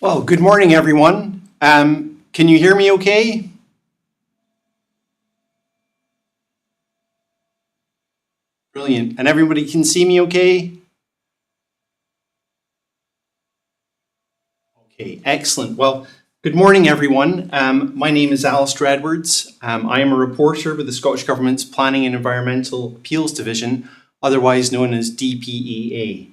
Well, good morning, everyone. Can you hear me okay? Brilliant. And everybody can see me okay? Okay, excellent. Well, good morning, everyone. My name is Alistair Edwards. I am a reporter with the Scottish Government's Planning and Environmental Appeals Division, otherwise known as DPEA.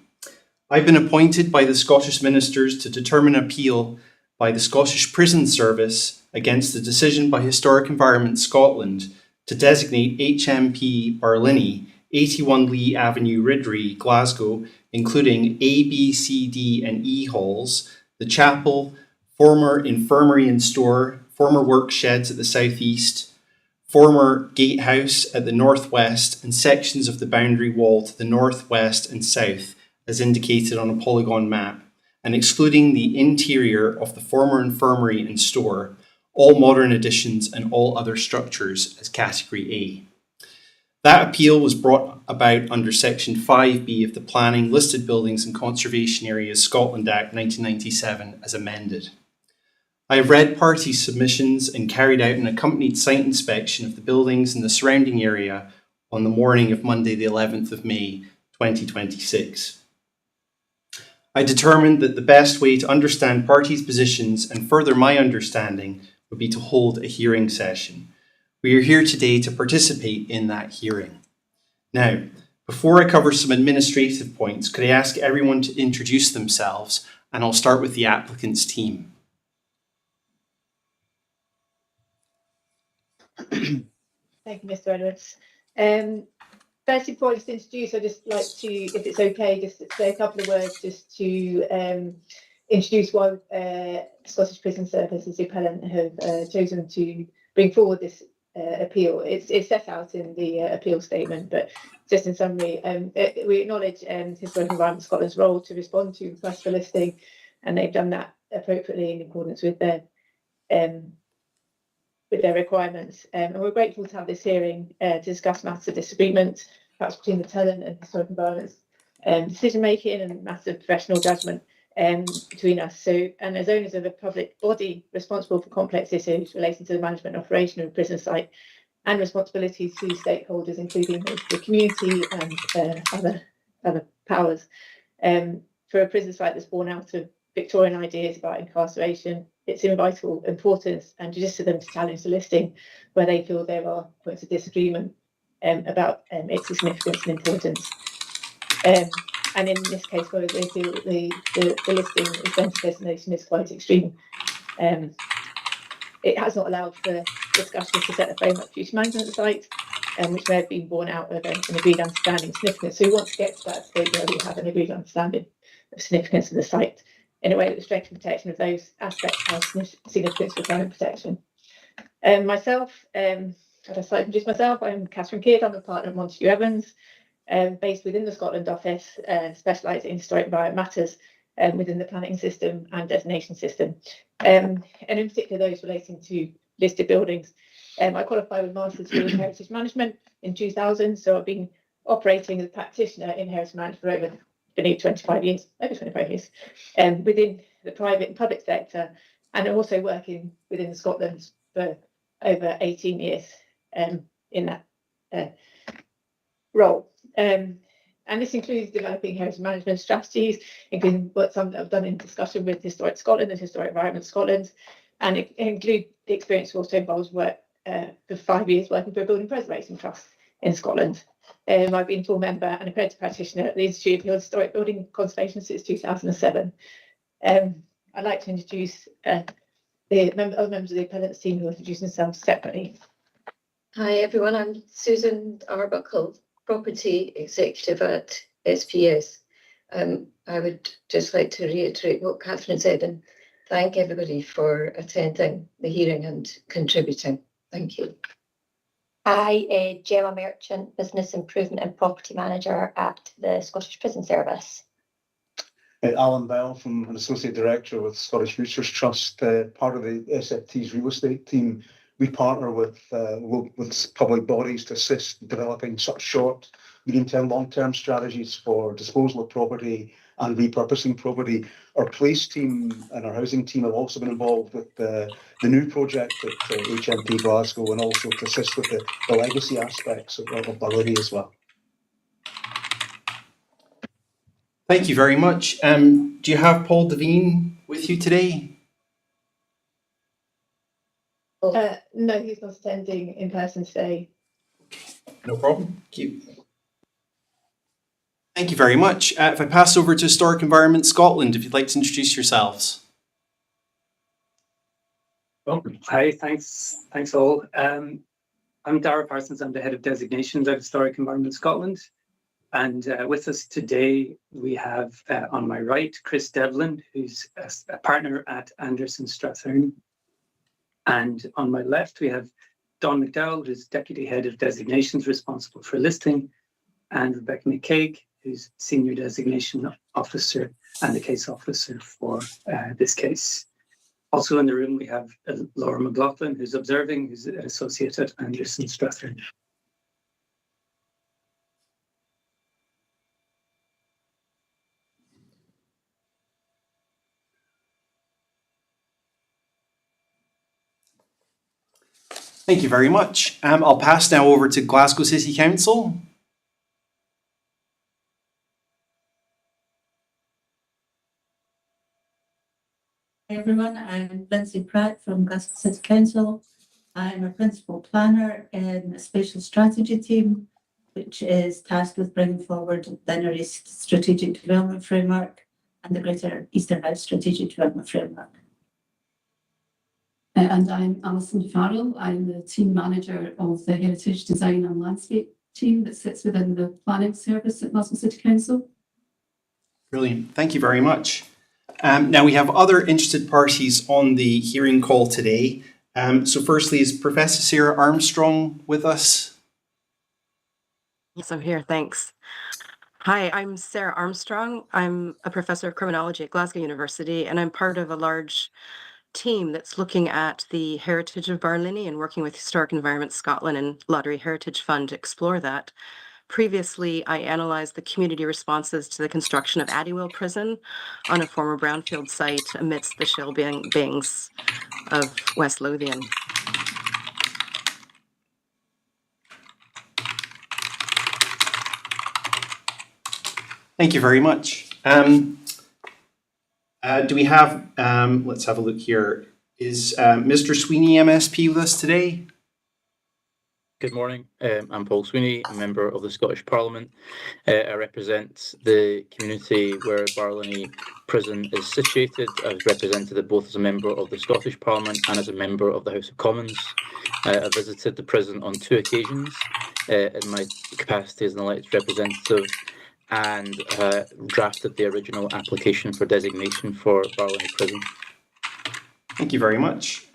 I've been appointed by the Scottish Ministers to determine appeal by the Scottish Prison Service against the decision by Historic Environment Scotland to designate HMP Barlinnie, 81 Lee Avenue, Ridley, Glasgow, including A, B, C, D and E halls, the chapel, former infirmary and store, former work sheds at the southeast, former gatehouse at the northwest and sections of the boundary wall to the northwest and south as indicated on a polygon map, and excluding the interior of the former infirmary and store, all modern additions and all other structures as Category A. That appeal was brought about under Section 5B of the Planning, Listed Buildings and Conservation Areas Scotland Act 1997 as amended. I have read party submissions and carried out an accompanied site inspection of the buildings in the surrounding area on the morning of Monday the 11th of May 2026. I determined that the best way to understand parties' positions and further my understanding would be to hold a hearing session. We are here today to participate in that hearing. Now, before I cover some administrative points, could I ask everyone to introduce themselves, and I'll start with the applicant's team. Thank you, Mr. Edwards. Firstly, before I just introduce, I'd just like to, if it's okay, just say a couple of words just to introduce why Scottish Prison Service as the appellant have chosen to bring forward this appeal. It's set out in the appeal statement, but just in summary, we acknowledge Historic Environment Scotland's role to respond to requests for listing, and they've done that appropriately in accordance with their requirements. And we're grateful to have this hearing to discuss matters of disagreement, perhaps between the tenant and Historic Environment's decision making and matters of professional judgment between us. So, and as owners of a public body responsible for complex issues relating to the management and operation of a prison site and responsibilities to stakeholders, including the community and other powers, for a prison site that's born out of Victorian ideas about incarceration, it's in vital importance and just to them to challenge the listing where they feel there are points of disagreement about its significance and importance. And in this case, where they feel the listing expense designation is quite extreme. It has not allowed for discussions to set the framework for future management of the site, which may have been born out of an agreed understanding of significance. So we want to get to that state where we have an agreed understanding of significance of the site in a way that the strength and protection of those aspects has significance for climate protection. Myself, I'd like to introduce myself. I'm Catherine Kidd. I'm a partner at Montague Evans, based within the Scotland office, specialising in historic environment matters within the planning system and designation system, and in particular those relating to listed buildings. I qualified with Master's degree in Heritage Management in 2000, so I've been operating as a practitioner in heritage management for over 25 years, within the private and public sector, and also working within Scotland for over 18 years in that role. And this includes developing heritage management strategies, including some that I've done in discussion with Historic Scotland and Historic Environment Scotland, and it includes the experience also involves work for 5 years working for a building preservation trust in Scotland. I've been a full member and accredited practitioner at the Institute of Historic Building Conservation since 2007. I'd like to introduce other members of the appellant's team who will introduce themselves separately. Hi everyone, I'm Susan Arbuckle, Property Executive at SPS. I would just like to reiterate what Catherine said and thank everybody for attending the hearing and contributing. Thank you. Hi, Gemma Merchant, Business Improvement and Property Manager at the Scottish Prison Service. Alan Bell, from an Associate Director with Scottish Futures Trust, part of the SFT's real estate team. We partner with public bodies to assist in developing such short, medium-term, long-term strategies for disposal of property and repurposing property. Our place team and our housing team have also been involved with the new project at HMP Glasgow, and also to assist with the legacy aspects of Barlinnie as well. Thank you very much. Do you have Paul Devine with you today? No, he's not attending in person today. No problem. Thank you. Thank you very much. If I pass over to Historic Environment Scotland, if you'd like to introduce yourselves. Oh, hi, thanks all. I'm Dara Parsons, I'm the Head of Designations at Historic Environment Scotland. And with us today, we have on my right, Chris Devlin, who's a partner at Anderson Strathern. And on my left, we have Don McDowell, who's Deputy Head of Designations responsible for listing, and Rebecca McCaig, who's Senior Designation Officer and the Case Officer for this case. Also in the room, we have Laura McLaughlin, who's observing, who's an associate at Anderson Strathern. Thank you very much. I'll pass now over to Glasgow City Council. Hi everyone, I'm Lindsay Pratt from Glasgow City Council. I'm a principal planner in a spatial strategy team, which is tasked with bringing forward the Inner East Strategic Development Framework and the Greater Eastern House Strategic Development Framework. And I'm Alison Farrell. I'm the team manager of the Heritage Design and Landscape team that sits within the planning service at Glasgow City Council. Brilliant. Thank you very much. Now we have other interested parties on the hearing call today. So firstly, is Professor Sarah Armstrong with us? Yes, I'm here. Thanks. Hi, I'm Sarah Armstrong. I'm a professor of criminology at Glasgow University, and I'm part of a large team that's looking at the heritage of Barlinnie and working with Historic Environment Scotland and Lottery Heritage Fund to explore that. Previously, I analysed the community responses to the construction of Addywell Prison on a former brownfield site amidst the shale bangs of West Lothian. Thank you very much. Do we have, let's have a look here. Is Mr. Sweeney MSP with us today? Good morning. I'm Paul Sweeney, a member of the Scottish Parliament. I represent the community where Barlinnie Prison is situated. I've represented it both as a member of the Scottish Parliament and as a member of the House of Commons. I visited the prison on 2 occasions in my capacity as an elected representative, and drafted the original application for designation for Barlinnie Prison. Thank you very much.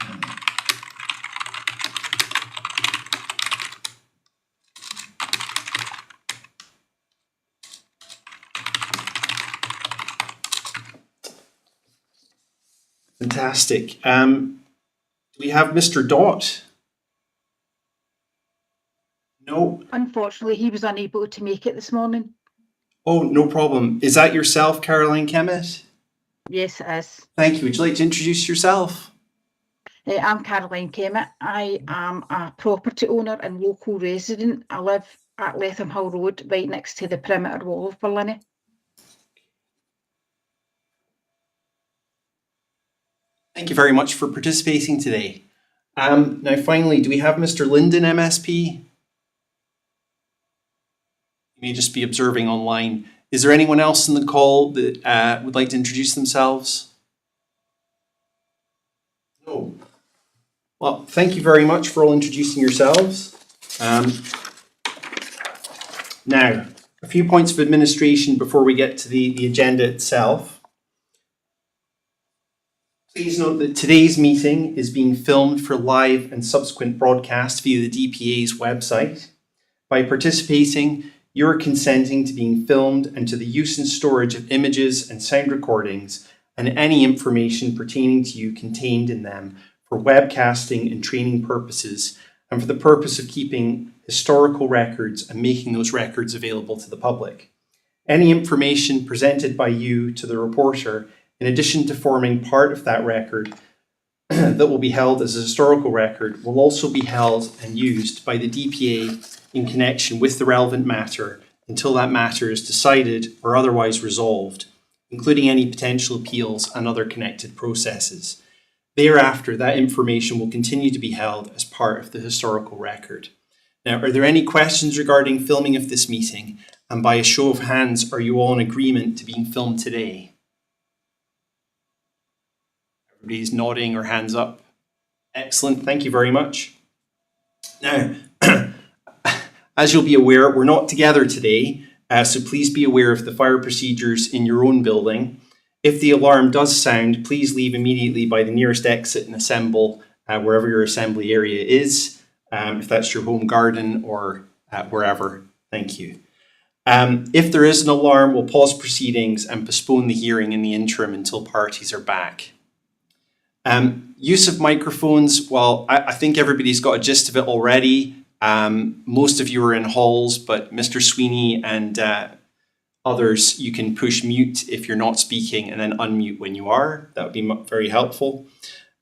Fantastic. Do we have Mr. Dott? No. Unfortunately, he was unable to make it this morning. Oh, no problem. Is that yourself, Caroline Kemet? Yes, it is. Thank you. Would you like to introduce yourself? I'm Caroline Kemet. I am a property owner and local resident. I live at Letham Hill Road, right next to the perimeter wall of Barlinnie. Thank you very much for participating today. Now, finally, do we have Mr. Linden, MSP? You may just be observing online. Is there anyone else in the call that would like to introduce themselves? No. Well, thank you very much for all introducing yourselves. Now, a few points of administration before we get to the agenda itself. Please note that today's meeting is being filmed for live and subsequent broadcast via the DPA's website. By participating, you are consenting to being filmed and to the use and storage of images and sound recordings and any information pertaining to you contained in them for webcasting and training purposes and for the purpose of keeping historical records and making those records available to the public. Any information presented by you to the reporter, in addition to forming part of that record that will be held as a historical record, will also be held and used by the DPA in connection with the relevant matter until that matter is decided or otherwise resolved, including any potential appeals and other connected processes. Thereafter, that information will continue to be held as part of the historical record. Now, are there any questions regarding filming of this meeting? And by a show of hands, are you all in agreement to being filmed today? Everybody's nodding or hands up. Excellent, thank you very much. Now, as you'll be aware, we're not together today, so please be aware of the fire procedures in your own building. If the alarm does sound, please leave immediately by the nearest exit and assemble wherever your assembly area is, if that's your home garden or wherever. Thank you. If there is an alarm, we'll pause proceedings and postpone the hearing in the interim until parties are back. Use of microphones, well, I think everybody's got a gist of it already. Most of you are in halls, but Mr. Sweeney and others, you can push mute if you're not speaking and then unmute when you are. That would be very helpful.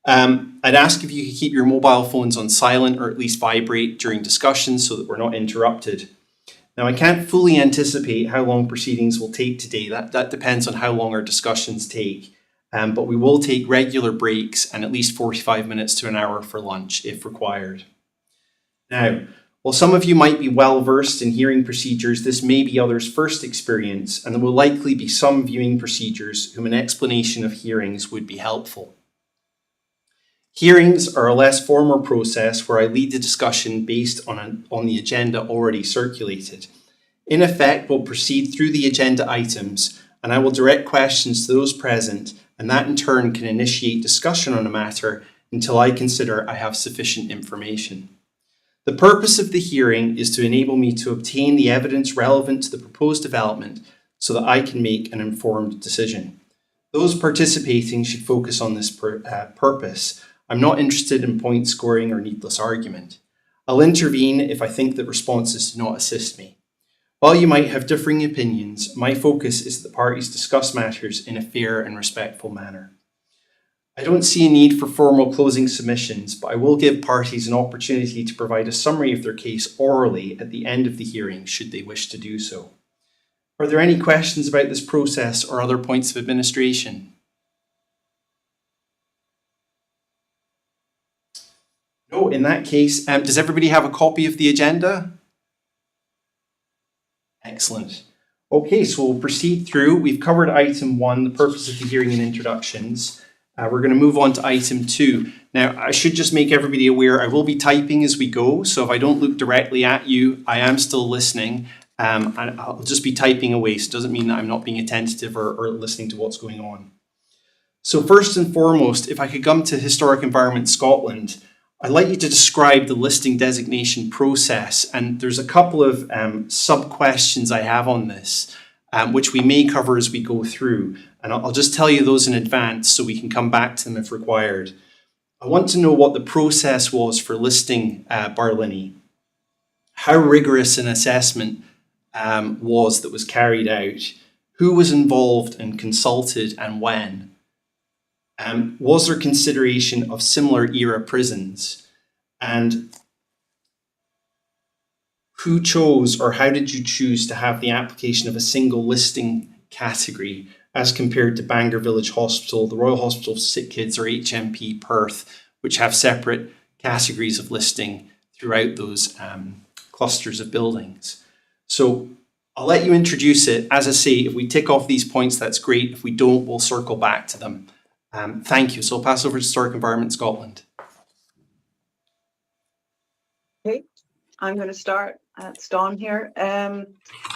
I'd ask if you could keep your mobile phones on silent or at least vibrate during discussions so that we're not interrupted. Now, I can't fully anticipate how long proceedings will take today. That depends on how long our discussions take. But we will take regular breaks and at least 45 minutes to an hour for lunch if required. Now, while some of you might be well versed in hearing procedures, this may be others' first experience, and there will likely be some viewing procedures whom an explanation of hearings would be helpful. Hearings are a less formal process where I lead the discussion based on the agenda already circulated. In effect, we'll proceed through the agenda items, and I will direct questions to those present, and that in turn can initiate discussion on a matter until I consider I have sufficient information. The purpose of the hearing is to enable me to obtain the evidence relevant to the proposed development so that I can make an informed decision. Those participating should focus on this purpose. I'm not interested in point scoring or needless argument. I'll intervene if I think that responses do not assist me. While you might have differing opinions, my focus is that the parties discuss matters in a fair and respectful manner. I don't see a need for formal closing submissions, but I will give parties an opportunity to provide a summary of their case orally at the end of the hearing, should they wish to do so. Are there any questions about this process or other points of administration? No, in that case, does everybody have a copy of the agenda? Excellent. Okay, so we'll proceed through. We've covered item 1, the purpose of the hearing and introductions. We're going to move on to item 2. Now, I should just make everybody aware I will be typing as we go, so if I don't look directly at you, I am still listening, and I'll just be typing away, so it doesn't mean that I'm not being attentive or listening to what's going on. So first and foremost, if I could come to Historic Environment Scotland, I'd like you to describe the listing designation process, and there's a couple of sub-questions I have on this, which we may cover as we go through. And I'll just tell you those in advance so we can come back to them if required. I want to know what the process was for listing Barlinnie, how rigorous an assessment was that was carried out, who was involved and consulted and when. Was there consideration of similar era prisons? And who chose or how did you choose to have the application of a single listing category as compared to Bangor Village Hospital, the Royal Hospital of Sick Kids or HMP Perth, which have separate categories of listing throughout those clusters of buildings? So I'll let you introduce it. As I say, if we tick off these points, that's great. If we don't, we'll circle back to them. Thank you. So I'll pass over to Historic Environment Scotland. Okay, I'm going to start. It's Dawn here.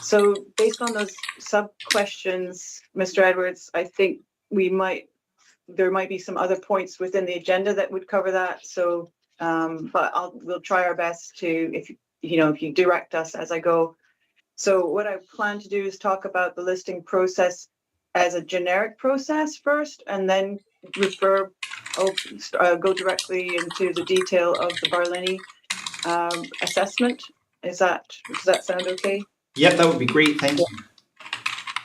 So based on those sub-questions, Mr. Edwards, I think there might be some other points within the agenda that would cover that. So, but we'll try our best to, if you direct us as I go. So what I plan to do is talk about the listing process as a generic process first, and then go directly into the detail of the Barlinnie assessment. Does that sound okay? Yep, that would be great. Thank you.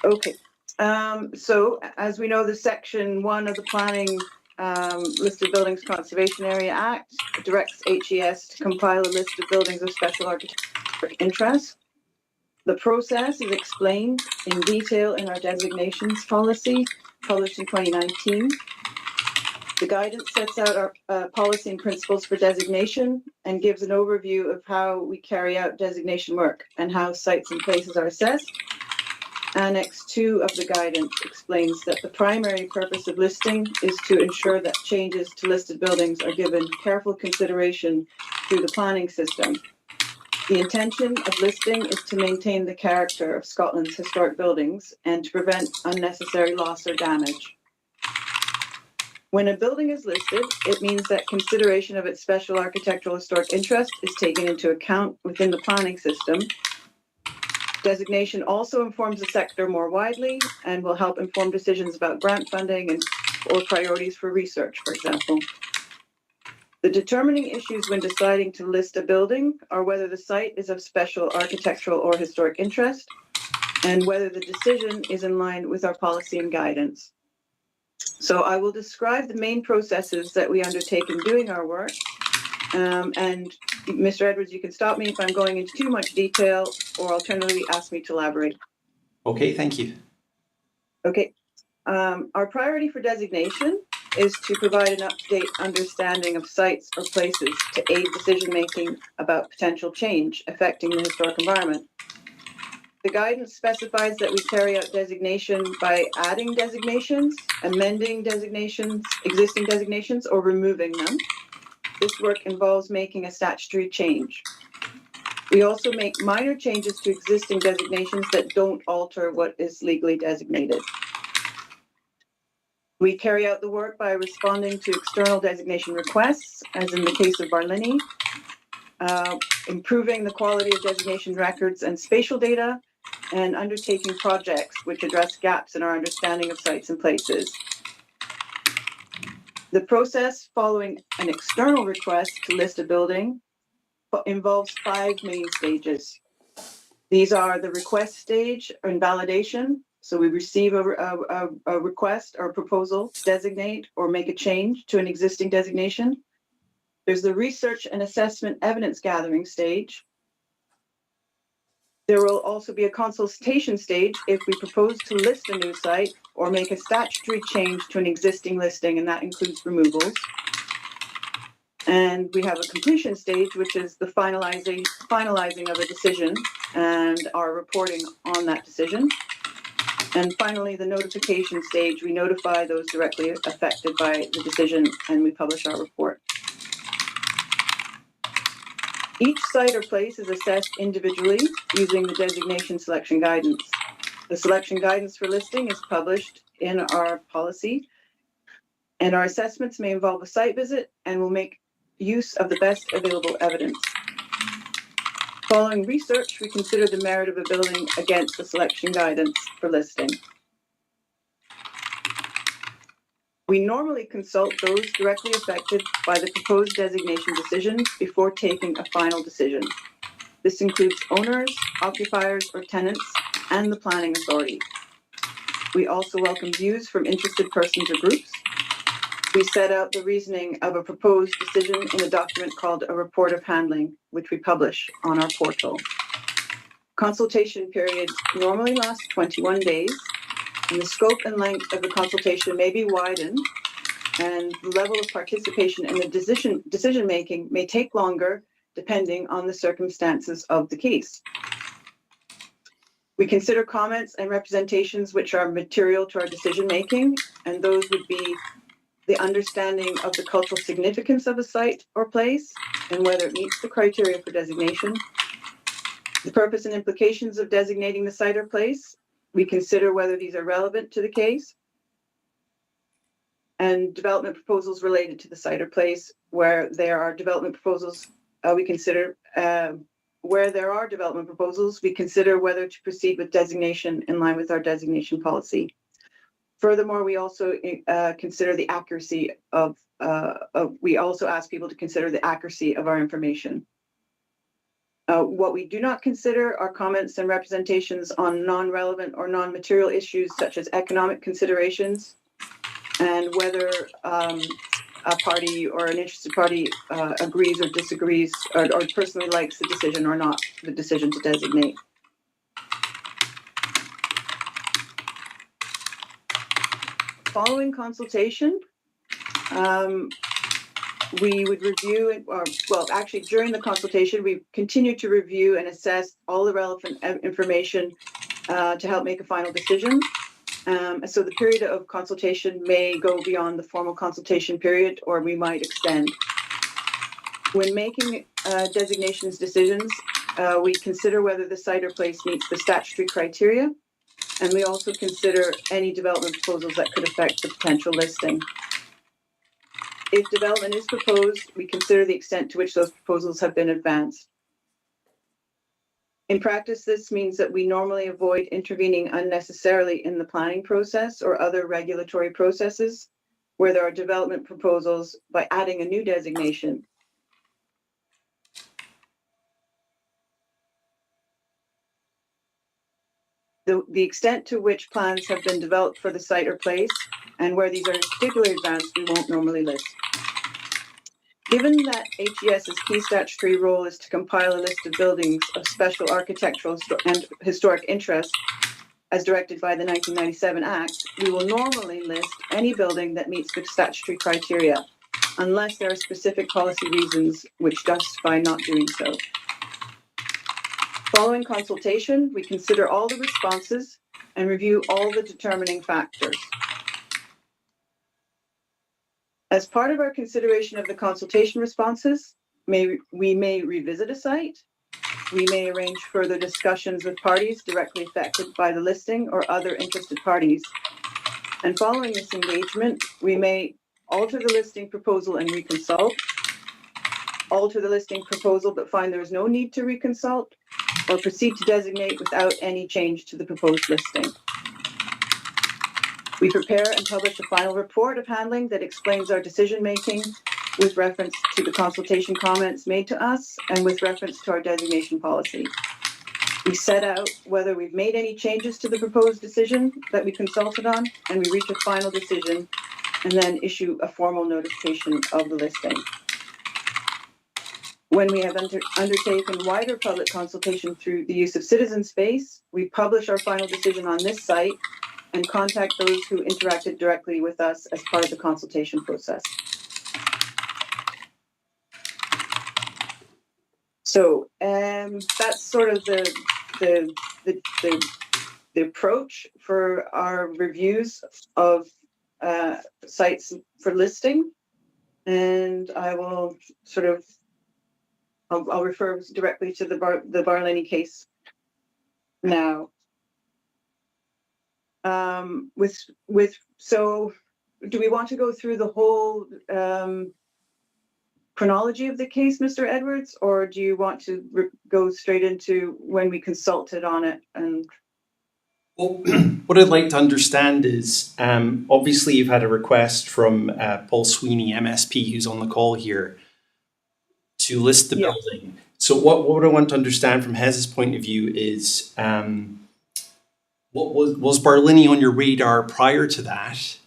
Okay, so as we know, the section 1 of the Planning Listed Buildings Conservation Area Act directs HES to compile a list of buildings of special architectural interest. The process is explained in detail in our designations policy published in 2019. The guidance sets out our policy and principles for designation and gives an overview of how we carry out designation work and how sites and places are assessed. Annex 2 of the guidance explains that the primary purpose of listing is to ensure that changes to listed buildings are given careful consideration through the planning system. The intention of listing is to maintain the character of Scotland's historic buildings and to prevent unnecessary loss or damage. When a building is listed, it means that consideration of its special architectural historic interest is taken into account within the planning system. Designation also informs the sector more widely and will help inform decisions about grant funding or priorities for research, for example. The determining issues when deciding to list a building are whether the site is of special architectural or historic interest and whether the decision is in line with our policy and guidance. So I will describe the main processes that we undertake in doing our work. And Mr. Edwards, you can stop me if I'm going into too much detail, or alternatively ask me to elaborate. Okay, thank you. Okay. Our priority for designation is to provide an up-to-date understanding of sites or places to aid decision-making about potential change affecting the historic environment. The guidance specifies that we carry out designation by adding designations, amending designations, existing designations, or removing them. This work involves making a statutory change. We also make minor changes to existing designations that don't alter what is legally designated. We carry out the work by responding to external designation requests, as in the case of Barlinnie, improving the quality of designation records and spatial data, and undertaking projects which address gaps in our understanding of sites and places. The process following an external request to list a building involves 5 main stages. These are the request stage and validation. So we receive a request or a proposal to designate or make a change to an existing designation. There's the research and assessment evidence gathering stage. There will also be a consultation stage if we propose to list a new site or make a statutory change to an existing listing, and that includes removals. And we have a completion stage, which is the finalizing of a decision and our reporting on that decision. And finally, the notification stage, we notify those directly affected by the decision and we publish our report. Each site or place is assessed individually using the designation selection guidance. The selection guidance for listing is published in our policy, and our assessments may involve a site visit and will make use of the best available evidence. Following research, we consider the merit of a building against the selection guidance for listing. We normally consult those directly affected by the proposed designation decisions before taking a final decision. This includes owners, occupiers, or tenants, and the planning authority. We also welcome views from interested persons or groups. We set out the reasoning of a proposed decision in a document called a report of handling, which we publish on our portal. Consultation periods normally last 21 days, and the scope and length of the consultation may be widened, and the level of participation in the decision-making may take longer depending on the circumstances of the case. We consider comments and representations which are material to our decision-making, and those would be the understanding of the cultural significance of a site or place and whether it meets the criteria for designation, the purpose and implications of designating the site or place. We consider whether these are relevant to the case, and development proposals related to the site or place. Where there are development proposals, we consider where there are development proposals, we consider whether to proceed with designation in line with our designation policy. Furthermore, we also consider the accuracy we also ask people to consider the accuracy of our information. What we do not consider are comments and representations on non-relevant or non-material issues such as economic considerations and whether a party or an interested party agrees or disagrees or personally likes the decision or not, the decision to designate. Following consultation, we would review, actually during the consultation, we continue to review and assess all the relevant information to help make a final decision. So the period of consultation may go beyond the formal consultation period, or we might extend. When making designations decisions, we consider whether the site or place meets the statutory criteria, and we also consider any development proposals that could affect the potential listing. If development is proposed, we consider the extent to which those proposals have been advanced. In practice, this means that we normally avoid intervening unnecessarily in the planning process or other regulatory processes where there are development proposals by adding a new designation. The extent to which plans have been developed for the site or place and where these are particularly advanced, we won't normally list. Given that HES's key statutory role is to compile a list of buildings of special architectural and historic interest, as directed by the 1997 Act, we will normally list any building that meets the statutory criteria, unless there are specific policy reasons which justify not doing so. Following consultation, we consider all the responses and review all the determining factors. As part of our consideration of the consultation responses, we may revisit a site. We may arrange further discussions with parties directly affected by the listing or other interested parties. And following this engagement, we may alter the listing proposal and reconsult, alter the listing proposal but find there is no need to reconsult, or proceed to designate without any change to the proposed listing. We prepare and publish a final report of handling that explains our decision-making with reference to the consultation comments made to us and with reference to our designation policy. We set out whether we've made any changes to the proposed decision that we consulted on, and we reach a final decision and then issue a formal notification of the listing. When we have undertaken wider public consultation through the use of citizen space, we publish our final decision on this site and contact those who interacted directly with us as part of the consultation process. So that's sort of the approach for our reviews of sites for listing, and I will sort of I'll refer directly to the Barlinnie case now. So do we want to go through the whole chronology of the case, Mr. Edwards, or do you want to go straight into when we consulted on it? And well, what I'd like to understand is, obviously you've had a request from Paul Sweeney, MSP, who's on the call here, to list the building. So what I want to understand from Hez's point of view is, what was Barlinnie on your radar prior to that?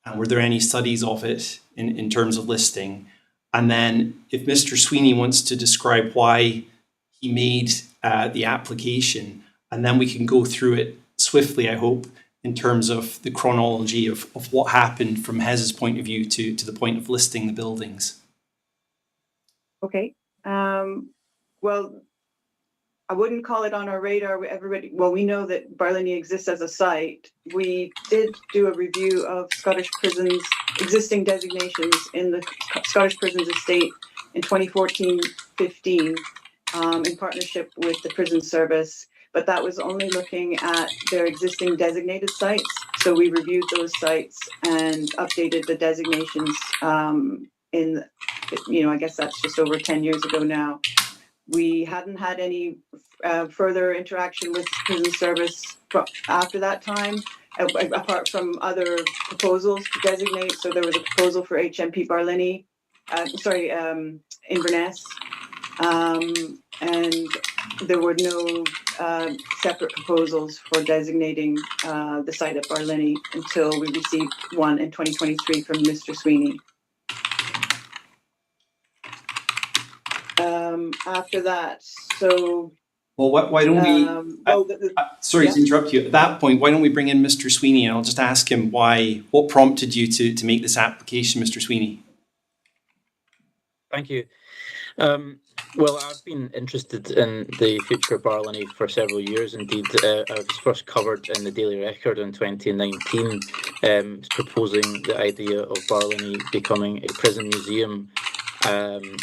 And were there any studies of it in terms of listing? And then if Mr. Sweeney wants to describe why he made the application, and then we can go through it swiftly, I hope, in terms of the chronology of what happened from Hez's point of view to the point of listing the buildings. Okay. Well, I wouldn't call it on our radar. We know that Barlinnie exists as a site. We did do a review of Scottish Prisons' existing designations in the Scottish Prisons estate in 2014-15 in partnership with the Prison Service, but that was only looking at their existing designated sites. So we reviewed those sites and updated the designations I guess that's just over 10 years ago now. We hadn't had any further interaction with Prison Service after that time, apart from other proposals to designate. So there was a proposal for HMP Barlinnie, Inverness. and there were no separate proposals for designating the site at Barlinnie until we received one in 2023 from Mr. Sweeney. After that, so Well, why don't we? Sorry yeah. to interrupt you. At that point, why don't we bring in Mr. Sweeney, and I'll just ask him what prompted you to make this application, Mr. Sweeney. Thank you. Well, I've been interested in the future of Barlinnie for several years. Indeed, I was first covered in the Daily Record in 2019, proposing the idea of Barlinnie becoming a prison museum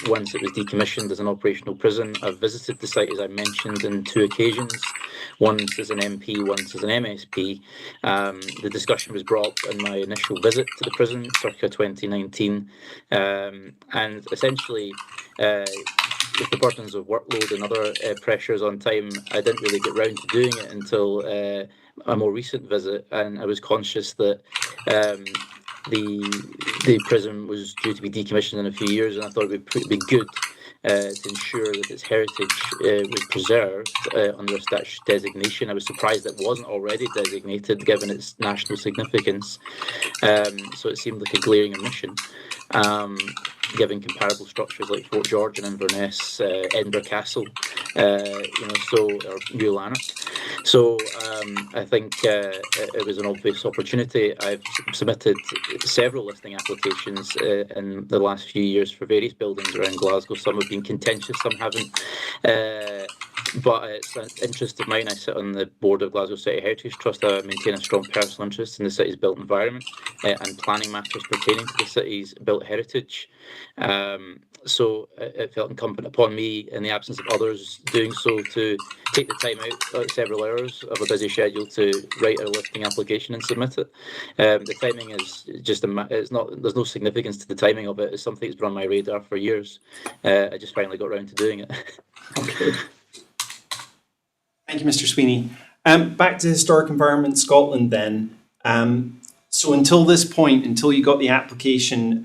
once it was decommissioned as an operational prison. I've visited the site, as I mentioned, on 2 occasions, once as an MP, once as an MSP. The discussion was brought up in my initial visit to the prison, circa 2019, and essentially, with the burdens of workload and other pressures on time, I didn't really get round to doing it until a more recent visit, and I was conscious that the prison was due to be decommissioned in a few years, and I thought it would be good to ensure that its heritage was preserved under a statutory designation. I was surprised it wasn't already designated, given its national significance. So it seemed like a glaring omission, given comparable structures like Fort George and Inverness, Edinburgh Castle, or New Lanark. So I think it was an obvious opportunity. I've submitted several listing applications in the last few years for various buildings around Glasgow. Some have been contentious, some haven't. But it's an interest of mine. I sit on the board of Glasgow City Heritage Trust. I maintain a strong personal interest in the city's built environment and planning matters pertaining to the city's built heritage. So it felt incumbent upon me, in the absence of others doing so, to take the time out, several hours of a busy schedule, to write a listing application and submit it. The timing is just there's no significance to the timing of it. It's something that's been on my radar for years. I just finally got around to doing it. Okay. Thank you, Mr. Sweeney. Back to Historic Environment Scotland then. So until this point, until you got the application,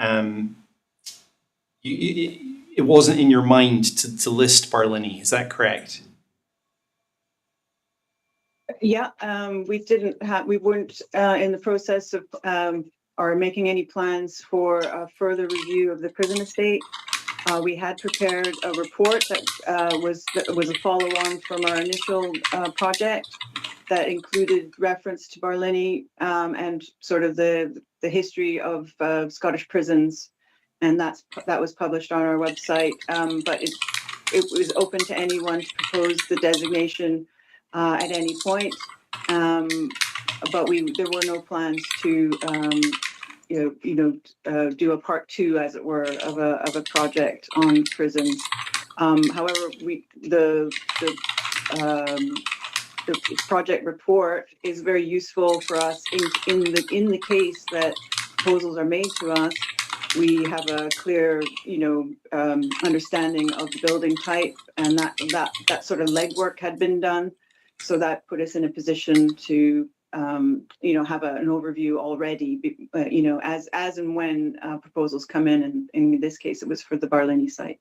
it wasn't in your mind to list Barlinnie, is that correct? Yeah, we weren't in the process of or making any plans for a further review of the prison estate. We had prepared a report that was a follow-on from our initial project that included reference to Barlinnie and sort of the history of Scottish prisons, and that was published on our website. But it was open to anyone to propose the designation at any point. But there were no plans to do a part 2, as it were, of a project on prisons. However, the project report is very useful for us in the case that proposals are made to us. We have a clear, understanding of the building type, and that sort of legwork had been done. So that put us in a position to have an overview already, as and when proposals come in, and in this case, it was for the Barlinnie site.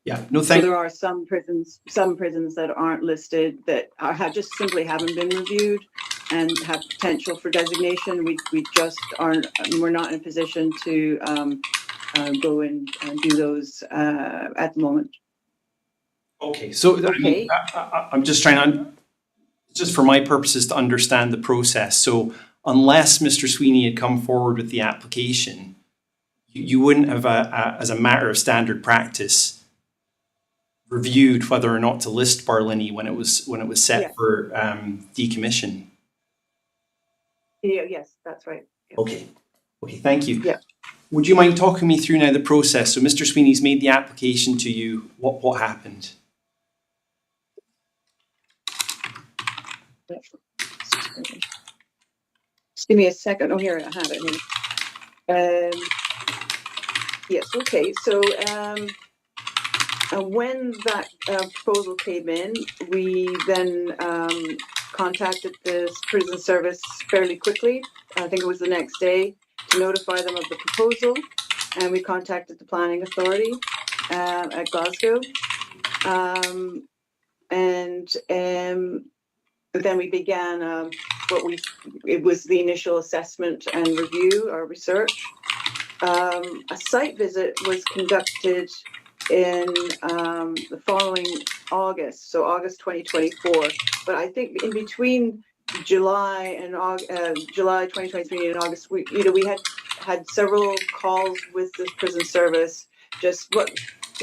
Yeah, no, so there are some prisons that aren't listed that just simply haven't been reviewed and have potential for designation. We just aren't. We're not in a position to go and do those at the moment. Okay, so okay. I'm just trying to. Just for my purposes to understand the process. So unless Mr. Sweeney had come forward with the application, you wouldn't have, as a matter of standard practice, reviewed whether or not to list Barlinnie when it was set for decommission. Yeah, yes, that's right. Yeah. Okay, thank you. Yeah. Would you mind talking me through now the process? So Mr. Sweeney's made the application to you. What happened? Just give me a second. Oh, here, I have it here. Yes, okay. So when that proposal came in, we then contacted the prison service fairly quickly. I think it was the next day, to notify them of the proposal. And we contacted the planning authority at Glasgow. Then we began it was the initial assessment and review, our research. A site visit was conducted in the following August, so August 2024. But I think in between July 2023 and August, we had several calls with the prison service. Just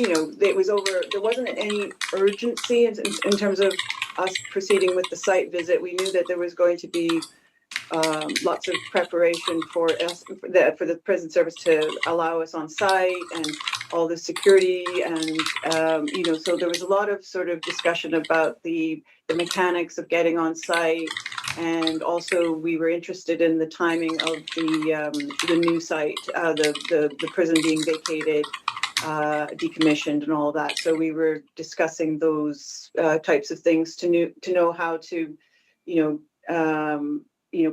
it was over. There wasn't any urgency in terms of us proceeding with the site visit. We knew that there was going to be lots of preparation for us for the prison service to allow us on site and all the security and so there was a lot of sort of discussion about the mechanics of getting on site, and also we were interested in the timing of the new site, the prison being vacated, decommissioned and all of that. So we were discussing those types of things to know how to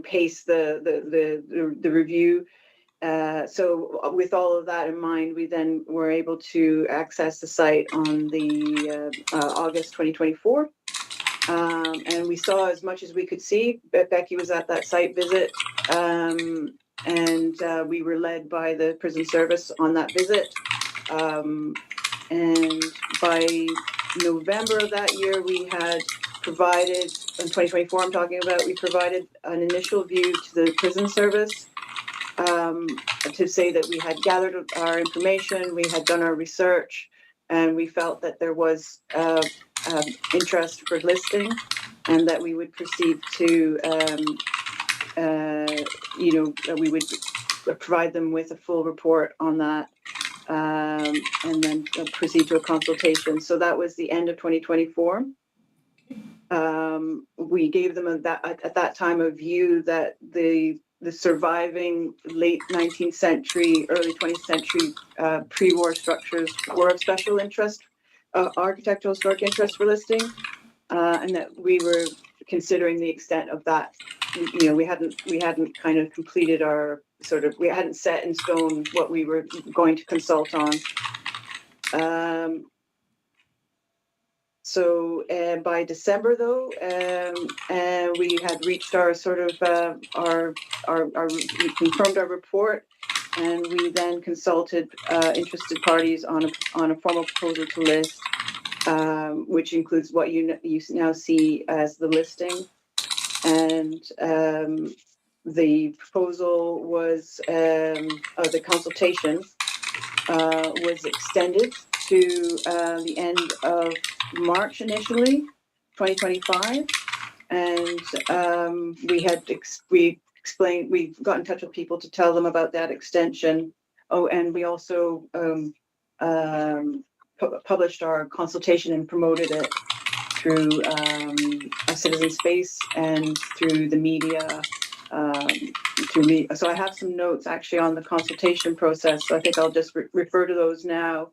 pace the review. So with all of that in mind, we then were able to access the site on the August 2024. And we saw as much as we could see. Becky was at that site visit, and we were led by the prison service on that visit. And by November of that year, we had provided, in 2024 I'm talking about, we provided an initial view to the prison service to say that we had gathered our information, we had done our research, and we felt that there was interest for listing, and that we would proceed to, we would provide them with a full report on that, and then proceed to a consultation. So that was the end of 2024. We gave them at that time a view that the surviving late 19th century, early 20th century pre-war structures were of special interest, architectural historic interest for listing, and that we were considering the extent of that. We hadn't kind of completed our we hadn't set in stone what we were going to consult on. So by December, though, we had reached our we confirmed our report, and we then consulted interested parties on a formal proposal to list, which includes what you now see as the listing. And the proposal was, the consultation was extended to the end of March initially, 2025, and we got in touch with people to tell them about that extension. Oh, and we also published our consultation and promoted it through a citizen space and through the media. So I have some notes actually on the consultation process, so I think I'll just refer to those now.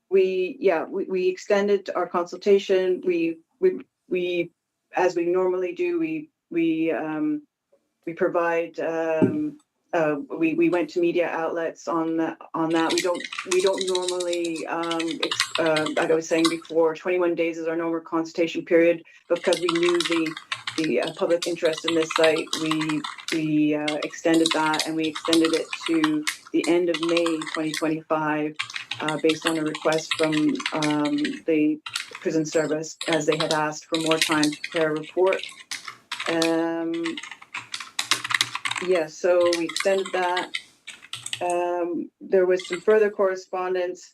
We extended our consultation. We as we normally do, we provide. We went to media outlets on that. We don't normally, like I was saying before, 21 days is our normal consultation period, because we knew the public interest in this site. We extended that, and we extended it to the end of May 2025, based on a request from the prison service, as they had asked for more time to prepare a report. So we extended that. There was some further correspondence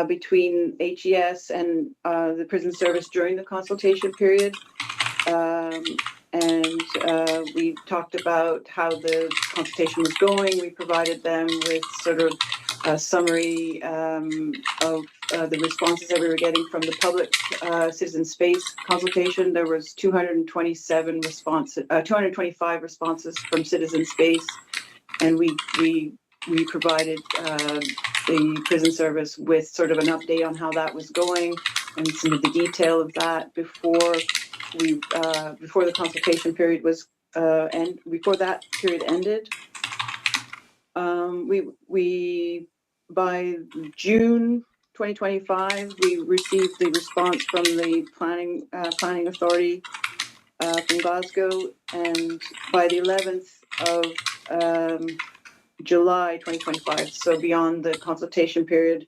between HES and the prison service during the consultation period. We talked about how the consultation was going. We provided them with sort of a summary of the responses that we were getting from the public citizen space consultation. There was 225 responses from citizen space, and we provided the prison service with sort of an update on how that was going and some of the detail of that before the consultation period was before that period ended. we by June 2025, we received the response from the planning authority from Glasgow, and by the 11th of July 2025, so beyond the consultation period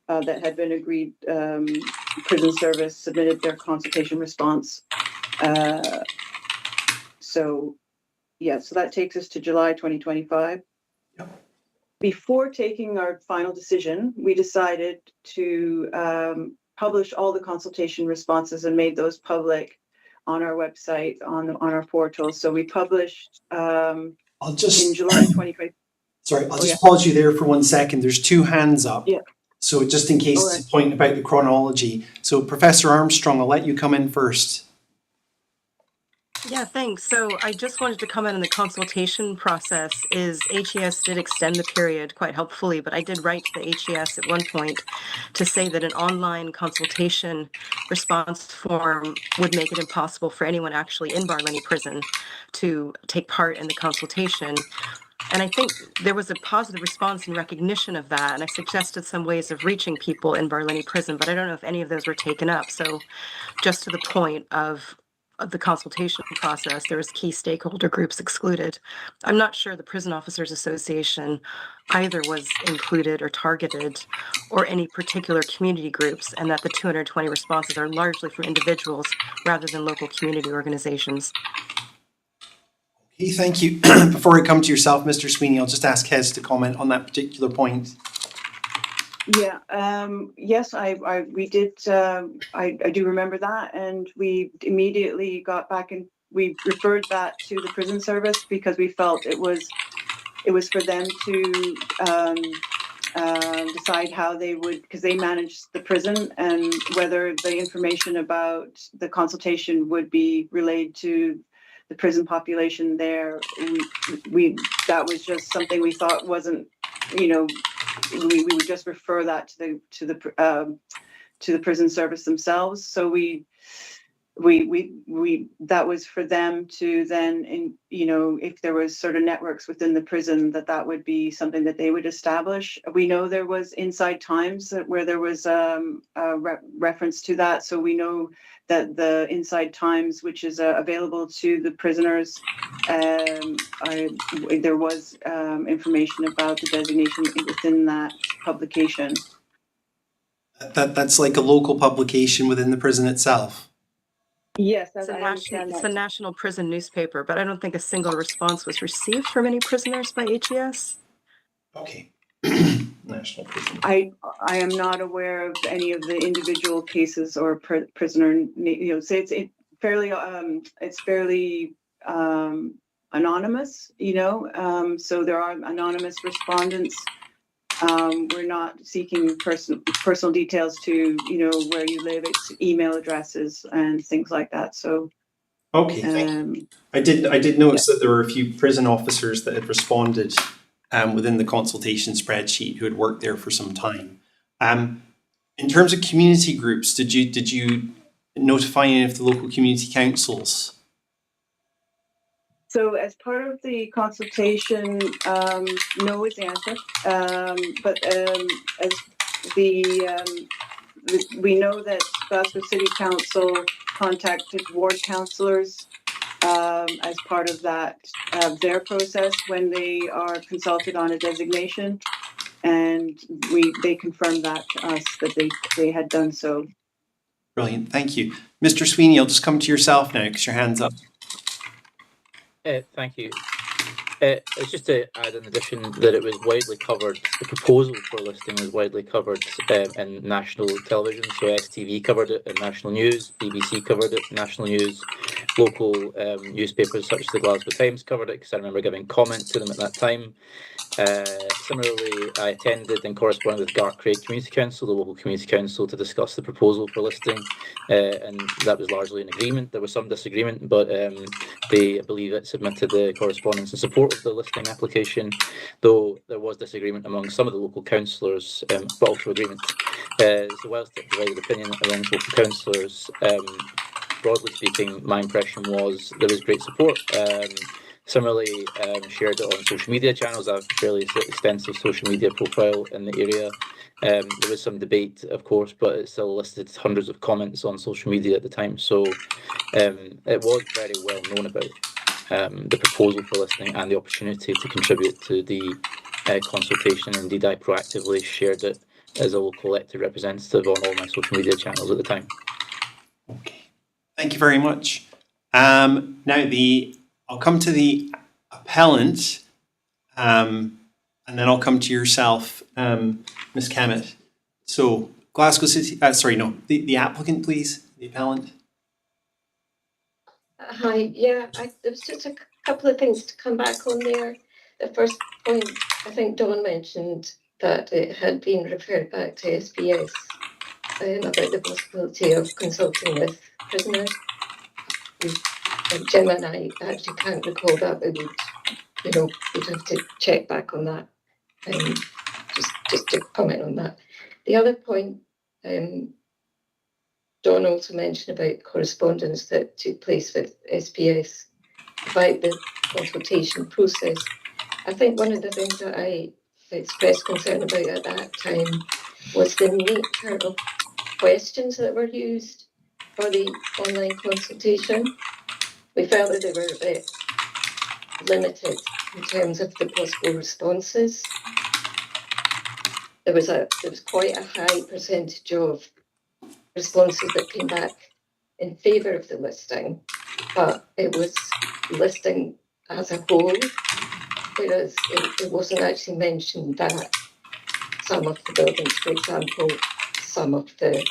that had been agreed, prison service submitted their consultation response. So that takes us to July 2025. Yep. Before taking our final decision, we decided to publish all the consultation responses and made those public on our website, on our portal. So we published in July 2020. Sorry, I'll just pause you there for 1 second. There's 2 hands up. Yeah. So just in case it's a point about the chronology. So Professor Armstrong, I'll let you come in first. Yeah, thanks. So I just wanted to comment on the consultation process. HES did extend the period quite helpfully, but I did write to the HES at one point to say that an online consultation response form would make it impossible for anyone actually in Barlinnie prison to take part in the consultation. And I think there was a positive response in recognition of that. And I suggested some ways of reaching people in Barlinnie prison, but I don't know if any of those were taken up. So just to the point of the consultation process, there was key stakeholder groups excluded. I'm not sure the Prison Officers Association either was included or targeted, or any particular community groups, and that the 220 responses are largely from individuals rather than local community organizations. Okay, thank you. Before I come to yourself, Mr. Sweeney, I'll just ask Hez to comment on that particular point. Yeah, yes, we did. I do remember that, and we immediately got back and we referred that to the prison service because we felt it was for them to decide how they would, because they manage the prison, and whether the information about the consultation would be relayed to the prison population there. That was just something we thought wasn't, we would just refer that to the prison service themselves. So we that was for them to then, if there was sort of networks within the prison, that would be something that they would establish. We know there was Inside Times where there was a reference to that. So we know that the Inside Times, which is available to the prisoners, there was information about the designation within that publication. That's like a local publication within the prison itself. Yes, It's a national prison newspaper, but I don't think a single response was received from any prisoners by HES. Okay. National prison. I am not aware of any of the individual cases or prisoner. So it's fairly anonymous. So there are anonymous respondents. We're not seeking personal details to, where you live. It's email addresses and things like that. So, okay, thank you. I did notice that there were a few prison officers that had responded within the consultation spreadsheet who had worked there for some time. In terms of community groups, did you notify any of the local community councils? So as part of the consultation, no is the answer. But as we know that Glasgow City Council contacted ward councillors as part of that their process when they are consulted on a designation, and they confirmed that to us that they had done so. Brilliant, thank you. Mr. Sweeney, I'll just come to yourself now because your hand's up. Thank you. It's just to add in addition that it was widely covered, the proposal for listing was widely covered in national television. So STV covered it in national news, BBC covered it in national news, local newspapers such as the Glasgow Times covered it because I remember giving comment to them at that time. Similarly, I attended and corresponded with Garcraig Community Council, the local community council, to discuss the proposal for listing, and that was largely in agreement. There was some disagreement, but they, I believe, it submitted the correspondence in support of the listing application, though there was disagreement among some of the local councillors, but also agreement. So whilst it divided opinion among local councillors, broadly speaking, my impression was there was great support. Similarly, shared it on social media channels. I have a fairly extensive social media profile in the area. There was some debate, of course, but it still listed hundreds of comments on social media at the time. So it was very well known about the proposal for listing and the opportunity to contribute to the consultation. Indeed, I proactively shared it as a local elected representative on all my social media channels at the time. Okay, thank you very much. Now I'll come to the appellant, and then I'll come to yourself, Ms. Cammett. So Glasgow City, the applicant, please, the appellant. Hi, yeah, there was just a couple of things to come back on there. The first point, I think Dawn mentioned that it had been referred back to SBS about the possibility of consulting with prisoners. Jim and I actually can't recall that, but we'd have to check back on that. Just to comment on that. The other point, Dawn also mentioned about correspondence that took place with SPS about the consultation process. I think one of the things that I expressed concern about at that time was the nature of questions that were used for the online consultation. We felt that they were a bit limited in terms of the possible responses. There was quite a high percentage of responses that came back in favour of the listing, but it was listing as a whole, whereas it wasn't actually mentioned that some of the buildings, for example, it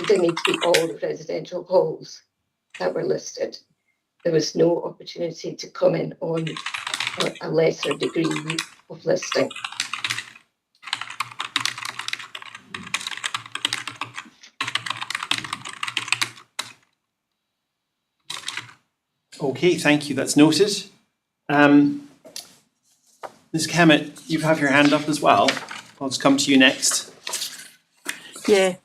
didn't need to be all the residential halls that were listed. There was no opportunity to comment on a lesser degree of listing. Okay, thank you. That's noted. Ms. Cammett, you have your hand up as well. I'll just come to you next. Yeah,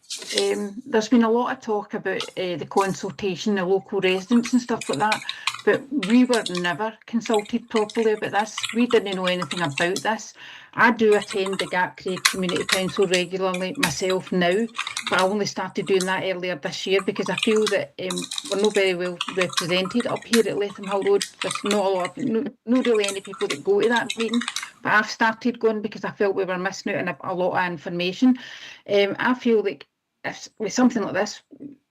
there's been a lot of talk about the consultation, the local residents and stuff like that, but we were never consulted properly about this. We didn't know anything about this. I do attend the Gap Craig Community Council regularly myself now, but I only started doing that earlier this year because I feel that we're not very well represented up here at Latham Hill Road. There's not really any people that go to that meeting, but I've started going because I felt we were missing out on a lot of information. I feel like with something like this,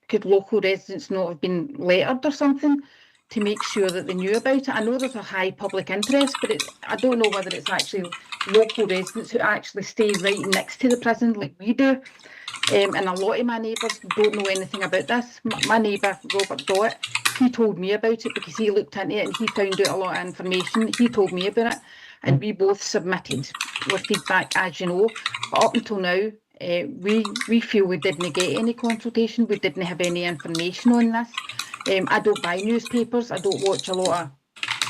could local residents not have been lettered or something to make sure that they knew about it? I know there's a high public interest, but I don't know whether it's actually local residents who actually stay right next to the prison like we do. And a lot of my neighbours don't know anything about this. My neighbour, Robert Dott, he told me about it because he looked into it and he found out a lot of information. He told me about it and we both submitted our feedback, as you know. But up until now, we feel we didn't get any consultation. We didn't have any information on this. I don't buy newspapers. I don't watch a lot of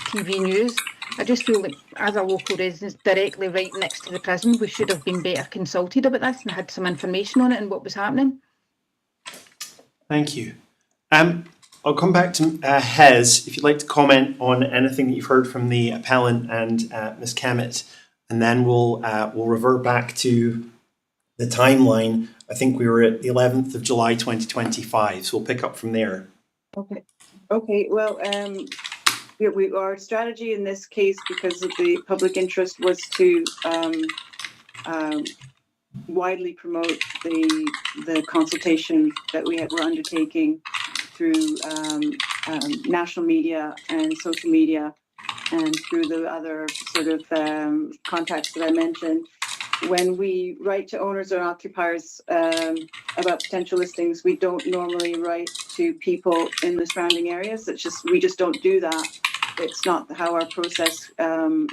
TV news. I just feel that as a local resident directly right next to the prison, we should have been better consulted about this and had some information on it and what was happening. Thank you. I'll come back to Hez, if you'd like to comment on anything that you've heard from the appellant and Ms. Cammett, and then we'll revert back to the timeline. I think we were at the 11th of July 2025, so we'll pick up from there. Okay. Well, our strategy in this case, because of the public interest, was to widely promote the consultation that we were undertaking through national media and social media and through the other sort of contacts that I mentioned. When we write to owners or occupiers about potential listings, we don't normally write to people in the surrounding areas. We just don't do that. It's not how our process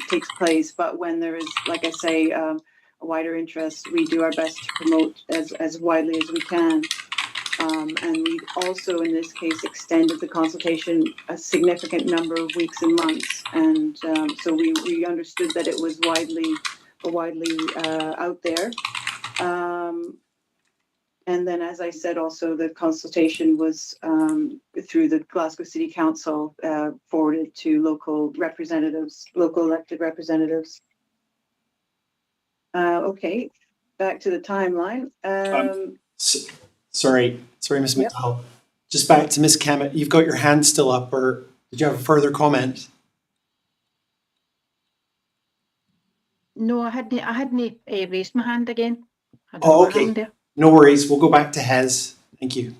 takes place. But when there is, like I say, a wider interest, we do our best to promote as widely as we can. And we also, in this case, extended the consultation a significant number of weeks and months. And so we understood that it was widely out there. And then, as I said, also the consultation was through the Glasgow City Council forwarded to local elected representatives. Okay, back to the timeline. Sorry, Ms. Yep. McDowell. Just back to Ms. Cammett, you've got your hand still up, or did you have a further comment? No, I hadn't raised my hand again. I had Oh, my okay. hand there. No worries. We'll go back to Hez. Thank you.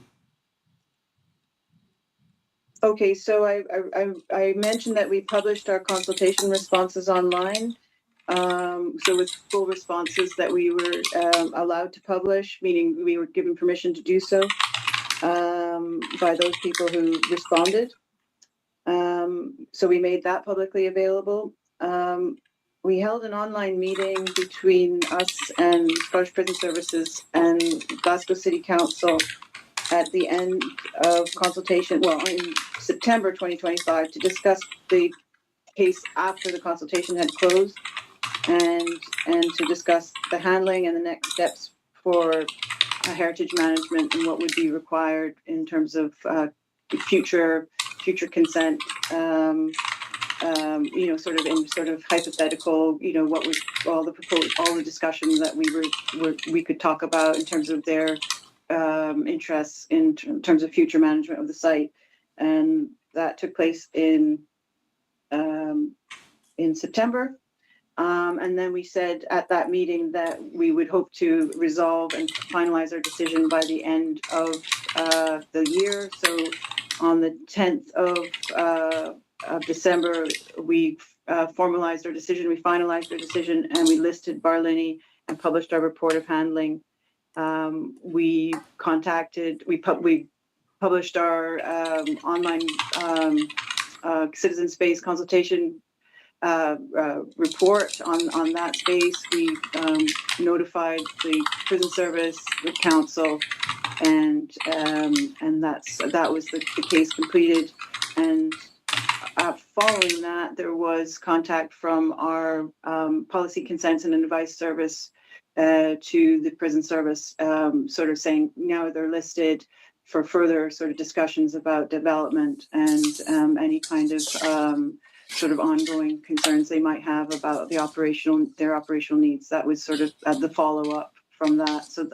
Okay, so I mentioned that we published our consultation responses online. So with full responses that we were allowed to publish, meaning we were given permission to do so by those people who responded. So we made that publicly available. We held an online meeting between us and Scottish Prison Services and Glasgow City Council at the end of consultation, well, in September 2025, to discuss the case after the consultation had closed, and to discuss the handling and the next steps for heritage management and what would be required in terms of future consent. Sort of hypothetical, what was all the discussions that we could talk about in terms of their interests in terms of future management of the site, and that took place in September. And then we said at that meeting that we would hope to resolve and finalize our decision by the end of the year. So on the 10th of December, we formalized our decision, we finalized our decision, and we listed Barlinnie and published our report of handling. We published our online citizen space consultation report on that space. We notified the prison service, the council, and that was the case completed. And following that, there was contact from our policy consents and advice service to the prison service, sort of saying now they're listed for further sort of discussions about development and any kind of sort of ongoing concerns they might have about their operational needs. That was sort of the follow-up from that. So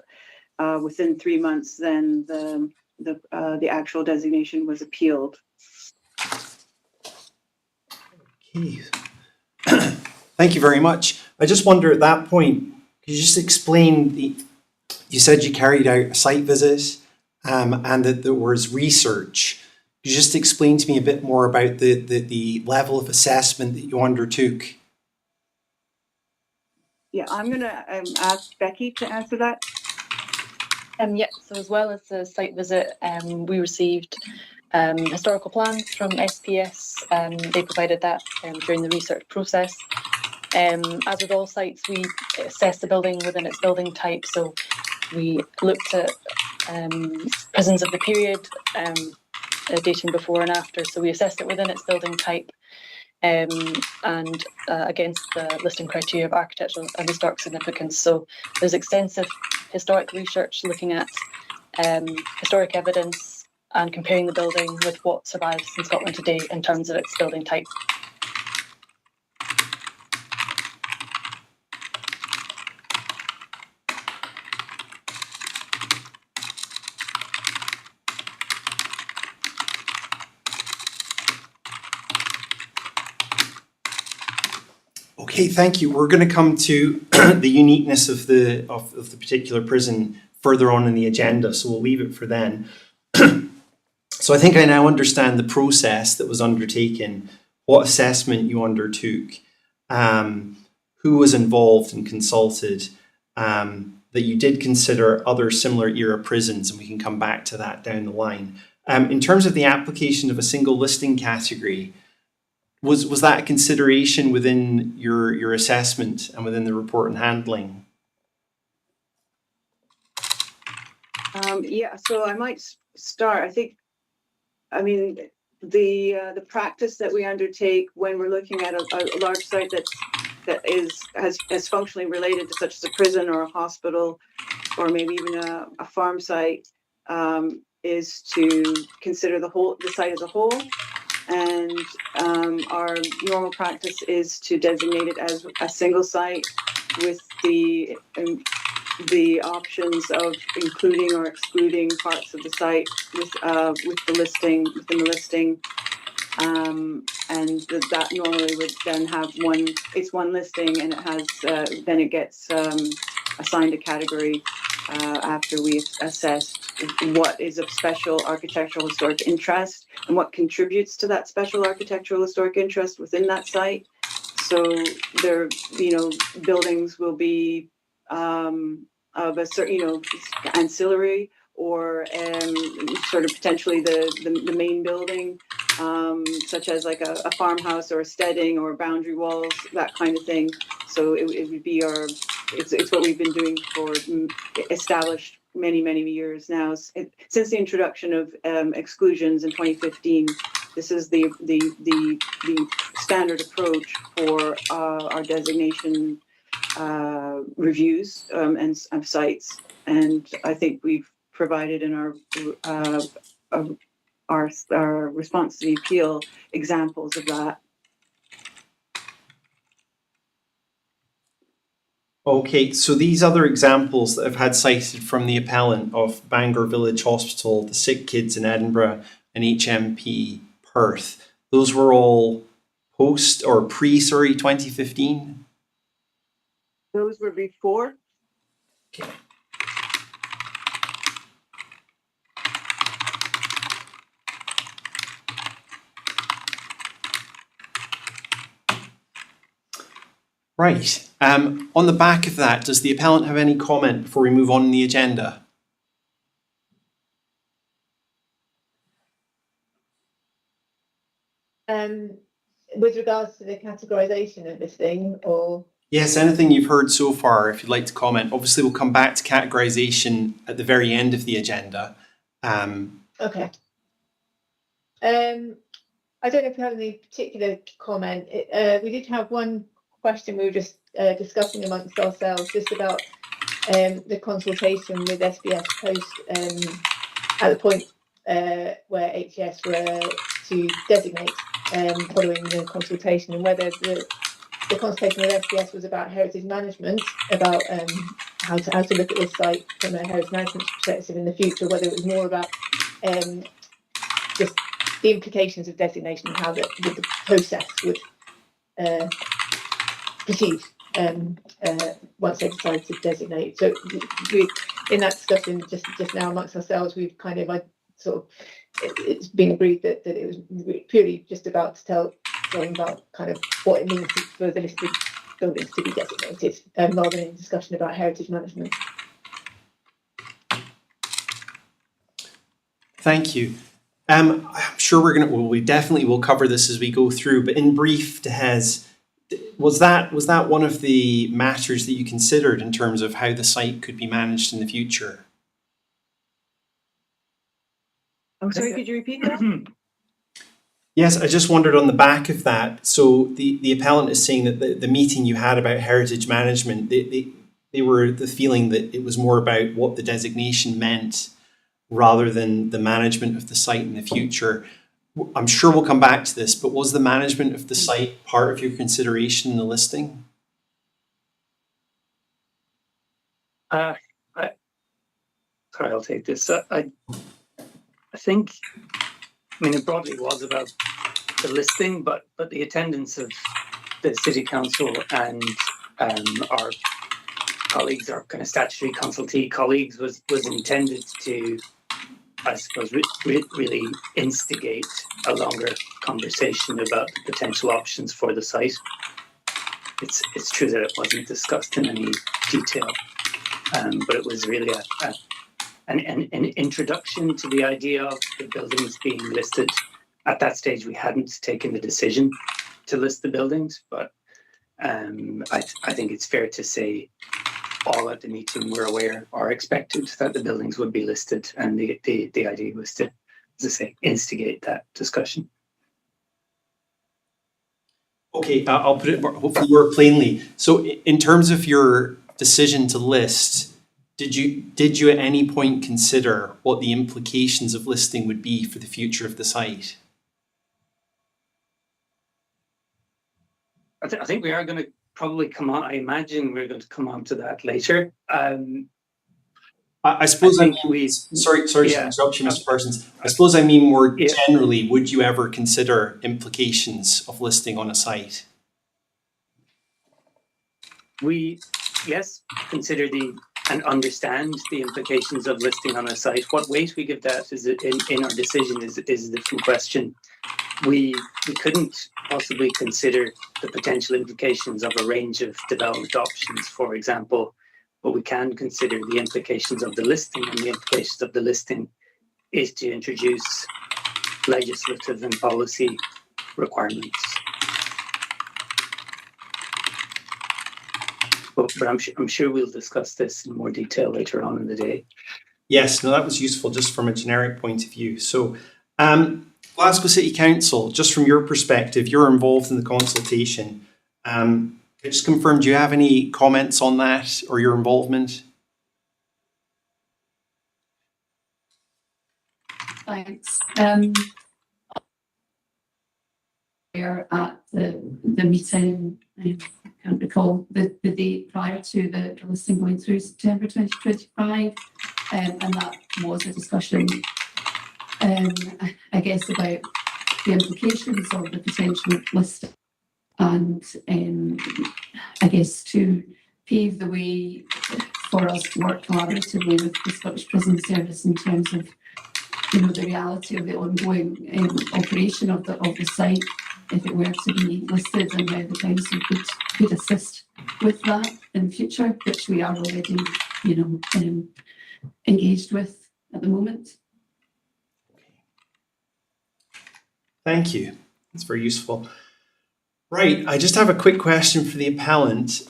within 3 months, then the actual designation was appealed. Okay. Thank you very much. I just wonder at that point, could you just explain you said you carried out a site visit and that there was research. Could you just explain to me a bit more about the level of assessment that you undertook? Yeah, I'm going to ask Becky to answer that. So as well as the site visit, we received historical plans from SPS. They provided that during the research process. As with all sites, we assessed the building within its building type. So we looked at prisons of the period, dating before and after. So we assessed it within its building type and against the listing criteria of architectural and historic significance. So there's extensive historic research looking at historic evidence and comparing the building with what survives in Scotland today in terms of its building type. Okay, thank you. We're going to come to the uniqueness of the particular prison further on in the agenda, so we'll leave it for then. So I think I now understand the process that was undertaken, what assessment you undertook, who was involved and consulted, that you did consider other similar era prisons, and we can come back to that down the line. In terms of the application of a single listing category, was that a consideration within your assessment and within the report and handling? Yeah, so I might start. I mean, the practice that we undertake when we're looking at a large site that is functionally related to such as a prison or a hospital or maybe even a farm site, is to consider the site as a whole. And our normal practice is to designate it as a single site with the options of including or excluding parts of the site with the listing, within the listing. And that normally would then have one listing, and it has then it gets assigned a category after we've assessed what is of special architectural historic interest and what contributes to that special architectural historic interest within that site. So there, buildings will be of a certain, ancillary or sort of potentially the main building, such as like a farmhouse or a steading or boundary walls, that kind of thing. So it would be it's what we've been doing for established many years now. Since the introduction of exclusions in 2015, this is the standard approach for our designation reviews and of sites. And I think we've provided in our response to the appeal examples of that. Okay, so these other examples that I've had cited from the appellant of Bangor Village Hospital, the Sick Kids in Edinburgh, and HMP Perth, those were all post or pre, 2015? Those were before. Okay. Right. On the back of that, does the appellant have any comment before we move on in the agenda? With regards to the categorisation of this thing, or? Yes, anything you've heard so far, if you'd like to comment. Obviously, we'll come back to categorisation at the very end of the agenda. Okay. I don't know if you have any particular comment. We did have one question we were just discussing amongst ourselves, just about the consultation with SBS Post at the point where HES were to designate following the consultation, and whether the consultation with SBS was about heritage management, about how to look at this site from a heritage management perspective in the future, whether it was more about just the implications of designation and how the process would proceed once they decide to designate. So we, in that discussion just now amongst ourselves, we've kind of it's been agreed that it was purely just about saying about kind of what it means for the listed buildings to be designated, rather than a discussion about heritage management. Thank you. I'm sure we definitely will cover this as we go through, but in brief, Hez, was that one of the matters that you considered in terms of how the site could be managed in the future? I'm sorry, could you repeat that? Yes, I just wondered on the back of that. So the appellant is saying that the meeting you had about heritage management, they were the feeling that it was more about what the designation meant rather than the management of the site in the future. I'm sure we'll come back to this, but was the management of the site part of your consideration in the listing? Sorry, I'll take this. I think, it broadly was about the listing, but the attendance of the City Council and our colleagues, our kind of statutory consultee colleagues, was intended to, I suppose, really instigate a longer conversation about the potential options for the site. It's true that it wasn't discussed in any detail, but it was really an introduction to the idea of the buildings being listed. At that stage, we hadn't taken the decision to list the buildings, but I think it's fair to say all at the meeting were aware or expected that the buildings would be listed, and the idea was to, as I say, instigate that discussion. Okay, I'll put it hopefully more plainly. So in terms of your decision to list, did you at any point consider what the implications of listing would be for the future of the site? I think we are going to probably come on. I imagine we're going to come on to that later. I suppose I think sorry to interrupt you, Mr. Parsons. I suppose I mean more generally, would you ever consider implications of listing on a site? We, yes, consider and understand the implications of listing on a site. What weight we give that is in our decision is a different question. We couldn't possibly consider the potential implications of a range of development options, for example, but we can consider the implications of the listing, and the implications of the listing is to introduce legislative and policy requirements. But I'm sure we'll discuss this in more detail later on in the day. Yes, no, that was useful just from a generic point of view. So, Glasgow City Council, just from your perspective, you're involved in the consultation. Can I just confirm, do you have any comments on that or your involvement? Thanks. We're at the meeting, I can't recall the date prior to the listing going through September 2025, and that was a discussion, I guess, about the implications of the potential listing, and I guess to pave the way for us to work collaboratively with the Scottish Prison Service in terms of, you know, the reality of the ongoing operation of the site, if it were to be listed, and how the council could assist with that in future, which we are already, you know, engaged with at the moment. Thank you. That's very useful. Right, I just have a quick question for the appellant.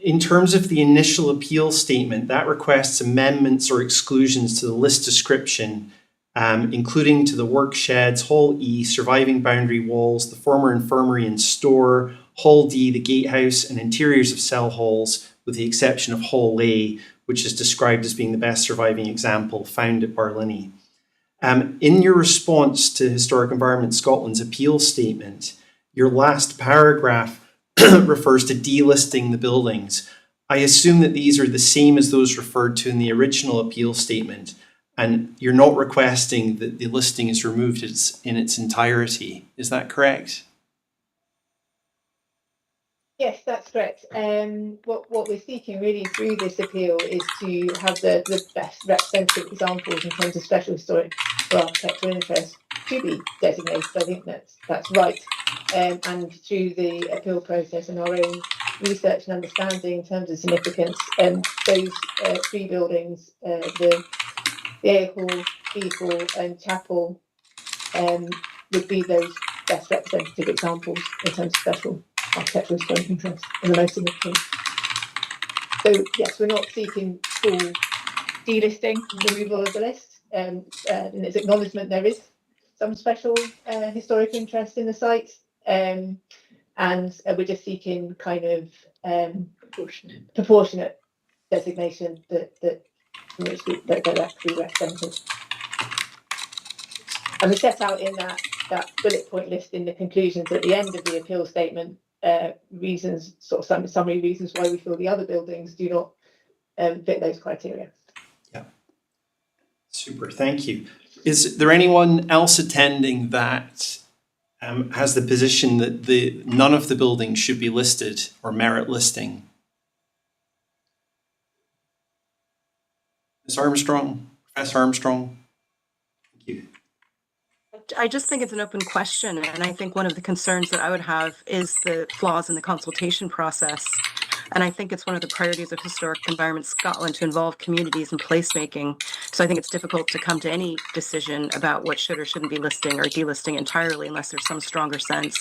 In terms of the initial appeal statement, that requests amendments or exclusions to the list description, including to the work sheds, Hall E, surviving boundary walls, the former infirmary and store, Hall D, the gatehouse, and interiors of cell halls, with the exception of Hall A, which is described as being the best surviving example found at Barlinnie. In your response to Historic Environment Scotland's appeal statement, your last paragraph refers to delisting the buildings. I assume that these are the same as those referred to in the original appeal statement, and you're not requesting that the listing is removed in its entirety. Is that correct? Yes, that's correct. What we're seeking really through this appeal is to have the best representative examples in terms of special historic or architectural interest to be designated. I think that's right. And through the appeal process and our own research and understanding in terms of significance, those three buildings, the A Hall, B Hall and Chapel, would be those best representative examples in terms of special architectural historic interest and the most significant. So yes, we're not seeking full delisting, removal of the list. In its acknowledgement, there is some special historic interest in the site, and we're just seeking kind of proportionate designation that have to be represented. And we set out in that bullet point list in the conclusions at the end of the appeal statement reasons, sort of some summary reasons why we feel the other buildings do not fit those criteria. Yeah. Super, thank you. Is there anyone else attending that has the position that none of the buildings should be listed or merit listing? Ms. Armstrong, Professor Armstrong? Thank you. I just think it's an open question, and I think one of the concerns that I would have is the flaws in the consultation process. And I think it's one of the priorities of Historic Environment Scotland to involve communities in placemaking. So I think it's difficult to come to any decision about what should or shouldn't be listing or delisting entirely unless there's some stronger sense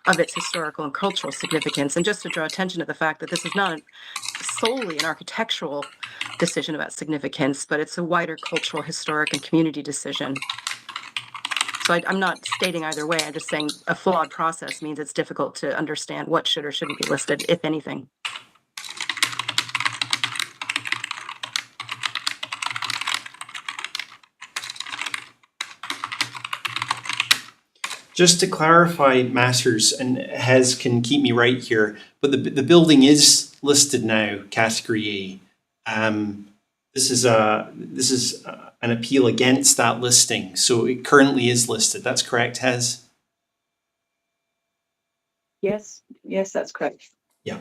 of its historical and cultural significance. And just to draw attention to the fact that this is not solely an architectural decision about significance, but it's a wider cultural, historic, and community decision. So I'm not stating either way. I'm just saying a flawed process means it's difficult to understand what should or shouldn't be listed, if anything. Just to clarify, Masters, and Hez can keep me right here, but the building is listed now, category A. This is an appeal against that listing, so it currently is listed. That's correct, Hez? Yes, that's correct. Yeah.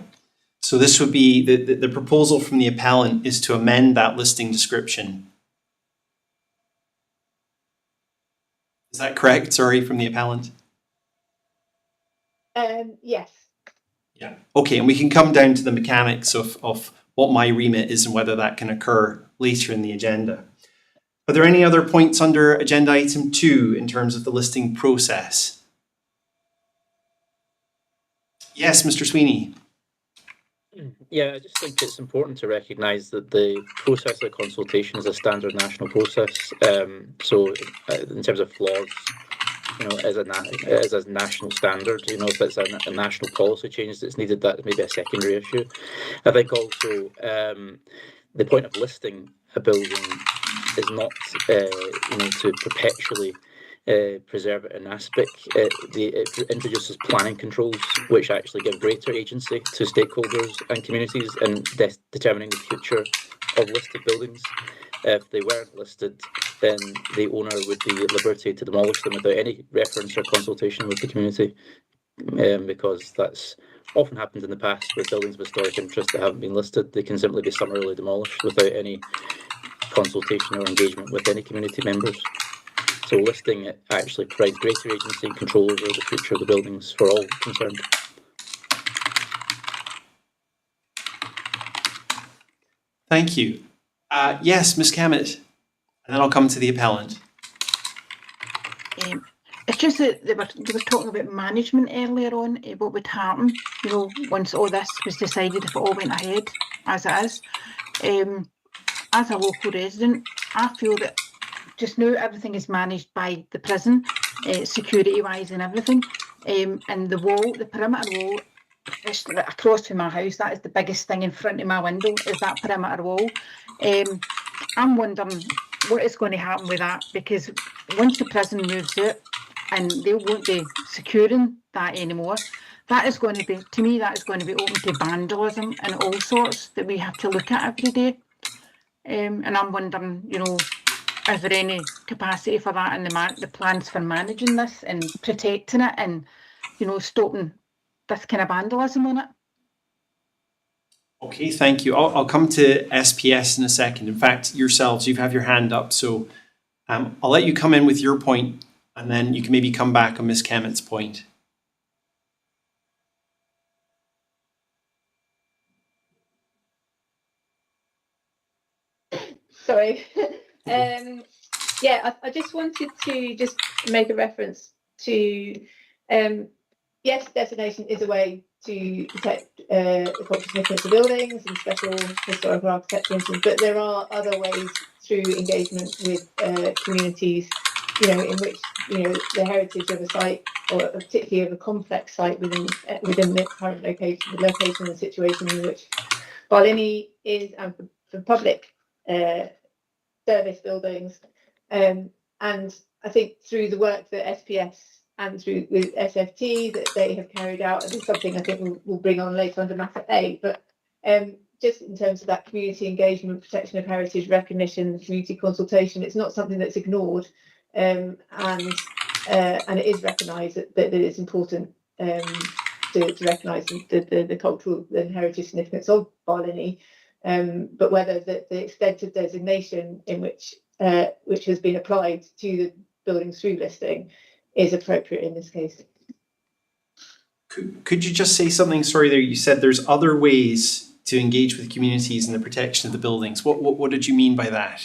So this would be the proposal from the appellant is to amend that listing description. Is that correct? Sorry, from the appellant. Yes. Yeah. Okay, and we can come down to the mechanics of what my remit is and whether that can occur later in the agenda. Are there any other points under agenda item 2 in terms of the listing process? Yes, Mr. Sweeney. Yeah, I just think it's important to recognise that the process of consultation is a standard national process. So in terms of flaws, as a national standard, if it's a national policy change that's needed, that may be a secondary issue. I think also the point of listing a building is not, to perpetually preserve it in aspect. It introduces planning controls which actually give greater agency to stakeholders and communities in determining the future of listed buildings. If they weren't listed, then the owner would be at liberty to demolish them without any reference or consultation with the community, because that's often happened in the past with buildings of historic interest that haven't been listed. They can simply be summarily demolished without any consultation or engagement with any community members. So listing it actually provides greater agency and control over the future of the buildings for all concerned. Thank you. Yes, Ms. Cammett, and then I'll come to the appellant. It's just that they were talking about management earlier on, what would happen, once all this was decided, if it all went ahead as it is. As a local resident, I feel that just now everything is managed by the prison, security-wise and everything. And the wall, the perimeter wall, across from my house, that is the biggest thing in front of my window, is that perimeter wall. I'm wondering what is going to happen with that, because once the prison moves out and they won't be securing that anymore, that is going to be, to me, that is going to be open to vandalism and all sorts that we have to look at every day. And I'm wondering, is there any capacity for that in the plans for managing this and protecting it and, stopping this kind of vandalism on it? Okay, thank you. I'll come to SPS in a second. In fact, yourselves, you have your hand up, so I'll let you come in with your point, and then you can maybe come back on Ms. Cammett's point. Sorry. I just wanted to just make a reference to, yes, designation is a way to protect the cultural significance of buildings and special historical architecture, but there are other ways through engagement with communities, in which, the heritage of a site, or particularly of a complex site within the current location, the location and situation in which Barlinnie is, and for public service buildings, and I think through the work that SPS and through with SFT that they have carried out, and it's something I think we'll bring on later under matter A, but just in terms of that community engagement, protection of heritage, recognition, community consultation, it's not something that's ignored, and it is recognised that it is important to recognise the cultural and heritage significance of Barlinnie. But whether the extent of designation in which has been applied to the buildings through listing is appropriate in this case. Could you just say something, sorry, there you said there's other ways to engage with communities in the protection of the buildings. What did you mean by that?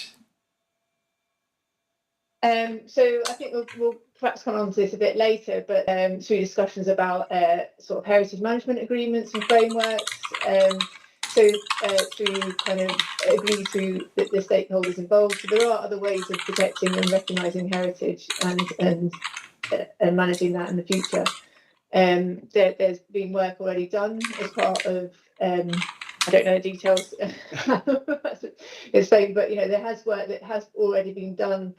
So I think we'll perhaps come on to this a bit later, but through discussions about sort of heritage management agreements and frameworks, so through kind of agree to the stakeholders involved. So there are other ways of protecting and recognising heritage and managing that in the future. There's been work already done as part of, I don't know the details, it's saying, but there has work that has already been done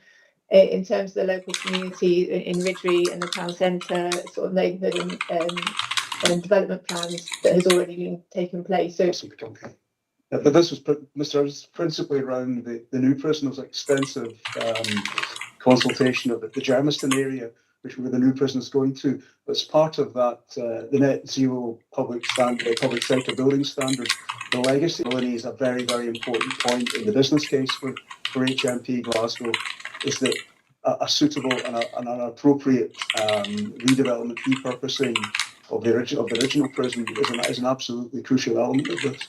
in terms of the local community in Ridgery and the town centre sort of neighbourhood and development plans that has already been taken place. So but this was, Mr. was principally around the new prison. There was extensive consultation of the Germiston area, which where the new prison is going to. As part of that, the net zero public sector building standard, the legacy is a very, very important point in the business case for HMP Glasgow, is that a suitable and an appropriate redevelopment, repurposing of the original prison is an absolutely crucial element of this.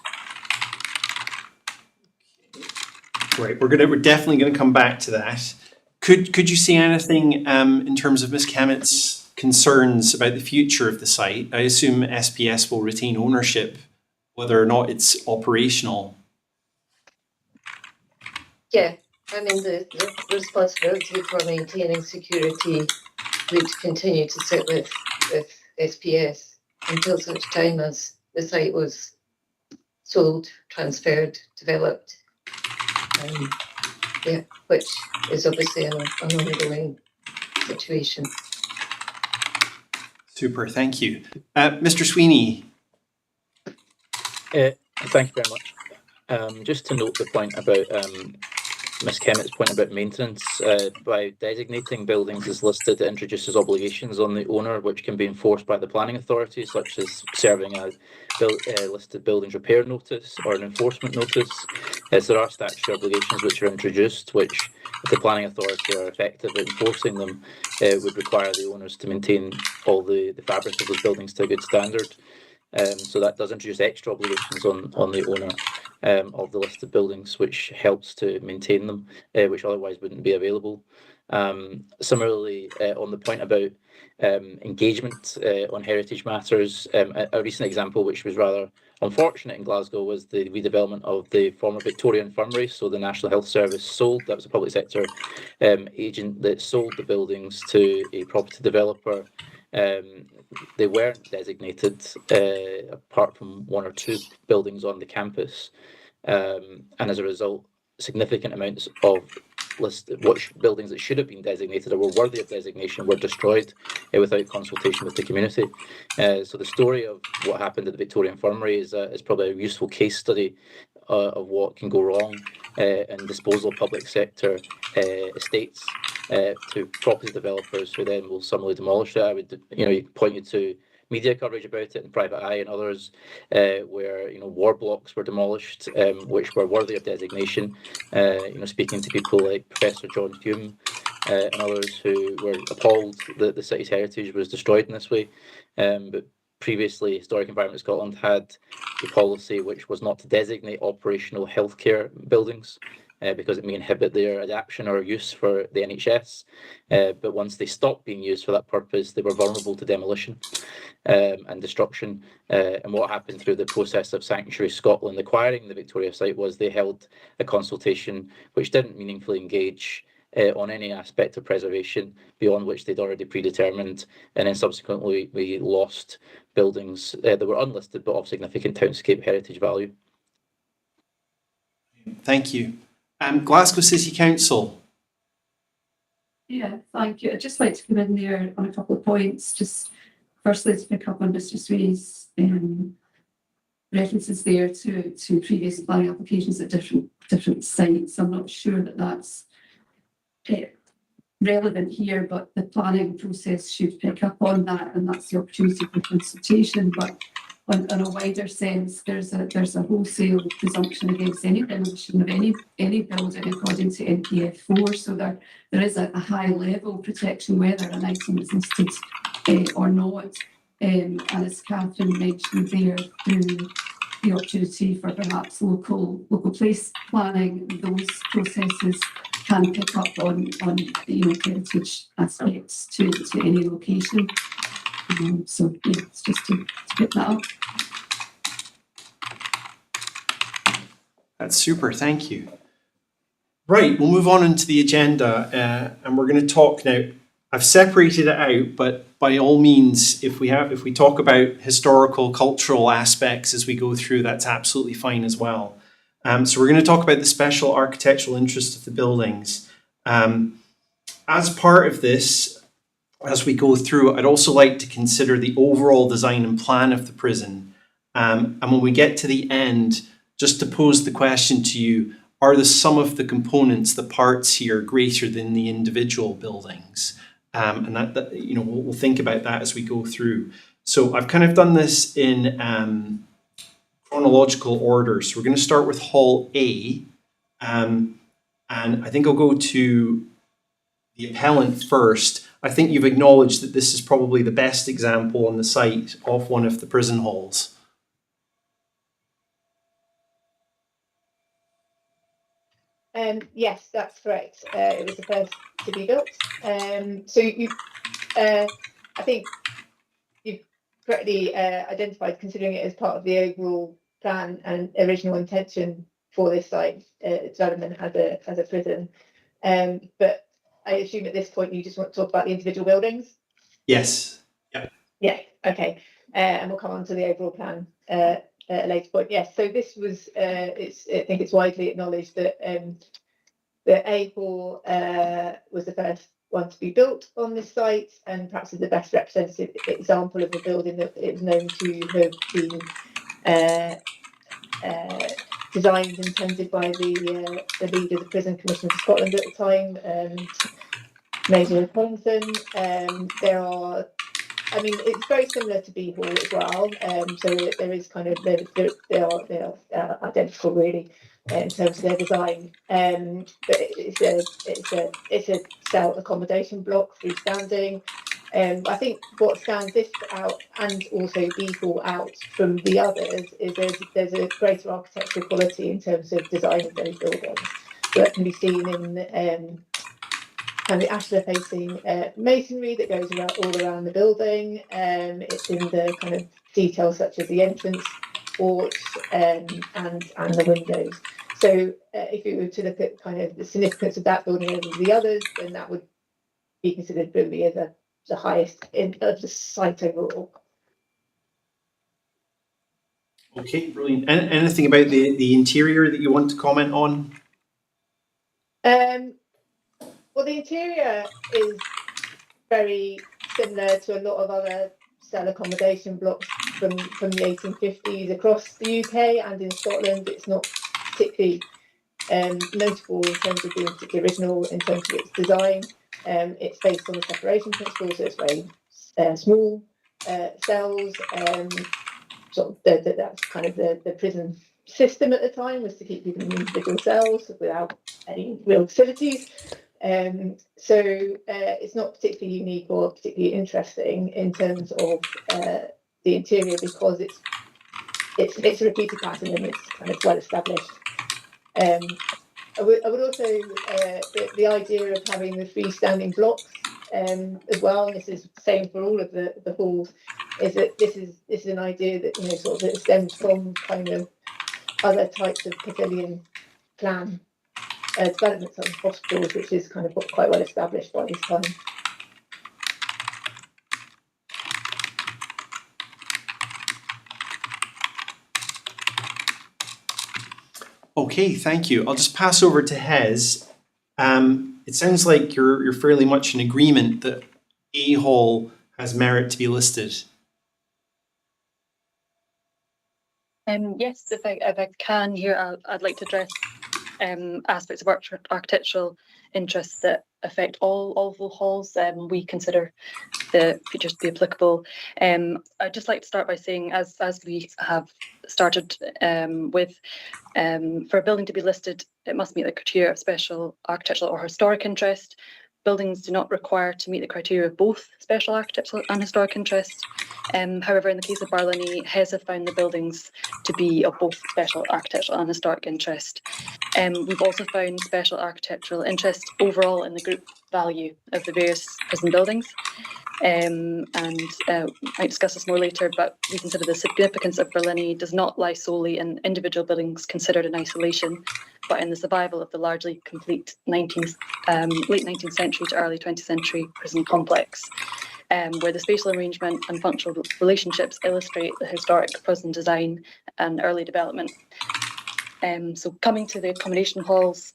Right, we're definitely going to come back to that. Could you see anything in terms of Ms. Kemet's concerns about the future of the site? I assume SPS will retain ownership, whether or not it's operational. Yeah, I mean, the responsibility for maintaining security would continue to sit with SPS until such time as the site was sold, transferred, developed. Yeah, which is obviously an ongoing situation. Super, thank you. Mr. Sweeney. Thank you very much. Just to note the point about Ms. Kemet's point about maintenance, by designating buildings as listed, it introduces obligations on the owner, which can be enforced by the planning authority, such as serving a listed buildings repair notice or an enforcement notice. So there are statutory obligations which are introduced, which, if the planning authority are effective at enforcing them, would require the owners to maintain all the fabric of those buildings to a good standard. So that does introduce extra obligations on the owner of the listed buildings, which helps to maintain them, which otherwise wouldn't be available. Similarly, on the point about engagement on heritage matters, a recent example which was rather unfortunate in Glasgow was the redevelopment of the former Victoria Infirmary. So the National Health Service that was a public sector agent that sold the buildings to a property developer. They weren't designated apart from one or two buildings on the campus, and as a result, significant amounts of buildings that should have been designated or were worthy of designation were destroyed without consultation with the community. So the story of what happened at the Victoria Infirmary is probably a useful case study of what can go wrong in disposal of public sector estates to property developers who then will summarily demolish it. I would, point you to media coverage about it in Private Eye and others, where war blocks were demolished, which were worthy of designation. Speaking to people like Professor John Hume and others who were appalled that the city's heritage was destroyed in this way. But previously, Historic Environment Scotland had a policy which was not to designate operational healthcare buildings, because it may inhibit their adaptation or use for the NHS. But once they stopped being used for that purpose, they were vulnerable to demolition and destruction. And what happened through the process of Sanctuary Scotland acquiring the Victoria site was they held a consultation which didn't meaningfully engage on any aspect of preservation beyond which they'd already predetermined, and then subsequently we lost buildings that were unlisted but of significant townscape heritage value. Thank you. Glasgow City Council. Yeah, thank you. I'd just like to come in there on a couple of points. Just firstly to pick up on Mr. Sweeney's references there to previous planning applications at different sites. I'm not sure that that's relevant here, but the planning process should pick up on that, and that's the opportunity for consultation. But on a wider sense, there's a wholesale presumption against any demolition of any building according to NPF 4. So there is a high level protection whether an item is listed or not. And as Catherine mentioned there, through the opportunity for perhaps local place planning, those processes can pick up on heritage aspects to any location. So yeah, it's just to pick that up. That's super, thank you. Right, we'll move on into the agenda, and we're going to talk now. I've separated it out, but by all means, if we talk about historical, cultural aspects as we go through, that's absolutely fine as well. So we're going to talk about the special architectural interest of the buildings. as part of this, as we go through, I'd also like to consider the overall design and plan of the prison. And when we get to the end, just to pose the question to you, are the sum of the components, the parts here, greater than the individual buildings? And that you know, we'll think about that as we go through. So I've kind of done this in chronological order. So we're going to start with Hall A. And I think I'll go to the appellant first. I think you've acknowledged that this is probably the best example on the site of one of the prison halls. Yes, that's correct. It was the first to be built. So I think you've correctly identified, considering it as part of the overall plan and original intention for this site development as a prison. But I assume at this point you just want to talk about the individual buildings. Yes. Yep. Yeah. Okay. And we'll come on to the overall plan at a later point. Yes. So this was. I think it's widely acknowledged that the A hall was the first one to be built on this site, and perhaps is the best representative example of a building that is known to have been designed and tended by the leader of the Prison Commission for Scotland at the time, Major Collinson. There are, I mean, it's very similar to B Hall as well. So there is kind of they are identical really in terms of their design. But it's a cell accommodation block, freestanding. I think what stands this out, and also B Hall out from the others, is there's a greater architectural quality in terms of design of those buildings. So that can be seen in kind of ashlar facing masonry that goes all around the building. It's in the kind of details such as the entrance porch and the windows. So if you were to look at kind of the significance of that building over the others, then that would be considered probably as the highest of the site overall. Okay, brilliant. And anything about the interior that you want to comment on? Well, the interior is very similar to a lot of other cell accommodation blocks from the 1850s across the UK and in Scotland. It's not particularly notable in terms of being particularly original in terms of its design. It's based on the separation principle, so it's very small cells. Sort of that's kind of the prison system at the time, was to keep people in individual cells without any real facilities. So it's not particularly unique or particularly interesting in terms of the interior, because it's a repeated pattern and it's kind of well established. I would also the idea of having the freestanding blocks as well, and this is the same for all of the halls, is that this is an idea that, you know, sort of, it stems from kind of other types of pavilion plan developments of hospitals, which is kind of quite well established by this time. Okay, thank you. I'll just pass over to Hez. It sounds like you're fairly much in agreement that A Hall has merit to be listed. Yes, if I can here, I'd like to address aspects of architectural interests that affect all the halls. We consider the features to be applicable. I'd just like to start by saying, as we have started with, for a building to be listed, it must meet the criteria of special architectural or historic interest. Buildings do not require to meet the criteria of both special architectural and historic interest. However, in the case of Barlinnie, HES have found the buildings to be of both special architectural and historic interest. We've also found special architectural interest overall in the group value of the various prison buildings. And might discuss this more later, but we consider the significance of Barlinnie does not lie solely in individual buildings considered in isolation, but in the survival of the largely complete late 19th century to early 20th century prison complex, where the spatial arrangement and functional relationships illustrate the historic prison design and early development. So coming to the accommodation halls,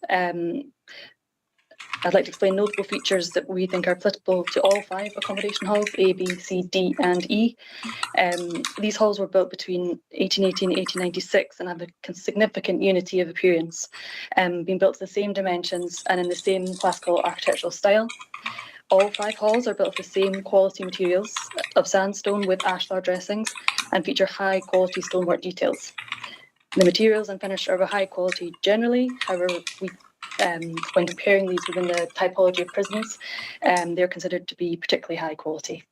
I'd like to explain notable features that we think are applicable to all 5 accommodation halls, A, B, C, D and E. These halls were built between 1880 and 1896 and have a significant unity of appearance, being built to the same dimensions and in the same classical architectural style. All 5 halls are built of the same quality materials of sandstone with ashlar dressings and feature high quality stonework details. The materials and finish are of a high quality generally. However, when comparing these within the typology of prisons, they're considered to be particularly high quality.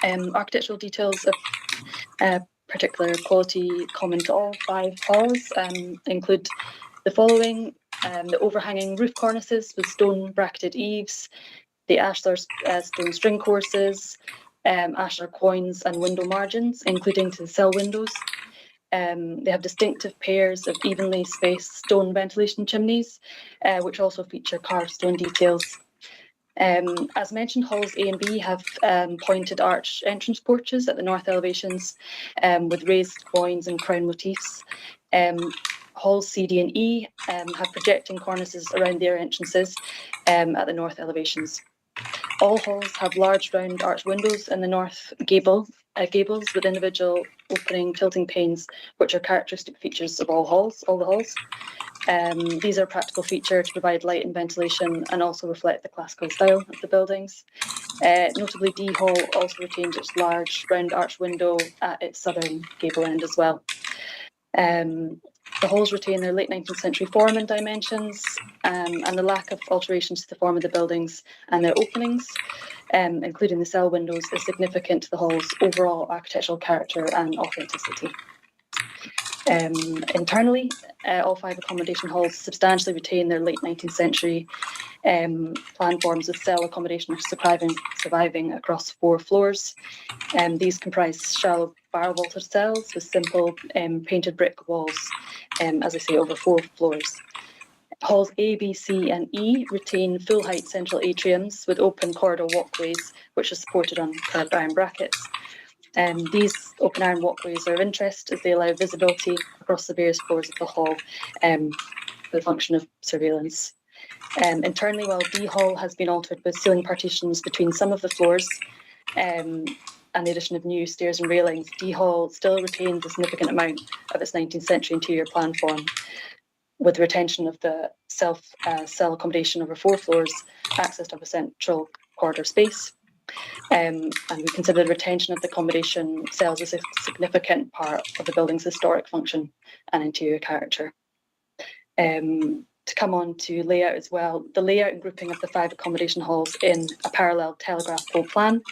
Architectural details of particular quality common to all 5 halls include the following: the overhanging roof cornices with stone bracketed eaves, the ashlar stone string courses, ashlar quoins and window margins, including to the cell windows. They have distinctive pairs of evenly spaced stone ventilation chimneys, which also feature carved stone details. As mentioned, halls A and B have pointed arch entrance porches at the north elevations with raised quoins and crown motifs. Halls C, D and E have projecting cornices around their entrances at the north elevations. All halls have large round arch windows in the north gables with individual opening tilting panes, which are characteristic features of all the halls. These are a practical feature to provide light and ventilation and also reflect the classical style of the buildings. Notably, D Hall also retains its large round arch window at its southern gable end as well. The halls retain their late 19th century form and dimensions, and the lack of alterations to the form of the buildings and their openings, including the cell windows, is significant to the hall's overall architectural character and authenticity. Internally, all 5 accommodation halls substantially retain their late 19th century plan forms, with cell accommodation surviving across 4 floors. These comprise shallow barrel vaulted cells with simple painted brick walls, as I say, over 4 floors. Halls A, B, C and E retain full height central atriums with open corridor walkways, which are supported on curved iron brackets. These open iron walkways are of interest as they allow visibility across the various floors of the hall for the function of surveillance. Internally, while D Hall has been altered with ceiling partitions between some of the floors and the addition of new stairs and railings, D Hall still retains a significant amount of its 19th century interior plan form, with the retention of the cell accommodation over 4 floors, access to a central corridor space. And we consider the retention of the accommodation cells as a significant part of the building's historic function and interior character. To come on to layout as well, the layout and grouping of the 5 accommodation halls in a parallel telegraph pole plan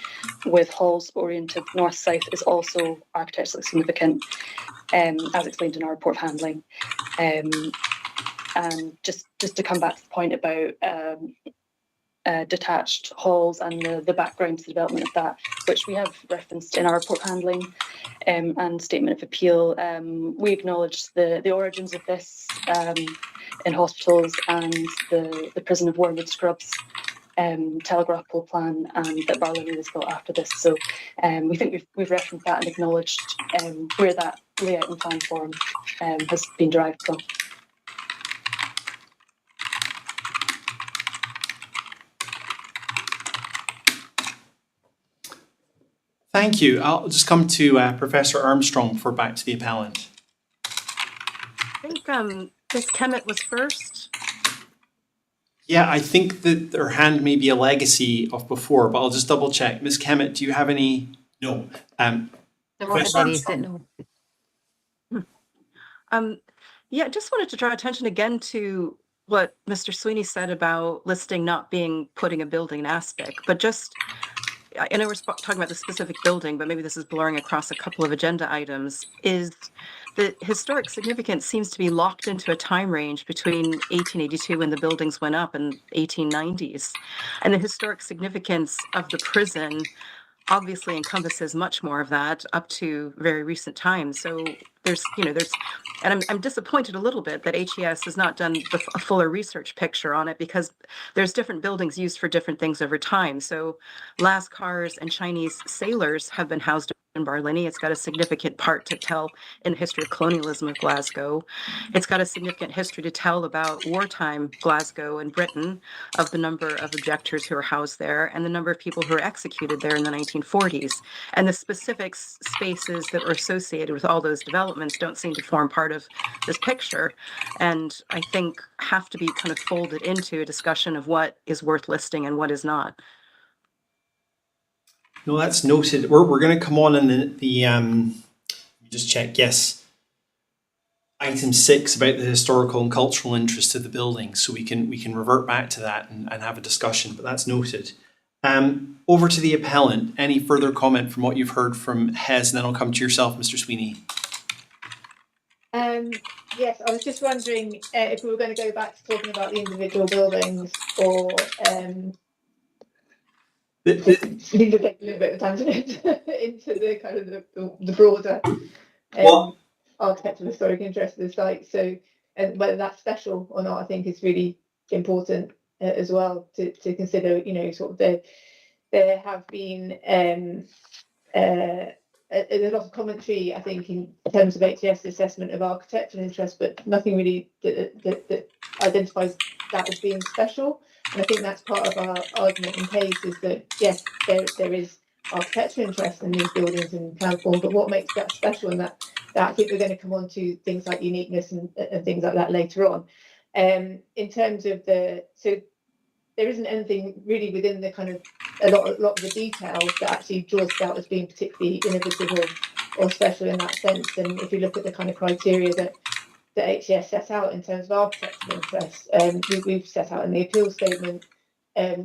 with halls oriented north-south is also architecturally significant, as explained in our report handling. And just to come back to the point about detached halls and the background to the development of that, which we have referenced in our report handling and statement of appeal. We acknowledge the origins of this in hospitals and the prison of Wormwood Scrubs telegraph pole plan, and that Barlinnie was built after this. So we think we've referenced that and acknowledged where that layout and plan form has been derived from. Thank you. I'll just come to Professor Armstrong for back to the appellant. I think Ms. Kemet was first. Yeah, I think that her hand may be a legacy of before, but I'll just double check. Ms. Kemet, do you have any? No. Professor Armstrong. Yeah, just wanted to draw attention again to what Mr. Sweeney said about listing not being putting a building aspect, but just, I know we're talking about the specific building, but maybe this is blurring across a couple of agenda items, is the historic significance seems to be locked into a time range between 1882 when the buildings went up and 1890s. And the historic significance of the prison obviously encompasses much more of that up to very recent times. So there's, and I'm disappointed a little bit that HES has not done a fuller research picture on it, because there's different buildings used for different things over time. So Lascars and Chinese sailors have been housed in Barlinnie. It's got a significant part to tell in the history of colonialism of Glasgow. It's got a significant history to tell about wartime Glasgow and Britain, of the number of objectors who are housed there and the number of people who were executed there in the 1940s. And the specific spaces that were associated with all those developments don't seem to form part of this picture, and I think have to be kind of folded into a discussion of what is worth listing and what is not. No, that's noted. We're going to come on in just check, yes, item 6 about the historical and cultural interest of the building, so we can revert back to that and have a discussion, but that's noted. Over to the appellant. Any further comment from what you've heard from Hez, and then I'll come to yourself, Mr. Sweeney. Yes, I was just wondering if we were going to go back to talking about the individual buildings, or need to take a little bit of tangent into the kind of the broader architectural historic interest of the site. So, and whether that's special or not, I think is really important as well to consider. You know, sort of there have been a lot of commentary, I think, in terms of HCS assessment of architectural interest, but nothing really that identifies that as being special. And I think that's part of our argument in case, is that yes, there is architectural interest in these buildings and plan form, but what makes that special? And that I think we're going to come on to things like uniqueness and things like that later on. In terms of so there isn't anything really within the kind of a lot of the details that actually draws it out as being particularly innovative or special in that sense. And if you look at the kind of criteria that HCS set out in terms of architectural interest, we've set out in the appeal statement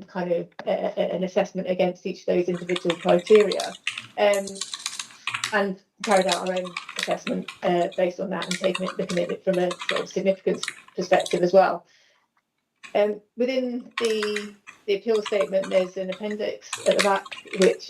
kind of an assessment against each of those individual criteria, and carried out our own assessment based on that, and looking at it from a sort of significance perspective as well. Within the appeal statement, there's an appendix at the back which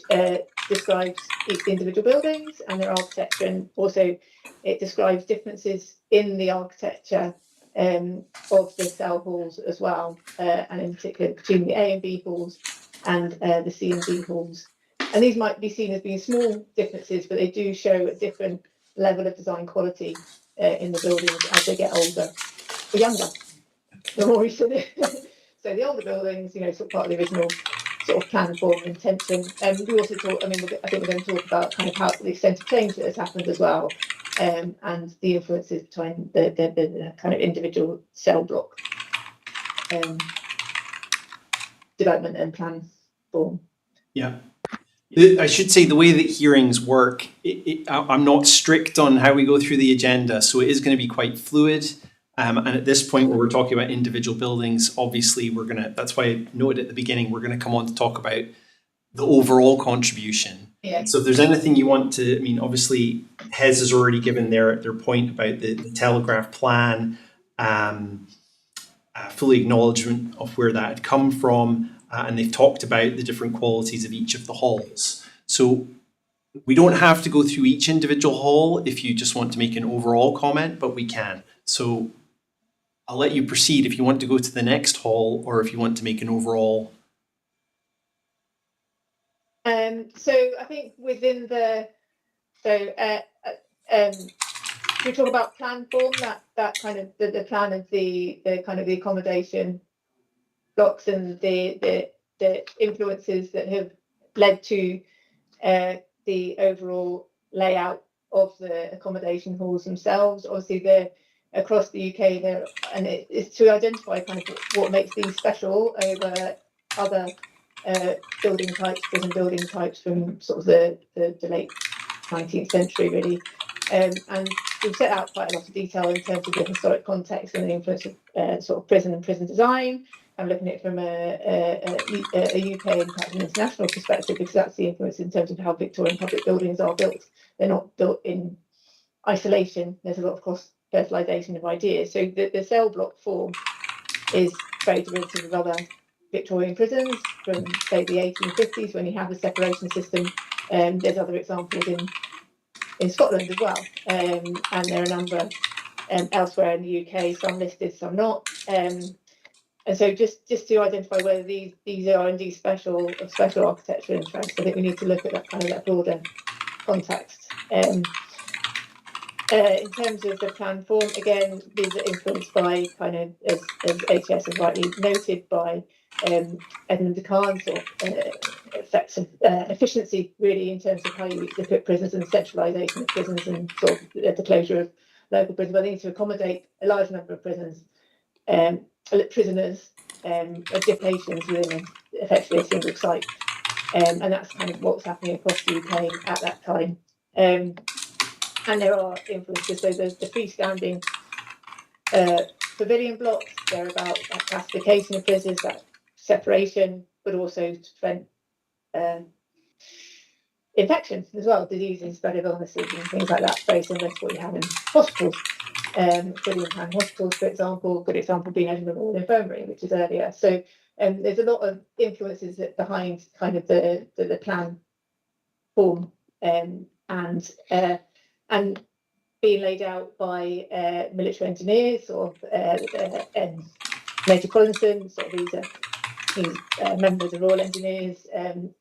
describes each individual buildings and their architecture, and also it describes differences in the architecture of the cell halls as well, and in particular between the A and B halls and the C and D halls. And these might be seen as being small differences, but they do show a different level of design quality in the buildings as they get older or younger. The more recent. So the older buildings, you know, sort of part of the original sort of plan, form, intention. We also talk. I mean, I think we're going to talk about kind of how the extent of change that has happened as well, and the influences between the kind of individual cell block development and plan form. Yeah. I should say the way that hearings work, I'm not strict on how we go through the agenda, so it is going to be quite fluid. And at this point where we're talking about individual buildings, obviously that's why I noted at the beginning, we're going to come on to talk about the overall contribution. Yeah. So if there's anything you want to, I mean, obviously Hez has already given their point about the telegraph plan, fully acknowledgement of where that had come from, and they've talked about the different qualities of each of the halls. So we don't have to go through each individual hall if you just want to make an overall comment, but we can. So I'll let you proceed if you want to go to the next hall or if you want to make an overall. So I think within we talk about plan form, that kind of the plan of the kind of the accommodation blocks and the influences that have led to the overall layout of the accommodation halls themselves. Obviously, across the UK there, and it's to identify kind of what makes these special over other building types, prison building types from sort of the late 19th century, really. And we've set out quite a lot of detail in terms of the historic context and the influence of sort of prison and prison design. I'm looking at it from a UK and perhaps an international perspective, because that's the influence in terms of how Victorian public buildings are built. They're not built in isolation. There's a lot of cross-fertilisation of ideas. So the cell block form is very derivative of other Victorian prisons from, say, the 1850s, when you have the separation system. There's other examples in Scotland as well, and there are a number elsewhere in the UK, some listed, some not. And so just to identify whether these are indeed special architectural interests, I think we need to look at that kind of that broader context. In terms of the plan form, again, these are influenced by kind of, as HS has rightly noted, by Edmund de Caen's sort of effects of efficiency, really, in terms of how you look at prisons and centralisation of prisons and sort of the closure of local prisons. But I think to accommodate a large number of prisoners of different nations within effectively a single site. And that's kind of what's happening across the UK at that time. And there are influences. So the freestanding pavilion blocks, they're about that classification of prisoners, that separation, but also to prevent infection as well, diseases, spread of illnesses and things like that, very similar to what you have in hospitals. Fully planned hospitals, for example, good example being Edinburgh Royal Infirmary, which is earlier. So there's a lot of influences behind kind of the plan form and being laid out by military engineers or Major Collinson, sort of he's a member of the Royal Engineers and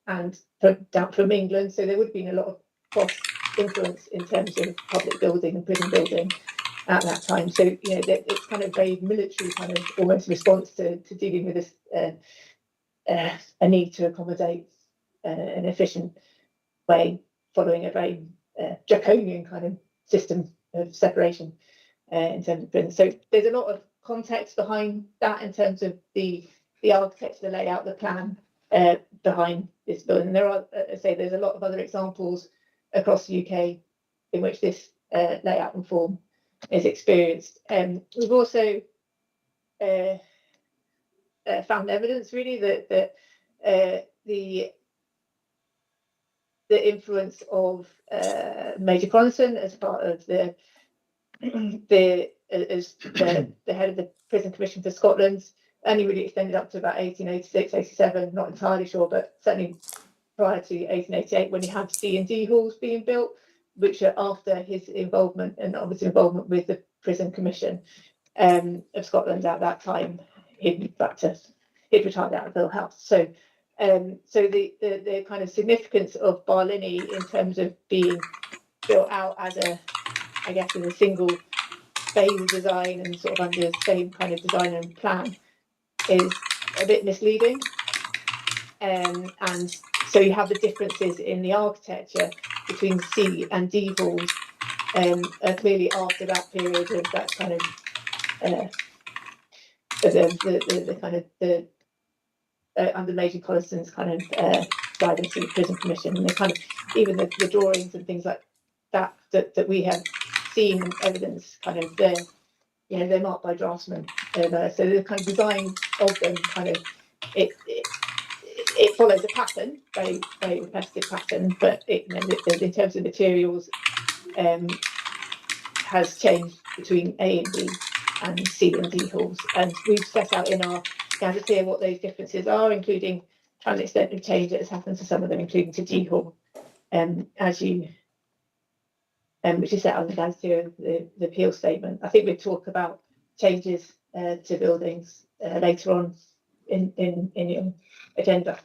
down from England. So there would have been a lot of cross influence in terms of public building and prison building at that time. So, you know, it's kind of a military kind of almost response to dealing with this a need to accommodate an efficient way, following a very draconian kind of system of separation in terms of prison. So there's a lot of context behind that in terms of the architecture, the layout, the plan behind this building. There are, there's a lot of other examples across the UK in which this layout and form is experienced. We've also found evidence really that the influence of Major Collinson as part of the head of the Prison Commission for Scotland only really extended up to about 1886, 87, not entirely sure, but certainly prior to 1888 when he had D&D halls being built, which are after his involvement and obviously involvement with the Prison Commission of Scotland at that time. He'd retired out of ill health. So the kind of significance of Barlinnie in terms of being built out as a single phase design and sort of under the same kind of design and plan is a bit misleading. And so you have the differences in the architecture between C and D halls clearly after that period of that kind of under Major Collinson's kind of guidance in the Prison Commission, and the kind of even the drawings and things like that we have seen evidence kind of they're marked by draftsmen. So the kind of design of them kind of it follows a pattern, very very repetitive pattern, but in terms of materials has changed between A and B and C and D halls, and we've set out in our gazetteer what those differences are, including an extent of change that has happened to some of them, including to D hall, which is set out in the gazetteer, the appeal statement. I think we'll talk about changes to buildings later on in your agenda.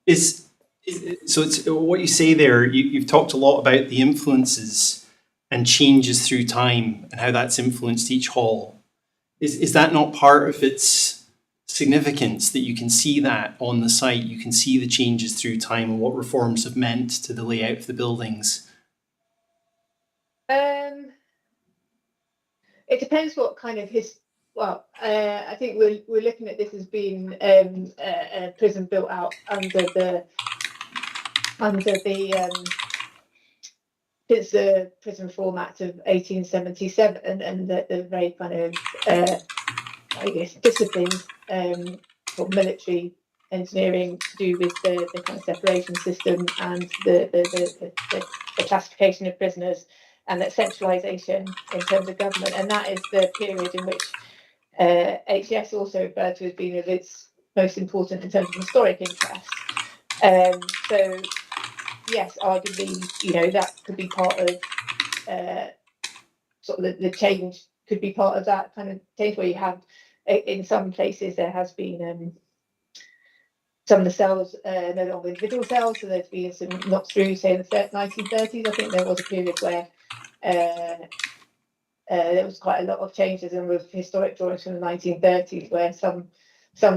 So it's what you say there. You've talked a lot about the influences and changes through time and how that's influenced each hall. Is that not part of its significance, that you can see that on the site, you can see the changes through time and what reforms have meant to the layout of the buildings? It depends what kind of I think we're looking at this as being a prison built out under the since the Prison Reform Act of 1877 and the very kind of disciplines for military engineering to do with the kind of separation system and the classification of prisoners and that centralisation in terms of government. And that is the period in which HES also referred to as being of its most important in terms of historic interest. So yes, arguably, that could be part of sort of the change could be part of that kind of change where you have in some places there has been some of the cells are no longer individual cells, so there's been some knocks through, say in the 1930s. I think there was a period where there was quite a lot of changes, and with historic drawings from the 1930s where some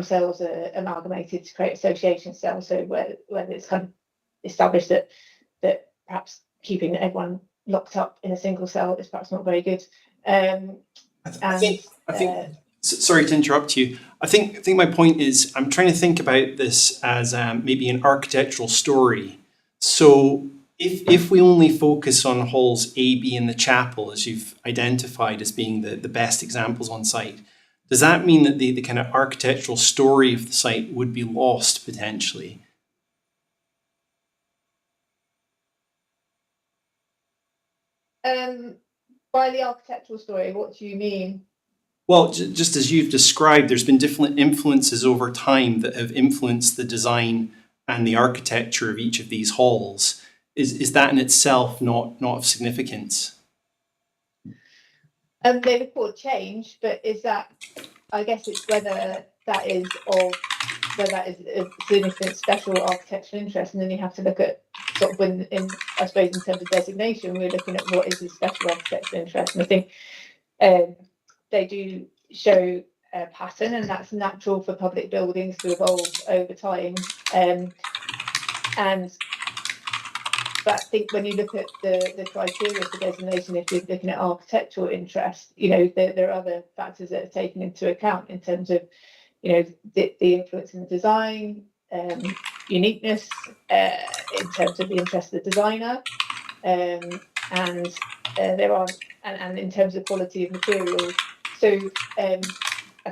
cells are amalgamated to create association cells, so where it's kind of established that perhaps keeping everyone locked up in a single cell is perhaps not very good. I think sorry to interrupt you. I think my point is I'm trying to think about this as maybe an architectural story. So if we only focus on halls A, B, and the chapel, as you've identified as being the best examples on site, does that mean that the kind of architectural story of the site would be lost potentially? By the architectural story, what do you mean? Well, just as you've described, there's been different influences over time that have influenced the design and the architecture of each of these halls. Is that in itself not of significance? They record change, but is that, I guess it's whether that is a significant special architectural interest, and then you have to look at sort of I suppose in terms of designation, we're looking at what is a special architectural interest, and I think they do show a pattern, and that's natural for public buildings to evolve over time. But I think when you look at the criteria for designation, if you're looking at architectural interest, there are other factors that are taken into account in terms of, the influence in the design, uniqueness, in terms of the interest of the designer, and in terms of quality of materials. So I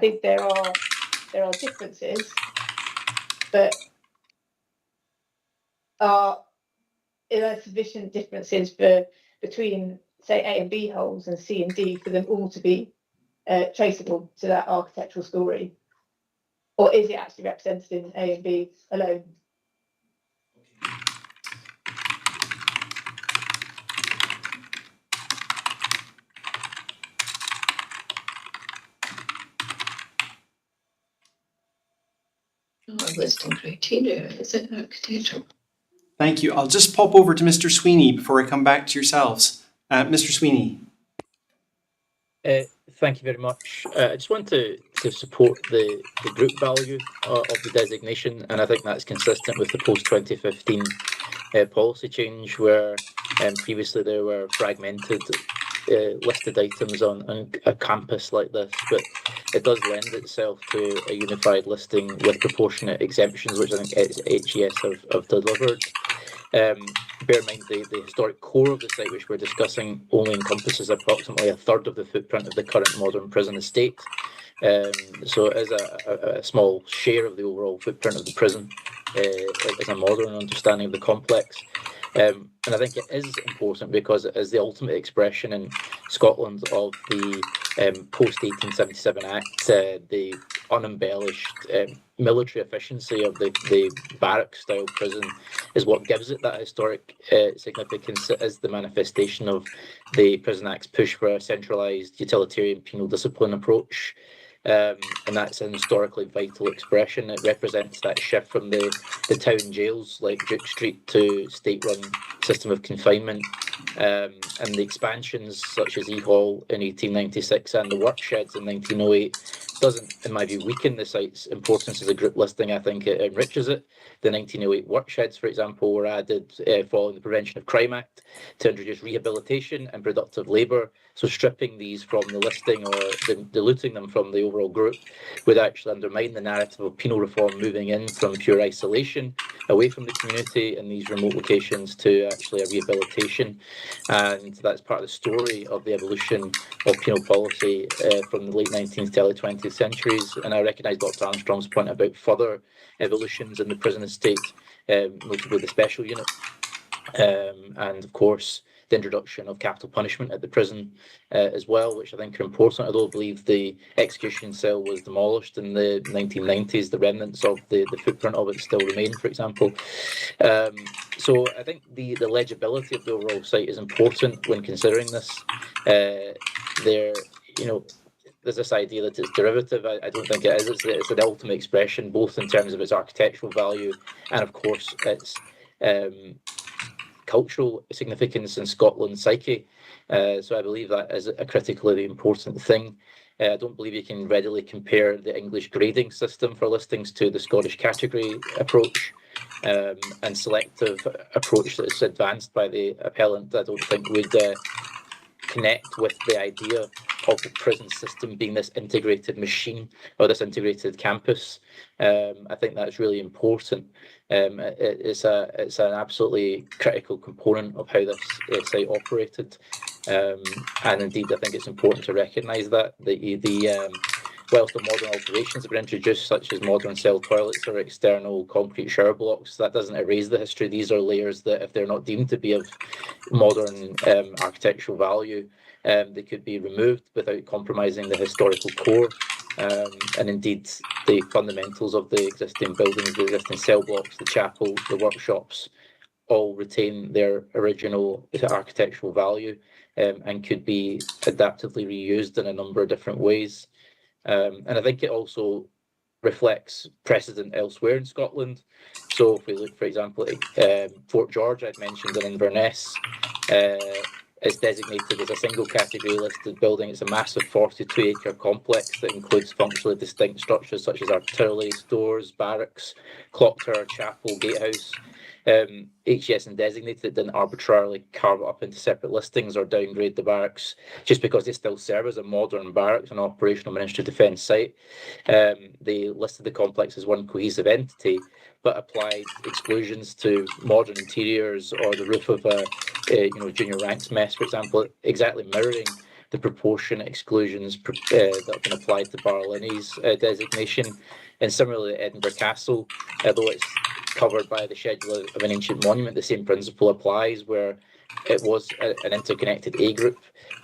think there are differences, but there are sufficient differences between, say, A and B holes and C and D for them all to be traceable to that architectural story? Or is it actually represented in A and B alone? Not listing criteria, is it architectural? Thank you. I'll just pop over to Mr. Sweeney before I come back to yourselves. Mr. Sweeney. Thank you very much. I just want to support the group value of the designation, and I think that's consistent with the post-2015 policy change, where previously there were fragmented listed items on a campus like this, but it does lend itself to a unified listing with proportionate exemptions, which I think HES have delivered. Bear in mind the historic core of the site, which we're discussing, only encompasses approximately a third of the footprint of the current modern prison estate. So it is a small share of the overall footprint of the prison. It is a modern understanding of the complex. And I think it is important because it is the ultimate expression in Scotland of the post-1877 Act, the unembellished military efficiency of the barrack-style prison is what gives it that historic significance. It is the manifestation of the Prison Act's push for a centralised utilitarian penal discipline approach. And that's an historically vital expression. It represents that shift from the town jails like Duke Street to state-run system of confinement, and the expansions such as E-Hall in 1896 and the work sheds in 1908 doesn't, in my view, weaken the site's importance as a group listing. I think it enriches it. The 1908 work sheds, for example, were added following the Prevention of Crime Act to introduce rehabilitation and productive labour. So stripping these from the listing or diluting them from the overall group would actually undermine the narrative of penal reform moving in from pure isolation away from the community in these remote locations to actually a rehabilitation. And that's part of the story of the evolution of penal policy from the late 19th to early 20th centuries. And I recognise Dr. Armstrong's point about further evolutions in the prison estate, notably the special unit, and of course the introduction of capital punishment at the prison as well, which I think are important. Although I believe the execution cell was demolished in the 1990s, the remnants of the footprint of it still remain, for example. So I think the legibility of the overall site is important when considering this. there's this idea that it's derivative. I don't think it is. It's an ultimate expression, both in terms of its architectural value and, of course, its cultural significance in Scotland's psyche. So I believe that is a critically important thing. I don't believe you can readily compare the English grading system for listings to the Scottish category approach and selective approach that is advanced by the appellant. I don't think would connect with the idea of the prison system being this integrated machine or this integrated campus. I think that's really important. It's an absolutely critical component of how this site operated, and indeed I think it's important to recognise that whilst the modern alterations have been introduced, such as modern cell toilets or external concrete shower blocks, that doesn't erase the history. These are layers that, if they're not deemed to be of modern architectural value, they could be removed without compromising the historical core. And indeed, the fundamentals of the existing buildings, the existing cell blocks, the chapel, the workshops, all retain their original architectural value and could be adaptively reused in a number of different ways. And I think it also reflects precedent elsewhere in Scotland. So if we look, for example, at Fort George, I'd mentioned in Inverness, is designated as a single category listed building. It's a massive 42-acre complex that includes functionally distinct structures such as artillery, stores, barracks, clock tower, chapel, gatehouse. HES and designated it didn't arbitrarily carve it up into separate listings or downgrade the barracks just because they still serve as a modern barracks and operational Ministry of Defence site. They listed the complex as one cohesive entity, but applied exclusions to modern interiors or the roof of a junior ranks mess, for example, exactly mirroring the proportionate exclusions that have been applied to Barlinnie's designation. And similarly, Edinburgh Castle, although it's covered by the schedule of an ancient monument, the same principle applies, where it was an interconnected A group,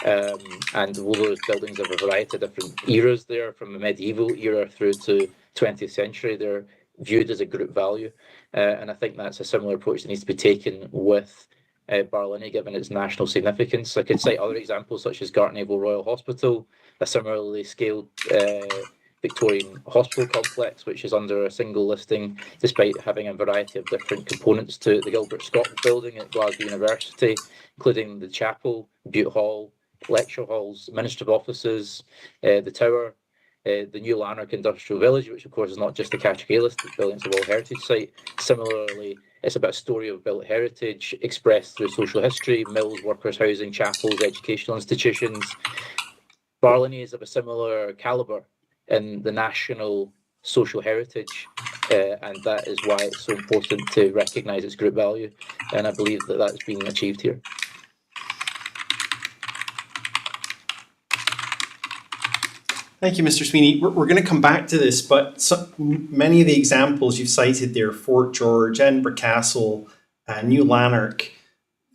and all those buildings have a variety of different eras there, from the medieval era through to 20th century. They're viewed as a group value, and I think that's a similar approach that needs to be taken with Barlinnie, given its national significance. I could cite other examples such as Gartnavel Royal Hospital, a similarly scaled Victorian hospital complex, which is under a single listing, despite having a variety of different components to the Gilbert Scott building at Glasgow University, including the chapel, Bute Hall, lecture halls, administrative offices, the tower, the new Lanark Industrial Village, which of course is not just a category A listed building, it's a World Heritage Site. Similarly, it's about a story of built heritage expressed through social history, mills, workers' housing, chapels, educational institutions. Barlinnie is of a similar calibre in the national social heritage, and that is why it's so important to recognise its group value, and I believe that that's been achieved here. Thank you, Mr. Sweeney. We're going to come back to this, but many of the examples you've cited there, Fort George, Edinburgh Castle, New Lanark,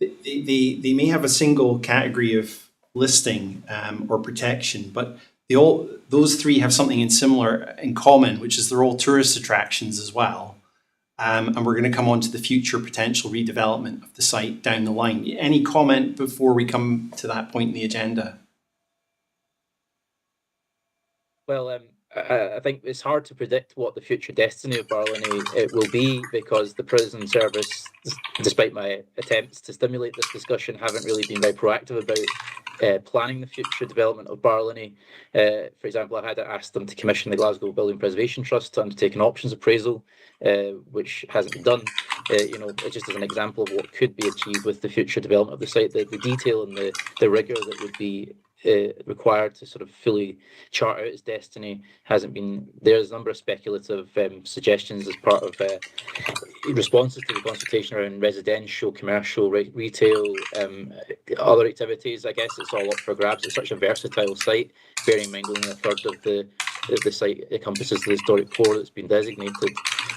they may have a single category of listing or protection, but those three have something in common, which is they're all tourist attractions as well. And we're going to come on to the future potential redevelopment of the site down the line. Any comment before we come to that point in the agenda? Well, I think it's hard to predict what the future destiny of Barlinnie will be, because the prison service, despite my attempts to stimulate this discussion, haven't really been very proactive about planning the future development of Barlinnie. For example, I had asked them to commission the Glasgow Building Preservation Trust to undertake an options appraisal, which hasn't been done. Just as an example of what could be achieved with the future development of the site, the detail and the rigour that would be required to sort of fully chart out its destiny hasn't been there. There's a number of speculative suggestions as part of responses to the consultation around residential, commercial, retail, other activities. I guess it's all up for grabs. It's such a versatile site, bearing in mind only a third of the site encompasses the historic core that's been designated.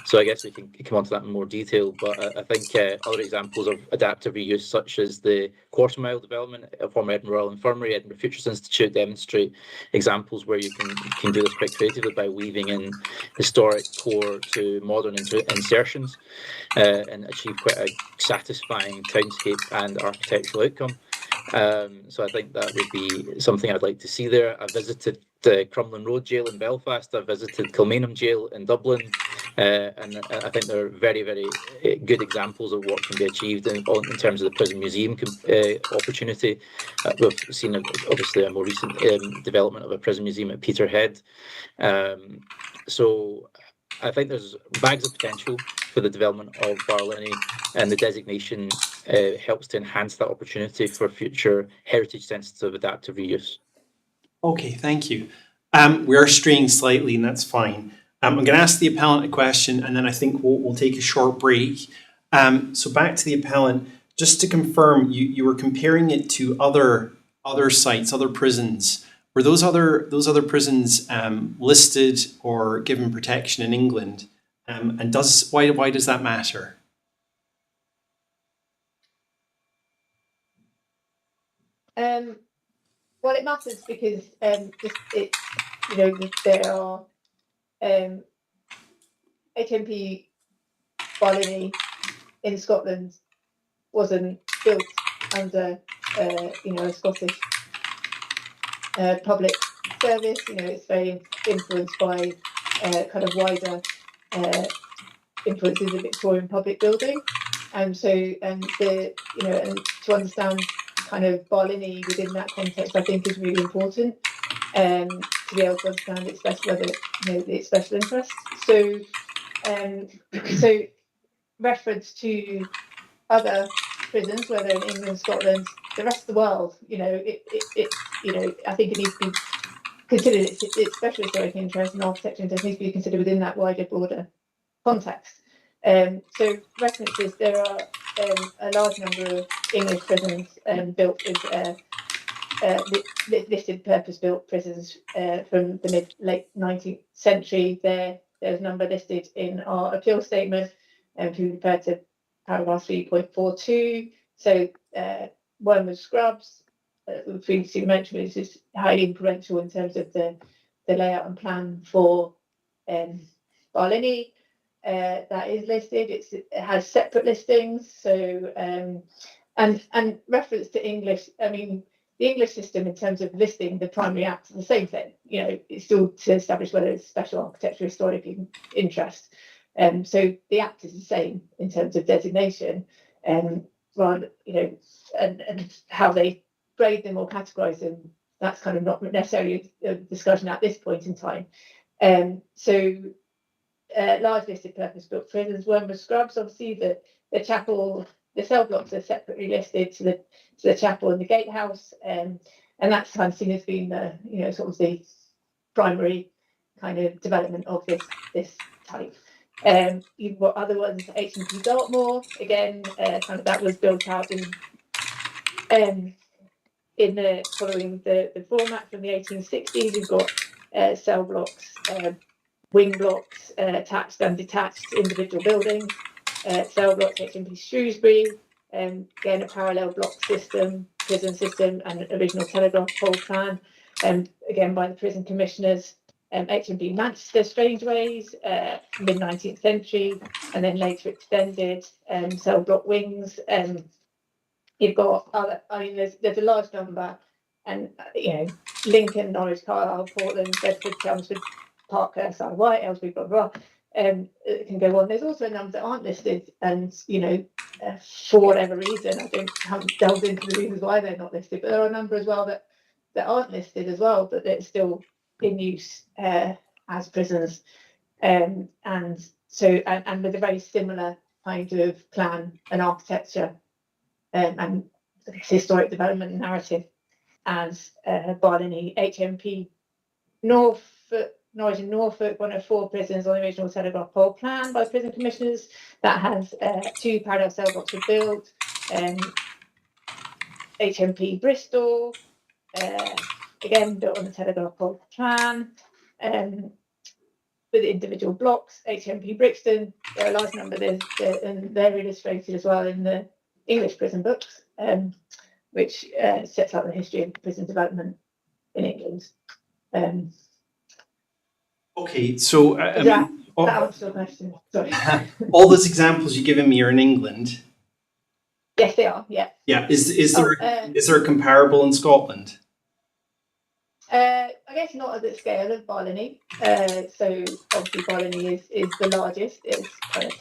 So I guess we can come on to that in more detail, but I think other examples of adaptive reuse, such as the quarter mile development of former Edinburgh Royal Infirmary, Edinburgh Futures Institute, demonstrate examples where you can do this quite creatively by weaving in historic core to modern insertions and achieve quite a satisfying townscape and architectural outcome. So I think that would be something I'd like to see there. I visited Crumlin Road Jail in Belfast. I've visited Kilmainham Jail in Dublin, and I think they're very, very good examples of what can be achieved in terms of the prison museum opportunity. We've seen obviously a more recent development of a prison museum at Peterhead. So I think there's bags of potential for the development of Barlinnie, and the designation helps to enhance that opportunity for future heritage-sensitive adaptive reuse. Okay, thank you. We are straying slightly, and that's fine. I'm going to ask the appellant a question, and then I think we'll take a short break. So back to the appellant, just to confirm, you were comparing it to other sites, other prisons. Were those other prisons listed or given protection in England? And why does that matter? Well, it matters because there are HMP Barlinnie in Scotland wasn't built under a Scottish public service. It's very influenced by kind of wider influences of Victorian public building, and to understand kind of Barlinnie within that context, I think, is really important to be able to understand its special interest. So reference to other prisons, whether in England, Scotland, the rest of the world, I think it needs to be considered its special historic interest and architecture interest needs to be considered within that wider, broader context. So references, there are a large number of English prisons built with listed purpose-built prisons from the late 19th century. There's a number listed in our appeal statement, if you refer to paragraph 3.42. So Wormwood Scrubs, we previously mentioned, this is highly influential in terms of the layout and plan for Barlinnie. That is listed. It has separate listings. So and reference to English. I mean, the English system in terms of listing the primary acts is the same thing. It's still to establish whether it's special architecture, historic interest. So the act is the same in terms of designation, rather, and how they grade them or categorise them. That's kind of not necessarily a discussion at this point in time. Large listed purpose-built prisons, Wormwood Scrubs, obviously the chapel, the cell blocks are separately listed to the chapel and the gatehouse, and that's kind of seen as being the sort of the primary kind of development of this type. You've got other ones, HMP Dartmoor, again, kind of that was built out in the following the format from the 1860s. You've got cell blocks, wing blocks, attached and detached individual buildings, cell blocks, HMP Shrewsbury, again a parallel block system, prison system, and original telegraph pole plan, again by the prison commissioners. HMP Manchester Strangeways, mid-19th century, and then later extended cell block wings. You've got other, there's a large number, and Lincoln, Norwich, Carlisle, Portland, Bedford, Chelmsford, Parkhurst, Isle of Wight, Aylesbury, blah, blah, blah. It can go on. There's also a number that aren't listed, and for whatever reason, haven't delved into the reasons why they're not listed, but there are a number as well that aren't listed as well, but they're still in use as prisons, and with a very similar kind of plan and architecture and historic development narrative as Barlinnie. HMP Norwich and Norfolk, one of 4 prisons on the original telegraph pole plan by prison commissioners. That has 2 parallel cell blocks were built. HMP Bristol, again built on the telegraph pole plan, with individual blocks. HMP Brixton, there are a large number there, and they're illustrated as well in the English prison books, which sets out the history of prison development in England. Okay, so that answers your question. Sorry. all those examples you've given me are in England. Yes, they are. Yeah. Yeah. Is there a comparable in Scotland? I guess not at the scale of Barlinnie. So obviously Barlinnie is the largest. It's kind of,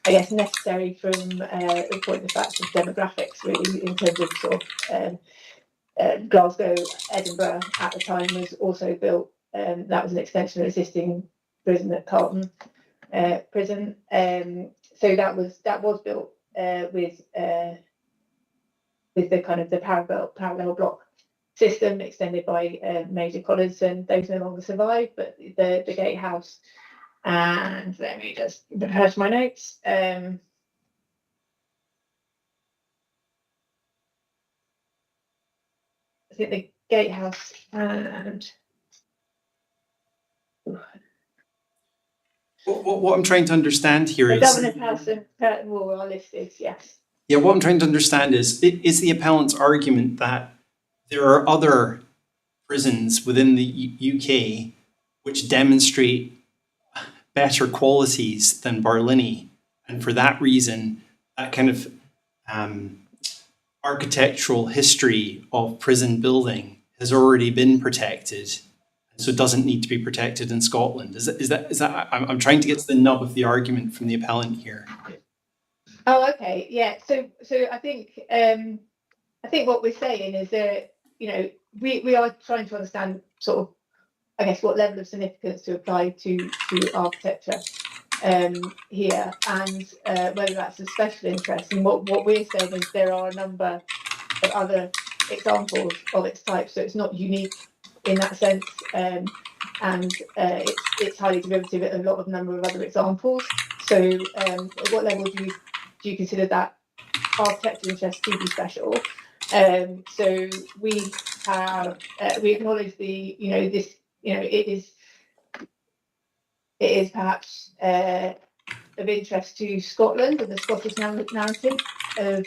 I guess, necessary from the point of fact of demographics, really, in terms of sort of Glasgow, Edinburgh at the time was also built. That was an extension of existing prison at Carlton prison. So that was built with the kind of the parallel block system extended by Major Collins, and those no longer survive, but the gatehouse. And let me just rehearse my notes. I think the gatehouse and What I'm trying to understand here the is Governor's House and Curtain Wall are listed, yes. yeah. What I'm trying to understand is the appellant's argument that there are other prisons within the UK which demonstrate better qualities than Barlinnie, and for that reason, that kind of architectural history of prison building has already been protected, so it doesn't need to be protected in Scotland. Is that? I'm trying to get to the nub of the argument from the appellant here. Oh, okay, yeah. So I think what we're saying is that, you know, we are trying to understand sort of, I guess, what level of significance to apply to architecture here, and whether that's a special interest. And what we're saying is there are a number of other examples of its type, so it's not unique in that sense, and it's highly derivative at a lot of number of other examples. So at what level do you consider that architectural interest to be special? So we acknowledge it is perhaps of interest to Scotland and the Scottish narrative of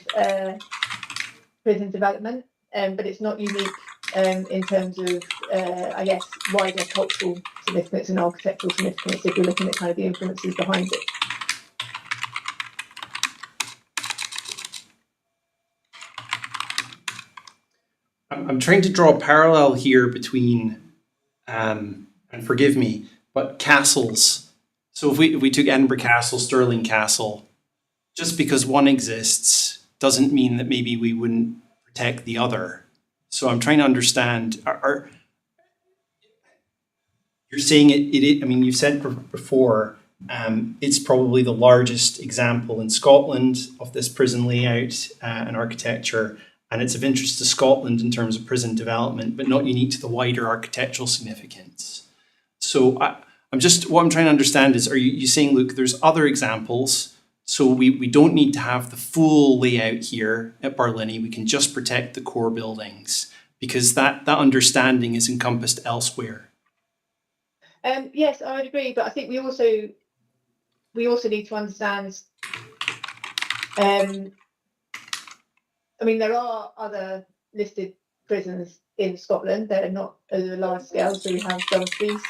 prison development, but it's not unique in terms of, I guess, wider cultural significance and architectural significance if you're looking at kind of the influences behind it. I'm trying to draw a parallel here between, and forgive me, but castles. So if we took Edinburgh Castle, Stirling Castle, just because one exists doesn't mean that maybe we wouldn't protect the other. So I'm trying to understand, you're saying it I mean, you've said before, it's probably the largest example in Scotland of this prison layout and architecture, and it's of interest to Scotland in terms of prison development, but not unique to the wider architectural significance. So what I'm trying to understand is, are you saying, look, there's other examples, so we don't need to have the full layout here at Barlinnie, we can just protect the core buildings, because that understanding is encompassed elsewhere? Yes, I would agree, but I think we also need to understand, I mean, there are other listed prisons in Scotland that are not at a large scale. So we have Dumfries.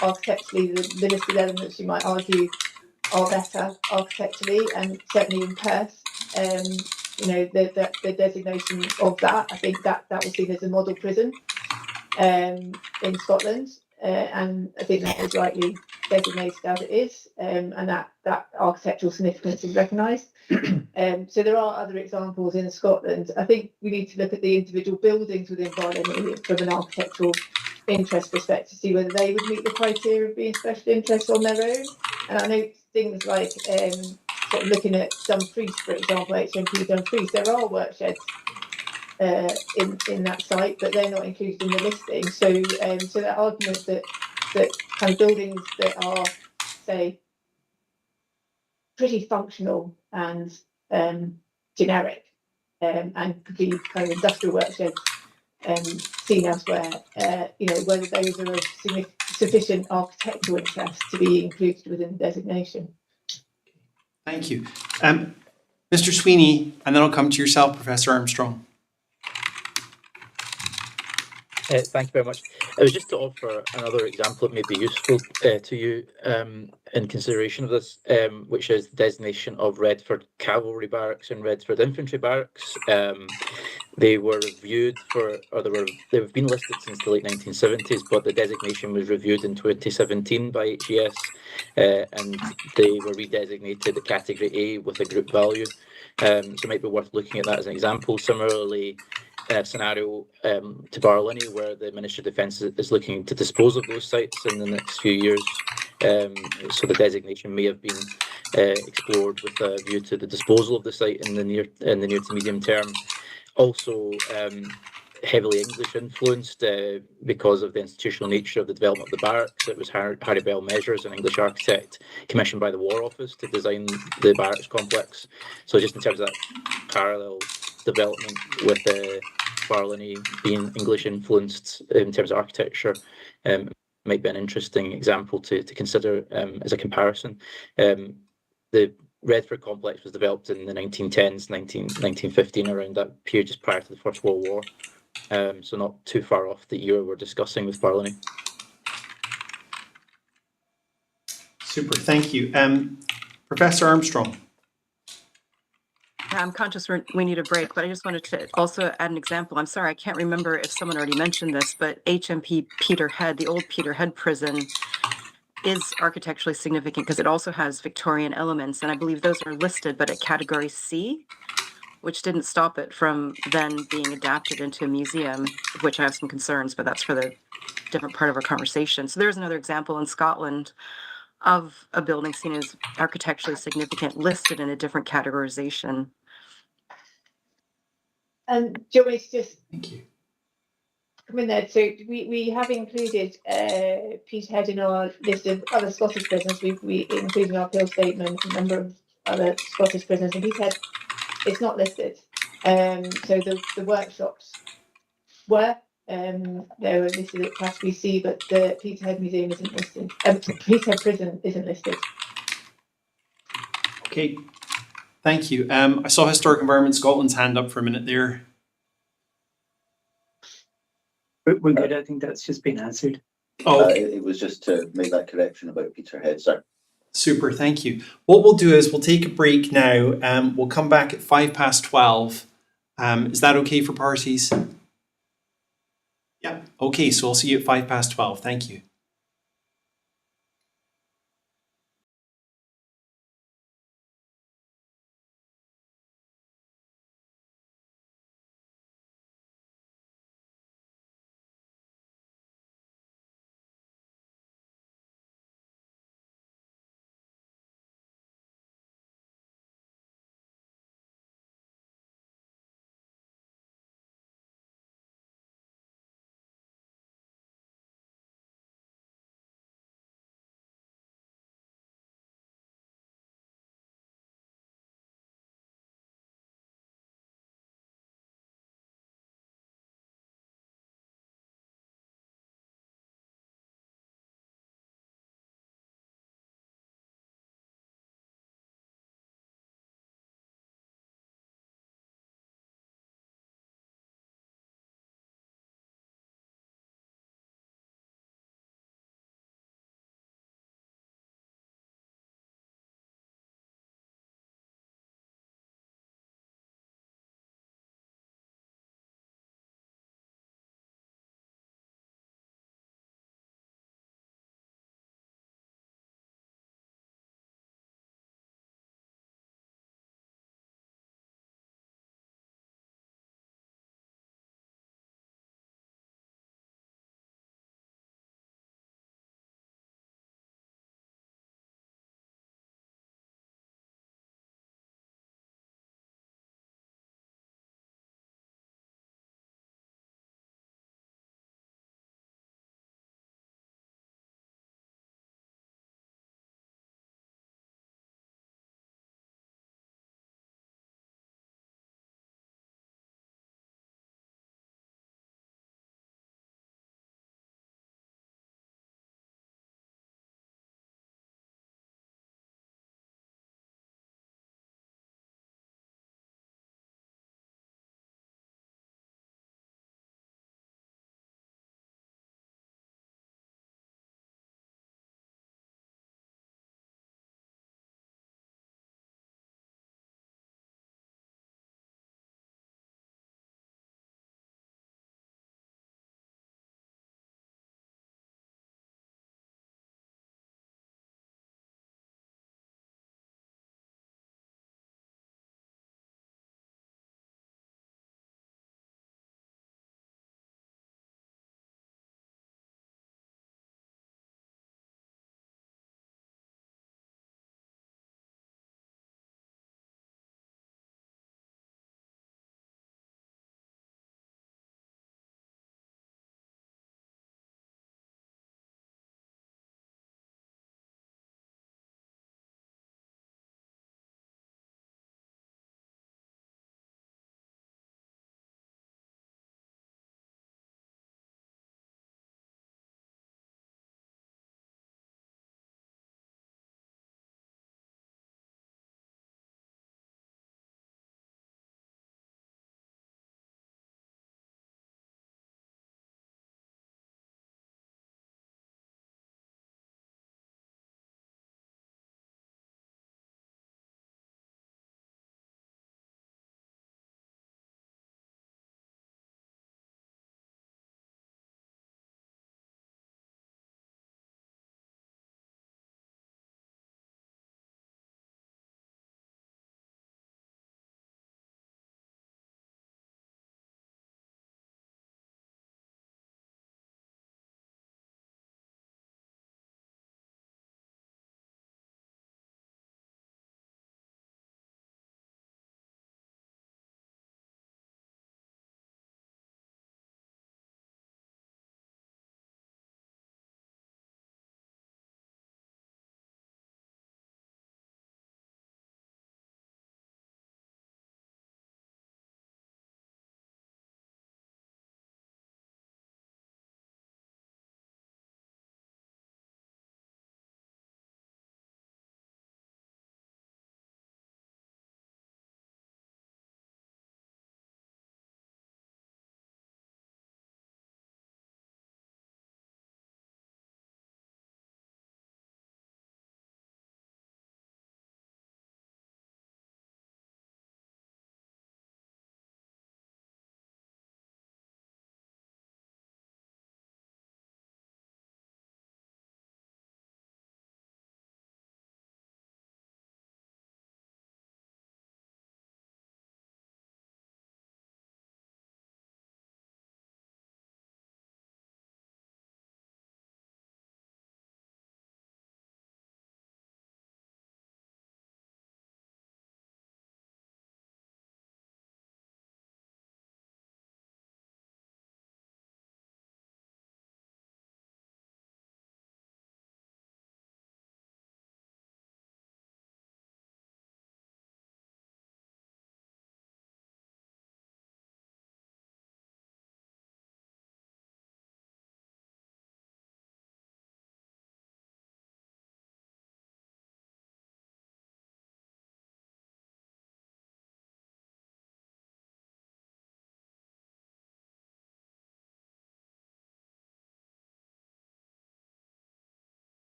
Architecturally, the listed elements, you might argue, are better architecturally, and certainly in Perth, the designation of that, I think that was seen as a model prison in Scotland, and I think that is rightly designated as it is, and that architectural significance is recognised. So there are other examples in Scotland. I think we need to look at the individual buildings within Barlinnie from an architectural interest perspective to see whether they would meet the criteria of being special interest on their own. And I know things like sort of looking at Dumfries, for example, HMP Dumfries, there are work sheds in that site, but they're not included in the listing. So that argument that kind of buildings that are, say, pretty functional and generic, and could be kind of industrial work sheds seen elsewhere, whether those are of sufficient architectural interest to be included within the designation. Thank you. Mr. Sweeney, and then I'll come to yourself, Professor Armstrong. Thank you very much. It was just to offer another example that may be useful to you in consideration of this, which is the designation of Redford Cavalry Barracks and Redford Infantry Barracks, They were reviewed they've been listed since the late 1970s, but the designation was reviewed in 2017 by HES, and they were redesignated a category A with a group value. So it might be worth looking at that as an example. Similarly, a scenario to Barlinnie, where the Ministry of Defence is looking to dispose of those sites in the next few years. So the designation may have been explored with a view to the disposal of the site in the near to medium term. Also, heavily English influenced because of the institutional nature of the development of the barracks. It was Harry Bell Measures, an English architect commissioned by the War Office to design the barracks complex. So just in terms of that parallel development with Barlinnie being English influenced in terms of architecture, might be an interesting example to consider as a comparison. The Redford complex was developed in the 1910s, 1915, around that period just prior to the First World War. So not too far off the era we're discussing with Barlinnie. Super, thank you. Professor Armstrong. I'm conscious we need a break, but I just wanted to also add an example. I'm sorry, I can't remember if someone already mentioned this, but HMP Peterhead, the old Peterhead prison, is architecturally significant because it also has Victorian elements, and I believe those are listed, but at category C, which didn't stop it from then being adapted into a museum, of which I have some concerns, but that's for the different part of our conversation. So there's another example in Scotland of a building seen as architecturally significant listed in a different categorization. And do you want me to just Thank you. come in there? So we have included Peterhead in our list of other Scottish prisons. We included in our appeal statement a number of other Scottish prisons, and Peterhead it's not listed. So the workshops were they were listed at category C, but the Peterhead Museum isn't listed. Peterhead Prison isn't listed. Okay, thank you. I saw Historic Environment Scotland's hand up for a minute there. We're good. I think that's just been answered. Oh, It was just to make that correction about Peterhead, sir. super, thank you. What we'll do is we'll take a break now. We'll come back at 12:05. Is that okay for parties? Yeah. Okay, so I'll see you at 12:05. Thank you.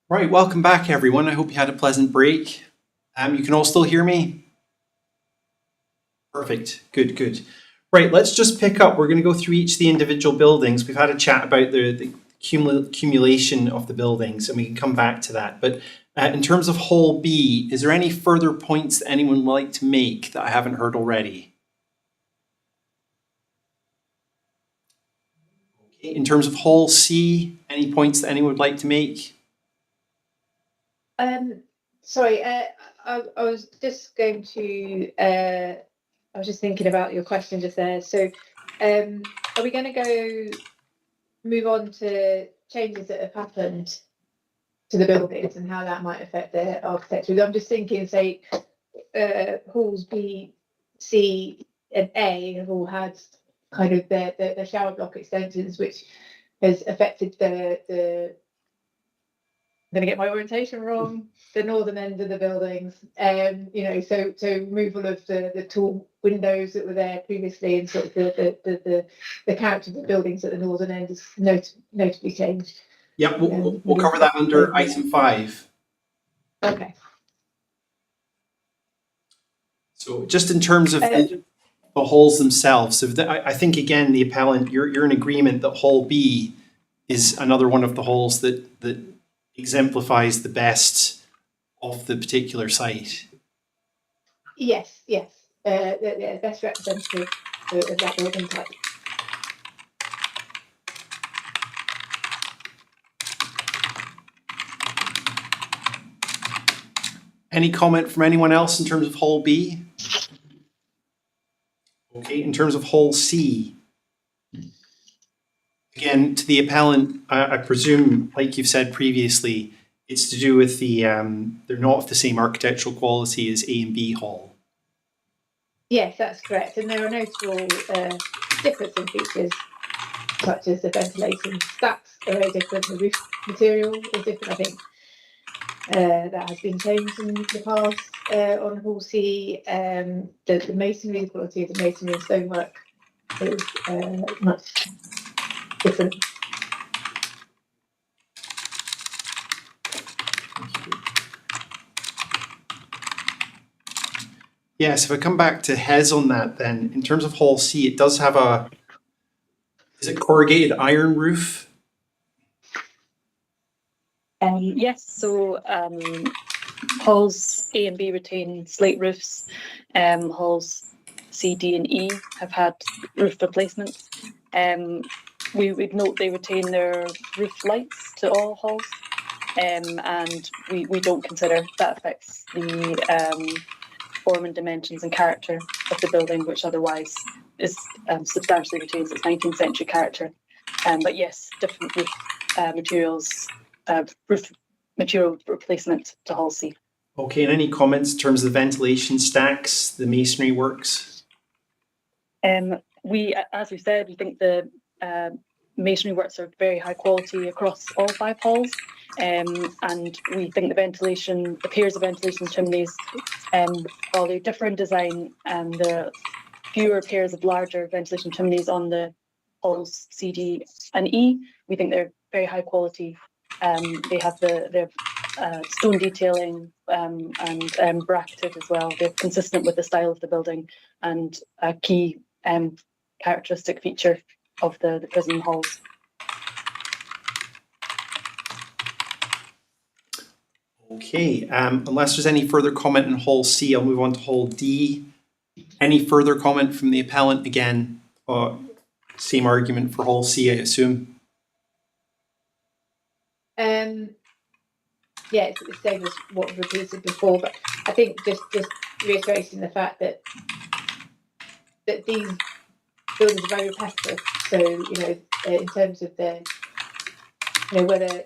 Right, welcome back everyone. I hope you had a pleasant break. You can all still hear me? Perfect, good, good. Right, let's just pick up. We're going to go through each of the individual buildings. We've had a chat about the accumulation of the buildings, and we can come back to that. But in terms of Hall B, is there any further points that anyone would like to make that I haven't heard already? Okay, in terms of Hall C, any points that anyone would like to make? Sorry, I was just going to, I was just thinking about your question just there. So, are we going to move on to changes that have happened to the buildings and how that might affect the architecture? I'm just thinking, say, halls B, C, and A have all had kind of the shower block extensions, which has affected the I'm going to get my orientation wrong, the northern end of the buildings. You know, so removal of the tall windows that were there previously, and sort of the character of the buildings at the northern end is notably changed. Yeah, we'll cover that under item 5. Okay. So just in terms of the halls themselves, so I think again the appellant, you're in agreement that Hall B is another one of the halls that exemplifies the best of the particular site. Yes, yes, the best representative of that building type. Any comment from anyone else in terms of Hall B? Okay, in terms of Hall C, again, to the appellant, I presume, like you've said previously, it's to do with the, they're not of the same architectural quality as A and B Hall. Yes, that's correct. And there are notable difference in features, such as the ventilation stacks are very different, the roof material is different. I think that has been changed in the past on Hall C. The masonry, the quality of the masonry and stonework is much different. Yes, if I come back to Hez on that then, in terms of Hall C, it does have a, is it corrugated iron roof? Yes, so halls A and B retain slate roofs. Halls C, D, and E have had roof replacements. We would note they retain their roof lights to all halls, and we don't consider that affects the form and dimensions and character of the building, which otherwise is substantially retains its 19th century character. But yes, different roof materials. Roof material replacement to Hall C. Okay, and any comments in terms of the ventilation stacks, the masonry works? We, as we said, we think the masonry works are very high quality across all 5 halls, and we think the ventilation, the piers of ventilation chimneys, while they differ in design, there are fewer pairs of larger ventilation chimneys on the halls C, D, and E. We think they're very high quality. They have the stone detailing and bracketed as well. They're consistent with the style of the building and a key characteristic feature of the prison halls. Okay, unless there's any further comment on Hall C, I'll move on to Hall D. Any further comment from the appellant again? Same argument for Hall C, I assume. Yeah, it's the same as what was repeated before, but I think just reiterating the fact that these buildings are very repetitive. So, you know, in terms of the, you know, whether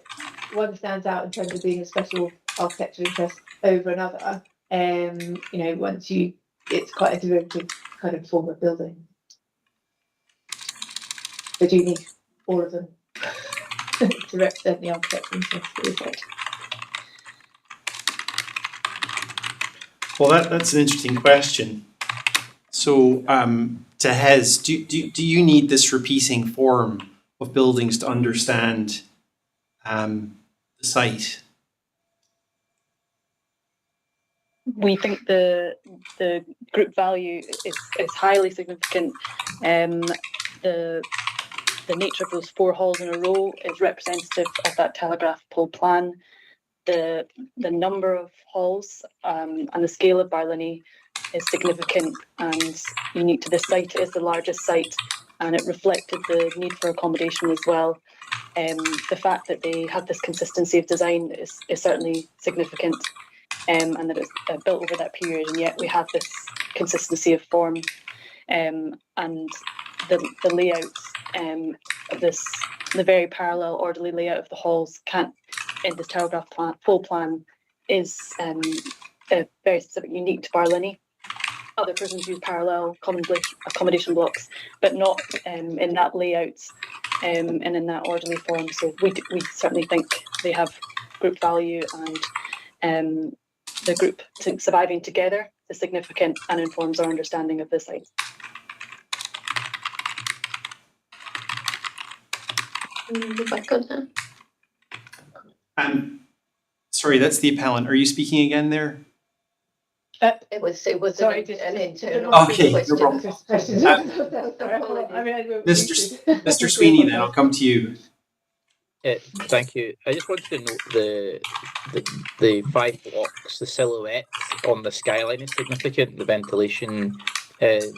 one stands out in terms of being a special architectural interest over another, you know, once you, it's quite a derivative kind of form of building. But you need all of them to represent the architectural interest of the research. Well, that's an interesting question. So, to Hez, do you need this repeating form of buildings to understand the site? we think the group value is highly significant. The nature of those 4 halls in a row is representative of that telegraph pole plan. The number of halls and the scale of Barlinnie is significant and unique to this site. It is the largest site, and it reflected the need for accommodation as well. The fact that they have this consistency of design is certainly significant, and that it's built over that period, and yet we have this consistency of form, and the layout of the very parallel, orderly layout of the halls in this telegraph pole plan is very specific, unique to Barlinnie. Other prisons use parallel common accommodation blocks, but not in that layout and in that orderly form. So we certainly think they have group value, and the group surviving together is significant and informs our understanding of the site. Back on that. Sorry, that's the appellant. Are you speaking again there? It was Sorry, an internal Okay, no question. problem. Mr. Sweeney, then I'll come to you. Thank you. I just wanted to note the 5 blocks, the silhouette on the skyline is significant. The ventilation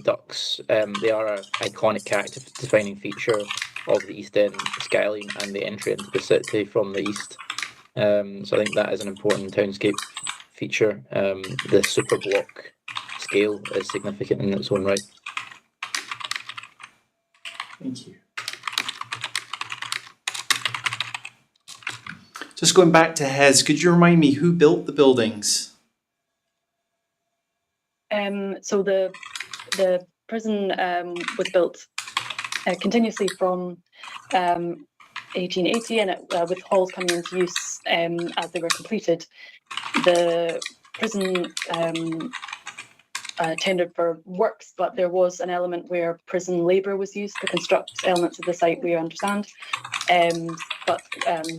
ducts, they are an iconic character-defining feature of the East End skyline and the entry into the city from the east. So I think that is an important townscape feature. The super block scale is significant in its own right. Thank you. Just going back to Hez, could you remind me who built the buildings? So the prison was built continuously from 1880, and with halls coming into use as they were completed. The prison tendered for works, but there was an element where prison labour was used to construct elements of the site, we understand.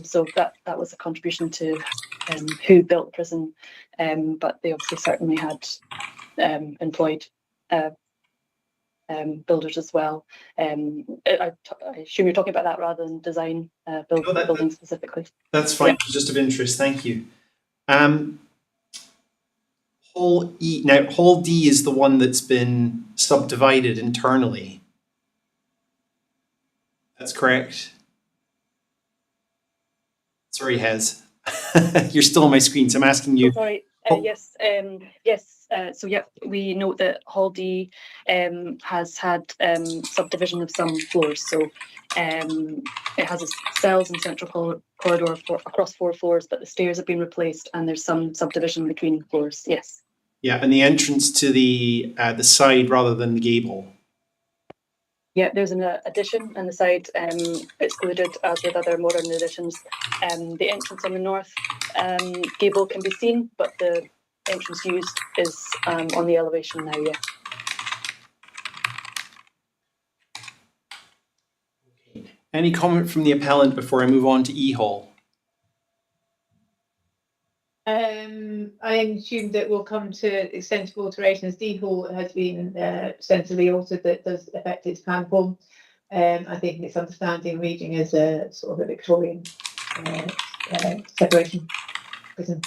So that was a contribution to who built the prison, but they obviously certainly had employed builders as well. I assume you're talking about that rather than design building specifically. That's fine, yeah. Just of interest, thank you. Hall E. Now, Hall D is the one that's been subdivided internally. That's correct. Sorry, Hez. You're still on my screen, so I'm asking you. Oh, sorry. Yes. So yeah, we note that Hall D has had subdivision of some floors. So it has cells and central corridor across 4 floors, but the stairs have been replaced, and there's some subdivision between floors. Yes. Yeah, and the entrance to the side rather than the gable. Yeah, there's an addition on the side, excluded as with other modern additions. The entrance on the north gable can be seen, but the entrance used is on the elevation now, yeah. Okay. Any comment from the appellant before I move on to E Hall? I assume that we'll come to extensive alterations. D Hall has been sensibly altered, that does affect its plan form. I think its understanding reading as a sort of a Victorian separation prison,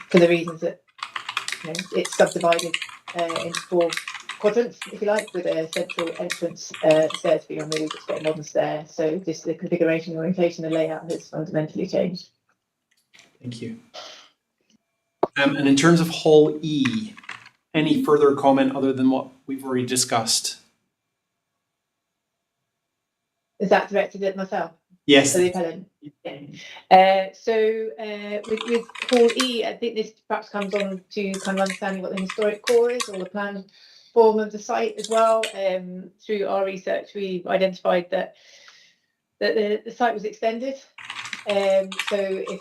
for the reasons that it's subdivided into 4 quadrants, if you like, with a central entrance, stairs being removed, it's got a modern stair. So just the configuration, orientation, and layout has fundamentally changed. Thank you. And in terms of Hall E, any further comment other than what we've already discussed? Is that directed at myself? Yes. So the appellant. Yeah. With Hall E, I think this perhaps comes on to kind of understanding what the historic core is, or the planned form of the site as well. Through our research, we've identified that the site was extended. So if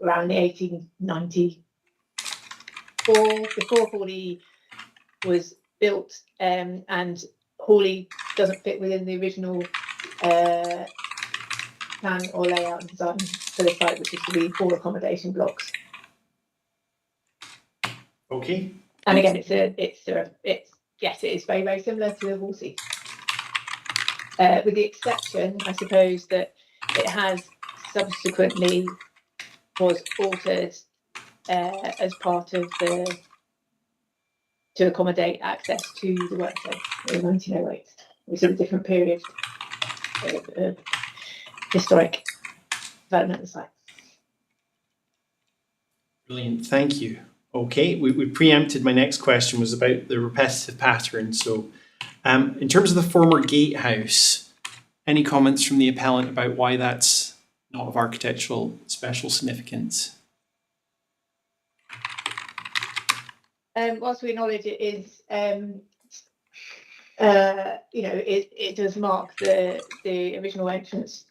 around the 1894, before Hawley was built, and Hawley doesn't fit within the original plan or layout and design for the site, which is to be 4 accommodation blocks. Okay. And again, it is very, very similar to the Wolsey. With the exception, I suppose, that it has subsequently was altered as part of to accommodate access to the workplace in 1908. It was a different period of historic development of the site. Brilliant, thank you. Okay, we preempted my next question was about the repetitive pattern. So in terms of the former gatehouse, any comments from the appellant about why that's not of architectural special significance? Whilst we acknowledge it is, it does mark the original entrance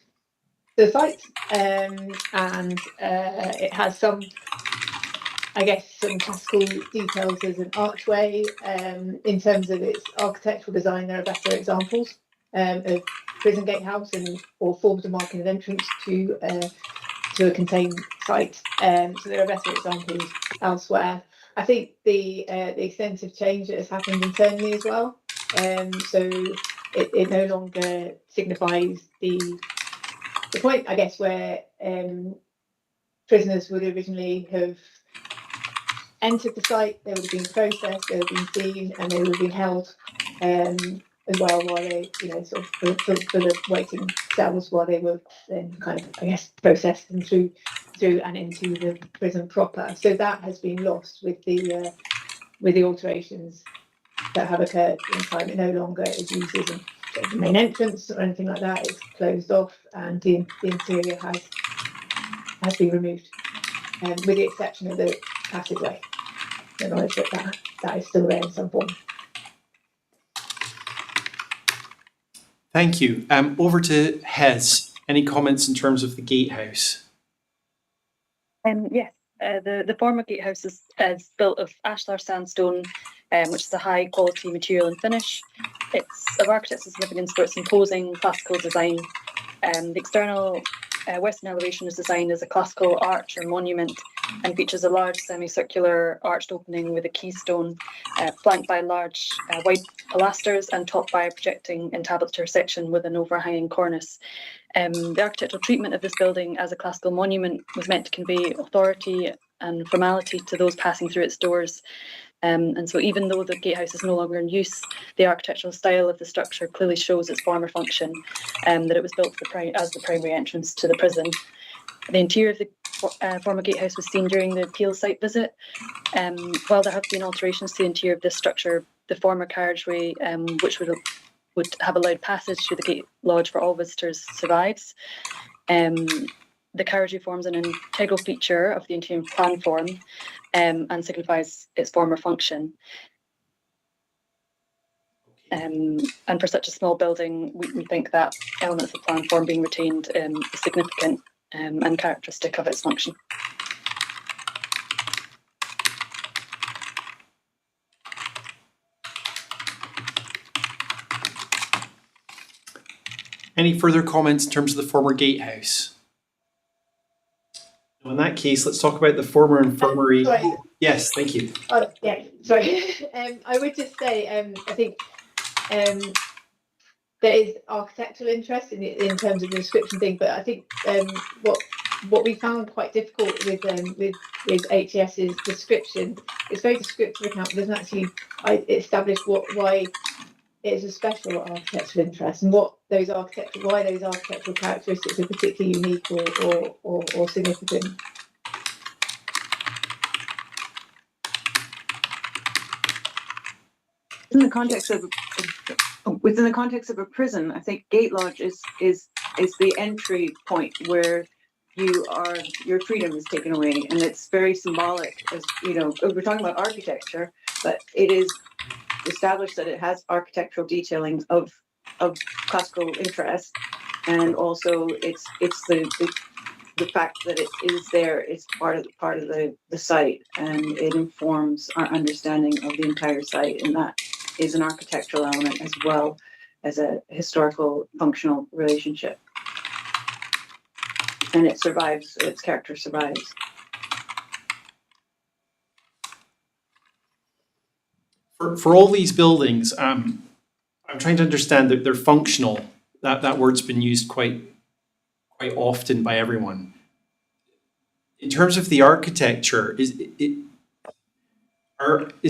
to the site, and it has some, I guess, some classical details as an archway. In terms of its architectural design, there are better examples of prison gatehouse or forms of marking an entrance to a contained site. So there are better examples elsewhere. I think the extensive change that has happened internally as well. So it no longer signifies the point, I guess, where prisoners would originally have entered the site. They would have been processed, they would have been seen, and they would have been held as well while they, sort of for the waiting cells while they were then kind of, I guess, processed and through and into the prison proper. So that has been lost with the alterations that have occurred in time. It no longer is used as a sort of main entrance or anything like that. It's closed off, and the interior has been removed, with the exception of the passageway. Acknowledge that is still there in some form. Thank you. Over to Hez. Any comments in terms of the gatehouse? Yes, the former gatehouse is built of ashlar sandstone, which is a high quality material and finish. It's of architectural significance for its imposing classical design. The external western elevation is designed as a classical arch or monument and features a large semicircular arched opening with a keystone, flanked by large wide pilasters and topped by a projecting entablature section with an overhanging cornice. The architectural treatment of this building as a classical monument was meant to convey authority and formality to those passing through its doors. And so even though the gatehouse is no longer in use, the architectural style of the structure clearly shows its former function, that it was built as the primary entrance to the prison. The interior of the former gatehouse was seen during the Peel site visit. While there have been alterations to the interior of this structure, the former carriageway, which would have allowed passage through the gate lodge for all visitors, survives. The carriageway forms an integral feature of the interior plan form, and signifies its former function. And for such a small building, we think that element of the plan form being retained is significant and characteristic of its function. Any further comments in terms of the former gatehouse? In that case, let's talk about the former infirmary. Sorry. Yes, thank you. Oh, yeah, sorry. I would just say, I think there is architectural interest in terms of the description thing, but I think what we found quite difficult with HES's description, it's very descriptive account, but doesn't actually establish why it is a special architectural interest and why those architectural characteristics are particularly unique or significant. In the context of within the context of a prison, I think gate lodge is the entry point where your freedom is taken away, and it's very symbolic. As you know, we're talking about architecture, but it is established that it has architectural detailing of classical interest, and also it's the fact that it is there is part of the site, and it informs our understanding of the entire site, and that is an architectural element as well as a historical functional relationship. And it survives, its character survives. For all these buildings, I'm trying to understand that they're functional. That word's been used quite often by everyone. In terms of the architecture, is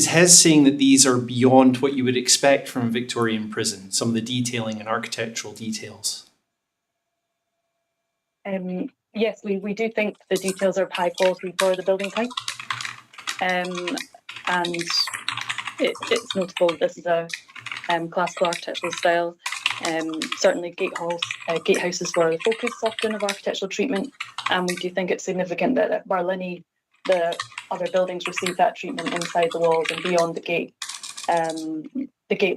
HES saying that these are beyond what you would expect from a Victorian prison, some of the detailing and architectural details? Yes, we do think the details are of high quality for the building type. And it's notable this is a classical architectural style. Certainly gatehouses were the focus often of architectural treatment, and we do think it's significant that at Barlinnie the other buildings receive that treatment inside the walls and beyond the gate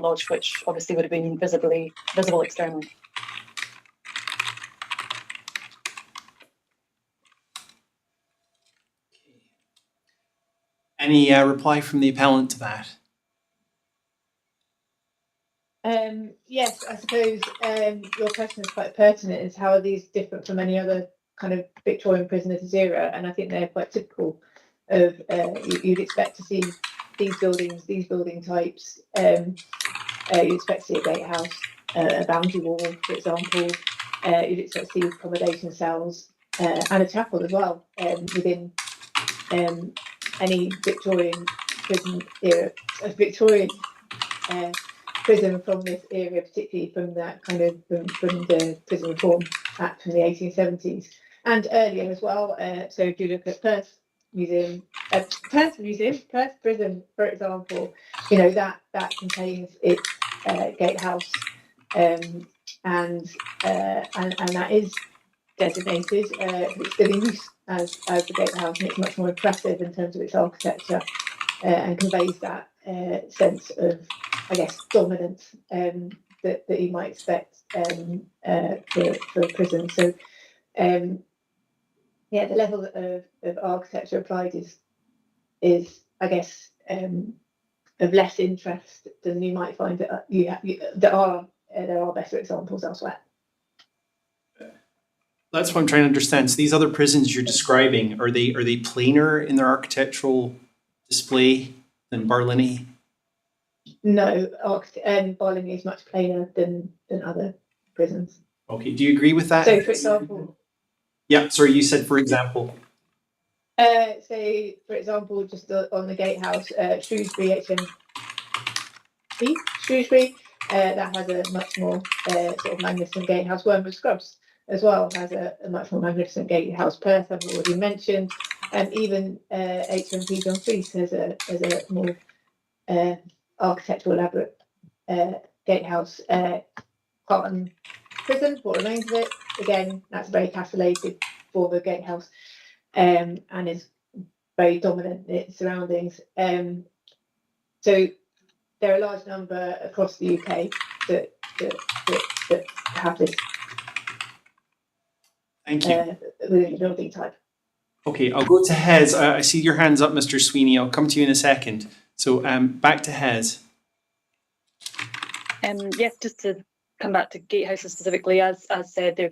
lodge, which obviously would have been visible externally. Any reply from the appellant to that? Yes, I suppose your question is quite pertinent, is how are these different from any other kind of Victorian prison of this era? And I think they're quite typical of, you'd expect to see these building types. You'd expect to see a gatehouse, a boundary wall, for example. You'd expect to see accommodation cells and a chapel as well within any Victorian prison era, prison from this era, particularly from that kind of from the Prison Reform Act from the 1870s and earlier as well. So if you look at Perth Prison, for example, you know that contains its gatehouse, and that is designated, but it's still in use as the gatehouse, and it's much more impressive in terms of its architecture and conveys that sense of, I guess, dominance that you might expect for a prison. So, yeah, the level of architecture applied is I guess, of less interest than you might find that there are better examples elsewhere. That's what I'm trying to understand. So these other prisons you're describing, are they plainer in their architectural display than Barlinnie? No, Barlinnie is much plainer than other prisons. Okay, do you agree with that? So, for example, yeah, sorry, you said for example. Say, for example, just on the gatehouse, Shrewsbury HMP, Shrewsbury, that has a much more sort of magnificent gatehouse. Wormwood Scrubs as well has a much more magnificent gatehouse. Perth, I've already mentioned, and even HMP John Fleece has a more architectural elaborate gatehouse. Carlton Prison, what remains of it, again, that's a very castellated form of gatehouse, and is very dominant in its surroundings. So there are a large number across the UK that have this. Thank you. Building type. Okay, I'll go to Hez. I see your hands up, Mr. Sweeney. I'll come to you in a second. So back to Hez. Yes, just to come back to gatehouses specifically, as said, they're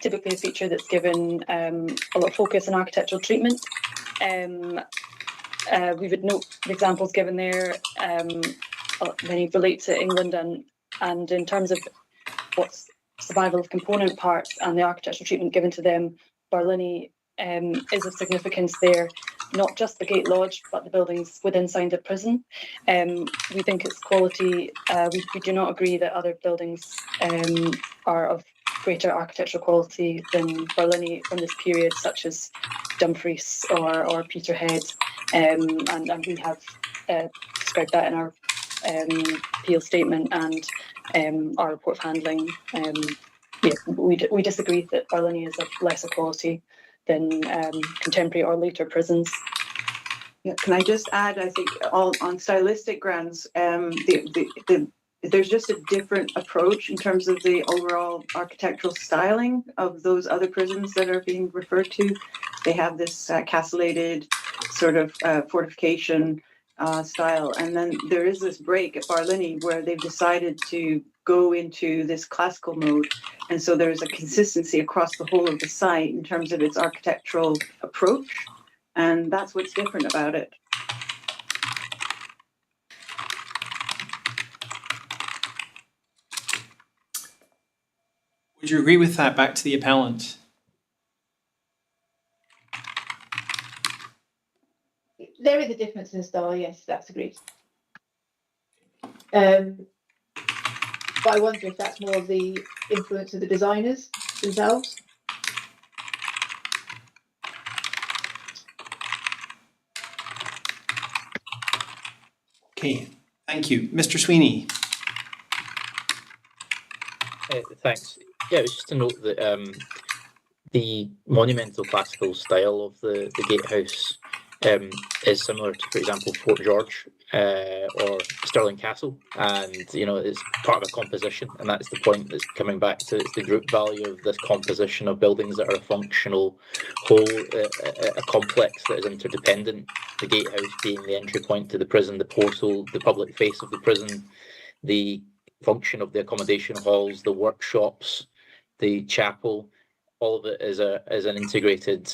typically a feature that's given a lot of focus on architectural treatment. We would note the examples given there, many relate to England, and in terms of what's survival of component parts and the architectural treatment given to them, Barlinnie is of significance there, not just the gate lodge, but the buildings within the prison. We think it's quality. We do not agree that other buildings are of greater architectural quality than Barlinnie from this period, such as Dumfries or Peterhead, and we have described that in our appeal statement and our report of handling. Yeah, we disagree that Barlinnie is of lesser quality than contemporary or later prisons. Yeah, can I just add, I think on stylistic grounds, there's just a different approach in terms of the overall architectural styling of those other prisons that are being referred to. They have this castellated sort of fortification style, and then there is this break at Barlinnie where they've decided to go into this classical mode, and so there's a consistency across the whole of the site in terms of its architectural approach, and that's what's different about it. Would you agree with that? Back to the appellant. There is a difference in style, yes, that's agreed. But I wonder if that's more of the influence of the designers themselves. Okay, thank you. Mr. Sweeney. Thanks. Yeah, it was just to note that the monumental classical style of the gatehouse is similar to, for example, Fort George or Stirling Castle, and it's part of a composition, and that's the point that's coming back to. It's the group value of this composition of buildings that are a functional whole, a complex that is interdependent. The gatehouse being the entry point to the prison, the portal, the public face of the prison, the function of the accommodation halls, the workshops, the chapel. All of it is an integrated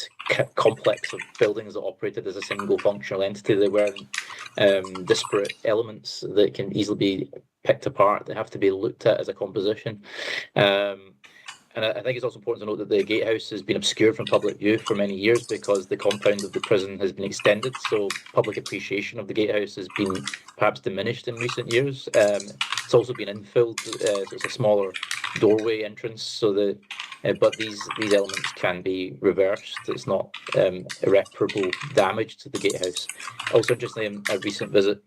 complex of buildings that operated as a single functional entity. They weren't disparate elements that can easily be picked apart. They have to be looked at as a composition. And I think it's also important to note that the gatehouse has been obscured from public view for many years because the compound of the prison has been extended. So public appreciation of the gatehouse has been perhaps diminished in recent years. It's also been infilled, so it's a smaller doorway entrance. So but these elements can be reversed. It's not irreparable damage to the gatehouse. Also, interestingly, in a recent visit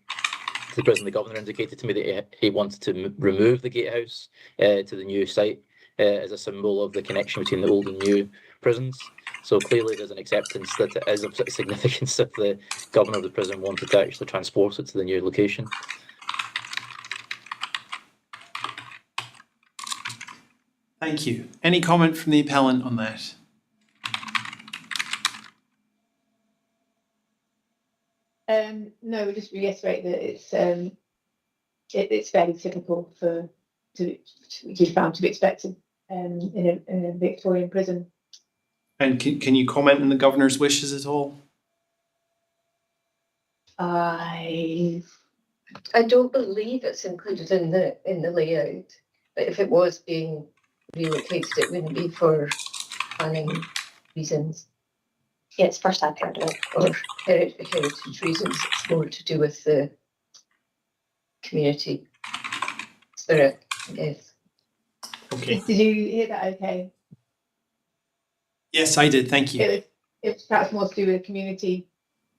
to the prison, the governor indicated to me that he wanted to remove the gatehouse to the new site as a symbol of the connection between the old and new prisons. So clearly there's an acceptance that it is of significance if the governor of the prison wanted to actually transport it to the new location. Thank you. Any comment from the appellant on that? No, just reiterate that it's fairly typical to be found to be expected in a Victorian prison. And can you comment on the governor's wishes at all? I don't believe it's included in the layout, but if it was being relocated, it wouldn't be for planning reasons. Yeah, it's first I've heard of it. Or heritage reasons. It's more to do with the community spirit, I guess. Okay. Did you hear that okay? Yes, I did. Thank you. It's perhaps more to do with community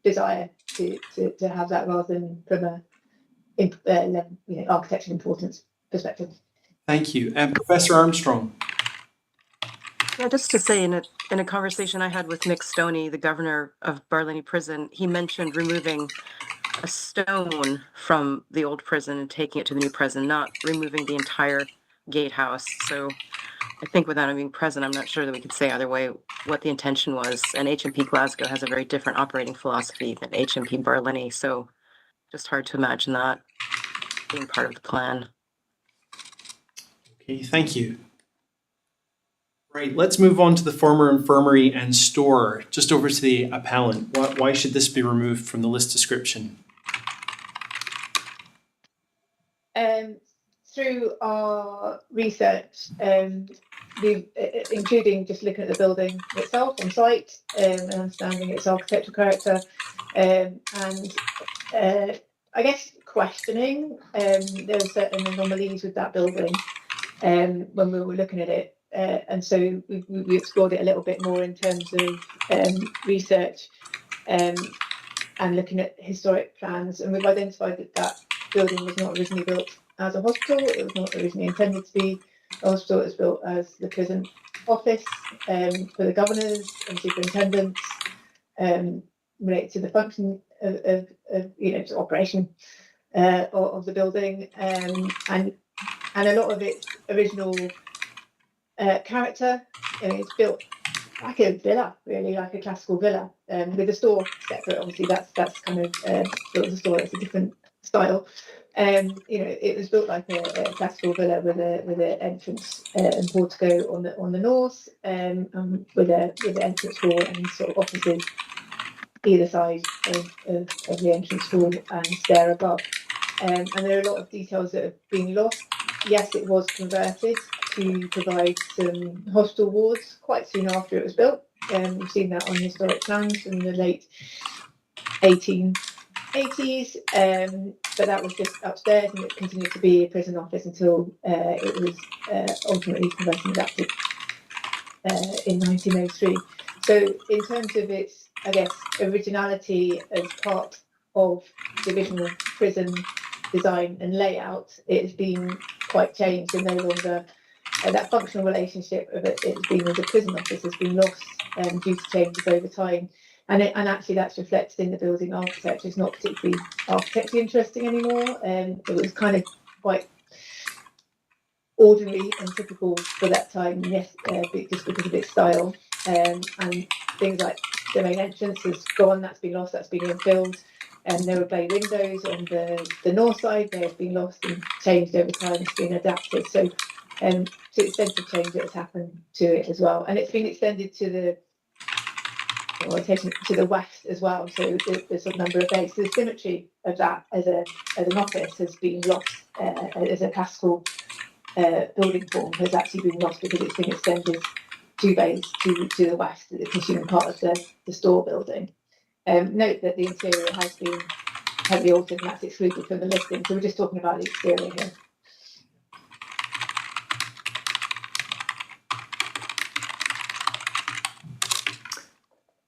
desire to have that rather than from a architectural importance perspective. Thank you. Professor Armstrong. Yeah, just to say, in a conversation I had with Mick Stoney, the governor of Barlinnie Prison, he mentioned removing a stone from the old prison and taking it to the new prison, not removing the entire gatehouse. So I think without him being present, I'm not sure that we could say either way what the intention was. And HMP Glasgow has a very different operating philosophy than HMP Barlinnie, so just hard to imagine that being part of the plan. Okay, thank you. Right, let's move on to the former infirmary and store. Just over to the appellant. Why should this be removed from the list description? Through our research, including just looking at the building itself on site and understanding its architectural character, and I guess questioning there were certain anomalies with that building when we were looking at it, and so we explored it a little bit more in terms of research and looking at historic plans, and we've identified that building was not originally built as a hospital. It was not originally intended to be a hospital. It was built as the prison office for the governors and superintendents, related to the function of operation of the building, and a lot of its original character. It's built like a villa, really, like a classical villa, with a store separate. Obviously, that's kind of built as a store. It's a different style. It was built like a classical villa with an entrance and portico on the north, with an entrance hall and sort of offices either side of the entrance hall and stair above. And there are a lot of details that have been lost. Yes, it was converted to provide some hospital wards quite soon after it was built. We've seen that on historic plans from the late 1880s, but that was just upstairs, and it continued to be a prison office until it was ultimately converted and adapted in 1903. So in terms of its, I guess, originality as part of divisional prison design and layout, it's been quite changed, and no longer that functional relationship of it being as a prison office has been lost due to changes over time. And actually that's reflected in the building architecture. It's not particularly architecturally interesting anymore. It was kind of quite ordinary and typical for that time, yes, just because of its style. And things like the main entrance has gone, that's been lost, that's been infilled. And there were bay windows on the north side, they have been lost and changed over time, it's been adapted. So to the extent of change that has happened to it as well. And it's been extended to the west as well. So the sort of number of bays. So the symmetry of that as an office has been lost as a classical building form has actually been lost because it's been extended 2 bays to the west, the consuming part of the store building. Note that the interior has been heavily altered and that's excluded from the listing. So we're just talking about the exterior here.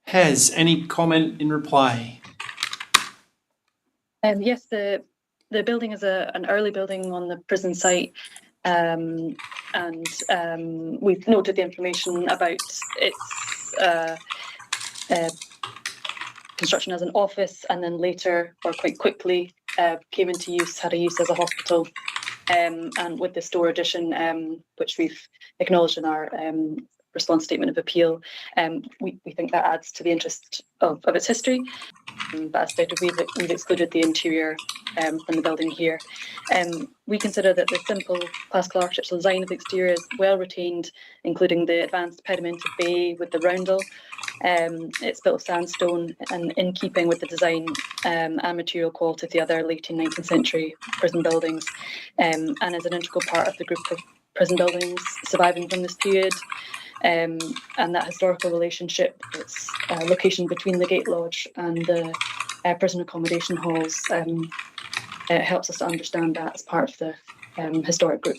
Hez, any comment in reply? Yes, the building is an early building on the prison site, and we've noted the information about its construction as an office, and then later, or quite quickly, came into use, had a use as a hospital, and with the store addition, which we've acknowledged in our response statement of appeal, we think that adds to the interest of its history. But as stated, we've excluded the interior from the building here. We consider that the simple classical architectural design of the exterior is well retained, including the advanced pedimented bay with the roundel. It's built of sandstone and in keeping with the design and material quality of the other late 19th century prison buildings, and is an integral part of the group of prison buildings surviving from this period. And that historical relationship, its location between the Gate Lodge and the prison accommodation halls, it helps us to understand that as part of the historic group.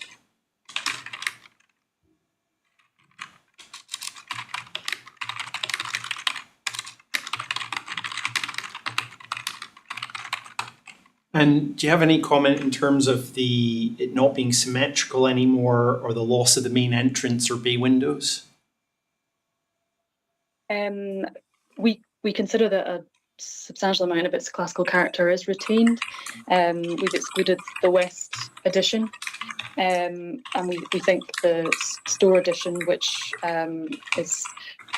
And do you have any comment in terms of it not being symmetrical anymore, or the loss of the main entrance or bay windows? We consider that a substantial amount of its classical character is retained. We've excluded the west addition, and we think the store addition, which is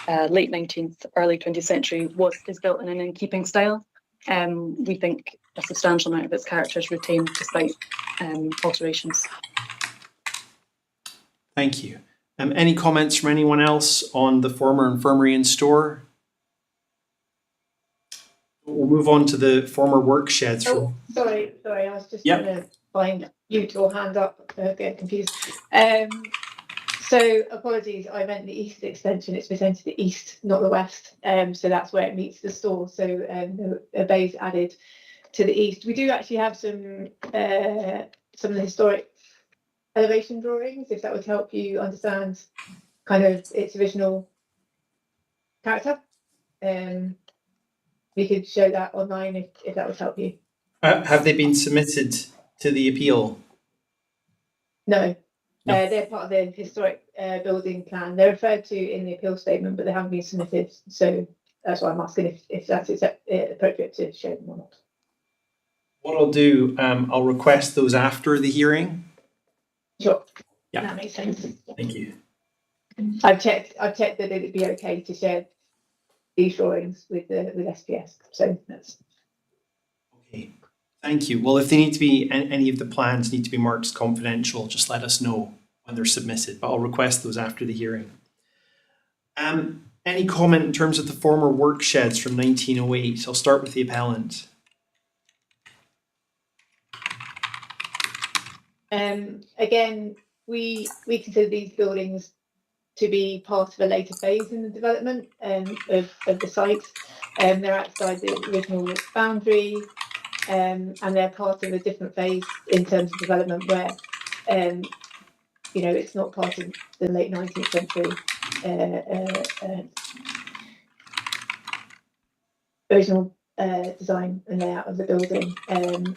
late 19th, early 20th century, is built in an in-keeping style. We think a substantial amount of its character is retained despite alterations. Thank you. Any comments from anyone else on the former infirmary and store? We'll move on to the former work sheds. Oh, sorry, I was just trying to find mute or hand up, get confused. So apologies, I meant the east extension. It's presented to the east, not the west. So that's where it meets the store. So the bay's added to the east. We do actually have some of the historic elevation drawings, if that would help you understand kind of its original character. We could show that online if that would help you. Have they been submitted to the appeal? No. They're part of the historic building plan. They're referred to in the appeal statement, but they haven't been submitted. So that's why I'm asking if that's appropriate to show them or not. What I'll do, I'll request those after the hearing. Sure. Yeah. That makes sense. Thank you. I've checked that it'd be okay to share these drawings with SPS. So that's okay. Thank you. Well, if they need to be, any of the plans need to be marked as confidential, just let us know when they're submitted, but I'll request those after the hearing. Any comment in terms of the former work sheds from 1908? I'll start with the appellant. Again, we consider these buildings to be part of a later phase in the development of the site. They're outside the original boundary, and they're part of a different phase in terms of development where, it's not part of the late 19th century original design and layout of the building,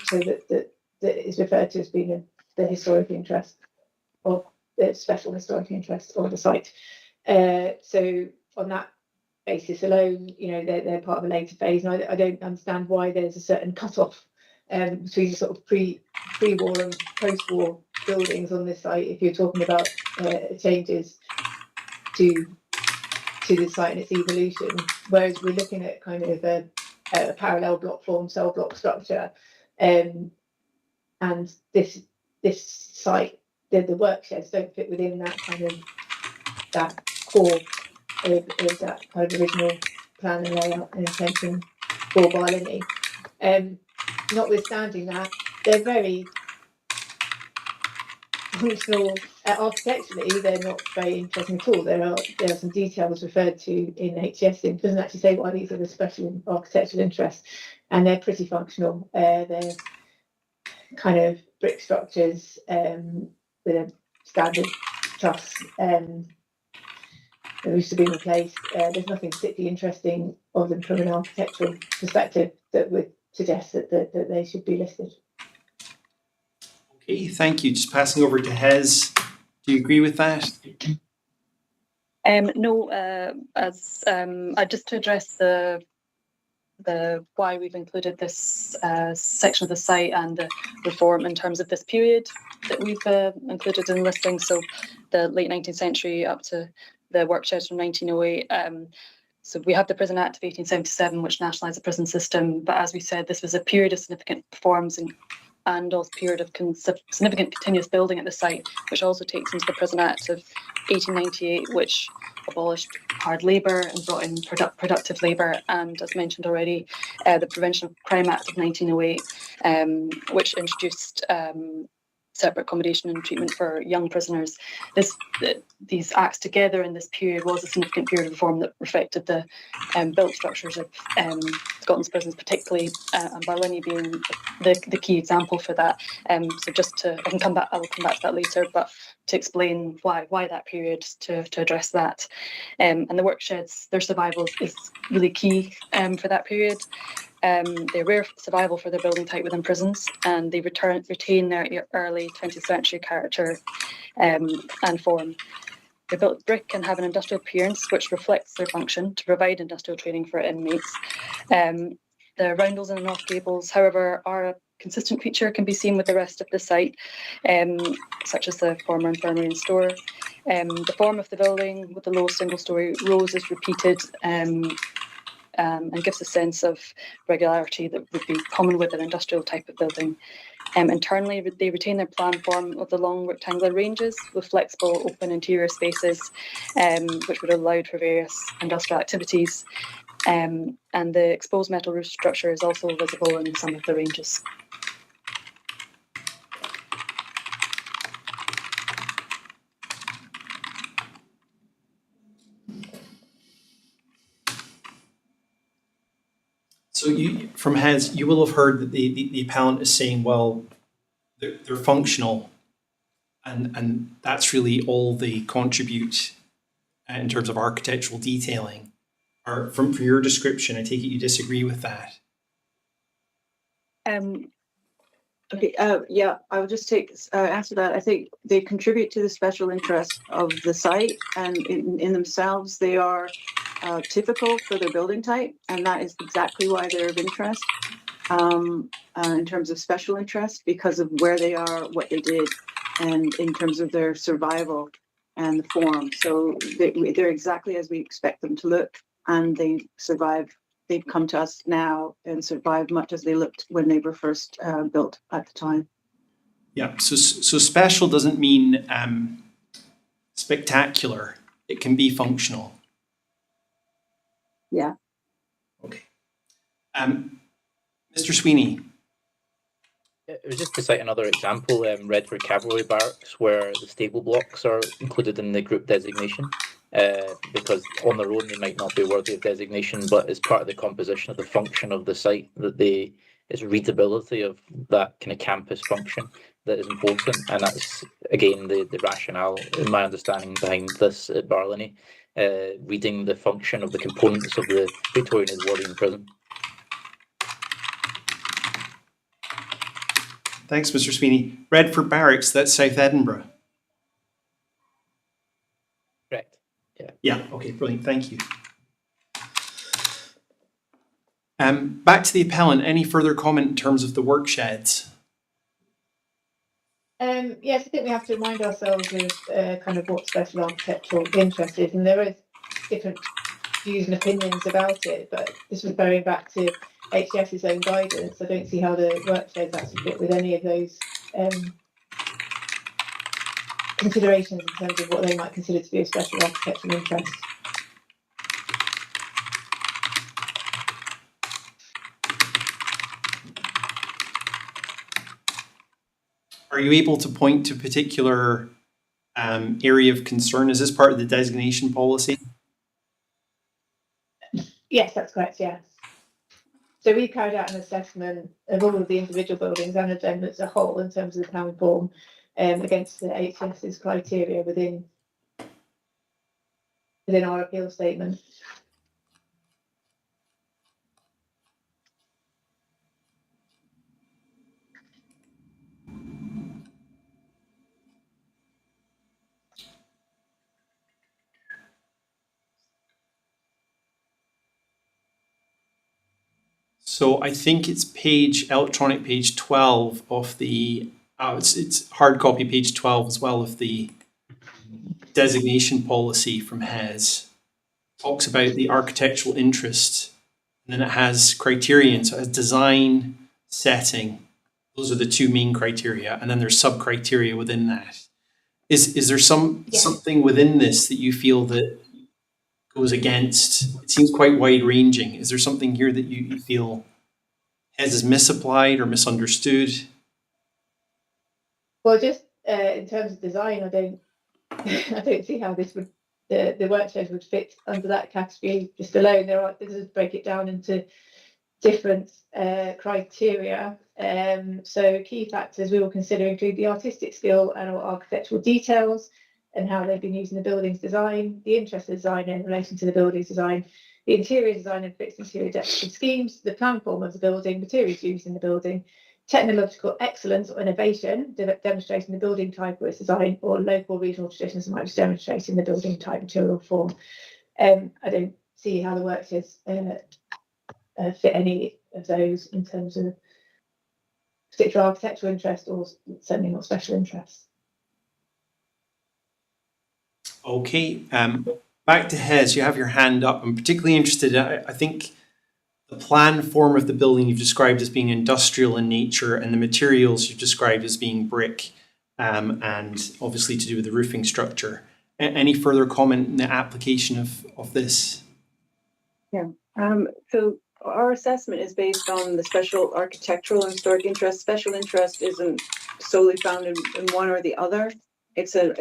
so that is referred to as being the historic interest or the special historic interest of the site. So on that basis alone, they're part of a later phase, and I don't understand why there's a certain cut-off between sort of pre-war and post-war buildings on this site if you're talking about changes to the site and its evolution, whereas we're looking at kind of a parallel block form, cell block structure, and this site, the work sheds don't fit within that kind of that core of that kind of original plan and layout and intention for Barlinnie. Notwithstanding that, they're very functional architecturally. They're not very interesting at all. There are some details referred to in HES. It doesn't actually say why these are the special architectural interests, and they're pretty functional. They're kind of brick structures with a standard truss. They used to be replaced. There's nothing particularly interesting of them from an architectural perspective that would suggest that they should be listed. Okay, thank you. Just passing over to Hez. Do you agree with that? No, just to address the why we've included this section of the site and the reform in terms of this period that we've included in listing. So the late 19th century up to the work sheds from 1908. So we have the Prison Act of 1877, which nationalised the prison system. But as we said, this was a period of significant reforms and also a period of significant continuous building at the site, which also takes into the Prison Act of 1898, which abolished hard labour and brought in productive labour, and as mentioned already, the Prevention of Crime Act of 1908, which introduced separate accommodation and treatment for young prisoners. These acts together in this period was a significant period of reform that reflected the built structures of Scotland's prisons, particularly, and Barlinnie being the key example for that. So just I will come back to that later, but to explain why that period, to address that. And the work sheds, their survival is really key for that period. They're rare survival for their building type within prisons, and they retain their early 20th century character and form. They're built brick and have an industrial appearance which reflects their function to provide industrial training for inmates. The roundels and north gables, however, are a consistent feature, can be seen with the rest of the site, such as the former infirmary and store. The form of the building with the low single-storey rows is repeated and gives a sense of regularity that would be common with an industrial type of building. Internally, they retain their plan form of the long rectangular ranges with flexible open interior spaces, which would have allowed for various industrial activities. And the exposed metal roof structure is also visible in some of the ranges. So from Hez, you will have heard that the appellant is saying, well, they're functional, and that's really all they contribute in terms of architectural detailing. Or from your description, I take it you disagree with that. Okay, yeah, I will just answer that. I think they contribute to the special interest of the site, and in themselves, they are typical for their building type, and that is exactly why they're of interest in terms of special interest, because of where they are, what they did, and in terms of their survival and the form. So they're exactly as we expect them to look, and they survive. They've come to us now and survived much as they looked when they were first built at the time. Yeah, so special doesn't mean spectacular. It can be functional. Yeah. Okay. Mr. Sweeney. It was just to cite another example, Redford Cavalry Barracks, where the stable blocks are included in the group designation, because on their own they might not be worthy of designation, but as part of the composition of the function of the site, its readability of that kind of campus function that is important, and that's again the rationale, in my understanding, behind this at Barlinnie, reading the function of the components of the Victorian Edwardian prison. Thanks, Mr. Sweeney. Redford Barracks, that's South Edinburgh. Correct. Yeah. Yeah, okay, brilliant, thank you. Back to the appellant, any further comment in terms of the work sheds? Yes, I think we have to remind ourselves of kind of what special architectural interest is, and there is different views and opinions about it, but this was going back to HDS's own guidance. I don't see how the work sheds actually fit with any of those considerations in terms of what they might consider to be a special architectural interest. Are you able to point to a particular area of concern? Is this part of the designation policy? Yes, that's correct, yes. So we carried out an assessment of all of the individual buildings and of them as a whole in terms of the plan form against the HS's criteria within our appeal statement. So I think it's electronic page 12 of the, it's hard copy page 12 as well of the designation policy from HES. Talks about the architectural interest, and then it has criterion, so it has design, setting. Those are the two main criteria, and then there's sub-criteria within that. Is there something within this that you feel that goes against? It seems quite wide-ranging. Is there something here that you feel is misapplied or misunderstood? Well, just in terms of design, I don't see how this would the work sheds would fit under that category just alone. This is break it down into different criteria. So key factors we will consider include the artistic skill and architectural details and how they've been using the building's design, the interest of the designer in relation to the building's design, the interior design and fixed interior decorative schemes, the plan form of the building, materials used in the building, technological excellence or innovation, demonstrating the building type or its design, or local regional traditions that might be demonstrating the building type, material, form. I don't see how the work sheds fit any of those in terms of particular architectural interest or certainly not special interest. Okay, back to Hez, you have your hand up. I'm particularly interested, I think the plan form of the building you've described as being industrial in nature, and the materials you've described as being brick, and obviously to do with the roofing structure. Any further comment in the application of this? Yeah, so our assessment is based on the special architectural and historic interest. Special interest isn't solely found in one or the other. It's an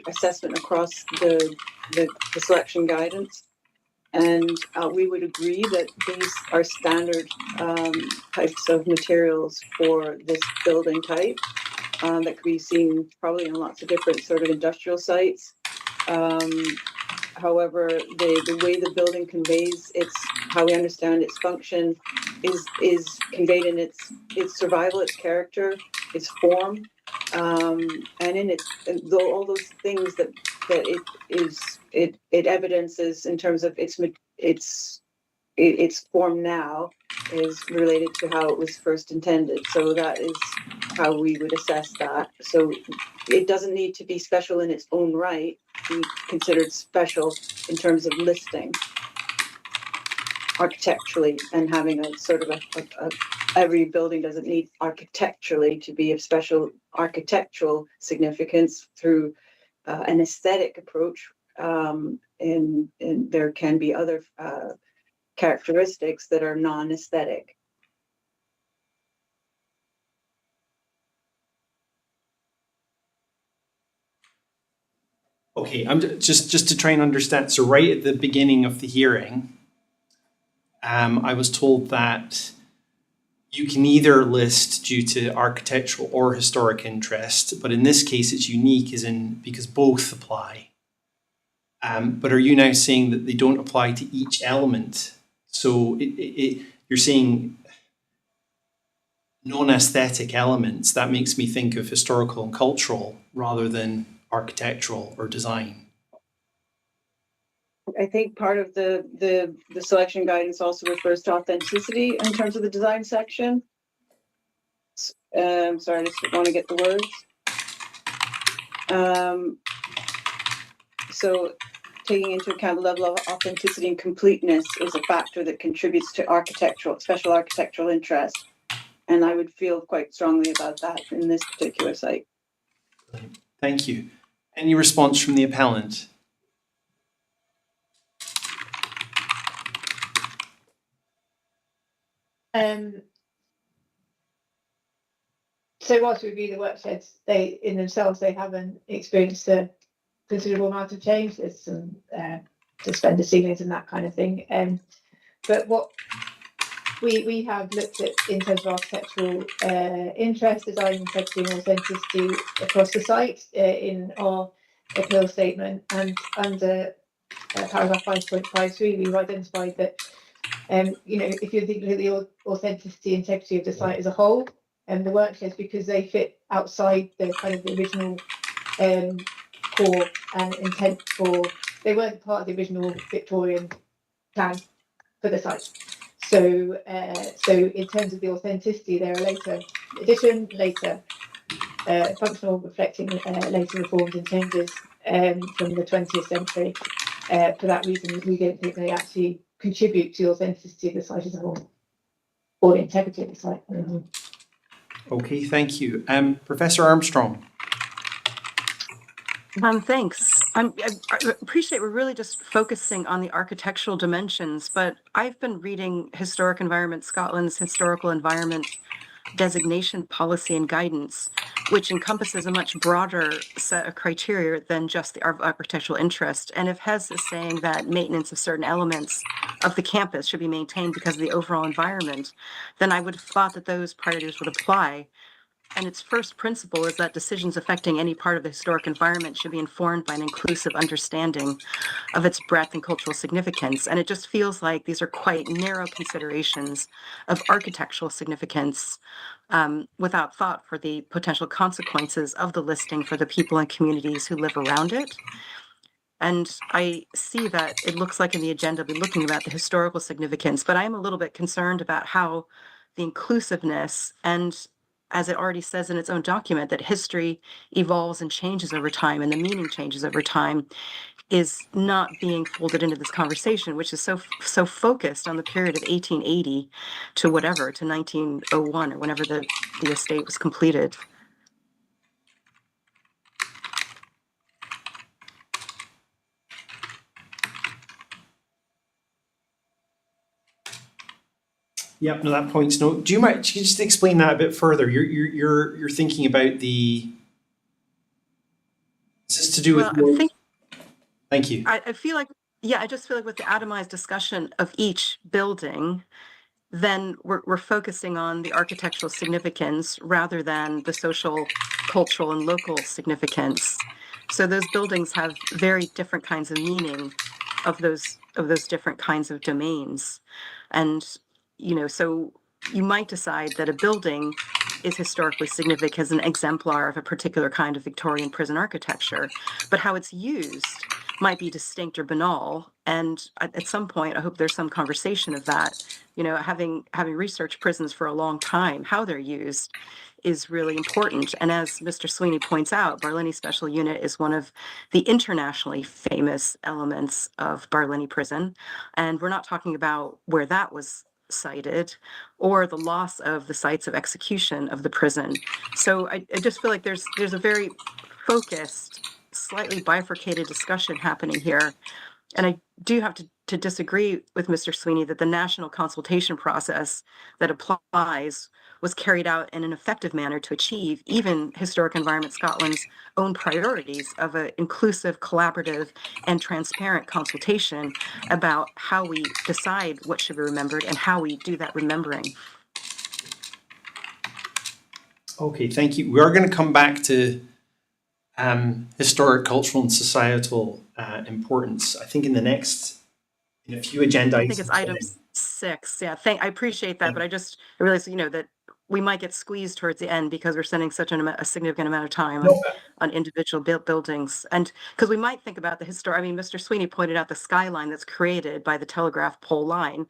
assessment across the selection guidance. And we would agree that these are standard types of materials for this building type that could be seen probably in lots of different sort of industrial sites. However, the way the building conveys how we understand its function is conveyed in its survival, its character, its form, and in all those things that it evidences in terms of its form now is related to how it was first intended. So that is how we would assess that. So it doesn't need to be special in its own right, be considered special in terms of listing architecturally and having a sort of every building doesn't need architecturally to be of special architectural significance through an aesthetic approach. And there can be other characteristics that are non-aesthetic. Okay, I'm just to try and understand. So right at the beginning of the hearing, I was told that you can either list due to architectural or historic interest, but in this case it's unique as in because both apply. But are you now saying that they don't apply to each element? So you're saying non-aesthetic elements. That makes me think of historical and cultural rather than architectural or design. I think part of the selection guidance also refers to authenticity in terms of the design section. Sorry, I just want to get the words. So taking into account the level of authenticity and completeness is a factor that contributes to special architectural interest. And I would feel quite strongly about that in this particular site. Thank you. Any response from the appellant? So whilst we review the work sheds, they in themselves, they haven't experienced a considerable amount of change. There's some suspended ceilings and that kind of thing. But what we have looked at in terms of architectural interest, design, integrity and authenticity across the site in our appeal statement, and under paragraph 5.53, we've identified that if you're thinking of the authenticity, integrity of the site as a whole, and the work sheds, because they fit outside the kind of the original core and intent they weren't part of the original Victorian plan for the site. So in terms of the authenticity, they're a later addition, later functional, reflecting later reforms and changes from the 20th century. For that reason, we don't think they actually contribute to the authenticity of the site as a whole, or the integrity of the site. Okay, thank you. Professor Armstrong. Thanks. I appreciate we're really just focusing on the architectural dimensions, but I've been reading Historic Environment Scotland's historical environment designation policy and guidance, which encompasses a much broader set of criteria than just the architectural interest. And if HES is saying that maintenance of certain elements of the campus should be maintained because of the overall environment, then I would have thought that those priorities would apply. And its first principle is that decisions affecting any part of the historic environment should be informed by an inclusive understanding of its breadth and cultural significance. And it just feels like these are quite narrow considerations of architectural significance without thought for the potential consequences of the listing for the people and communities who live around it. And I see that it looks like in the agenda we're looking about the historical significance, but I'm a little bit concerned about how the inclusiveness, and as it already says in its own document, that history evolves and changes over time and the meaning changes over time, is not being folded into this conversation, which is so focused on the period of 1880 to 1901 or whenever the estate was completed. Yep, no, that point's no. Do you mind? Can you just explain that a bit further? You're thinking about the. Is this to do with? Thank you. I feel like, I just feel like with the atomized discussion of each building, then we're focusing on the architectural significance rather than the social, cultural, and local significance. So those buildings have very different kinds of meaning of those different kinds of domains. And, so you might decide that a building is historically significant as an exemplar of a particular kind of Victorian prison architecture, but how it's used might be distinct or banal. And at some point, I hope there's some conversation of that. Having researched prisons for a long time, how they're used is really important. And as Mr. Sweeney points out, Barlinnie Special Unit is one of the internationally famous elements of Barlinnie Prison. And we're not talking about where that was cited or the loss of the sites of execution of the prison. So I just feel like there's a very focused, slightly bifurcated discussion happening here. And I do have to to disagree with Mr. Sweeney that the national consultation process that applies was carried out in an effective manner to achieve even Historic Environment Scotland's own priorities of an inclusive, collaborative, and transparent consultation about how we decide what should be remembered and how we do that remembering. Okay, thank you. We are going to come back to historic, cultural, and societal importance. I think in a few agenda I items. think it's item 6. Yeah, I appreciate that, but I realized, that we might get squeezed towards the end because we're spending such a significant amount of time on individual buildings. And because we might think about the historic, Mr. Sweeney pointed out the skyline that's created by the telegraph pole line.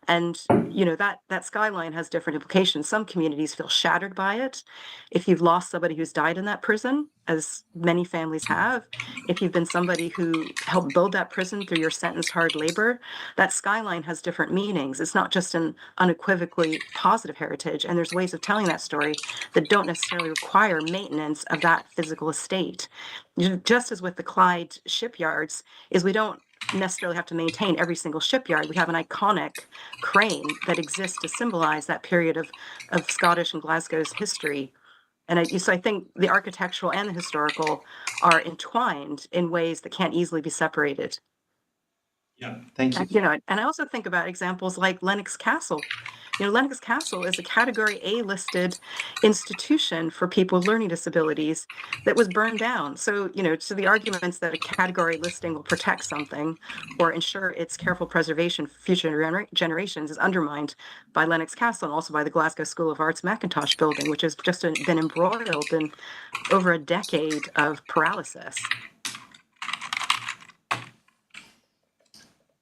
And, that skyline has different implications. Some communities feel shattered by it. If you've lost somebody who's died in that prison, as many families have, if you've been somebody who helped build that prison through your sentenced hard labor, that skyline has different meanings. It's not just an unequivocally positive heritage. And there's ways of telling that story that don't necessarily require maintenance of that physical estate. Just as with the Clyde shipyards, is we don't necessarily have to maintain every single shipyard. We have an iconic crane that exists to symbolize that period of Scottish and Glasgow's history. And so I think the architectural and the historical are entwined in ways that can't easily be separated. Yeah, thank you. And I also think about examples like Lennox Castle. Lennox Castle is a Category A listed institution for people with learning disabilities that was burned down. So, so the arguments that a category listing will protect something or ensure its careful preservation for future generations is undermined by Lennox Castle and also by the Glasgow School of Arts Mackintosh building, which has just been embroiled in over a decade of paralysis.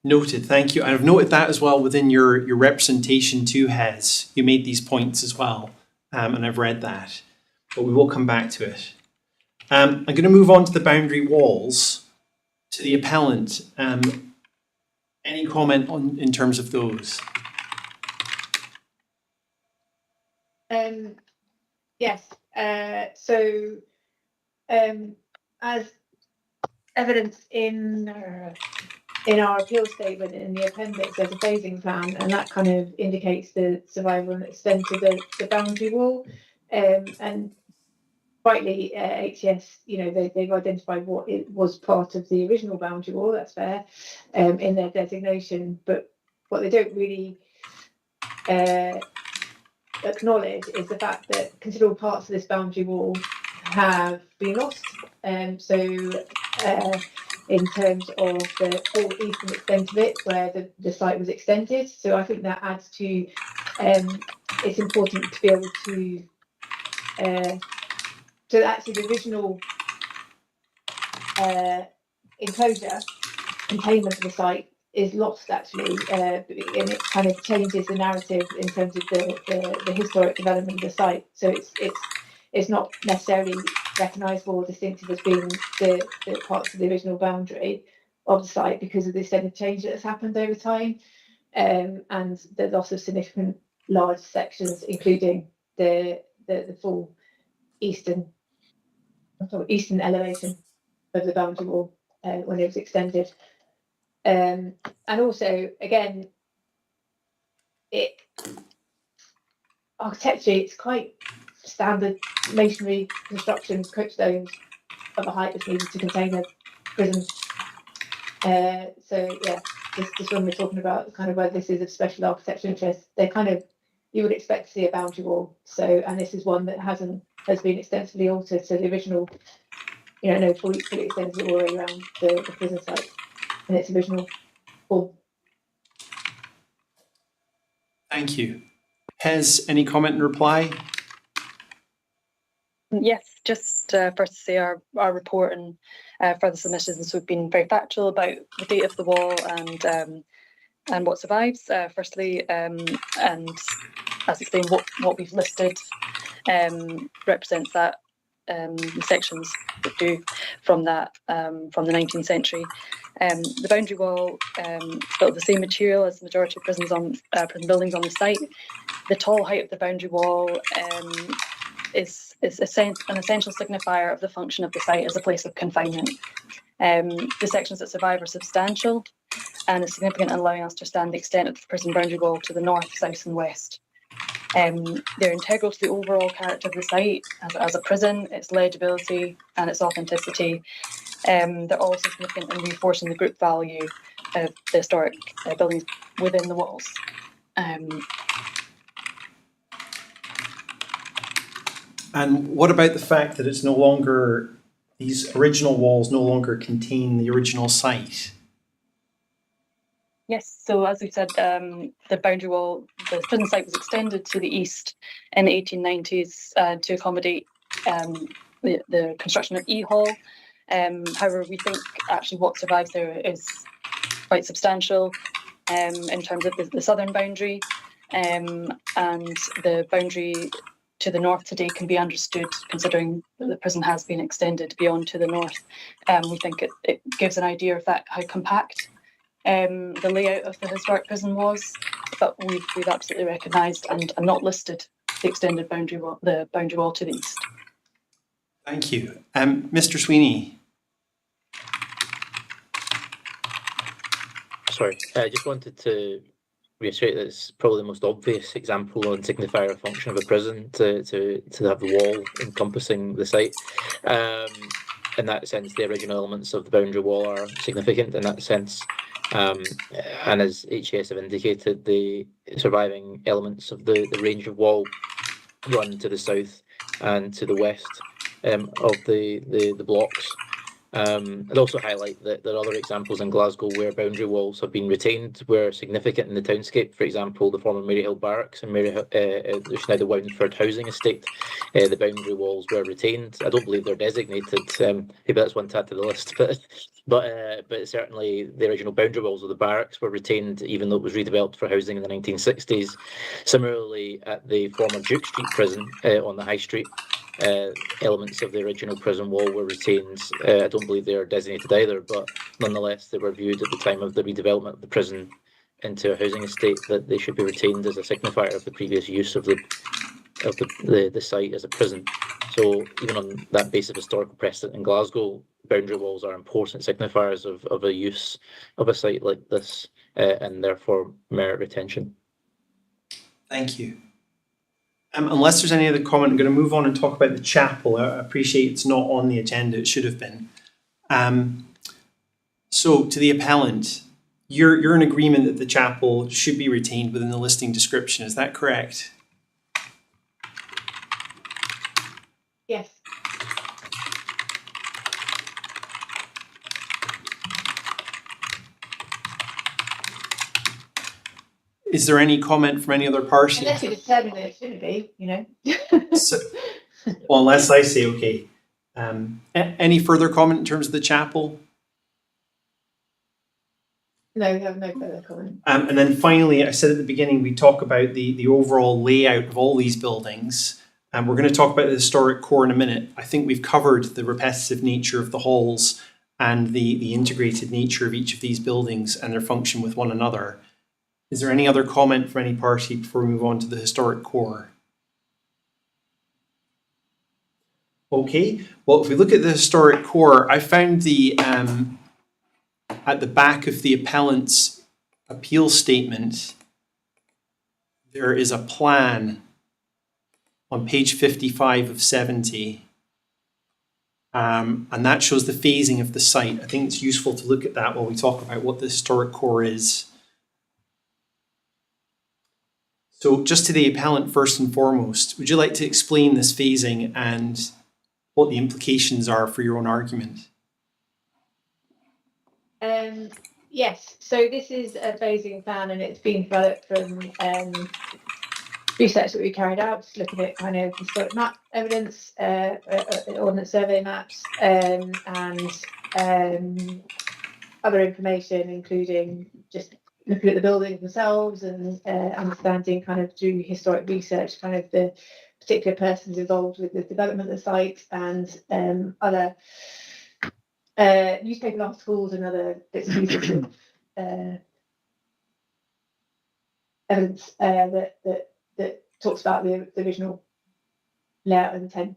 Noted, thank you. And I've noted that as well within your representation too, Hez. You made these points as well, and I've read that, but we will come back to it. I'm going to move on to the boundary walls, to the appellant. Any comment in terms of those? Yes. As evidence in our appeal statement in the appendix, there's a phasing plan, and that kind of indicates the survival and extent of the boundary wall. And rightly, HCS, they've identified what it was part of the original boundary wall. That's fair in their designation, but what they don't really acknowledge is the fact that considerable parts of this boundary wall have been lost. In terms of the full eastern extent of it, where the site was extended. So I think that adds to, it's important to be able to, so actually the original enclosure containment of the site is lost actually, and it kind of changes the narrative in terms of the historic development of the site. So it's not necessarily recognisable or distinctive as being the parts of the original boundary of the site because of the extended change that has happened over time, and the loss of significant large sections, including the full eastern elevation of the boundary wall when it was extended. And also, again, architecturally, it's quite standard masonry construction, coachstones of a height that's needed to contain a prison. So yeah, just when we're talking about kind of whether this is of special architectural interest, you would expect to see a boundary wall. So, and this is one that has been extensively altered. So the original, fully extended all the way around the prison site in its original form. Thank you. Hez, any comment and reply? Yes, just first to say our report and further submissions have been very factual about the date of the wall and what survives. Firstly, and as explained, what we've listed represents that the sections that do from that from the 19th century. The boundary wall is built of the same material as the majority of prison buildings on the site. The tall height of the boundary wall is an essential signifier of the function of the site as a place of confinement. The sections that survive are substantial, and is significant in allowing us to understand the extent of the prison boundary wall to the north, south and west. They're integral to the overall character of the site as a prison, its legibility and its authenticity. They're also significant in reinforcing the group value of the historic buildings within the walls. And what about the fact that it's no longer, these original walls no longer contain the original site? Yes, so as we said, the boundary wall, the prison site was extended to the east in the 1890s to accommodate the construction of E Hall. However, we think actually what survives there is quite substantial in terms of the southern boundary, and the boundary to the north today can be understood considering that the prison has been extended beyond to the north. We think it gives an idea of that, how compact the layout of the historic prison was, but we've absolutely recognised and not listed the extended boundary wall, the boundary wall to the east. Thank you. Mr. Sweeney. Sorry, I just wanted to reiterate that it's probably the most obvious example and signifier function of a prison to have the wall encompassing the site. In that sense, the original elements of the boundary wall are significant in that sense. And as HAS have indicated, the surviving elements of the range of wall run to the south and to the west of the blocks. I'd also highlight that there are other examples in Glasgow where boundary walls have been retained, were significant in the townscape. For example, the former Maryhill Barracks and there's now the Wynford housing estate. The boundary walls were retained. I don't believe they're designated. Maybe that's one to add to the list, but certainly the original boundary walls of the barracks were retained, even though it was redeveloped for housing in the 1960s. Similarly, at the former Duke Street prison on the High Street, elements of the original prison wall were retained. I don't believe they are designated either, but nonetheless they were viewed at the time of the redevelopment of the prison into a housing estate that they should be retained as a signifier of the previous use of the site as a prison. So even on that basis of historical precedent in Glasgow, boundary walls are important signifiers of a use of a site like this, and therefore merit retention. Thank you. Unless there's any other comment, I'm going to move on and talk about the chapel. I appreciate it's not on the agenda, it should have been. So to the appellant, you're in agreement that the chapel should be retained within the listing description, is that correct? Yes. Is there any comment from any other party? Unless you determine that it shouldn't be, you know. So, well, unless I say okay. Any further comment in terms of the chapel? No, we have no further comment. And then finally, I said at the beginning, we talk about the overall layout of all these buildings. And we're going to talk about the historic core in a minute. I think we've covered the repetitive nature of the halls and the integrated nature of each of these buildings and their function with one another. Is there any other comment from any party before we move on to the historic core? Okay, well, if we look at the historic core, I found the at the back of the appellant's appeal statement, there is a plan on page 55 of 70. And that shows the phasing of the site. I think it's useful to look at that while we talk about what the historic core is. So just to the appellant first and foremost, would you like to explain this phasing and what the implications are for your own argument? Yes, so this is a phasing plan and it's been developed from research that we carried out, just looking at kind of historic map evidence, ordnance survey maps, and other information, including just looking at the buildings themselves and understanding kind of through historic research kind of the particular persons involved with the development of the site and other newspaper articles and other bits and pieces of evidence that talks about the original layout and intent of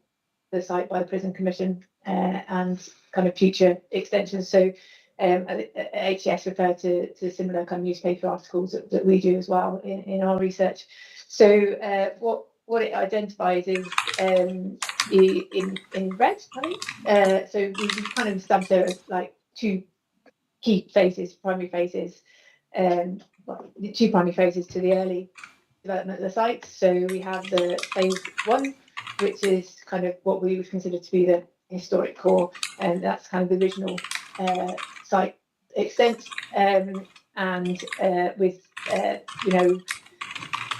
the site by the Prison Commission and kind of future extensions. So HCS referred to similar kind of newspaper articles that we do as well in our research. So what it identifies is in red, I think. So we kind of established there are like two key phases, primary phases, two primary phases to the early development of the site. So we have the phase 1, which is kind of what we would consider to be the historic core, and that's kind of the original site extent, and with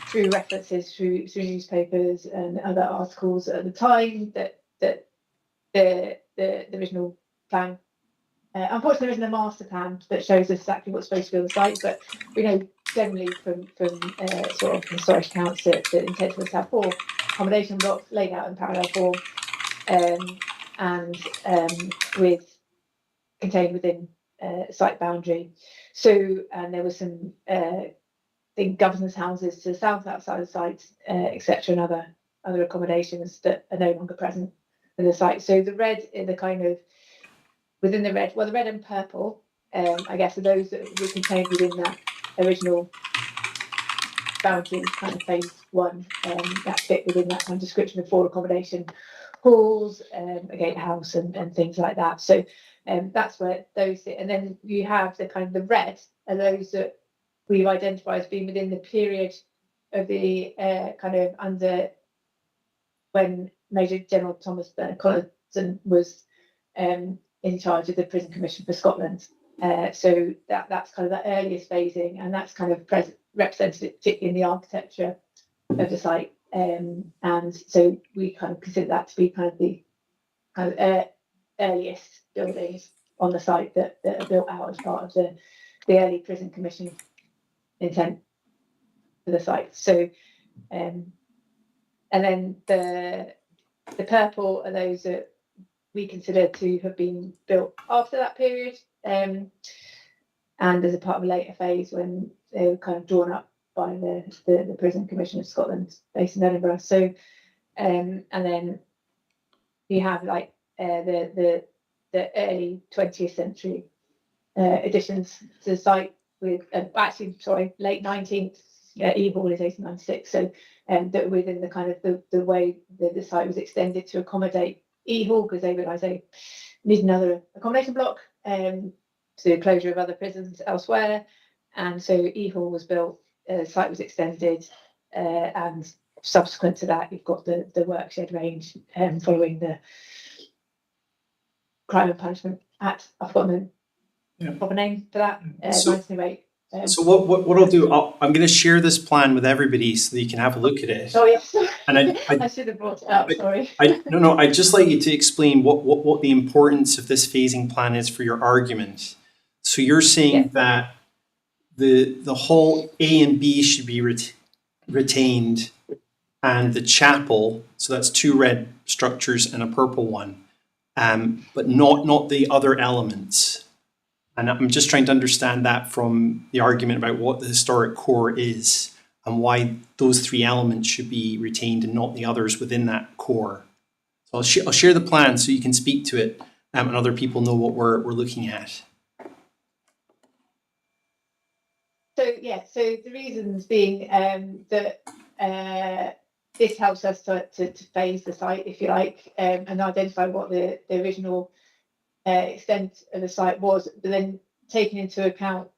through references through newspapers and other articles at the time that the original plan. Unfortunately, there isn't a master plan that shows us exactly what's supposed to be on the site, but we know generally from sort of historic accounts that the intention was to have 4 accommodation blocks laid out in parallel form, and with contained within site boundary. So, and there was some governors' houses to the south outside the site, etc., and other accommodations that are no longer present in the site. So the red is the kind of within the red, well, the red and purple, I guess, are those that were contained within that original boundary, kind of phase 1, that fit within that kind of description of 4 accommodation halls, a gatehouse, and things like that. So that's where those sit. And then you have the kind of the red are those that we've identified as being within the period of the kind of under when Major General Thomas Collinson was in charge of the Prison Commission for Scotland. So that's kind of the earliest phasing, and that's kind of represented particularly in the architecture of the site. And so we kind of consider that to be kind of the earliest buildings on the site that are built out as part of the early Prison Commission intent for the site. So and then the purple are those that we consider to have been built after that period, and as a part of a later phase when they were kind of drawn up by the Prison Commission of Scotland based in Edinburgh. So and then you have like the early 20th century additions to the site with late 19th. E-Hall is 1896. So that within the kind of the way that the site was extended to accommodate E-Hall, because they realised they need another accommodation block to the closure of other prisons elsewhere. And so E-Hall was built, the site was extended, and subsequent to that, you've got the workshed range following the Crime and Punishment Act. I've forgotten the proper name for that, 1908. So what I'll do, I'm going to share this plan with everybody so that you can have a look at it. Oh yes, and I should have brought it up. Sorry. No. I'd just like you to explain what the importance of this phasing plan is for your argument. So you're saying that the whole A and B should be retained, and the chapel. So that's 2 red structures and a purple one, but not the other elements. And I'm just trying to understand that from the argument about what the historic core is and why those 3 elements should be retained and not the others within that core. So I'll share the plan so you can speak to it, and other people know what we're looking at. So the reasons being that this helps us to phase the site, if you like, and identify what the original extent of the site was, but then taking into account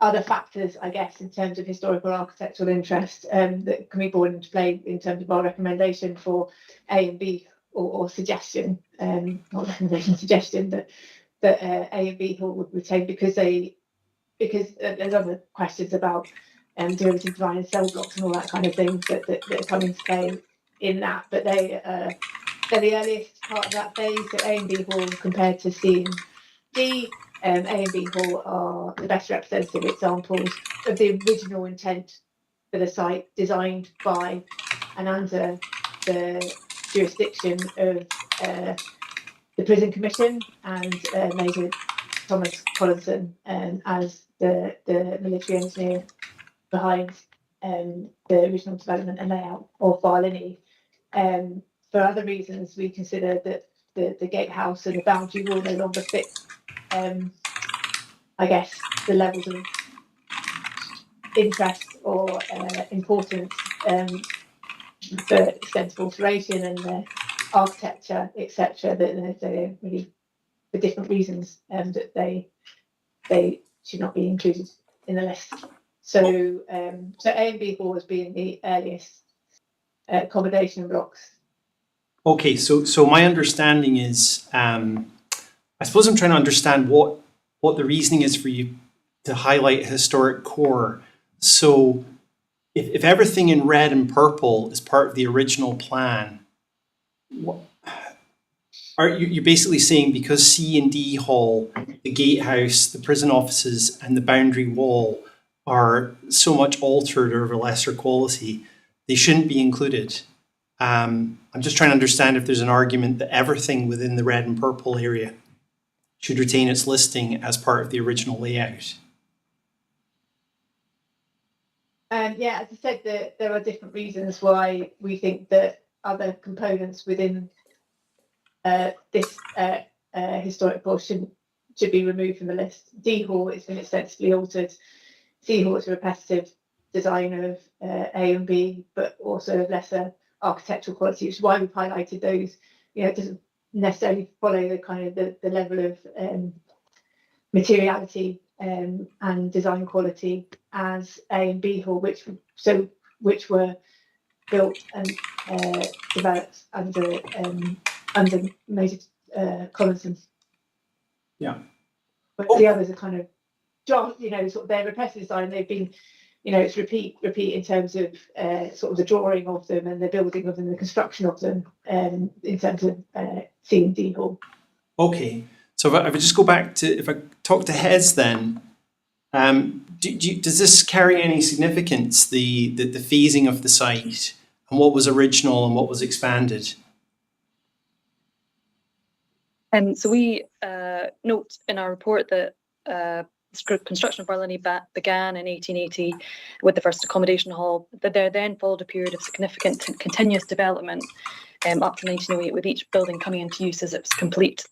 other factors, I guess, in terms of historical architectural interest that can be brought into play in terms of our recommendation for A and B, or suggestion, not recommendation, suggestion that A and B Hall would retain, because there's other questions about derivative design and cell blocks and all that kind of thing that come into play in that, but they're the earliest part of that phase. So A and B Hall compared to C and D, A and B Hall are the best representative examples of the original intent for the site, designed by and under the jurisdiction of the Prison Commission and Major Thomas Collinson as the military engineer behind the original development and layout of Barlinnie. For other reasons, we consider that the gatehouse and the boundary wall no longer fit, I guess, the levels of interest or importance for extensive alteration and the architecture, etc. That they're really for different reasons, that they should not be included in the list. So so A and B hall as being the earliest accommodation blocks. Okay, so my understanding is, I suppose I'm trying to understand what the reasoning is for you to highlight historic core. So if everything in red and purple is part of the original plan, you're basically saying because C and D hall, the gatehouse, the prison offices, and the boundary wall are so much altered or of a lesser quality, they shouldn't be included. I'm just trying to understand if there's an argument that everything within the red and purple area should retain its listing as part of the original layout. Yeah, as I said, there are different reasons why we think that other components within this historic portion should be removed from the list. D hall has been extensively altered. C hall is a repetitive design of A and B, but also of lesser architectural quality, which is why we've highlighted those. You know, it doesn't necessarily follow the kind of the level of materiality and design quality as A and B hall, which were built and developed under Major Collinson. Yeah. But the others are kind of, you know, sort of their repetitive design. They've been, you know, it's repeat in terms of sort of the drawing of them and the building of them, the construction of them, in terms of C and D hall. Okay, so if I just go back to, if I talk to Hez then, does this carry any significance, the phasing of the site and what was original and what was expanded? So we note in our report that construction of Barlinnie began in 1880 with the first accommodation hall, but there then followed a period of significant continuous development up to 1908, with each building coming into use as it was complete.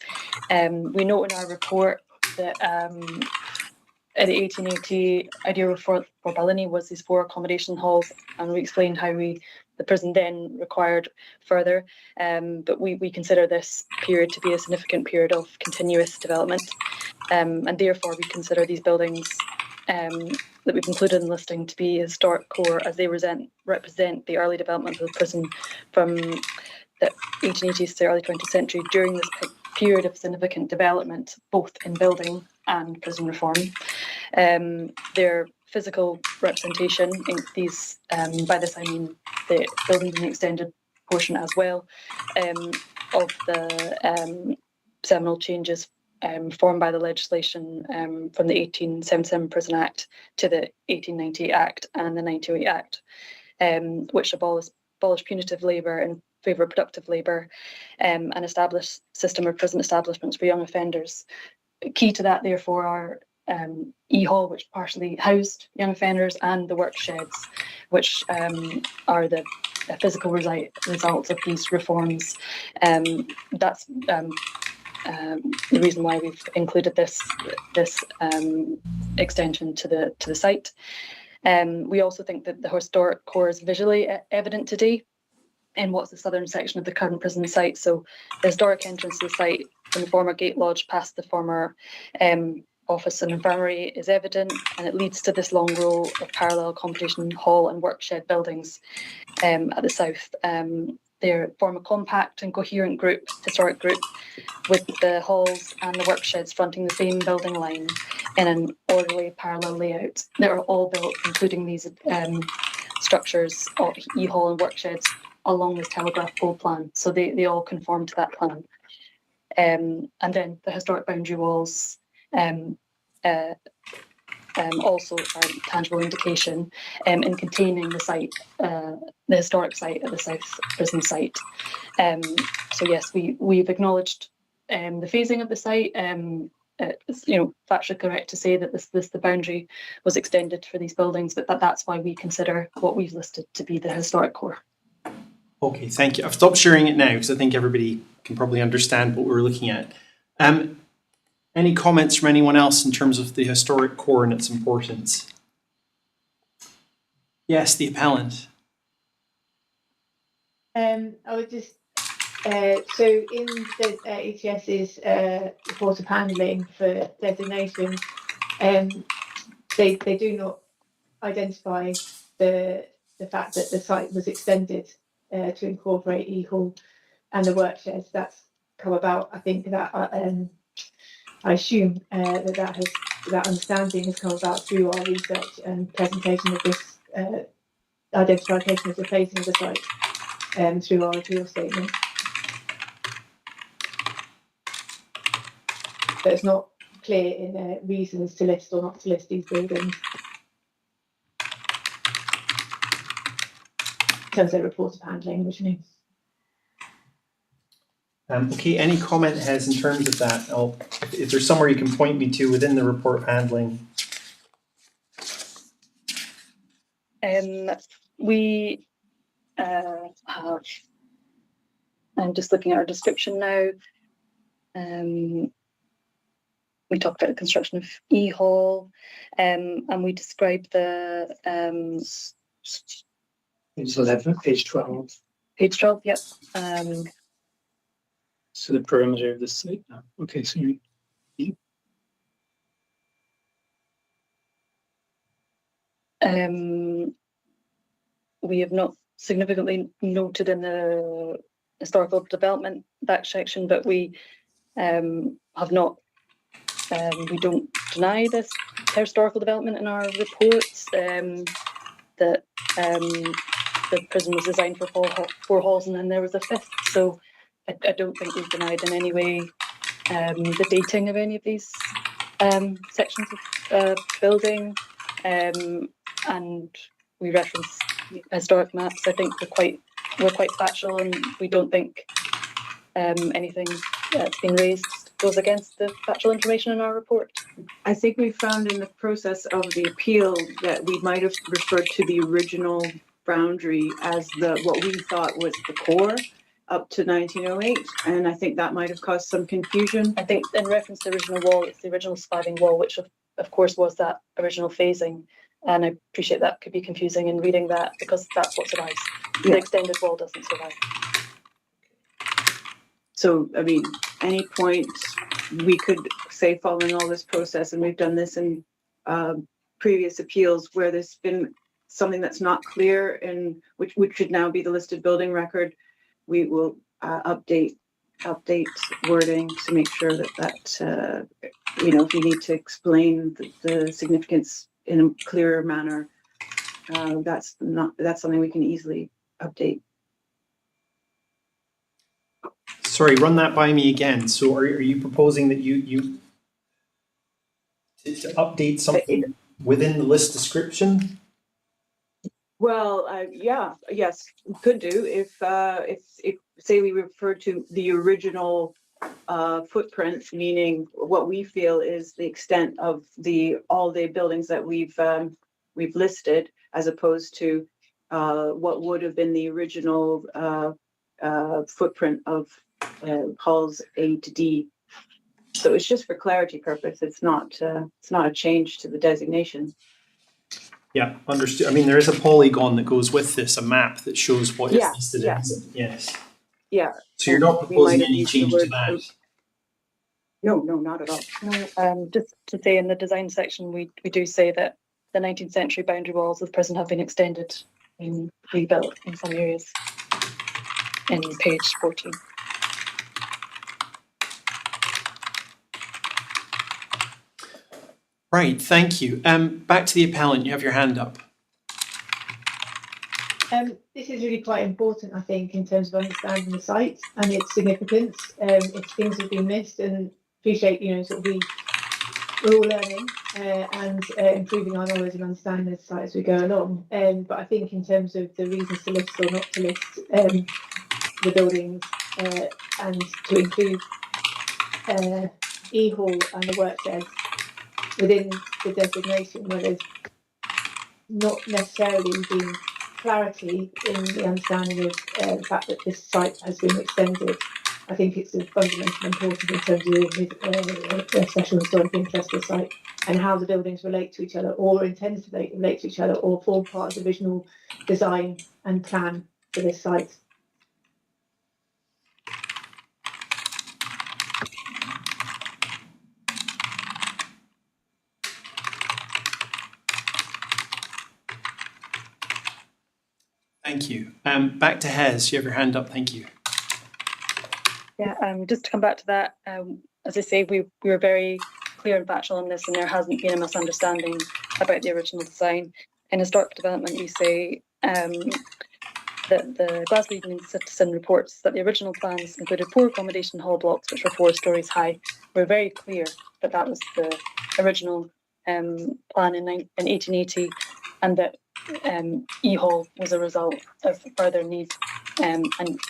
We note in our report that in 1880, idea for Barlinnie was these 4 accommodation halls, and we explained how the prison then required further, but we consider this period to be a significant period of continuous development, and therefore we consider these buildings that we've included in the listing to be historic core, as they represent the early development of the prison from the 1880s to the early 20th century. During this period of significant development, both in building and prison reform, their physical representation in these, by this I mean the buildings in the extended portion as well, of the seminal changes formed by the legislation from the 1877 Prison Act to the 1890 Act and the 1908 Act, which abolished punitive labour in favour of productive labour, and established a system of prison establishments for young offenders. Key to that, therefore, are E-Hall, which partially housed young offenders, and the work sheds, which are the physical results of these reforms. That's the reason why we've included this extension to the site. We also think that the historic core is visually evident today in what's the southern section of the current prison site. So the historic entrance to the site from the former gate lodge past the former office and infirmary is evident, and it leads to this long row of parallel accommodation hall and work shed buildings at the south. They form a compact and coherent historic group, with the halls and the work sheds fronting the same building line in an orderly parallel layout. They are all built, including these structures of E-Hall and work sheds, along this telegraph pole plan. So they all conform to that plan. And then the historic boundary walls also are a tangible indication in containing the site, the historic site at the South Prison site. So yes, we've acknowledged the phasing of the site. It's, factually correct to say that the boundary was extended for these buildings, but that's why we consider what we've listed to be the historic core. Okay, thank you. I've stopped sharing it now because I think everybody can probably understand what we're looking at. Any comments from anyone else in terms of the historic core and its importance? Yes, the appellant. I would just, so in the ETS's report of handling for designation, they do not identify the fact that the site was extended to incorporate E-Hall and the work sheds. That's come about. I think that I assume that understanding has come about through our research and presentation of this identification of the phasing of the site through our appeal statement. But it's not clear in reasons to list or not to list these buildings. In terms of report of handling, which means. Okay, any comment has in terms of that? If there's somewhere you can point me to within the report of handling. We have, I'm just looking at our description now. We talked about the construction of E-Hall, and we described the Page 11, page 12. page 12, yep. So the perimeter of the site. Okay, so we have not significantly noted in the historical development back section, but we have not, we don't deny this historical development in our reports, that the prison was designed for four halls and then there was a fifth. So I don't think we've denied in any way the dating of any of these sections of building, and we reference historic maps. I think we're quite factual, and we don't think anything that's been raised goes against the factual information in our report. I think we found in the process of the appeal that we might have referred to the original boundary as what we thought was the core up to 1908, and I think that might have caused some confusion. I think in reference to the original wall, it's the original sliding wall, which of course was that original phasing, and I appreciate that could be confusing in reading that because that's what survives. Yeah. The extended wall doesn't survive. So, I mean, any point we could say following all this process, and we've done this in previous appeals where there's been something that's not clear and which should now be the listed building record, we will update wording to make sure that you know, if you need to explain the significance in a clearer manner, that's something we can easily update. Sorry, run that by me again. So are you proposing that you to update something within the list description? Well, yes, could do if say we refer to the original footprint, meaning what we feel is the extent of all the buildings that we've listed, as opposed to what would have been the original footprint of halls A to D. So it's just for clarity purpose. It's not a change to the designation. Yeah, understood. I mean, there is a polygon that goes with this, a map that shows what it's listed in. Yes. Yeah. So you're not proposing any change to that? No, not at all. No, just to say in the design section, we do say that the 19th century boundary walls of the prison have been extended and rebuilt in some areas in page 14. Right, thank you. Back to the appellant, you have your hand up. This is really quite important, I think, in terms of understanding the site and its significance. If things have been missed, and appreciate, you know, sort of we're all learning and improving our knowledge and understanding the site as we go along. But I think in terms of the reasons to list or not to list the buildings and to include E-Hall and the work sheds within the designation, where there's not necessarily been clarity in the understanding of the fact that this site has been extended I think it's of fundamental importance in terms of the special historic interest of the site and how the buildings relate to each other or intend to relate to each other or form part of the visual design and plan for this site. Thank you. Back to Hez, you have your hand up, thank you. Yeah, just to come back to that, as I say, we were very clear and factual on this, and there hasn't been a misunderstanding about the original design. In historic development, we say that the Glasgow Evening Citizen reports that the original plans included 4 accommodation hall blocks, which were 4 stories high. We're very clear that that was the original plan in 1880, and that E-Hall was a result of further need, and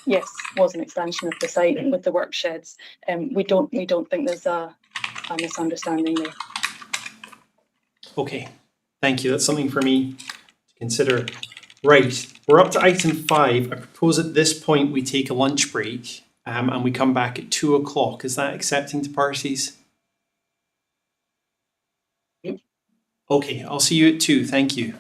yes, was an expansion of the site with the work sheds. We don't think there's a misunderstanding there. Okay, thank you. That's something for me to consider. Right, we're up to item 5. I propose at this point we take a lunch break and we come back at 2 o'clock. Is that accepting to parties? Yep. Okay, I'll see you at 2. Thank you.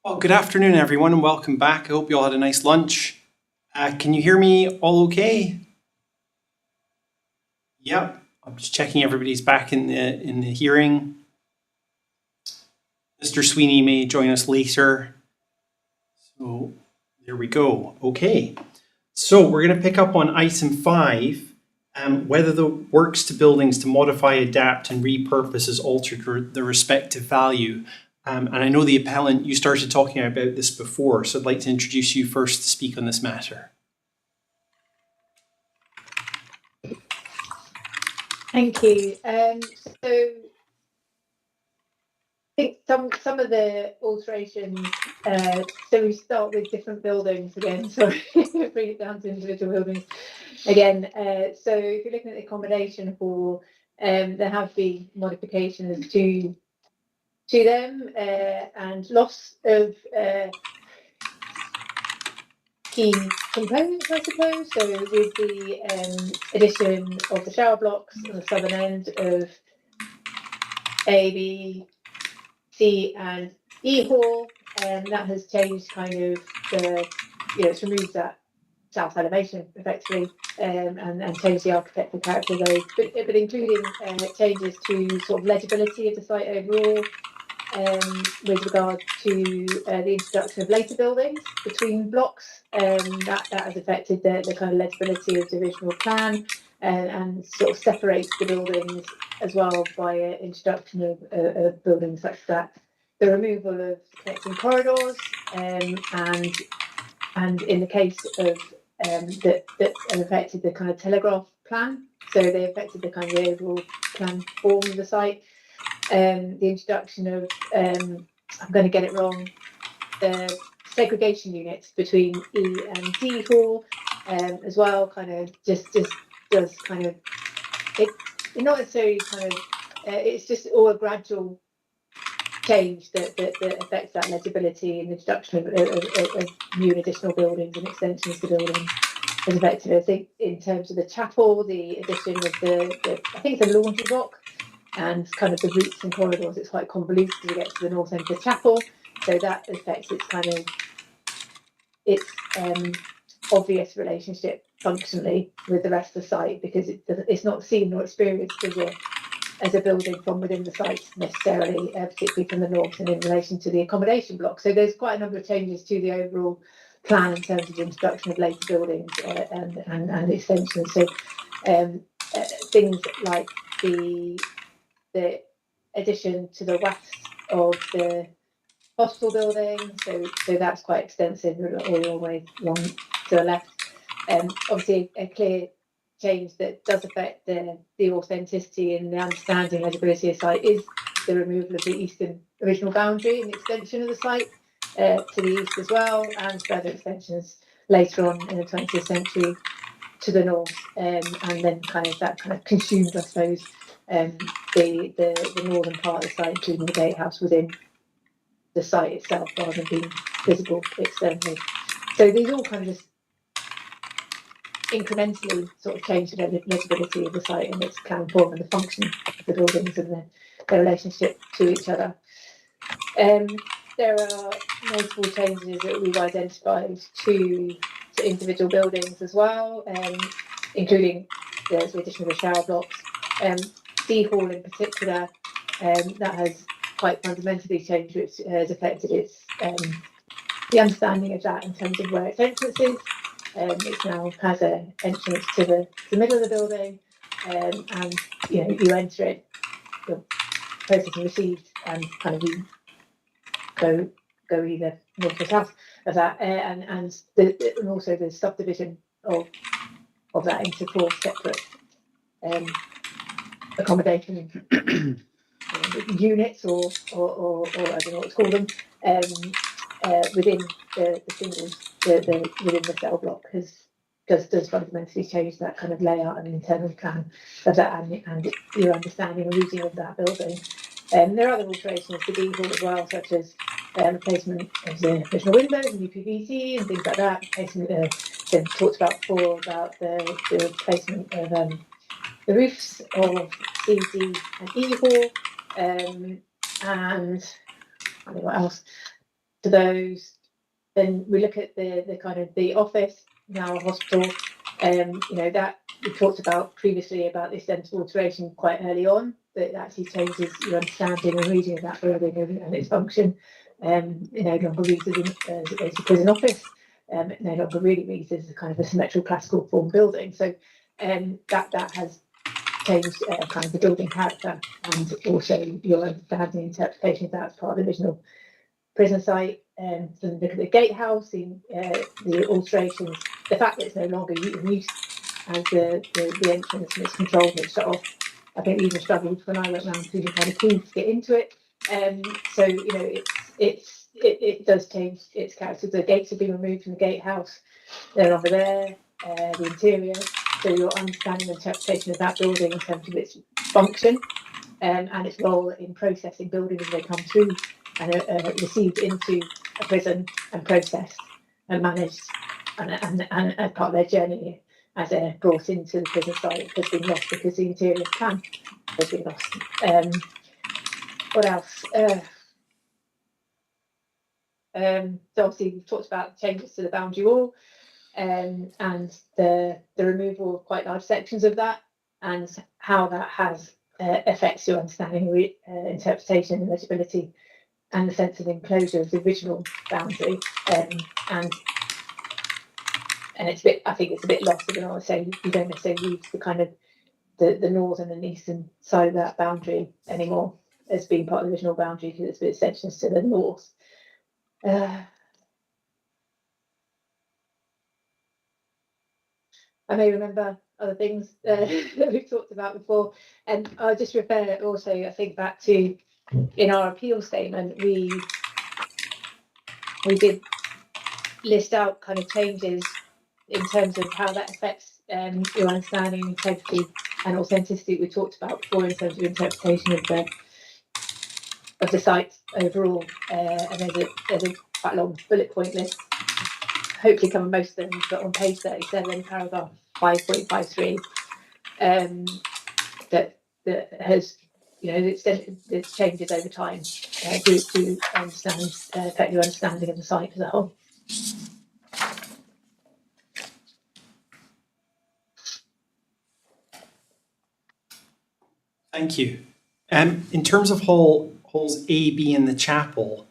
Well, good afternoon, everyone, and welcome back. I hope you all had a nice lunch. Can you hear me all okay? Yep. I'm just checking everybody's back in the hearing. Mr. Sweeney may join us later. So there we go. Okay. So we're going to pick up on item 5. Whether the works to buildings to modify, adapt and repurpose has altered the respective value. And I know the appellant, you started talking about this before, so I'd like to introduce you first to speak on this matter. Thank you. So I think some of the alterations, so we start with different buildings again, sorry, bring it down to individual buildings again. So if you're looking at the accommodation hall, there have been modifications to them and loss of key components, I suppose. So with the addition of the shower blocks on the southern end of A, B, C and E hall, and that has changed kind of it's removed that south elevation effectively, and changed the architectural character of those, but including changes to sort of legibility of the site overall, with regard to the introduction of later buildings between blocks, that has affected the kind of legibility of the original plan, and sort of separates the buildings as well by introduction of buildings such that the removal of connecting corridors, and in the case of that have affected the kind of telegraph plan, so they affected the kind of the overall plan form of the site. The introduction of I'm going to get it wrong, the segregation units between E and D hall, as well, kind of just does kind of it not necessarily kind of it's just all a gradual change that affects that legibility and introduction of new and additional buildings and extensions to buildings as effective. I think in terms of the chapel, the addition of the I think it's a laundry block, and kind of the routes and corridors, it's quite convoluted to get to the north end of the chapel, so that affects its kind of its obvious relationship functionally with the rest of the site, because it's not seen or experienced as a building from within the site necessarily, particularly from the north and in relation to the accommodation block. So there's quite a number of changes to the overall plan in terms of the introduction of later buildings and extensions. So things like the addition to the west of the hospital building, so that's quite extensive all the way along to the left. Obviously a clear change that does affect the authenticity and the understanding legibility of the site is the removal of the eastern original boundary and the extension of the site to the east as well, and further extensions later on in the 20th century to the north, and then that consumed, I suppose, the northern part of the site, including the gatehouse within the site itself, rather than being visible externally. So these all kind of just incrementally sort of change the legibility of the site and its plan form and the function of the buildings and their relationship to each other. There are multiple changes that we've identified to individual buildings as well, including the addition of the shower blocks. D hall in particular, that has quite fundamentally changed, which has affected its the understanding of that in terms of where its entrance is. It now has an entrance to the middle of the building, and you enter it, the process is received, and kind of you go either north or south of that, and also the subdivision of that into 4 separate accommodation units, or I don't know what to call them, within the singles, within the cell block, does fundamentally change that kind of layout and internal plan of that, and your understanding and reading of that building. There are other alterations to D hall as well, such as replacement of the original windows and UPVC and things like that. Replacement, been talked about before, about the replacement of the roofs of C, D and E hall, and I don't know what else. to those. Then we look at the kind of the office, now a hospital, that we talked about previously about this sensible alteration quite early on, that actually changes your understanding and reading of that building and its function. It no longer reads as a prison office. It no longer really reads as a kind of a symmetrical classical form building. So that has changed kind of the building character, and also your understanding and interpretation of that as part of the original prison site. So look at the gatehouse, the alterations, the fact that it's no longer in use as the entrance and it's controlled and it's shut off. I think we even struggled when I went around through the kind of keys to get into it. So it does change its character. The gates have been removed from the gatehouse; they're over there. The interior, so your understanding and interpretation of that building in terms of its function and its role in processing buildings as they come through and are received into a prison and processed and managed and as part of their journey as they're brought into the prison site has been lost because the interior plan has been lost. What else? So obviously we've talked about changes to the boundary wall and the removal of quite large sections of that and how that has affects your understanding, interpretation and legibility and the sense of enclosure of the original boundary. And it's a bit, I think it's a bit lost, but I would say you don't necessarily use the kind of the northern and eastern side of that boundary anymore as being part of the original boundary because it's a bit extensions to the north. I may remember other things that we've talked about before, and I'll just refer also, I think, back to in our appeal statement, we did list out kind of changes in terms of how that affects your understanding, integrity, and authenticity we talked about before in terms of interpretation of the site overall. And there's a quite long bullet point list. Hopefully cover most of them, but on page 37, paragraph 5.53, that has, it changes over time to understand, affect your understanding of the site as a whole. Thank you. In terms of halls A, B, and the chapel,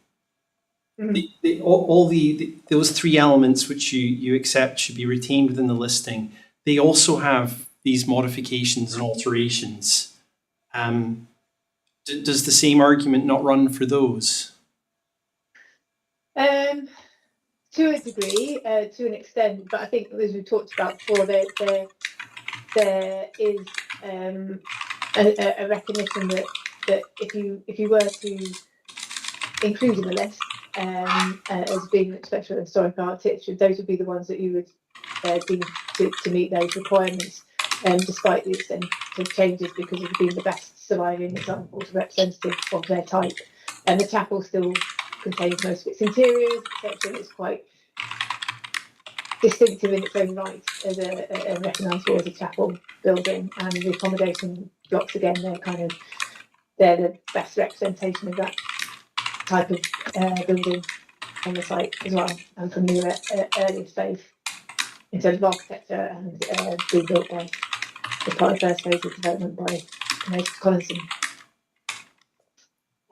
those three elements which you accept should be retained within the listing. They also have these modifications and alterations. Does the same argument not run for those? To a degree, to an extent, but I think as we talked about before, there is a recognition that if you were to include in the list as being special historic architecture, those would be the ones that you would deem to meet those requirements, despite the extent of changes because of being the best surviving examples representative of their type. And the chapel still contains most of its interiors, etc. It's quite distinctive in its own right as a recognisable as a chapel building, and the accommodation blocks again they're the best representation of that type of building on the site as well, and from the earliest phase in terms of architecture and being built by as part of the first phase of development by Collinson.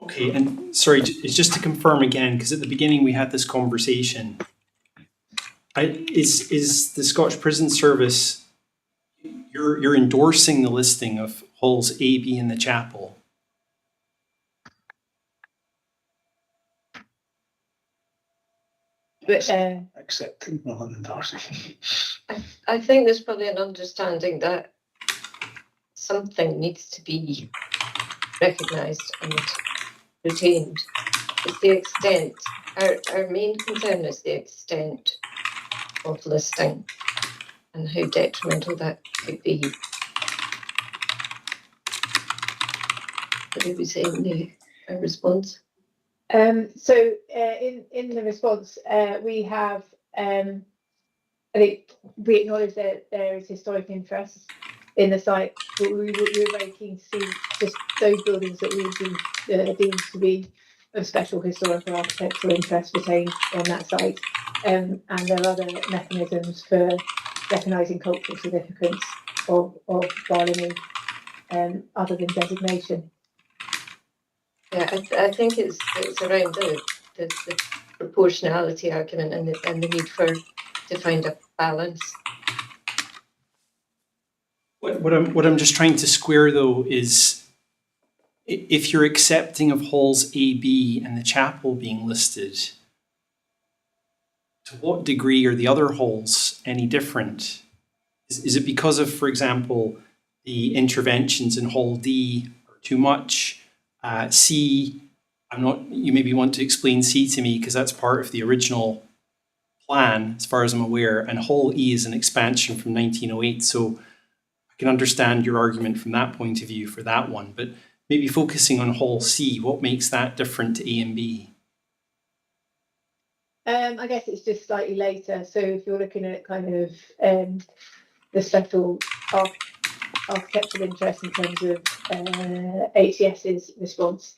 Okay, and sorry, it's just to confirm again, because at the beginning we had this conversation. Is the Scottish Prison Service, you're endorsing the listing of halls A, B, and the chapel? Accepting, not endorsing. I think there's probably an understanding that something needs to be recognised and retained. It's the extent, our main concern is the extent of listing and how detrimental that could be. What did we say in the response? So in the response, we have, I think we acknowledge that there is historic interest in the site, but we were very keen to see just those buildings that we would deem to be of special historical architectural interest retained on that site, and there are other mechanisms for recognising cultural significance of Barlinnie, other than designation. Yeah, I think it's around the proportionality argument and the need to find a balance. What I'm just trying to square though is if you're accepting of halls A, B and the chapel being listed, to what degree are the other halls any different? Is it because of, for example, the interventions in hall D are too much? C, you maybe want to explain C to me because that's part of the original plan as far as I'm aware, and hall E is an expansion from 1908. So I can understand your argument from that point of view for that one, but maybe focusing on hall C, what makes that different to A and B? I guess it's just slightly later. So if you're looking at kind of the special architectural interest in terms of HES's response,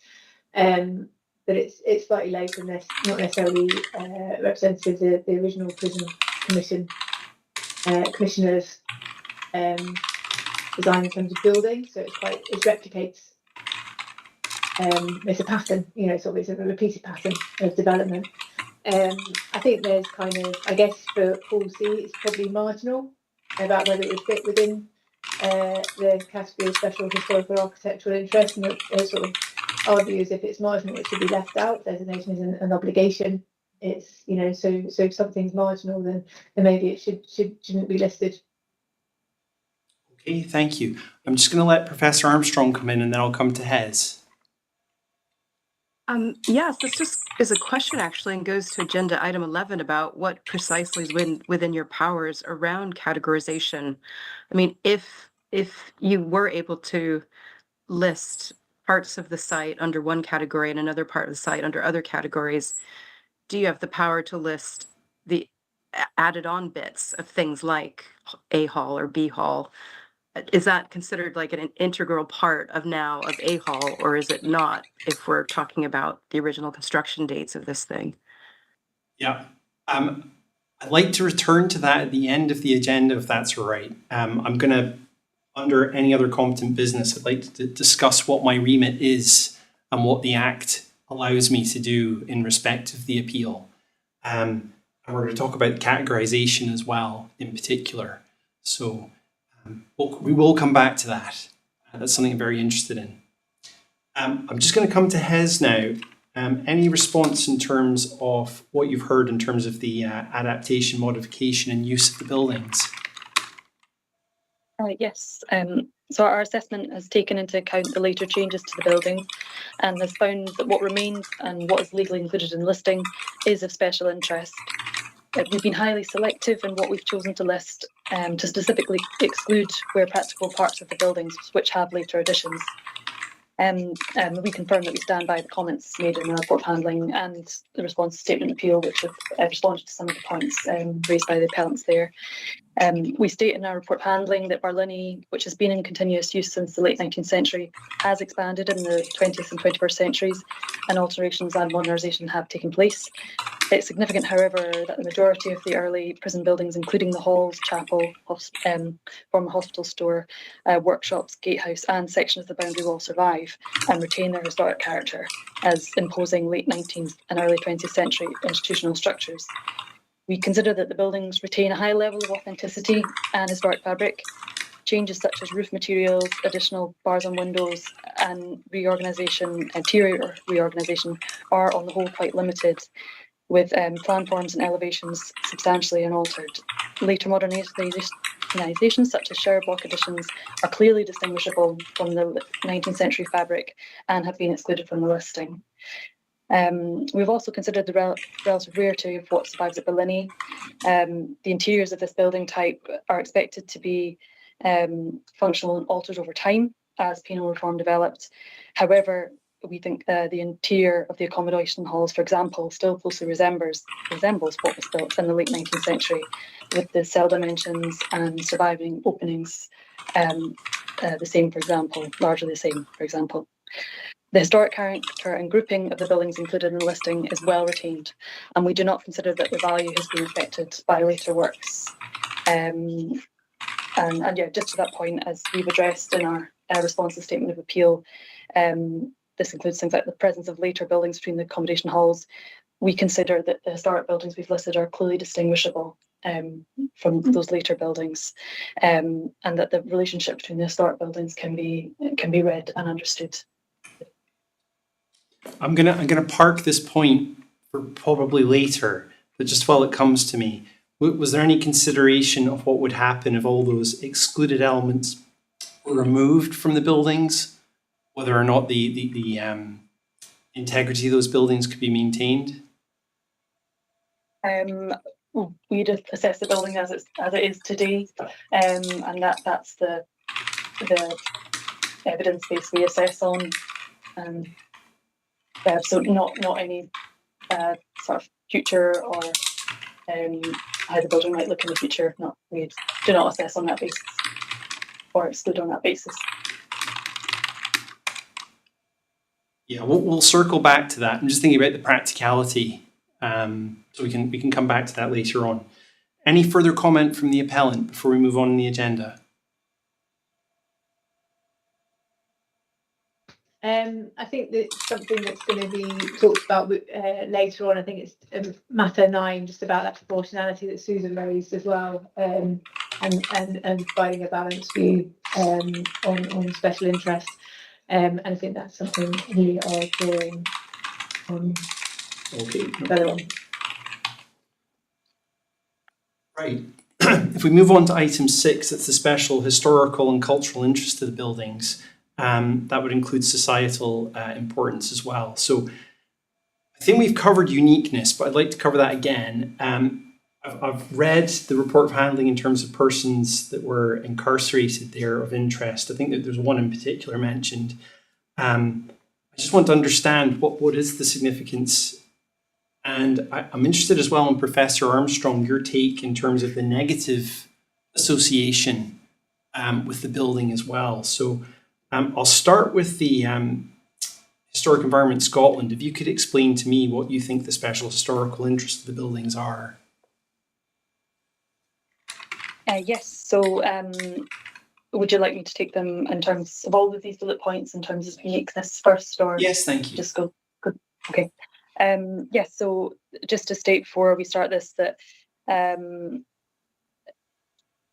but it's slightly later and not necessarily representative of the original prison commissioner's design in terms of building. So it replicates. It's a pattern, it's a repeated pattern of development. I think there's kind of, I guess for hall C, it's probably marginal about whether it would fit within the category of special historical architectural interest, and sort of argue as if it's marginal, it should be left out. Designation isn't an obligation. It's so if something's marginal, then maybe it shouldn't be listed. Okay, thank you. I'm just going to let Professor Armstrong come in, and then I'll come to Hez. Yes, this just is a question actually, and goes to agenda item 11 about what precisely is within your powers around categorization. I mean, if you were able to list parts of the site under one category and another part of the site under other categories, do you have the power to list the added on bits of things like A hall or B hall? Is that considered like an integral part of A hall, or is it not if we're talking about the original construction dates of this thing? Yeah. I'd like to return to that at the end of the agenda, if that's all right. I'm going to, under any other competent business, I'd like to discuss what my remit is and what the Act allows me to do in respect of the appeal. And we're going to talk about categorization as well, in particular. So we will come back to that. That's something I'm very interested in. I'm just going to come to Hez now. Any response in terms of what you've heard in terms of the adaptation, modification and use of the buildings? Yes. So our assessment has taken into account the later changes to the buildings and has found that what remains and what is legally included in the listing is of special interest. We've been highly selective in what we've chosen to list to specifically exclude where practical parts of the buildings which have later additions. We confirm that we stand by the comments made in the report handling and the response statement appeal, which have responded to some of the points raised by the appellants there. We state in our report handling that Barlinnie, which has been in continuous use since the late 19th century, has expanded in the 20th and 21st centuries, and alterations and modernisation have taken place. It's significant, however, that the majority of the early prison buildings, including the halls, chapel, former hospital store, workshops, gatehouse, and sections of the boundary wall survive and retain their historic character as imposing late 19th and early 20th century institutional structures. We consider that the buildings retain a high level of authenticity and historic fabric. Changes such as roof materials, additional bars on windows, and interior reorganisation are on the whole quite limited, with plan forms and elevations substantially unaltered. Later modernisations such as shower block additions are clearly distinguishable from the 19th century fabric and have been excluded from the listing. We've also considered the relative rarity of what survives at Barlinnie. The interiors of this building type are expected to be functional and altered over time as penal reform developed. However, we think the interior of the accommodation halls, for example, still closely resembles what was built in the late 19th century, with the cell dimensions and surviving openings the same, for example, largely the same, for example. The historic character and grouping of the buildings included in the listing is well retained, and we do not consider that the value has been affected by later works. And yeah, just to that point, as we've addressed in our response to statement of appeal, this includes things like the presence of later buildings between the accommodation halls. We consider that the historic buildings we've listed are clearly distinguishable from those later buildings, and that the relationship between the historic buildings can be read and understood. I'm gonna park this point for probably later, but just while it comes to me, was there any consideration of what would happen if all those excluded elements were removed from the buildings, whether or not the integrity of those buildings could be maintained? We'd assess the building as it is today, and that's the evidence base we assess on. So not any sort of future or how the building might look in the future. We do not assess on that basis or exclude on that basis. Yeah, we'll circle back to that. I'm just thinking about the practicality, so we can come back to that later on. Any further comment from the appellant before we move on in the agenda? I think that something that's going to be talked about later on, I think it's matter 9, just about that proportionality that Susan raised as well, and providing a balanced view on special interest. And I think that's something we are drawing further on. Right. If we move on to item 6, that's the special historical and cultural interest of the buildings. That would include societal importance as well. So I think we've covered uniqueness, but I'd like to cover that again. I've read the report of handling in terms of persons that were incarcerated there of interest. I think that there's one in particular mentioned. I just want to understand what is the significance. And I'm interested as well in Professor Armstrong, your take in terms of the negative association with the building as well. So I'll start with the Historic Environment Scotland. If you could explain to me what you think the special historical interest of the buildings are. Yes, so would you like me to take them in terms of all of these bullet points in terms of uniqueness first, or yes, thank you. Just go. Good. Okay. Yes, so just to state before we start this that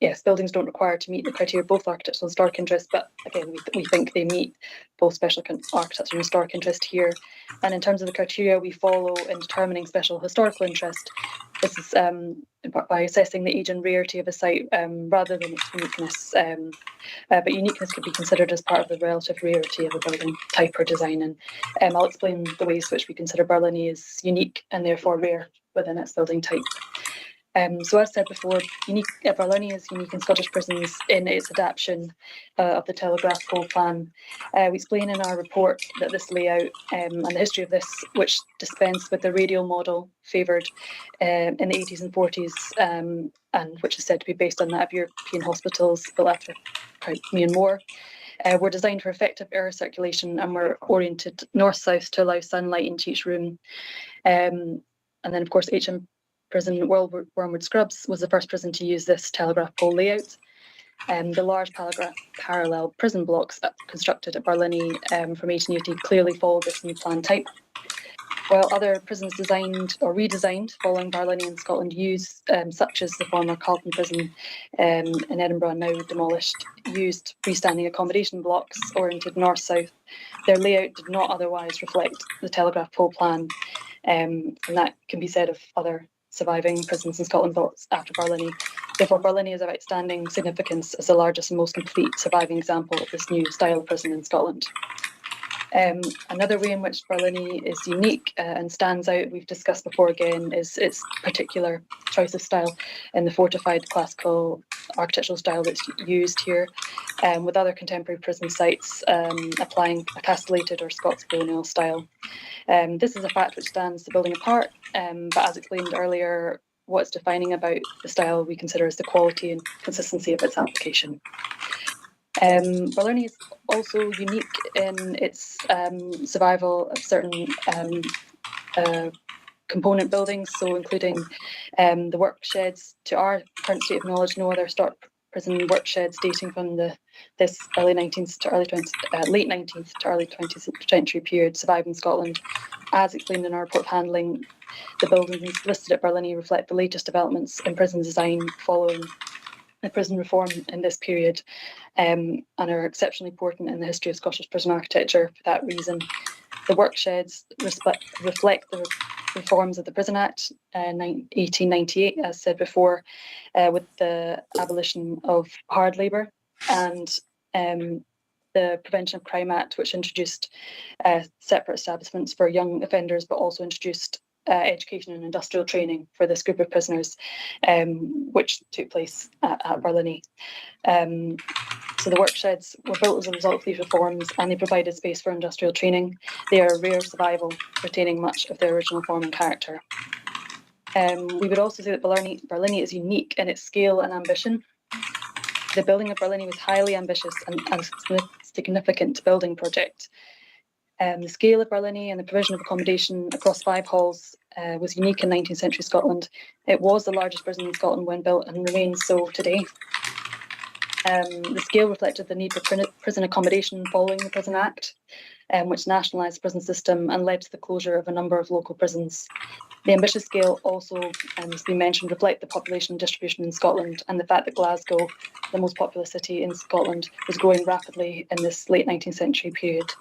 yes, buildings don't require to meet the criteria of both architectural and historic interest, but again, we think they meet both special architectural and historic interest here. And in terms of the criteria we follow in determining special historical interest, this is by assessing the age and rarity of a site rather than its uniqueness. But uniqueness could be considered as part of the relative rarity of a building type or design. And I'll explain the ways which we consider Barlinnie is unique and therefore rare within its building type. So as said before, Barlinnie is unique in Scottish prisons in its adaptation of the telegraph pole plan. We explain in our report that this layout and the history of this, which dispensed with the radial model favoured in the 80s and 40s, and which is said to be based on that of European hospitals built after Crimean War, were designed for effective air circulation and were oriented north-south to allow sunlight into each room. And then, of course, HMP Prison Wormwood Scrubs was the first prison to use this telegraph pole layout. The large parallel prison blocks constructed at Barlinnie from 1880 clearly followed this new plan type, while other prisons designed or redesigned following Barlinnie in Scotland used, such as the former Carlton Prison in Edinburgh, now demolished, used freestanding accommodation blocks oriented north-south. Their layout did not otherwise reflect the telegraph pole plan, and that can be said of other surviving prisons in Scotland built after Barlinnie. Therefore, Barlinnie is of outstanding significance as the largest and most complete surviving example of this new style of prison in Scotland. Another way in which Barlinnie is unique and stands out, we've discussed before again, is its particular choice of style in the fortified classical architectural style that's used here, with other contemporary prison sites applying a castellated or Scots colonial style. This is a fact which stands the building apart, but as explained earlier, what's defining about the style we consider is the quality and consistency of its application. Barlinnie is also unique in its survival of certain component buildings, so including the work sheds. To our current state of knowledge, no other historic prison work sheds dating from this late 19th to early 20th century period survive in Scotland. As explained in our report of handling, the buildings listed at Barlinnie reflect the latest developments in prison design following the prison reform in this period, and are exceptionally important in the history of Scottish prison architecture for that reason. The work sheds reflect the reforms of the Prison Act 1898, as said before, with the abolition of hard labour, and the Prevention of Crime Act, which introduced separate establishments for young offenders, but also introduced education and industrial training for this group of prisoners, which took place at Barlinnie. So the work sheds were built as a result of these reforms, and they provided space for industrial training. They are a rare survival, retaining much of their original form and character. We would also say that Barlinnie is unique in its scale and ambition. The building of Barlinnie was highly ambitious and a significant building project. The scale of Barlinnie and the provision of accommodation across 5 halls was unique in 19th century Scotland. It was the largest prison in Scotland when built and remains so today. The scale reflected the need for prison accommodation following the Prison Act, which nationalised the prison system and led to the closure of a number of local prisons. The ambitious scale also, as we mentioned, reflect the population distribution in Scotland and the fact that Glasgow, the most populous city in Scotland, was growing rapidly in this late 19th century period.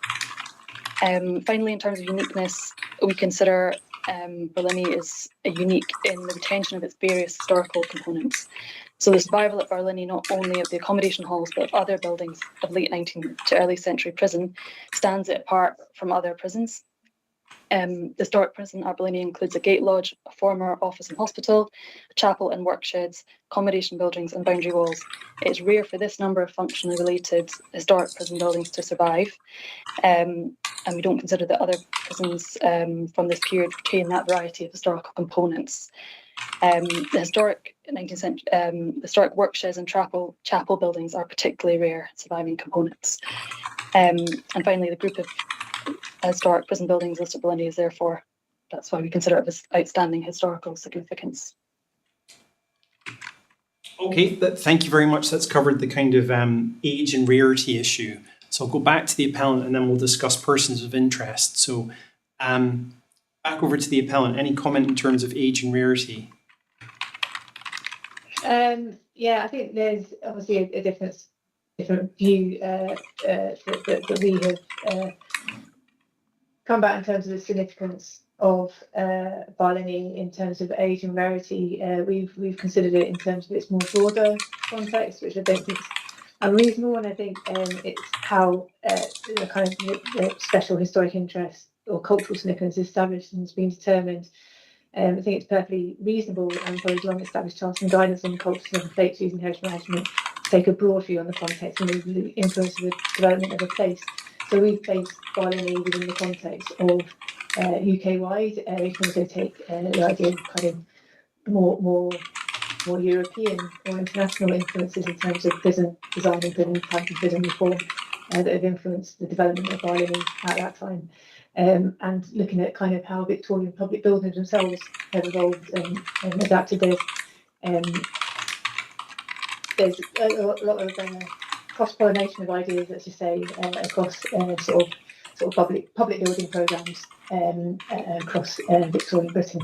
Finally, in terms of uniqueness, we consider Barlinnie is unique in the retention of its various historical components. So the survival at Barlinnie, not only of the accommodation halls, but of other buildings of late 19th to early century prison, stands it apart from other prisons. The historic prison at Barlinnie includes a gate lodge, a former office and hospital, a chapel and work sheds, accommodation buildings and boundary walls. It's rare for this number of functionally related historic prison buildings to survive. And we don't consider that other prisons from this period retain that variety of historical components. The historic 19th century, historic work sheds and chapel buildings are particularly rare surviving components. And finally, the group of historic prison buildings listed at Barlinnie is therefore, that's why we consider it of outstanding historical significance. Okay, thank you very much. That's covered the kind of age and rarity issue. So I'll go back to the appellant and then we'll discuss persons of interest. So back over to the appellant. Any comment in terms of age and rarity? Yeah, I think there's obviously a different view that we have come back in terms of the significance of Barlinnie in terms of age and rarity. We've considered it in terms of its more broader context, which I don't think is unreasonable, and I think it's how the kind of the special historic interest or cultural significance is established and has been determined. I think it's perfectly reasonable and follows long-established charter and guidance on culture and plates using heritage management to take a broad view on the context and the influence of the development of a place. So we've placed Barlinnie within the context of UK-wide. We can also take the idea of kind of more European or international influences in terms of prison design and prison type of prison reform that have influenced the development of Barlinnie at that time. And looking at kind of how Victorian public buildings themselves have evolved and adapted. There's a lot of cross-pollination of ideas, let's just say, across sort of public building programmes across Victorian Britain.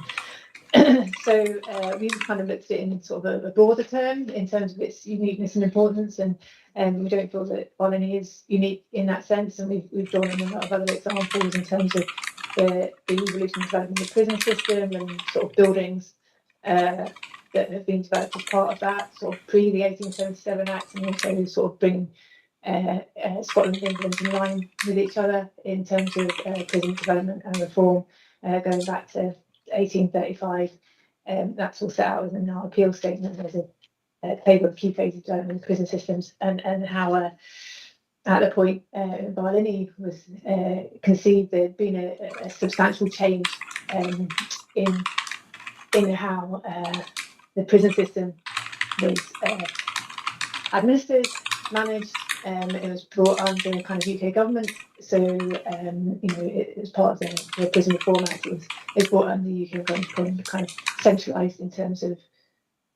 So we've kind of looked at it in sort of a broader term in terms of its uniqueness and importance, and we don't feel that Barlinnie is unique in that sense, and we've drawn on a lot of other examples in terms of the evolution and development of the prison system and sort of buildings that have been developed as part of that, sort of pre the 1877 Act, and also sort of bringing Scotland and England in line with each other in terms of prison development and reform, going back to 1835. That's all set out in our appeal statement. There's a table of key phases of development of prison systems and how at the point Barlinnie was conceived, there had been a substantial change in how the prison system was administered, managed, It was brought under kind of UK government, so it was part of the Prison Reform Act. It was brought under the UK government, kind of centralised in terms of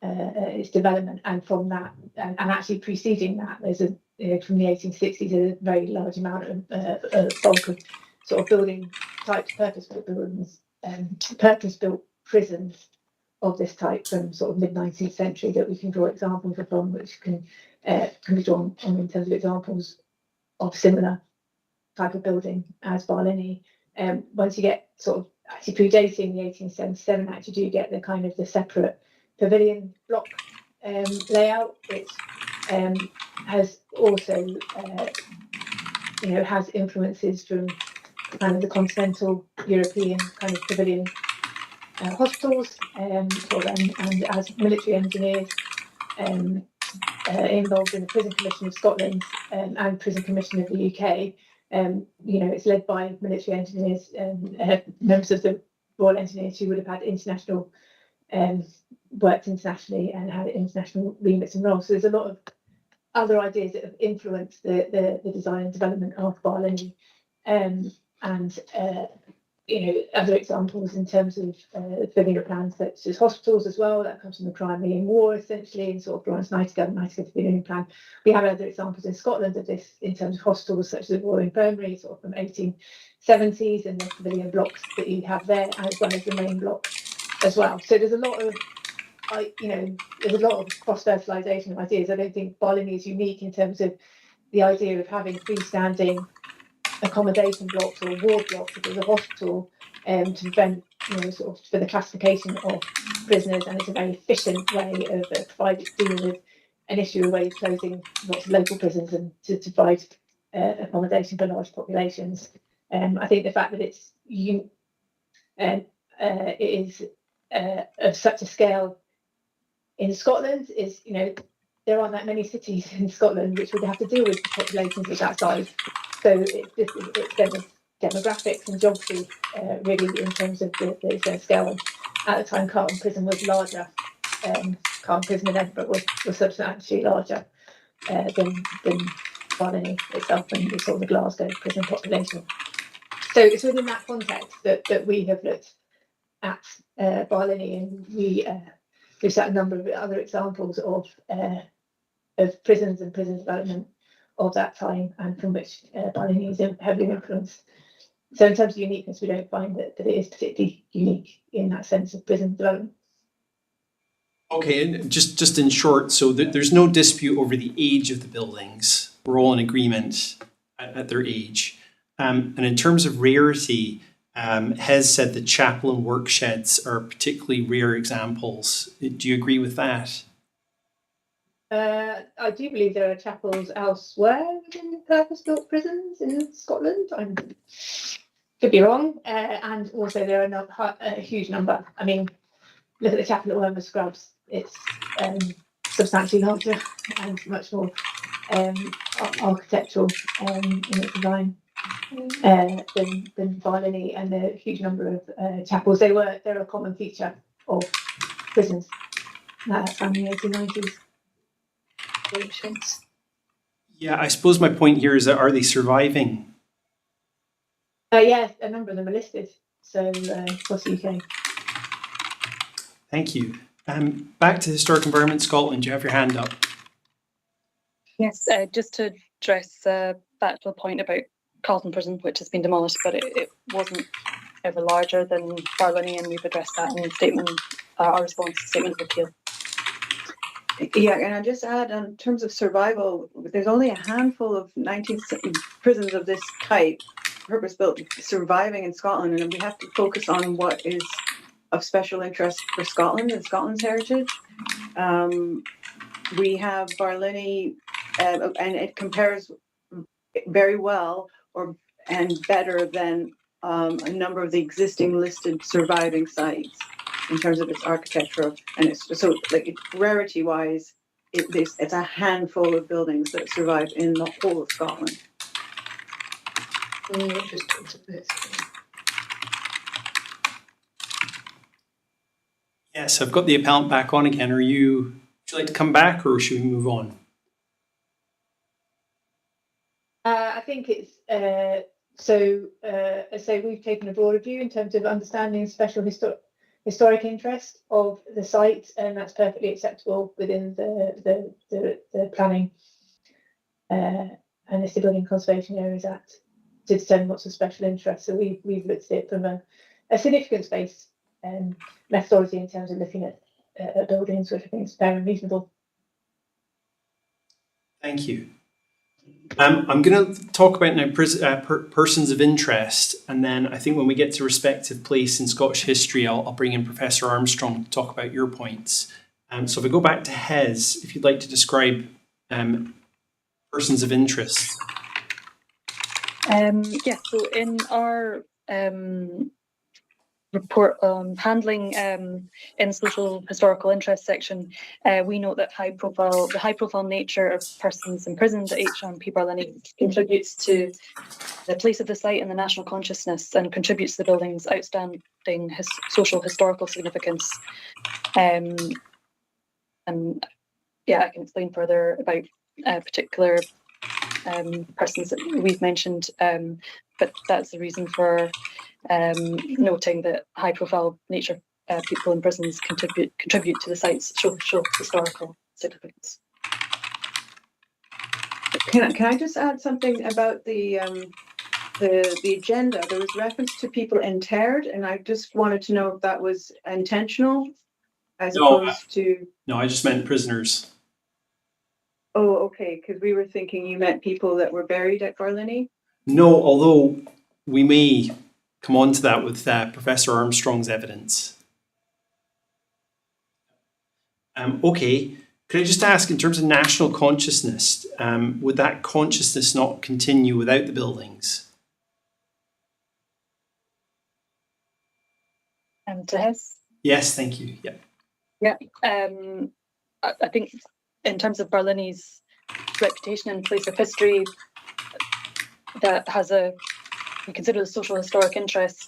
its development, and from that, and actually preceding that, there's from the 1860s a very large amount of bulk of sort of building types, purpose-built buildings, purpose-built prisons of this type from sort of mid-19th century that we can draw examples from, which can be drawn on in terms of examples of similar type of building as Barlinnie. Once you get sort of actually predating the 1877 Act, you do get the kind of the separate pavilion block layout, which has also has influences from kind of the continental European kind of pavilion hospitals, and as military engineers involved in the Prison Commission of Scotland and Prison Commission of the UK. It's led by military engineers, members of the Royal Engineers who would have had international, worked internationally and had international remits and roles. So there's a lot of other ideas that have influenced the design and development of Barlinnie, and other examples in terms of building plans such as hospitals as well. That comes from the Crimean War, essentially, and sort of Florence Nightingale's pavilion plan. We have other examples in Scotland of this in terms of hospitals such as the Royal Infirmary, sort of from 1870s, and the pavilion blocks that you have there, as well as the main block as well. So there's a lot of cross-fertilisation of ideas. I don't think Barlinnie is unique in terms of the idea of having freestanding accommodation blocks or ward blocks if there's a hospital to prevent, sort of for the classification of prisoners, and it's a very efficient way of dealing with an issue where you're closing lots of local prisons and to provide accommodation for large populations. I think the fact that it is of such a scale in Scotland is, there aren't that many cities in Scotland which would have to deal with populations of that size. So it's demographics and geography, really, in terms of the scale. At the time, Carlton Prison was larger. Carlton Prison in Edinburgh was substantially larger than Barlinnie itself, and the sort of the Glasgow prison population. So it's within that context that we have looked at Barlinnie, and we've set a number of other examples of prisons and prison development of that time, and from which Barlinnie is heavily influenced. So in terms of uniqueness, we don't find that it is particularly unique in that sense of prison development. Okay, and just in short, so there's no dispute over the age of the buildings. We're all in agreement at their age. And in terms of rarity, Hez said that chapel and work sheds are particularly rare examples. Do you agree with that? I do believe there are chapels elsewhere within purpose-built prisons in Scotland. I could be wrong. And also there are a huge number. I mean, look at the chapel at Wormwood Scrubs. It's substantially larger and much more architectural in its design than Barlinnie, and the huge number of chapels. They're a common feature of prisons at that time in the 1890s. Yeah, I suppose my point here is that are they surviving? Yeah, a number of them are listed. So across the UK. Thank you. Back to Historic Environment Scotland. You have your hand up. Yes, just to address back to the point about Carlton Prison, which has been demolished, but it wasn't ever larger than Barlinnie, and we've addressed that in the statement, our response to statement of appeal. Yeah, and I just add, in terms of survival, there's only a handful of 19th prisons of this type, purpose-built, surviving in Scotland, and we have to focus on what is of special interest for Scotland and Scotland's heritage. We have Barlinnie, and it compares very well and better than a number of the existing listed surviving sites in terms of its architecture, and it's so like rarity wise, it's a handful of buildings that survive in the whole of Scotland. Yes, I've got the appellant back on again. Would you like to come back, or should we move on? think it's I say we've taken a broader view in terms of understanding special historic interest of the site, and that's perfectly acceptable within the planning and the Building Conservation Areas Act to determine what's of special interest. So we've looked at it from a significance-based methodology in terms of looking at buildings, which I think is fair and reasonable. Thank you. I'm going to talk about now persons of interest, and then I think when we get to respective place in Scottish history, I'll bring in Professor Armstrong to talk about your points. So if we go back to Hez, if you'd like to describe persons of interest. Yeah, so in our report on handling in social historical interest section, we note that the high profile nature of persons imprisoned at HMP Barlinnie contributes to the place of the site in the national consciousness and contributes to the building's outstanding social historical significance. And yeah, I can explain further about particular persons that we've mentioned, but that's the reason for noting that high profile nature people in prisons contribute to the site's social historical significance. Can I just add something about the agenda? There was reference to people interred, and I just wanted to know if that was intentional as opposed to... No, I just meant prisoners. Oh, okay, because we were thinking you meant people that were buried at Barlinnie. No, although we may come on to that with Professor Armstrong's evidence. Okay, could I just ask, in terms of national consciousness, would that consciousness not continue without the buildings? To Hez? Yes, thank you. Yeah. Yeah, I think in terms of Barlinnie's reputation and place of history, that has we consider the social historic interest.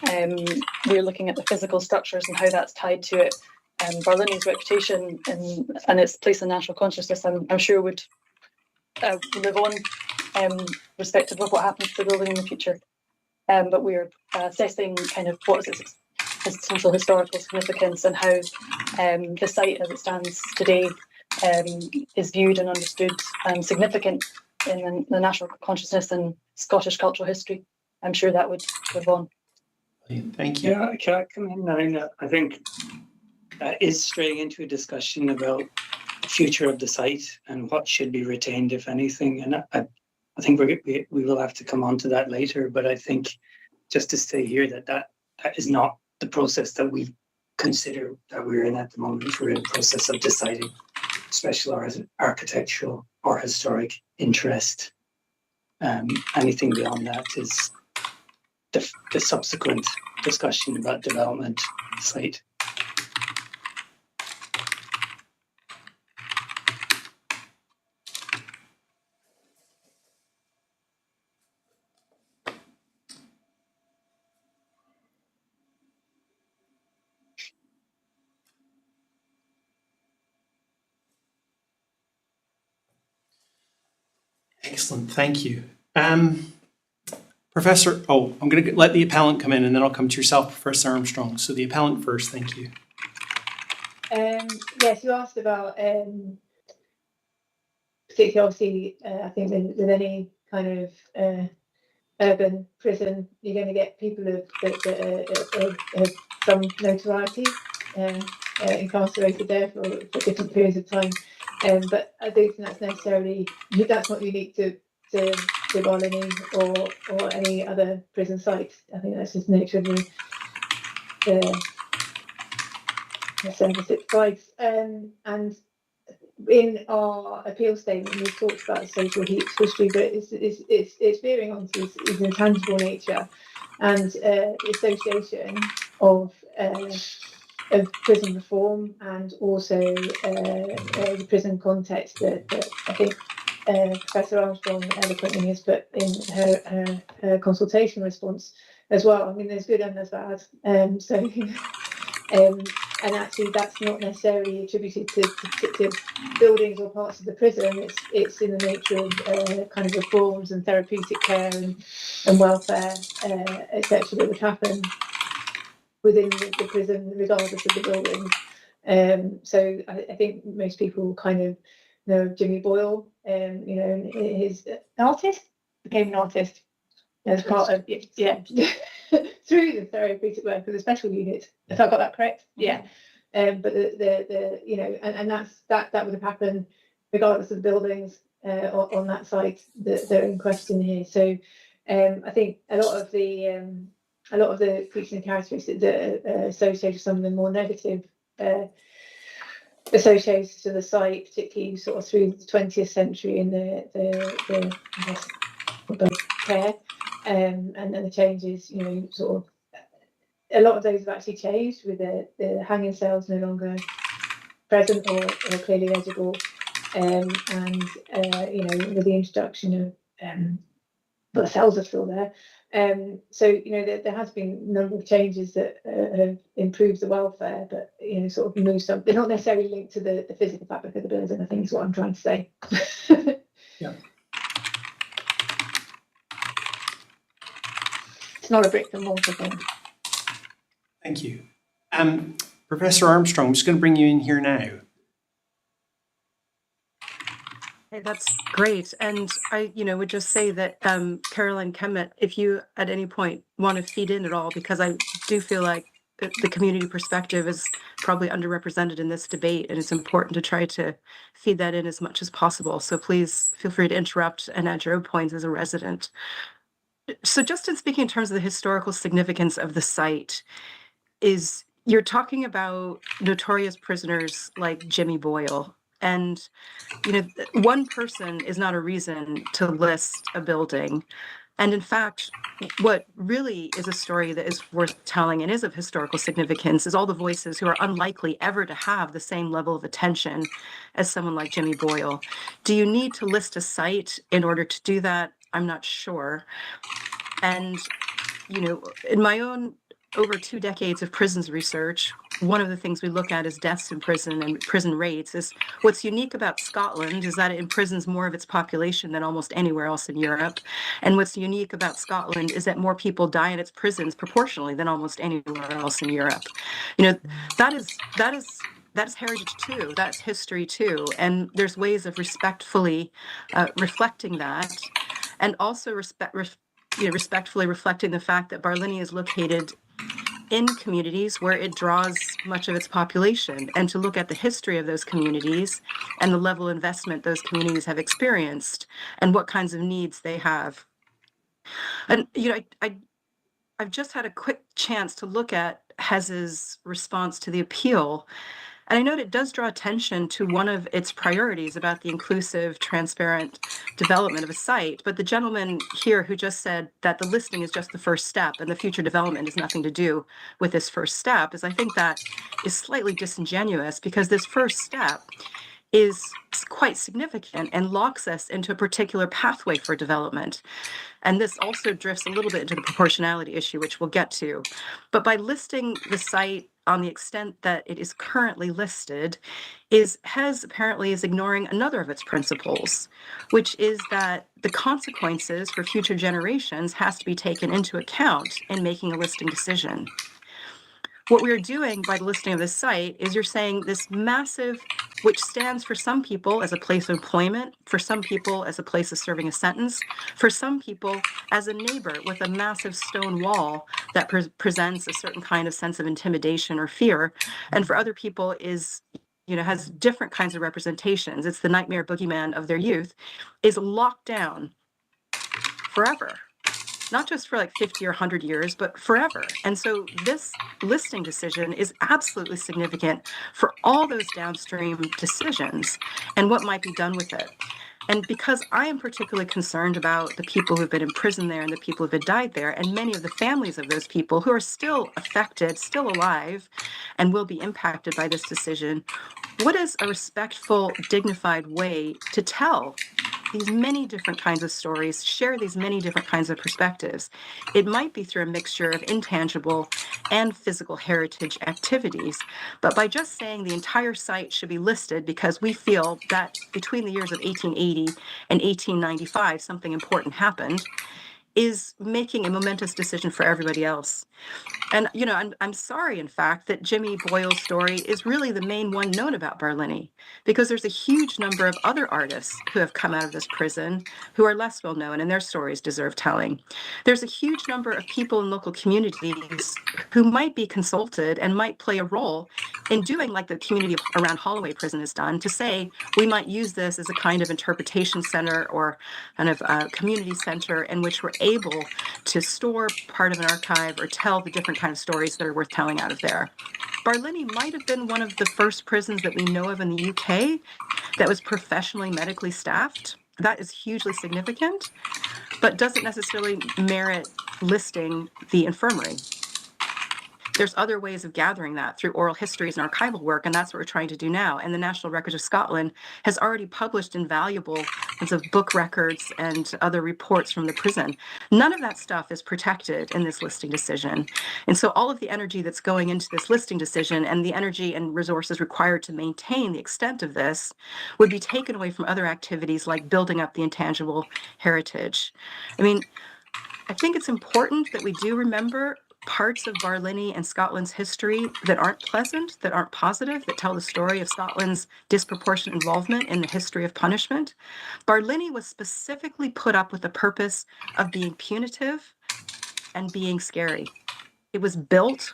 We're looking at the physical structures and how that's tied to it. Barlinnie's reputation and its place in national consciousness, I'm sure would live on, respective of what happens to the building in the future. But we're assessing kind of what is its social historical significance and how the site as it stands today is viewed and understood and significant in the national consciousness and Scottish cultural history. I'm sure that would live on. Thank you. Yeah, can I come in? I think that is straying into a discussion about the future of the site and what should be retained, if anything. And I think we will have to come on to that later. But I think just to say here that is not the process that we consider that we're in at the moment. We're in the process of deciding special architectural or historic interest. Anything beyond that is the subsequent discussion about development site. Excellent, thank you. Professor, I'm going to let the appellant come in and then I'll come to yourself, Professor Armstrong. So the appellant first, thank you. Yes, you asked about, particularly obviously, I think with any kind of urban prison, you're going to get people of some notoriety incarcerated there for different periods of time. But I don't think that's not unique to Barlinnie or any other prison site. I think that's just the nature of the service it provides. And in our appeal statement, we've talked about social history, but it's veering onto its intangible nature and the association of prison reform and also the prison context that I think Professor Armstrong eloquently has put in her consultation response as well. I mean, there's good and there's bad. and actually that's not necessarily attributed to particular buildings or parts of the prison. It's in the nature of kind of reforms and therapeutic care and welfare, etc., that would happen within the prison, regardless of the buildings. So I think most people kind of know Jimmy Boyle. You know, he's an artist, became an artist as part of through the therapeutic work of the special units. If I got that correct, yeah. But the you know, and that would have happened regardless of the buildings on that site that are in question here. So I think a lot of the features and characteristics that are associated with some of the more negative associated to the site, particularly sort of through the 20th century in the I guess care and then the changes, you know, sort of a lot of those have actually changed with the hanging cells no longer present or clearly legible, and you know, with the introduction of but the cells are still there. So you know there has been a number of changes that have improved the welfare, but you know sort of moved some. They're not necessarily linked to the physical fabric of the building, I think is what I'm trying to say. Yeah. It's not a brick and mortar thing. Thank you. Professor Armstrong, I'm just going to bring you in here now. Hey, that's great. And I, would just say that Caroline Kemet, if you at any point want to feed in at all, because I do feel like the community perspective is probably underrepresented in this debate, and it's important to try to feed that in as much as possible. So please feel free to interrupt and add your own points as a resident. So just in speaking in terms of the historical significance of the site, is you're talking about notorious prisoners like Jimmy Boyle. And, one person is not a reason to list a building. And in fact, what really is a story that is worth telling and is of historical significance is all the voices who are unlikely ever to have the same level of attention as someone like Jimmy Boyle. Do you need to list a site in order to do that? I'm not sure. And, in my own over 2 decades of prisons research, one of the things we look at is deaths in prison and prison rates. Is what's unique about Scotland is that it imprisons more of its population than almost anywhere else in Europe. And what's unique about Scotland is that more people die in its prisons proportionally than almost anywhere else in Europe. That is heritage too. That's history too. And there's ways of respectfully reflecting that, and also respectfully reflecting the fact that Barlinnie is located in communities where it draws much of its population, and to look at the history of those communities and the level of investment those communities have experienced and what kinds of needs they have. And I've just had a quick chance to look at HES's response to the appeal. And I note it does draw attention to one of its priorities about the inclusive, transparent development of a site. But the gentleman here who just said that the listing is just the first step and the future development has nothing to do with this first step I think that is slightly disingenuous, because this first step is quite significant and locks us into a particular pathway for development. And this also drifts a little bit into the proportionality issue, which we'll get to. But by listing the site on the extent that it is currently listed, HES apparently is ignoring another of its principles, which is that the consequences for future generations has to be taken into account in making a listing decision. What we're doing by the listing of this site is you're saying this massive, which stands for some people as a place of employment, for some people as a place of serving a sentence, for some people as a neighbor with a massive stone wall that presents a certain kind of sense of intimidation or fear, and for other people is, has different kinds of representations. It's the nightmare boogeyman of their youth, is locked down forever. Not just for like 50 or 100 years, but forever. And so this listing decision is absolutely significant for all those downstream decisions and what might be done with it. And because I am particularly concerned about the people who've been imprisoned there and the people who've died there, and many of the families of those people who are still affected, still alive, and will be impacted by this decision, what is a respectful, dignified way to tell these many different kinds of stories, share these many different kinds of perspectives. It might be through a mixture of intangible and physical heritage activities, but by just saying the entire site should be listed because we feel that between the years of 1880 and 1895, something important happened, is making a momentous decision for everybody else. And, you know, I'm sorry, in fact, that Jimmy Boyle's story is really the main one known about Barlinnie, because there's a huge number of other artists who have come out of this prison who are less well known, and their stories deserve telling. There's a huge number of people in local communities who might be consulted and might play a role in doing like the community around Holloway Prison has done, to say we might use this as a kind of interpretation center or kind of a community center in which we're able to store part of an archive or tell the different kind of stories that are worth telling out of there. Barlinnie might have been one of the first prisons that we know of in the UK that was professionally medically staffed. That is hugely significant, but doesn't necessarily merit listing the infirmary. There's other ways of gathering that through oral histories and archival work, and that's what we're trying to do now. And the National Records of Scotland has already published invaluable kinds of book records and other reports from the prison. None of that stuff is protected in this listing decision. And so all of the energy that's going into this listing decision and the energy and resources required to maintain the extent of this would be taken away from other activities like building up the intangible heritage. I mean, I think it's important that we do remember parts of Barlinnie and Scotland's history that aren't pleasant, that aren't positive, that tell the story of Scotland's disproportionate involvement in the history of punishment. Barlinnie was specifically put up with the purpose of being punitive and being scary. It was built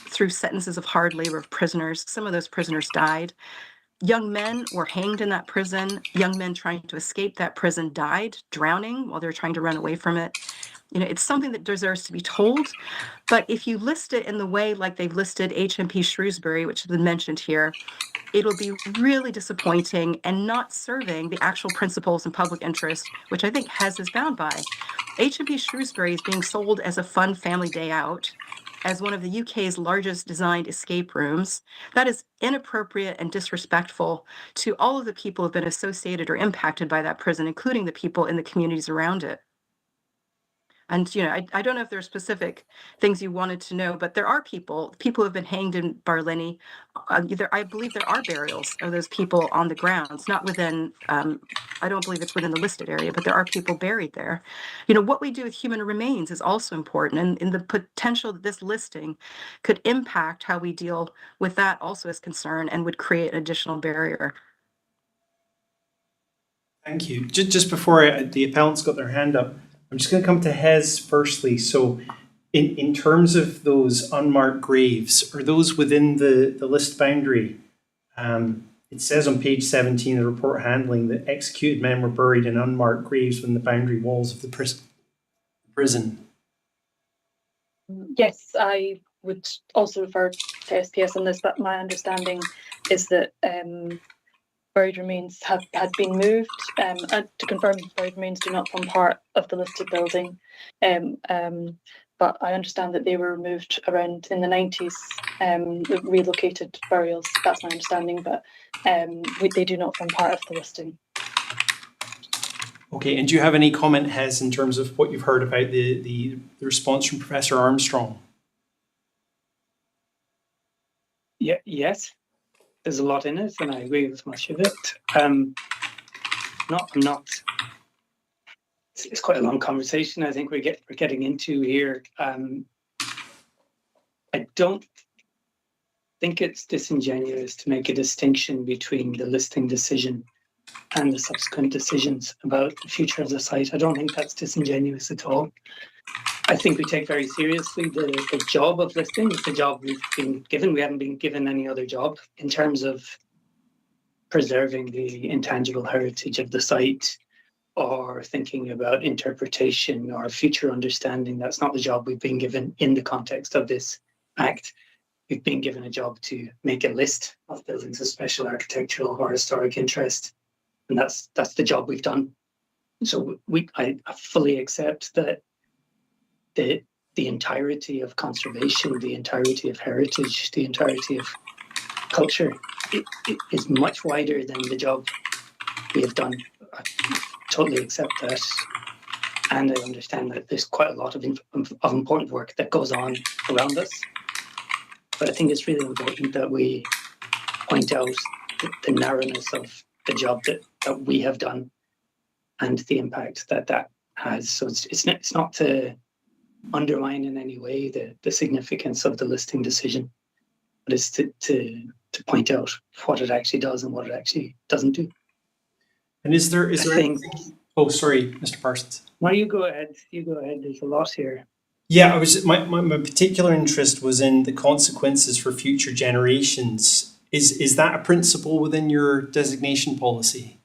through sentences of hard labor of prisoners. Some of those prisoners died. Young men were hanged in that prison. Young men trying to escape that prison died, drowning while they were trying to run away from it. You know, it's something that deserves to be told. But if you list it in the way like they've listed HMP Shrewsbury, which has been mentioned here, it'll be really disappointing and not serving the actual principles and public interest, which I think HES is bound by. HMP Shrewsbury is being sold as a fun family day out, as one of the UK's largest designed escape rooms. That is inappropriate and disrespectful to all of the people who have been associated or impacted by that prison, including the people in the communities around it. And, you know, I don't know if there are specific things you wanted to know, but there are people who have been hanged in Barlinnie. I believe there are burials of those people on the grounds, not within, I don't believe it's within the listed area, but there are people buried there. You know, what we do with human remains is also important, and in the potential that this listing could impact how we deal with that also is concern and would create an additional barrier. Thank you. Just before the appellants got their hand up, I'm just going to come to HES firstly. So in terms of those unmarked graves, are those within the list boundary? It says on page 17 of the report handling that executed men were buried in unmarked graves within the boundary walls of the prison. Yes, I would also refer to SPS on this, but my understanding is that buried remains had been moved. And to confirm, buried remains do not form part of the listed building. But I understand that they were removed around in the 90s, relocated burials. That's my understanding, but they do not form part of the listing. Okay, and do you have any comment, Hez, in terms of what you've heard about the response from Professor Armstrong? Yeah, yes. There's a lot in it, and I agree with much of it. It's quite a long conversation. I think we're getting into here. I don't think it's disingenuous to make a distinction between the listing decision and the subsequent decisions about the future of the site. I don't think that's disingenuous at all. I think we take very seriously the job of listing. It's the job we've been given. We haven't been given any other job in terms of preserving the intangible heritage of the site or thinking about interpretation or future understanding. That's not the job we've been given in the context of this act. We've been given a job to make a list of buildings of special architectural or historic interest, and that's the job we've done. So I fully accept that the entirety of conservation, the entirety of heritage, the entirety of culture it is much wider than the job we have done. I totally accept that. And I understand that there's quite a lot of important work that goes on around us. But I think it's really important that we point out the narrowness of the job that we have done and the impact that has. So it's not to undermine in any way the significance of the listing decision, but it's to point out what it actually does and what it actually doesn't do. And is there anything? Oh, sorry, Mr. Parsons. No, you go ahead. There's a lot here. Yeah, my particular interest was in the consequences for future generations. Is that a principle within your designation policy?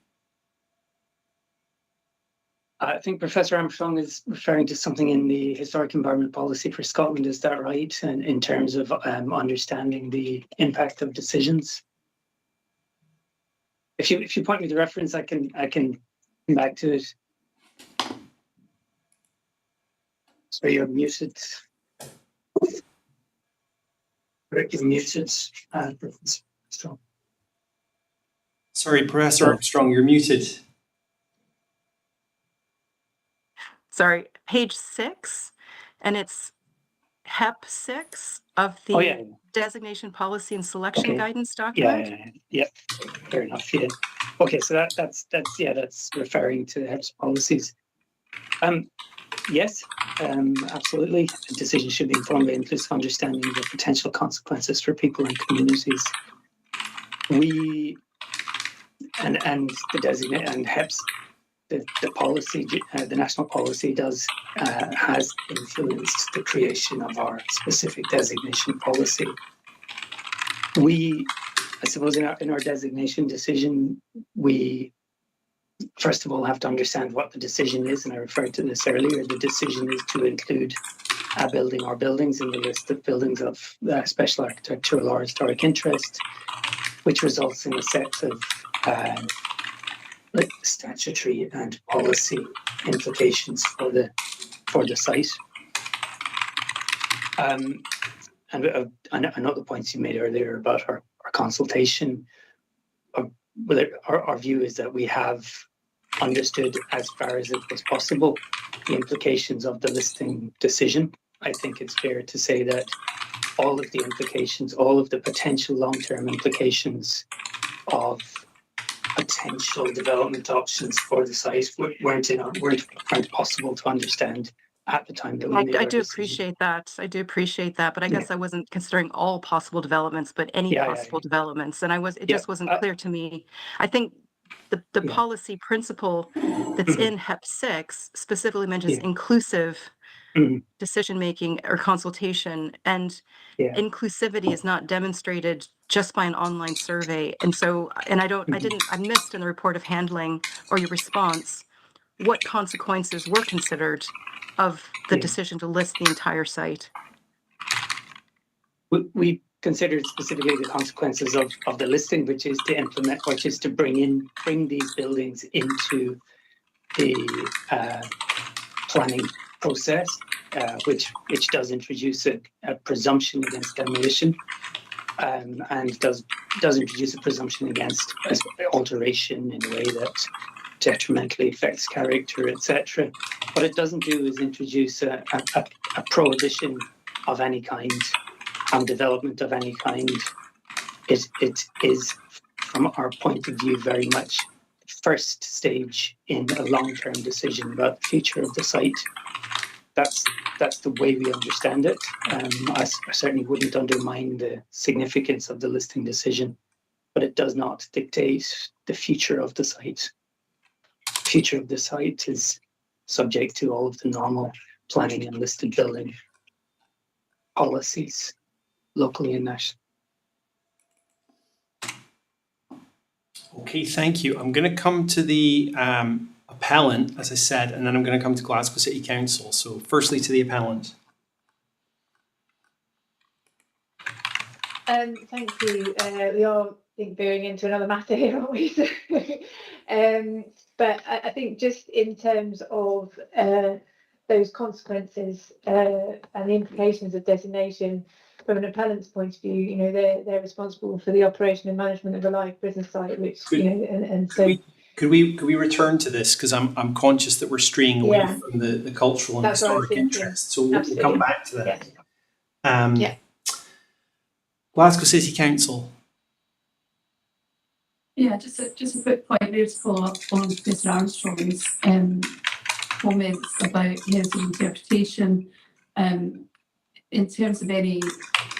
I think Professor Armstrong is referring to something in the Historic Environment Policy for Scotland. Is that right? And in terms of understanding the impact of decisions. If you point me to reference, I can come back to it. So you're muted. You're muted. Sorry, Professor Armstrong, you're muted. Sorry, page 6, and it's HEP 6 of the Designation Policy and Selection Guidance document. Yeah, fair enough. Yeah. Okay, so that's referring to HEP's policies. Yes, absolutely. A decision should be informed by inclusive understanding of the potential consequences for people and communities. We and the designate and HEP's the policy, the national policy has influenced the creation of our specific designation policy. We, I suppose, in our designation decision, we first of all have to understand what the decision is, and I referred to this earlier. The decision is to include a building or buildings in the list of buildings of special architectural or historic interest, which results in a set of statutory and policy implications for the site. And I know the points you made earlier about our consultation. Our view is that we have understood as far as it was possible the implications of the listing decision. I think it's fair to say that all of the implications, all of the potential long-term implications of potential development options for the site weren't possible to understand at the time that we made our do decision. appreciate that, but I guess I wasn't considering all possible developments, but any possible developments, and it just wasn't clear to me. I think the policy principle that's in HEP 6 specifically mentions inclusive decision-making or consultation, and inclusivity is not demonstrated just by an online survey. And so, I missed in the report of handling or your response what consequences were considered of the decision to list the entire site. We considered specifically the consequences of the listing, which is to implement, which is to bring these buildings into the planning process, which does introduce a presumption against demolition, and does introduce a presumption against alteration in a way that detrimentally affects character, etc. What it doesn't do is introduce a prohibition of any kind, development of any kind. It is, from our point of view, very much first stage in a long-term decision about the future of the site. That's the way we understand it. I certainly wouldn't undermine the significance of the listing decision, but it does not dictate the future of the site. The future of the site is subject to all of the normal planning and listed building policies, locally and nationally. Okay, thank you. I'm going to come to the appellant, as I said, and then I'm going to come to Glasgow City Council. So firstly to the appellant. Thank you. We are veering into another matter here, aren't we? But I think just in terms of those consequences and the implications of designation, from an appellant's point of view, they're responsible for the operation and management of a live prison site, which, and so Could we return to this, because I'm conscious that we're straying away Yeah. from the cultural and That's what I was historic thinking. interest. So we'll come Absolutely. back to that. Yeah. Yeah. Glasgow City Council. Yeah, just a quick point there to follow up on Mr. Armstrong's comments about heritage interpretation. In terms of any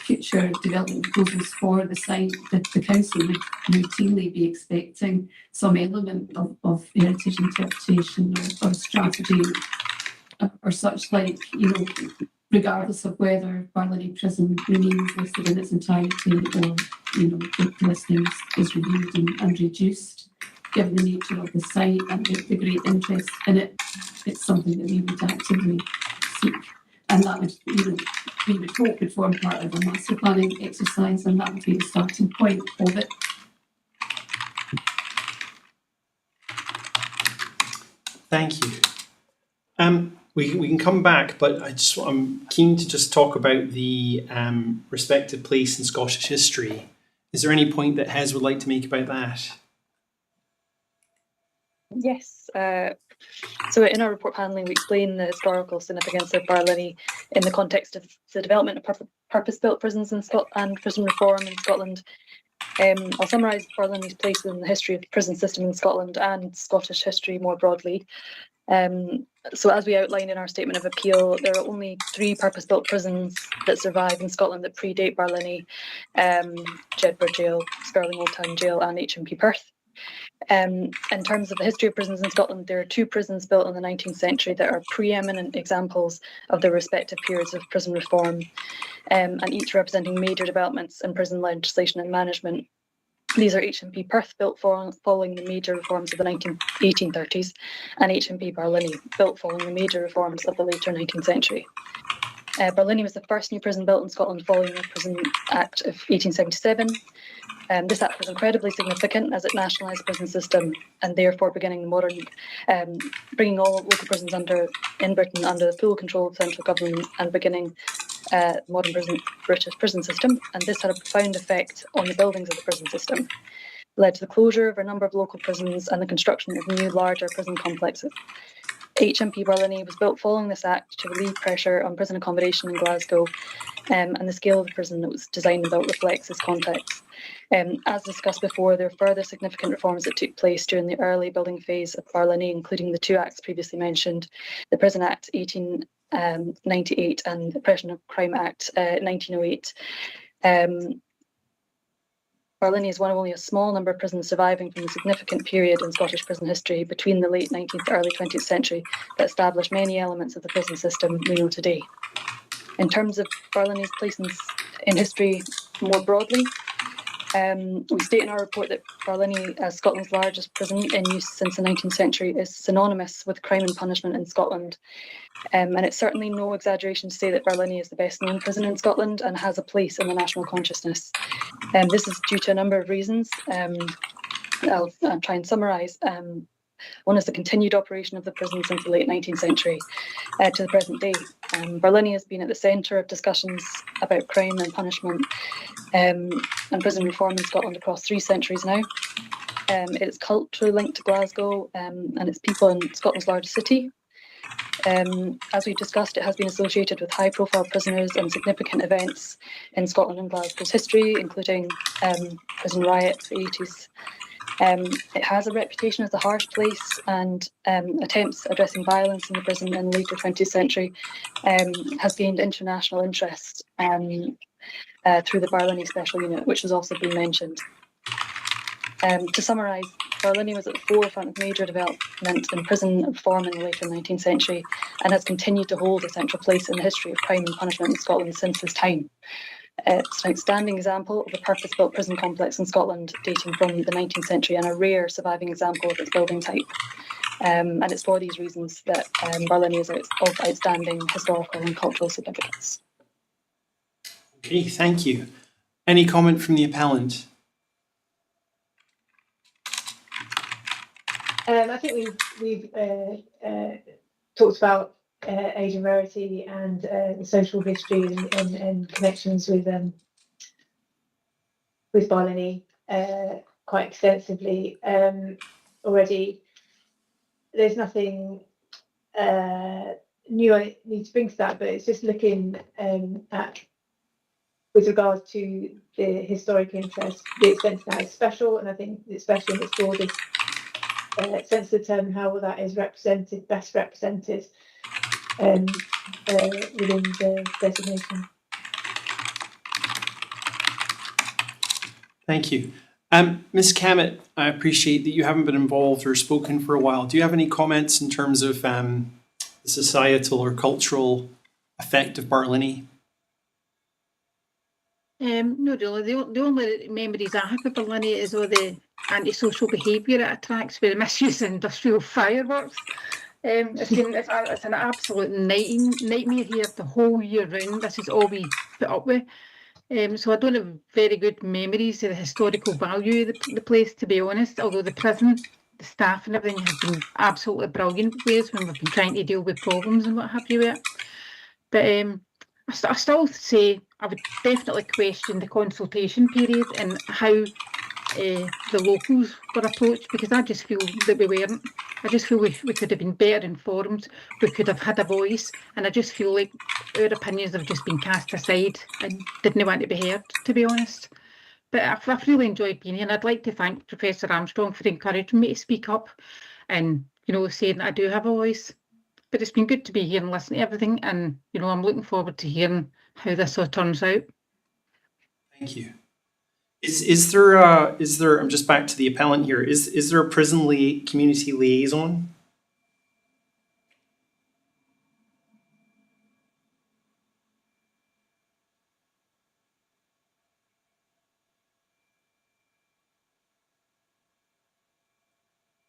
future development proposals for the site, the council would routinely be expecting some element of heritage interpretation or strategy or such like, regardless of whether Barlinnie Prison remains listed in its entirety or, the listing is reviewed and reduced. Given the nature of the site and the great interest in it, it's something that we would actively seek. And that would, we would hope would form part of a master planning exercise, and that would be the starting point of it. Thank you. We can come back, but I'm keen to just talk about the respective place in Scottish history. Is there any point that Hez would like to make about that? Yes. So in our report paneling, we explain the historical significance of Barlinnie in the context of the development of purpose-built prisons in Scotland and prison reform in Scotland. I'll summarise Barlinnie's place within the history of the prison system in Scotland and Scottish history more broadly. So as we outlined in our statement of appeal, there are only 3 purpose-built prisons that survive in Scotland that predate Barlinnie: Jedburgh Jail, Stirling Old Town Jail and HMP Perth. In terms of the history of prisons in Scotland, there are 2 prisons built in the 19th century that are preeminent examples of their respective periods of prison reform, and each representing major developments in prison legislation and management. These are HMP Perth, built following the major reforms of the 1830s, and HMP Barlinnie, built following the major reforms of the later 19th century. Barlinnie was the first new prison built in Scotland following the Prison Act of 1877. This act was incredibly significant as it nationalised the prison system and therefore bringing all local prisons in Britain under the full control of central government and beginning modern British prison system. And this had a profound effect on the buildings of the prison system, led to the closure of a number of local prisons and the construction of new, larger prison complexes. HMP Barlinnie was built following this act to relieve pressure on prison accommodation in Glasgow, and the scale of the prison that was designed and built reflects this context. As discussed before, there are further significant reforms that took place during the early building phase of Barlinnie, including the 2 acts previously mentioned: the Prison Act 1898 and the Oppression of Crime Act 1908. Barlinnie is one of only a small number of prisons surviving from the significant period in Scottish prison history between the late 19th and early 20th century that established many elements of the prison system we know today. In terms of Barlinnie's place in history more broadly, we state in our report that Barlinnie, as Scotland's largest prison in use since the 19th century, is synonymous with crime and punishment in Scotland. And it's certainly no exaggeration to say that Barlinnie is the best known prison in Scotland and has a place in the national consciousness. This is due to a number of reasons. I'll try and summarise. One is the continued operation of the prison since the late 19th century to the present day. Barlinnie has been at the centre of discussions about crime and punishment and prison reform in Scotland across 3 centuries now. It's culturally linked to Glasgow and its people in Scotland's largest city. As we've discussed, it has been associated with high-profile prisoners and significant events in Scotland and Glasgow's history, including prison riot, the 80s. It has a reputation as a harsh place, and attempts addressing violence in the prison in the later 20th century has gained international interest through the Barlinnie Special Unit, which has also been mentioned. To summarise, Barlinnie was at the forefront of major development in prison reform in the later 19th century and has continued to hold a central place in the history of crime and punishment in Scotland since this time. It's an outstanding example of a purpose-built prison complex in Scotland dating from the 19th century and a rare surviving example of its building type. And it's for these reasons that Barlinnie is of outstanding historical and cultural significance. Okay, thank you. Any comment from the appellant? I think we've talked about age and rarity and the social history and connections with Barlinnie quite extensively. already. There's nothing new I need to bring to that, but it's just looking at, with regards to the historic interest, the extent of that is special, and I think especially in its broadest sense of the term, how that is represented, best represented within the designation. Thank you. Ms. Cammett, I appreciate that you haven't been involved or spoken for a while. Do you have any comments in terms of the societal or cultural effect of Barlinnie? No, really. The only memories I have of Barlinnie is all the antisocial behaviour it attracts with the misuse of industrial fireworks. It's an absolute nightmare here the whole year round. This is all we put up with. So I don't have very good memories of the historical value of the place, to be honest, although the prison, the staff and everything have been absolutely brilliant with us when we've been trying to deal with problems and what have you with it. But I still say I would definitely question the consultation period and how the locals were approached, because I just feel that we weren't. I just feel we could have been better informed, we could have had a voice, and I just feel like our opinions have just been cast aside and didn't want to be heard, to be honest. But I've really enjoyed being here, and I'd like to thank Professor Armstrong for encouraging me to speak up and, you know, saying that I do have a voice. But it's been good to be here and listen to everything, and, you know, I'm looking forward to hearing how this all turns out. Thank you. Is there I'm just back to the appellant here. Is there a prison community liaison?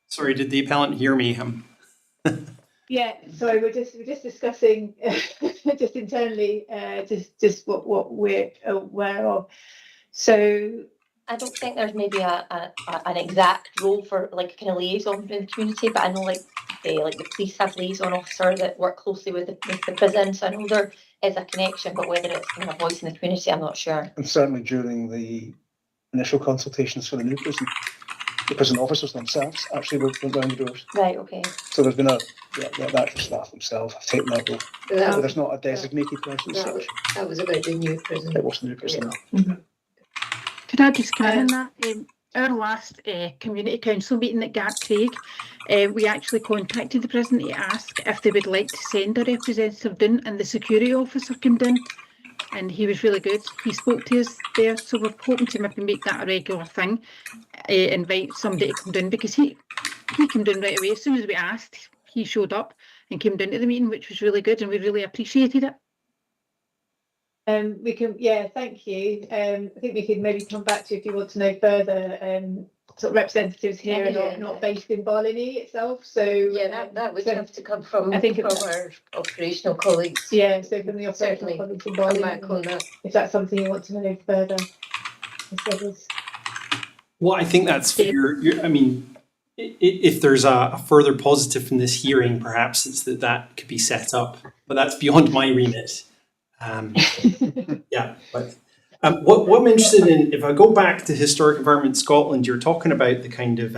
Sorry, did the appellant hear me? Yeah, sorry, we're just discussing just internally just what we're aware of. So I don't think there's maybe an exact role for like a kind of liaison for the community, but I know like the police have liaison officer that work closely with the prison, so I know there is a connection, but whether it's kind of a voice in the community, I'm not sure. And certainly during the initial consultations for the new prison, the prison officers themselves actually went round the doors. Right, okay. So there's been the actual staff themselves have taken that role. But there's not a designated person as such. That was about the new prison. It was the new prison. Yeah. Could I just comment on that? Our last community council meeting at Gartcraig, we actually contacted the prison to ask if they would like to send a representative down, and the security officer came down, and he was really good. He spoke to us there, so we're hoping to maybe make that a regular thing, invite somebody to come down, because he came down right away. As soon as we asked, he showed up and came down to the meeting, which was really good, and we really appreciated it. we can, yeah, thank you. I think we could maybe come back to you if you want to know further sort of representatives here and not based in Barlinnie itself. So yeah, that would have to come from our operational colleagues. Yeah, so from the operational colleagues in Barlinnie, if that's something you want to know further. Well, I think that's fair. I mean, if there's a further positive from this hearing, perhaps it's that could be set up, but that's beyond my remit. Yeah, but what I'm interested in, if I go back to Historic Environment Scotland, you're talking about the kind of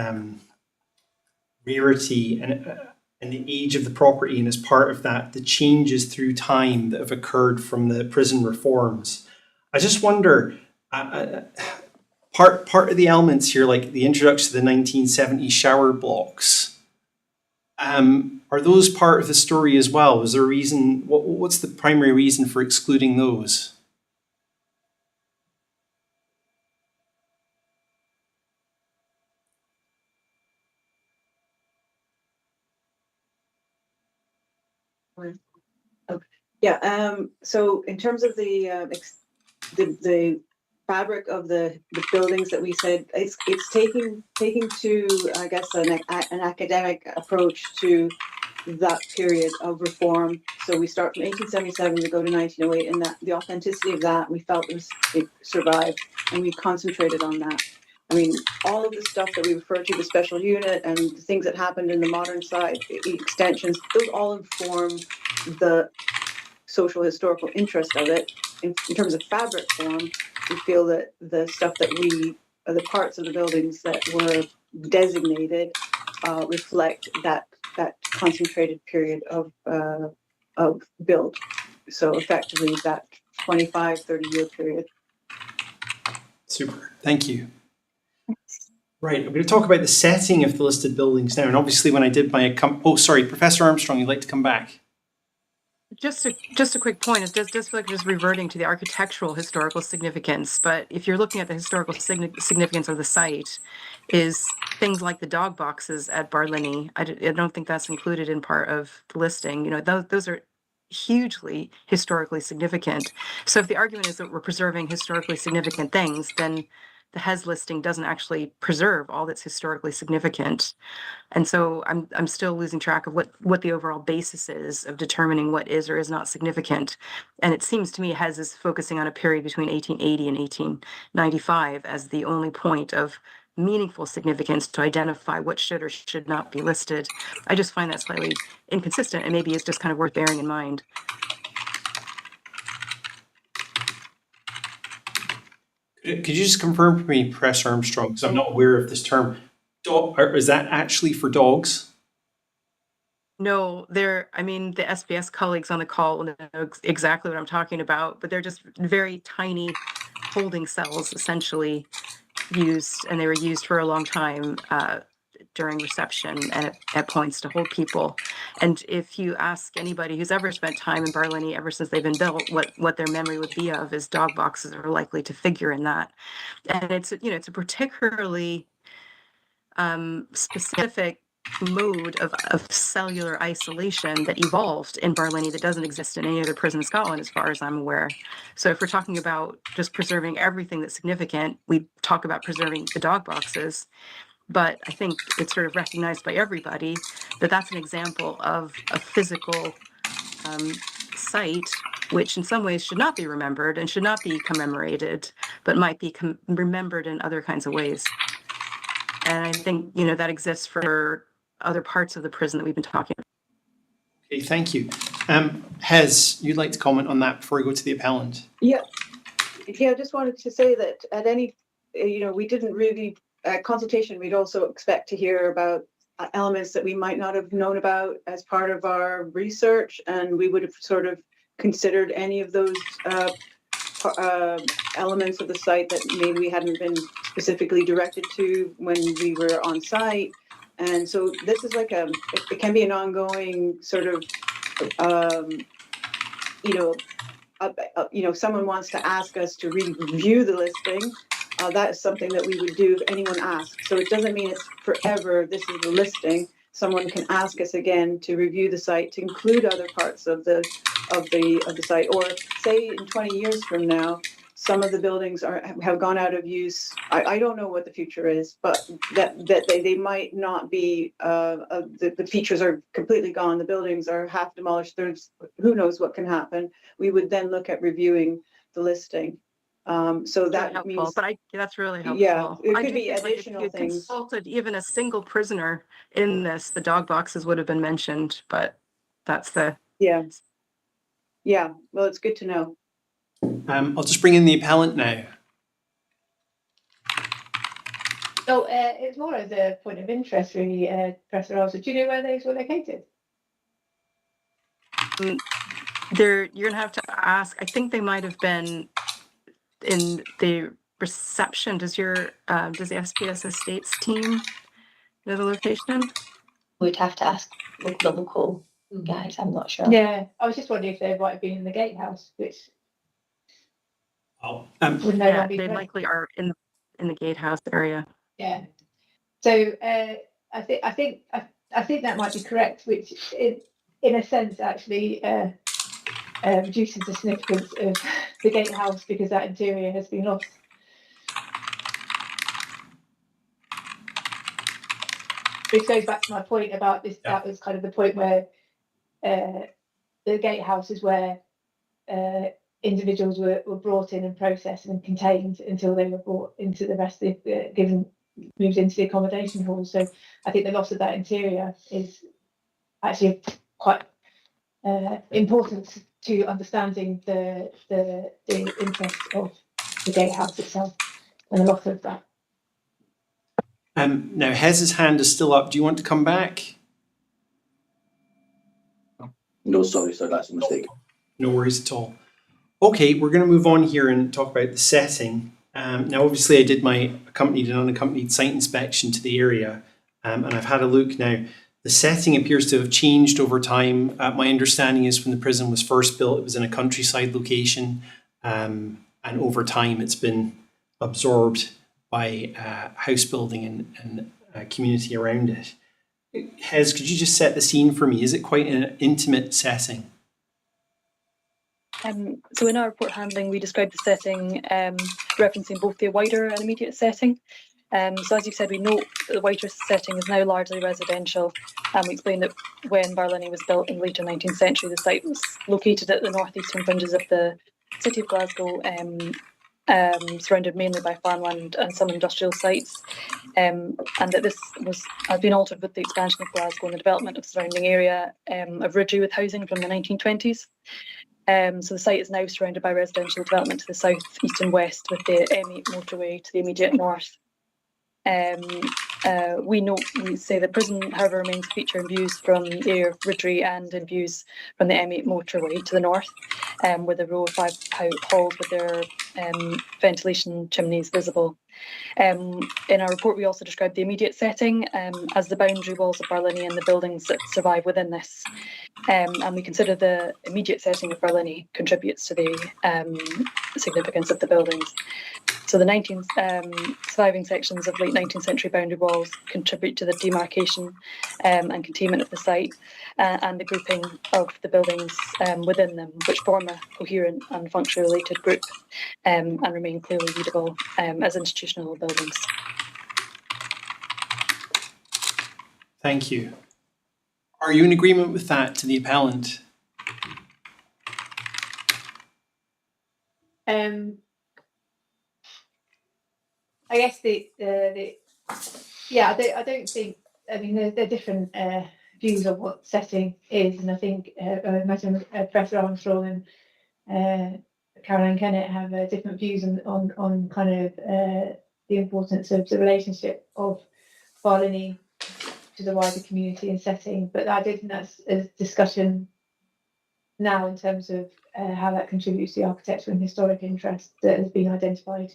rarity and the age of the property, and as part of that, the changes through time that have occurred from the prison reforms. I just wonder, part of the elements here, like the introduction to the 1970 shower blocks, are those part of the story as well? Was there a reason? What's the primary reason for excluding those? Yeah. So in terms of the fabric of the buildings that we said, it's taking to, I guess, an academic approach to that period of reform. So we start from 1877, we go to 1908, and that the authenticity of that we felt it survived, and we concentrated on that. I mean, all of the stuff that we refer to, the special unit and the things that happened in the modern side, extensions, those all inform the social historical interest of it. In terms of fabric form, we feel that the stuff that the parts of the buildings that were designated reflect that concentrated period of build. So effectively that 25-30 year period. Super, thank you. Right, I'm going to talk about the setting of the listed buildings now. And obviously when I did my, oh, sorry, Professor Armstrong, you'd like to come back? Just a quick point. It does feel like just reverting to the architectural historical significance. But if you're looking at the historical significance of the site, is things like the dog boxes at Barlinnie. I don't think that's included in part of the listing. You know, those are hugely historically significant. So if the argument is that we're preserving historically significant things, then the HES listing doesn't actually preserve all that's historically significant. And so I'm still losing track of what the overall basis is of determining what is or is not significant. And it seems to me HES is focusing on a period between 1880 and 1895 as the only point of meaningful significance to identify what should or should not be listed. I just find that slightly inconsistent and maybe is just kind of worth bearing in mind. Could you just confirm for me, Professor Armstrong, because I'm not aware of this term, is that actually for dogs? No, I mean, the SPS colleagues on the call know exactly what I'm talking about, but they're just very tiny holding cells essentially used, and they were used for a long time during reception and at points to hold people. And if you ask anybody who's ever spent time in Barlinnie ever since they've been built, what their memory would be of is dog boxes are likely to figure in that. And it's a particularly specific mode of cellular isolation that evolved in Barlinnie that doesn't exist in any other prison in Scotland, as far as I'm aware. So if we're talking about just preserving everything that's significant, we talk about preserving the dog boxes. But I think it's sort of recognized by everybody that that's an example of a physical site, which in some ways should not be remembered and should not be commemorated, but might be remembered in other kinds of ways. And I think, that exists for other parts of the prison that we've been talking about. Okay, thank you. Hez, you'd like to comment on that before we go to the appellant? Yeah, I just wanted to say that at any, we didn't really, at consultation, we'd also expect to hear about elements that we might not have known about as part of our research, and we would have sort of considered any of those elements of the site that maybe we hadn't been specifically directed to when we were on site. And so this is like it can be an ongoing sort of, someone wants to ask us to review the listing. That is something that we would do if anyone asked. So it doesn't mean it's forever, this is the listing. Someone can ask us again to review the site, to include other parts of the site, or say in 20 years from now, some of the buildings have gone out of use. I don't know what the future is, but that they might not be. The features are completely gone. The buildings are half demolished. Who knows what can happen. We would then look at reviewing the listing. So that helpful, means, but that's really helpful. Yeah, it could be think, additional if you things. consulted even a single prisoner in this, the dog boxes would have been mentioned, but that's the... Yeah, well, it's good to know. I'll just bring in the appellant now. So it's more as a point of interest, really, Professor Rosa. Do you know where those were located? You're going to have to ask. I think they might have been in the reception. Does the SPS Estates team know the location? We'd have to ask the local guys. I'm not sure. Yeah, I was just wondering if they might have been in the gatehouse, which would no longer be they likely are in the gatehouse area. Yeah. So I think that might be correct, which in a sense actually reduces the significance of the gatehouse because that interior has been lost. Which goes back to my point about this. Yeah. That was kind of the point where the gatehouse is where individuals were brought in and processed and contained until they were brought into the rest of the moved into the accommodation hall. So I think the loss of that interior is actually quite important to understanding the interest of the gatehouse itself and the loss of that. Now, Hez's hand is still up. Do you want to come back? No, sorry, sir, that's a mistake. No worries at all. Okay, we're going to move on here and talk about the setting. Now, obviously, I did my accompanied and unaccompanied site inspection to the area, and I've had a look now. The setting appears to have changed over time. My understanding is when the prison was first built, it was in a countryside location, and over time it's been absorbed by house building and community around it. Hez, could you just set the scene for me? Is it quite an intimate setting? So in our report handling, we describe the setting referencing both the wider and immediate setting. So as you said, we note that the wider setting is now largely residential. We explained that when Barlinnie was built in the later 19th century, the site was located at the northeastern fringes of the city of Glasgow, surrounded mainly by farmland and some industrial sites, and that this has been altered with the expansion of Glasgow and the development of the surrounding area of Ridgey with housing from the 1920s. So the site is now surrounded by residential development to the south, east and west, with the M8 motorway to the immediate north. We say the prison, however, remains a feature in views from the area of Ridgey and in views from the M8 motorway to the north, with a row of 5 halls with their ventilation chimneys visible. In our report, we also describe the immediate setting as the boundary walls of Barlinnie and the buildings that survive within this. And we consider the immediate setting of Barlinnie contributes to the significance of the buildings. So the surviving sections of late 19th century boundary walls contribute to the demarcation and containment of the site and the grouping of the buildings within them, which form a coherent and functionally related group and remain clearly readable as institutional buildings. Thank you. Are you in agreement with that to the appellant? I guess I don't think. I mean, there are different views of what setting is, and I think I imagine Professor Armstrong and Caroline Kennett have different views on kind of the importance of the relationship of Barlinnie to the wider community and setting. But I don't think that's a discussion now in terms of how that contributes to the architectural and historic interest that has been identified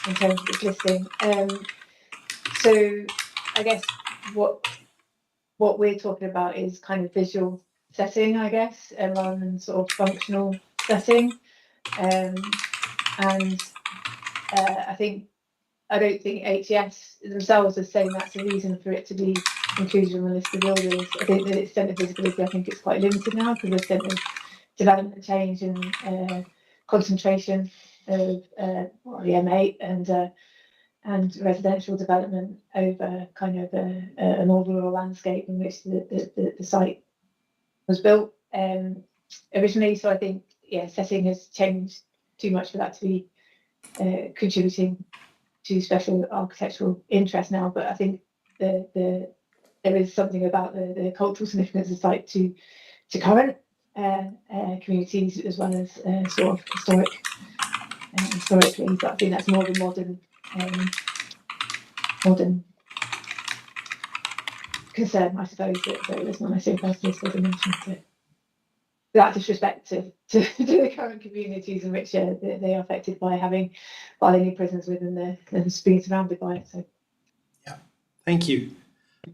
in terms of its listing. So I guess what we're talking about is kind of visual setting, I guess, rather than sort of functional setting. And I don't think HES themselves are saying that's a reason for it to be included on the list of buildings. I think the extent of visibility, I think it's quite limited now because the extent of development change and concentration of the M8 and residential development over kind of a more rural landscape in which the site was built originally. So I think, setting has changed too much for that to be contributing to special architectural interest now. But I think there is something about the cultural significance of the site to current communities as well as sort of historically. But I think that's more of a modern concern, I suppose, that it's not necessarily personalist as I mentioned, without disrespect to the current communities in which they are affected by having Barlinnie prisons within and being surrounded by it. So, yeah, thank you.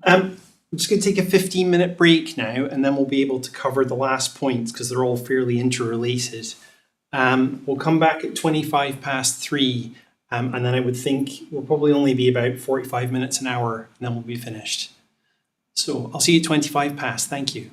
I'm just going to take a 15-minute break now, and then we'll be able to cover the last points because they're all fairly interrelated. We'll come back at 3:25, and then I would think we'll probably only be about 45 minutes, an hour, and then we'll be finished. So I'll see you at 3:25. Thank you.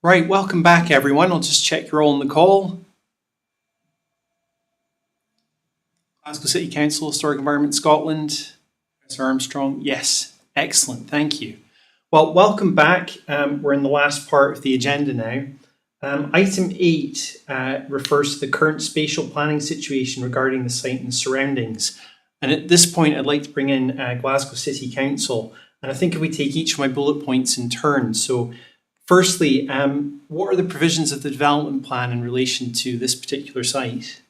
Right, welcome back everyone. I'll just check you're all on the call. Glasgow City Council, Historic Environment Scotland, Professor Armstrong. Yes, excellent, thank you. Well, welcome back. We're in the last part of the agenda now. Item 8 refers to the current spatial planning situation regarding the site and surroundings. And at this point, I'd like to bring in Glasgow City Council. And I think if we take each of my bullet points in turn. So firstly, what are the provisions of the development plan in relation to this particular site?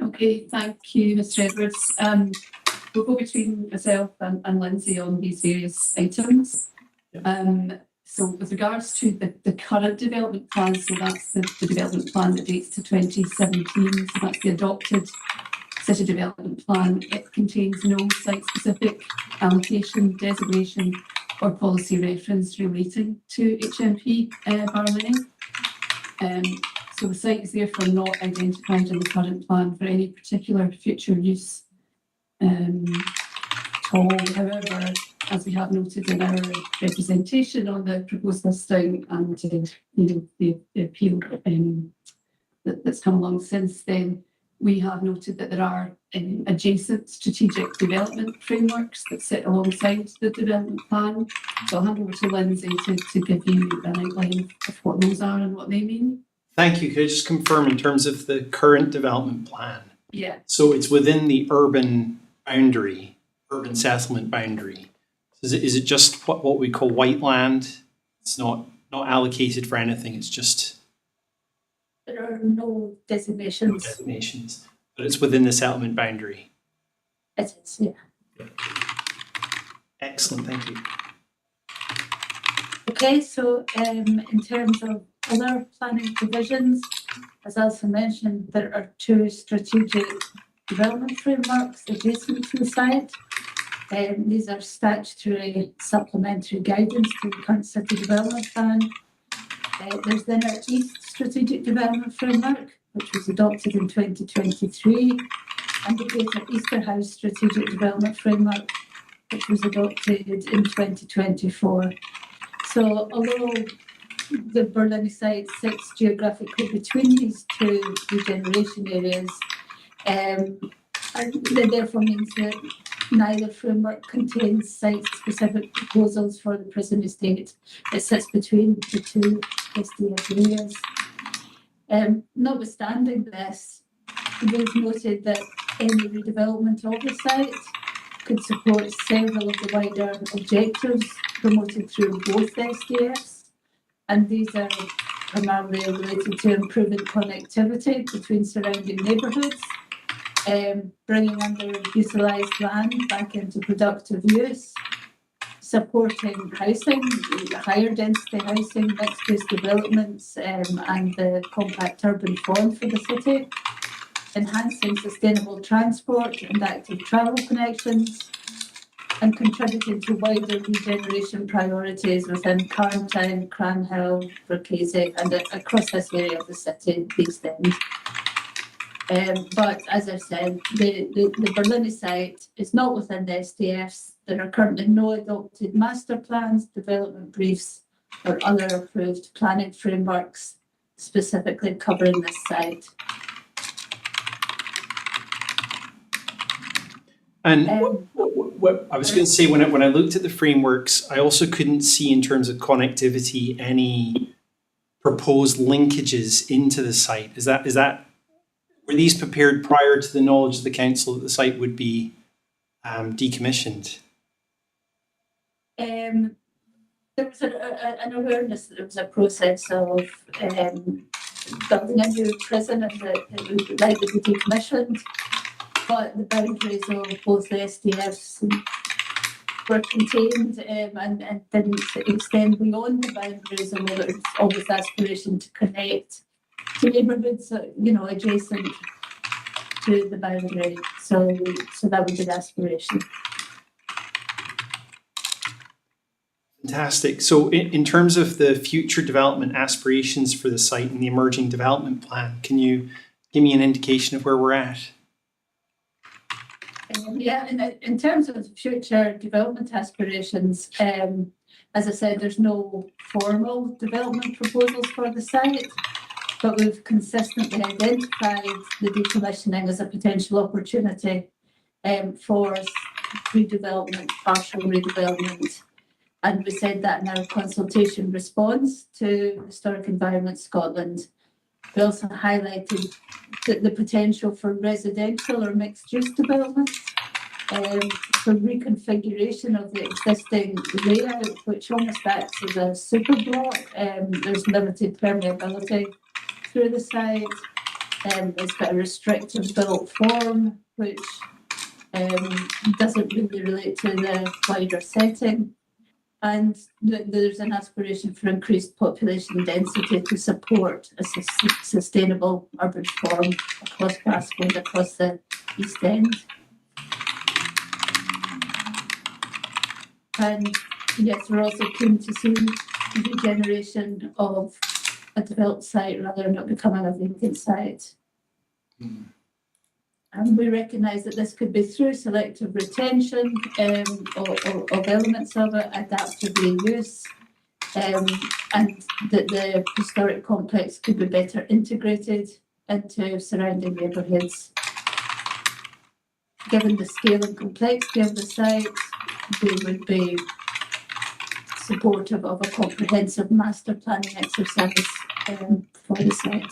Okay, thank you, Mr. Edwards. We'll go between myself and Lindsay on these various items. So with regards to the current development plan, so that's the development plan that dates to 2017, so that's the adopted city development plan. It contains no site-specific allocation, designation or policy reference relating to HMP Barlinnie. So the site is therefore not identified in the current plan for any particular future use at all. However, as we have noted in our representation on the proposed listing and the appeal that's come along since then, we have noted that there are adjacent strategic development frameworks that sit alongside the development plan. So I'll hand over to Lindsay to give you an outline of what those are and what they mean. Thank you. Could I just confirm in terms of the current development plan? Yeah. So it's within the urban boundary, urban settlement boundary. Is it just what we call white land? It's not allocated for anything. It's just There are no designations. no designations, but it's within the settlement boundary. It is, yeah. Excellent. Thank you. Okay, so in terms of other planning provisions, as Alison mentioned, there are 2 strategic development frameworks adjacent to the site. These are statutory supplementary guidance to the current city development plan. There's then our East Strategic Development Framework, which was adopted in 2023, and the Greater Easterhouse Strategic Development Framework, which was adopted in 2024. So although the Barlinnie site sits geographically between these 2 regeneration areas, and that therefore means that neither framework contains site-specific proposals for the prison estate. It sits between the 2 SDF areas. Notwithstanding this, we've noted that any redevelopment of the site could support several of the wider objectives promoted through both SDFs, and these are primarily related to improving connectivity between surrounding neighbourhoods, bringing underutilised land back into productive use, supporting housing, higher density housing, mixed-use developments, and the compact urban form for the city, enhancing sustainable transport and active travel connections, and contributing to wider regeneration priorities within Carntown, Cranhill, Brookeasy, and across this area of the city, East End. But as I said, the Barlinnie site is not within the SDFs. There are currently no adopted master plans, development briefs, or other approved planning frameworks specifically covering this site. And I was going to say, when I looked at the frameworks, I also couldn't see in terms of connectivity any proposed linkages into the site. Is that were these prepared prior to the knowledge of the council that the site would be decommissioned? There was an awareness that there was a process of building a new prison and that it would likely be decommissioned, but the boundaries of both the SDFs were contained and didn't extend beyond the boundaries, and there was always aspiration to connect to neighbourhoods, adjacent to the boundary. So that would be the aspiration. Fantastic. So in terms of the future development aspirations for the site and the emerging development plan, can you give me an indication of where we're at? In terms of future development aspirations, as As I said, there's no formal development proposals for the site, but we've consistently identified the decommissioning as a potential opportunity for redevelopment, partial redevelopment. And we said that in our consultation response to Historic Environment Scotland. We also highlighted the potential for residential or mixed-use development, for reconfiguration of the existing layout, which almost acts as a super block. There's limited permeability through the site. It's got a restrictive built form, which doesn't really relate to the wider setting. And there's an aspiration for increased population density to support a sustainable urban form across Glasgow and across the East End. And yes, we're also keen to see regeneration of a developed site rather than it becoming a vacant site. And we recognise that this could be through selective retention of elements of it, adaptive reuse, and that the historic complex could be better integrated into surrounding neighbourhoods. Given the scale and complexity of the site, we would be supportive of a comprehensive master planning exercise for the site.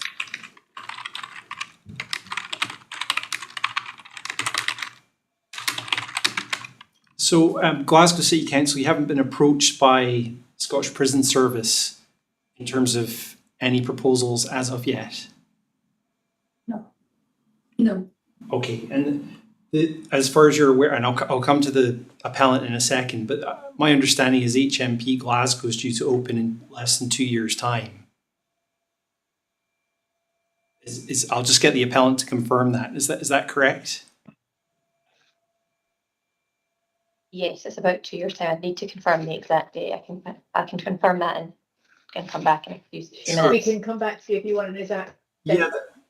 So Glasgow City Council, you haven't been approached by Scottish Prison Service in terms of any proposals as of yet? No. Okay, and as far as you're aware, and I'll come to the appellant in a second, but my understanding is HMP Glasgow is due to open in less than 2 years' time. I'll just get the appellant to confirm that. Is that correct? Yes, it's about 2 years' time. I need to confirm the exact date. I can confirm that and come back in a few minutes. We can come back to you if you want an exact date.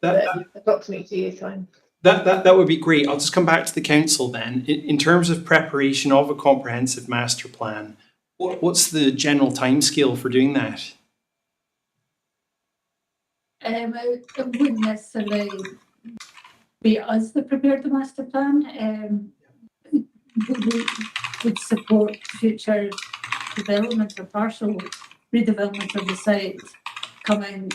Yeah, Approximately 2 years' time. That would be great. I'll just come back to the council then. In terms of preparation of a comprehensive master plan, what's the general timescale for doing that? It wouldn't necessarily be us that prepared the master plan. We would support future development or partial redevelopment of the site coming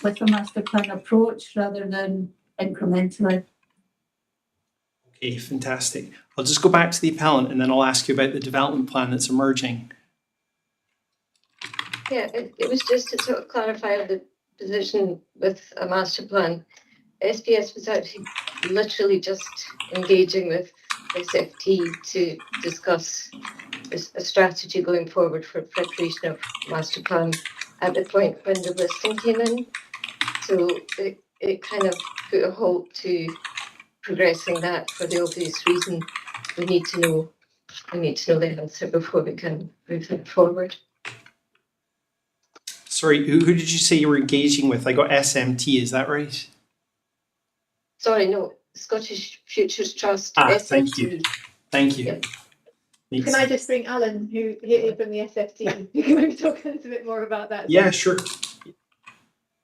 with a master plan approach rather than incrementally. Okay, fantastic. I'll just go back to the appellant and then I'll ask you about the development plan that's emerging. Yeah, it was just to sort of clarify the position with a master plan. SPS was actually literally just engaging with SFT to discuss a strategy going forward for preparation of master plan at the point when the listing came in. So it kind of put a halt to progressing that for the obvious reason we need to know the answer before we can move it forward. Sorry, who did you say you were engaging with? I got SMT, is that right? Sorry, no, Scottish Futures Trust. Thank you. Thank you. Yeah. Can I just bring Alan, who here from the SFT, who can maybe talk a little bit more about that? Yeah, sure.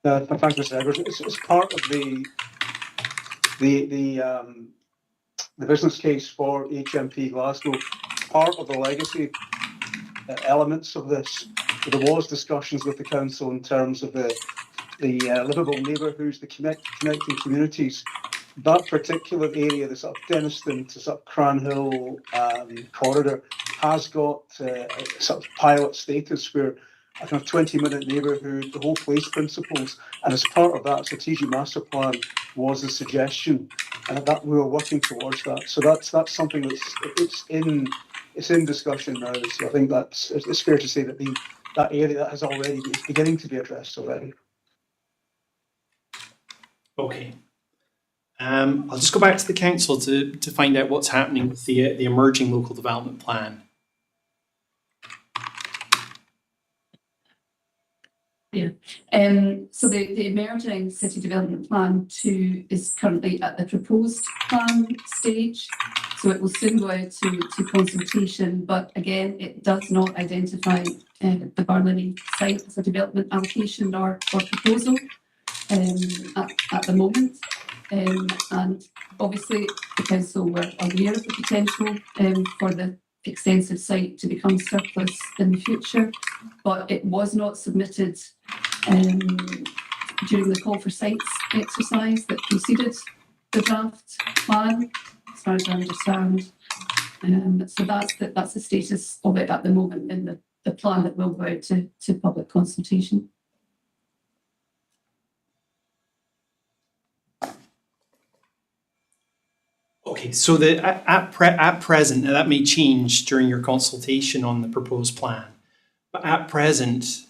Thanks, Mr. Edwards. It's part of the business case for HMP Glasgow. Part of the legacy elements of this. There was discussions with the council in terms of the livable neighbourhoods, the connecting communities. That particular area, the sort of Denniston to sort of Cranhill corridor, has got sort of pilot status where a kind of 20-minute neighbourhood, the whole place principles, and as part of that strategic master plan was a suggestion, and that we were working towards that. So that's something it's in discussion now. So I think it's fair to say that that area that has already is beginning to be addressed already. Okay. I'll just go back to the council to find out what's happening with the emerging local development plan. Yeah. So the emerging city development plan 2 is currently at the proposed plan stage. So it will soon go out to consultation, but again, it does not identify the Barlinnie site as a development allocation or proposal at the moment. And obviously, the council were aware of the potential for the extensive site to become surplus in the future, but it was not submitted during the call for sites exercise that preceded the draft plan, as far as I understand. So that's the status of it at the moment in the plan that will go out to public consultation. Okay, so at present, now that may change during your consultation on the proposed plan, but at present,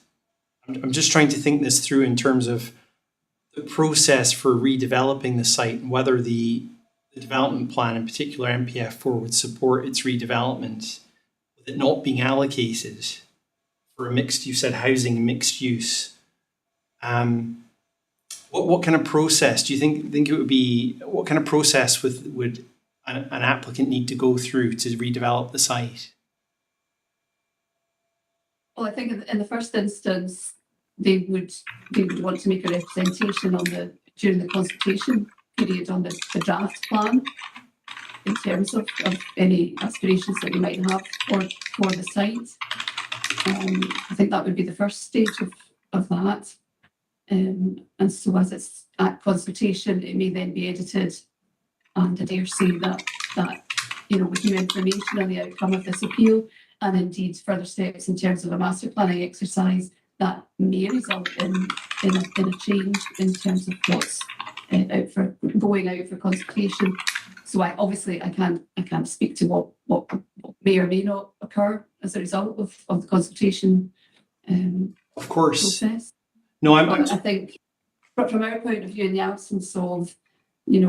I'm just trying to think this through in terms of the process for redeveloping the site and whether the development plan, in particular MPF4, would support its redevelopment with it not being allocated for a mixed, you said housing and mixed use. What kind of process do you think it would be? What kind of process would an applicant need to go through to redevelop the site? Well, I think in the first instance, they would want to make a representation during the consultation period on the draft plan in terms of any aspirations that we might have for the site. I think that would be the first stage of that. And so as it's at consultation, it may then be edited, and I dare say that with new information on the outcome of this appeal, and indeed further steps in terms of a master planning exercise, that may result in a change in terms of what's going out for consultation. So I can't speak to what may or may not occur as a result of the consultation of course process. No, I think from our point of view, in the absence of any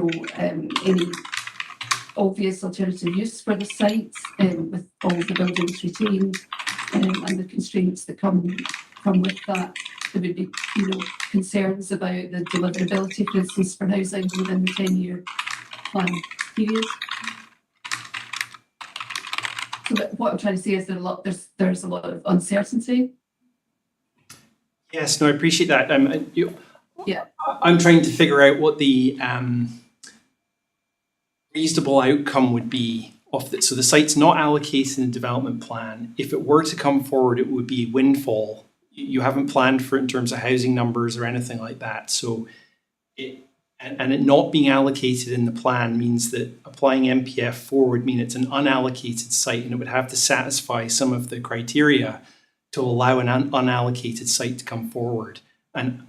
obvious alternative use for the site, with all the buildings retained and the constraints that come with that, there would be concerns about the deliverability, for instance, for housing within the 10-year plan period. So what I'm trying to say is there's a lot of uncertainty. Yes, no, I appreciate that. Yeah. I'm trying to figure out what the reasonable outcome would be of it. So the site's not allocated in the development plan. If it were to come forward, it would be a windfall. You haven't planned for it in terms of housing numbers or anything like that. So it not being allocated in the plan means that applying MPF4 would mean it's an unallocated site, and it would have to satisfy some of the criteria to allow an unallocated site to come forward. And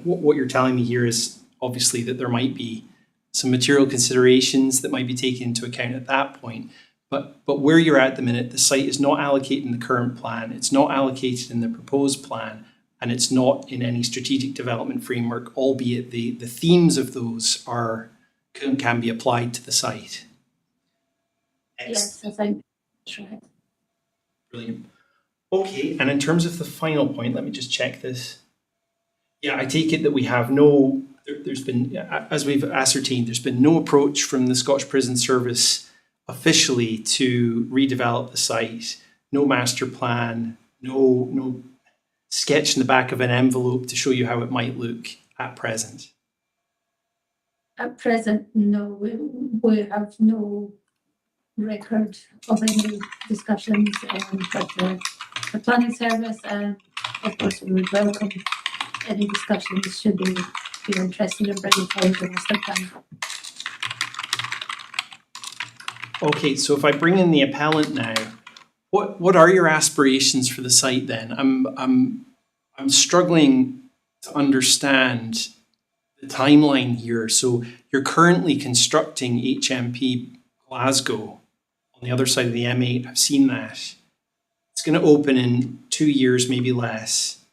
what you're telling me here is obviously that there might be some material considerations that might be taken into account at that point. But where you're at the minute, the site is not allocated in the current plan, it's not allocated in the proposed plan, and it's not in any strategic development framework, albeit the themes of those can be applied to the site. Yes, I think that's right. Brilliant. Okay, and in terms of the final point, let me just check this. Yeah, I take it that we have there's been, as we've ascertained, there's been no approach from the Scottish Prison Service officially to redevelop the site, no master plan, no sketch in the back of an envelope to show you how it might look at present. At present, no, we have no record of any discussions with the planning service, and of course we would welcome any discussions should they be interested in bringing forward the master plan. Okay, so if I bring in the appellant now, what are your aspirations for the site then? I'm struggling to understand the timeline here. So you're currently constructing HMP Glasgow on the other side of the M8. I've seen that. It's going to open in 2 years, maybe less.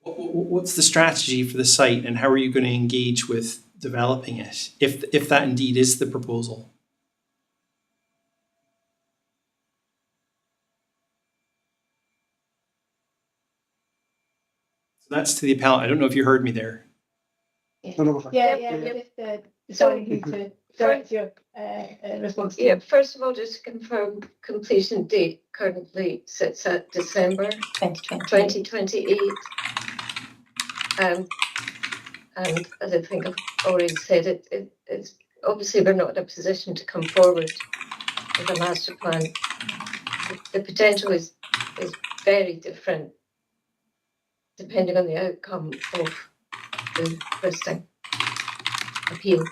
What's the strategy for the site, and how are you going to engage with developing it, if that indeed is the proposal? So that's to the appellant. I don't know if you heard me there. Yeah, just deciding who to direct your response to. Yeah, first of all, just to confirm, completion date currently sits at December 2028. And as I think I've already said, it's obviously we're not in a position to come forward with a master plan. The potential is very different depending on the outcome of the listing appeal.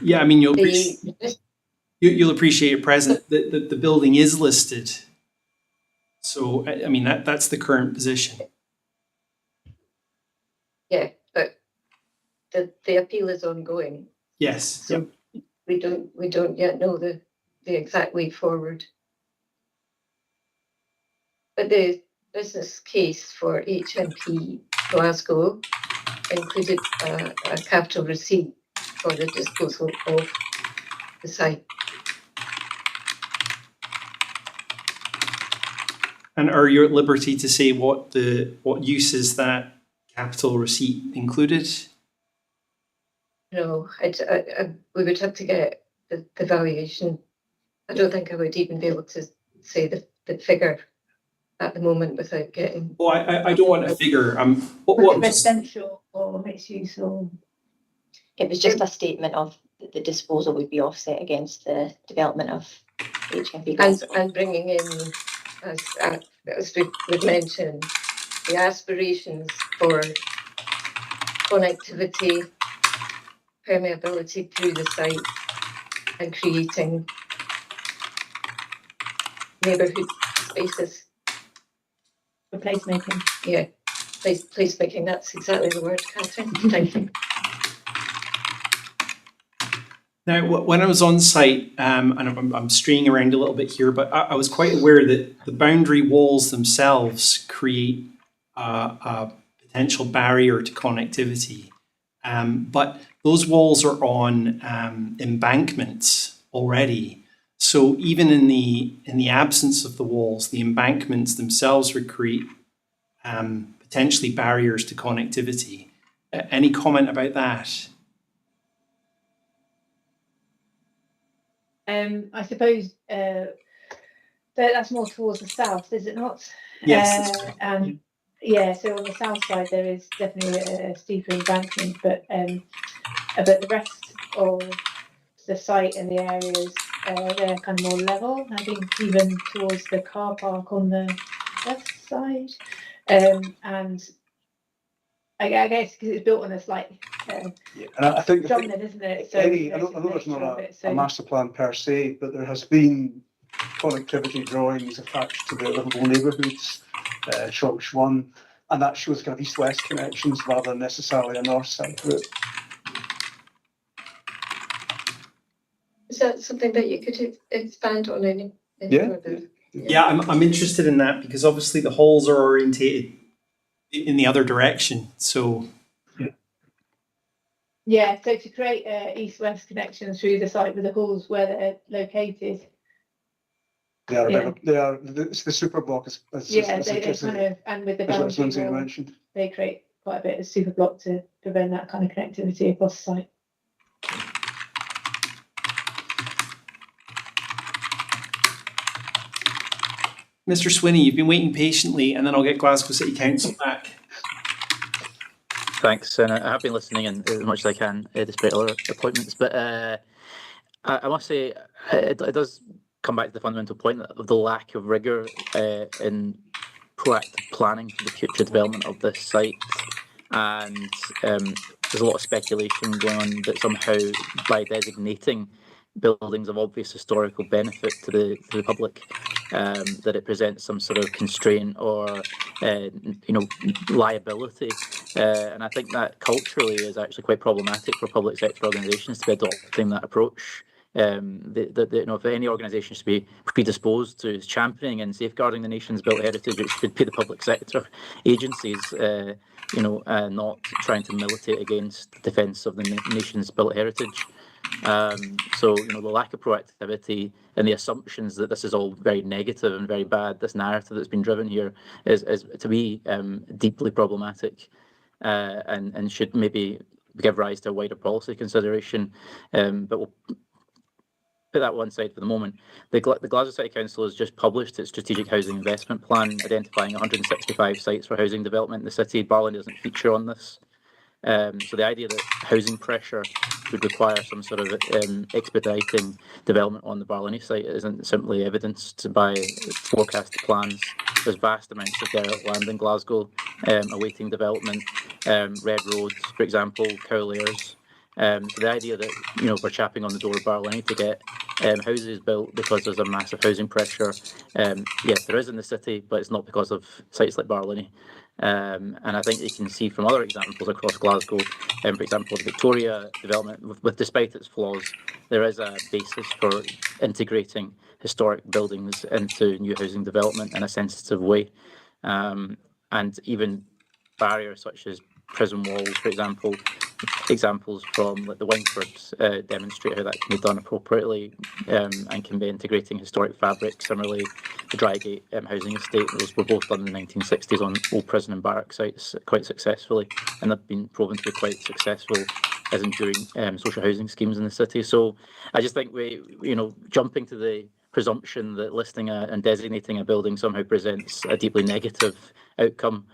Yeah, I mean, you'll The appreciate at present that the building is listed. So, I mean, that's the current position. yeah, but the appeal is ongoing. Yes. So we don't yet know the exact way forward. But the business case for HMP Glasgow included a capital receipt for the disposal of the site. And are you at liberty to say what uses that capital receipt included? No, we would have to get the valuation. I don't think I would even be able to say the figure at the moment without getting. Oh, I don't want a figure. What residential or mixed use or? It was just a statement of the disposal would be offset against the development of HMP. And bringing in, as we've mentioned, the aspirations for connectivity, permeability through the site, and creating neighbourhood spaces. For placemaking. Yeah, placemaking, that's exactly the word, Catherine. Thank you. Now, when I was on site, and I'm straying around a little bit here, but I was quite aware that the boundary walls themselves create a potential barrier to connectivity. But those walls are on embankments already. So even in the absence of the walls, the embankments themselves would create potentially barriers to connectivity. Any comment about that? I suppose that's more towards the south, is it not? Yes. And yeah, so on the south side there is definitely a steeper embankment, but the rest of the site and the areas they're kind of more level. I think even towards the car park on the west side, and I guess because it's built on a slight. And I think dominant, isn't it? So I know there's not a master plan per se, but there has been connectivity drawings attached to the livable neighbourhoods, Shropshire 1, and that shows kind of east-west connections rather than necessarily a north-south route. Is that something that you could expand on any further? Yeah, I'm interested in that because obviously the holes are orientated in the other direction. So yeah, so to create east-west connections through the site with the halls where they're located. They are. It's the super block. They kind of, and with the boundary wall, they create quite a bit of super block to prevent that kind of connectivity across the site. Mr. Swinney, you've been waiting patiently, and then I'll get Glasgow City Council back. Thanks, and I have been listening in as much as I can, despite other appointments. But I must say, it does come back to the fundamental point of the lack of rigour in proactive planning for the future development of this site. And there's a lot of speculation going on that somehow by designating buildings of obvious historical benefit to the public, that it presents some sort of constraint or liability, and I think that culturally is actually quite problematic for public sector organisations to be adopting that approach. If any organisation should be predisposed to championing and safeguarding the nation's built heritage, it should be the public sector agencies, not trying to militate against the defence of the nation's built heritage. So the lack of proactivity and the assumptions that this is all very negative and very bad, this narrative that's been driven here is to me deeply problematic, and should maybe give rise to a wider policy consideration. But we'll put that one side for the moment. The Glasgow City Council has just published its strategic housing investment plan, identifying 165 sites for housing development in the city. Barlinnie doesn't feature on this. So the idea that housing pressure would require some sort of expediting development on the Barlinnie site isn't simply evidenced by forecast plans. There's vast amounts of derelict land in Glasgow awaiting development. Red Road, for example, Cowlairs. So the idea that we're chapping on the door of Barlinnie to get houses built because there's a massive housing pressure, yes, there is in the city, but it's not because of sites like Barlinnie. And I think you can see from other examples across Glasgow, for example, the Victoria development, despite its flaws, there is a basis for integrating historic buildings into new housing development in a sensitive way. And even barriers such as prison walls, for example, examples from the Wingford demonstrate how that can be done appropriately and can be integrating historic fabric. Similarly, the Drygate housing estate, those were both done in the 1960s on old prison and barrack sites quite successfully, and they've been proven to be quite successful as enduring social housing schemes in the city. So I just think jumping to the presumption that listing and designating a building somehow presents a deeply negative outcome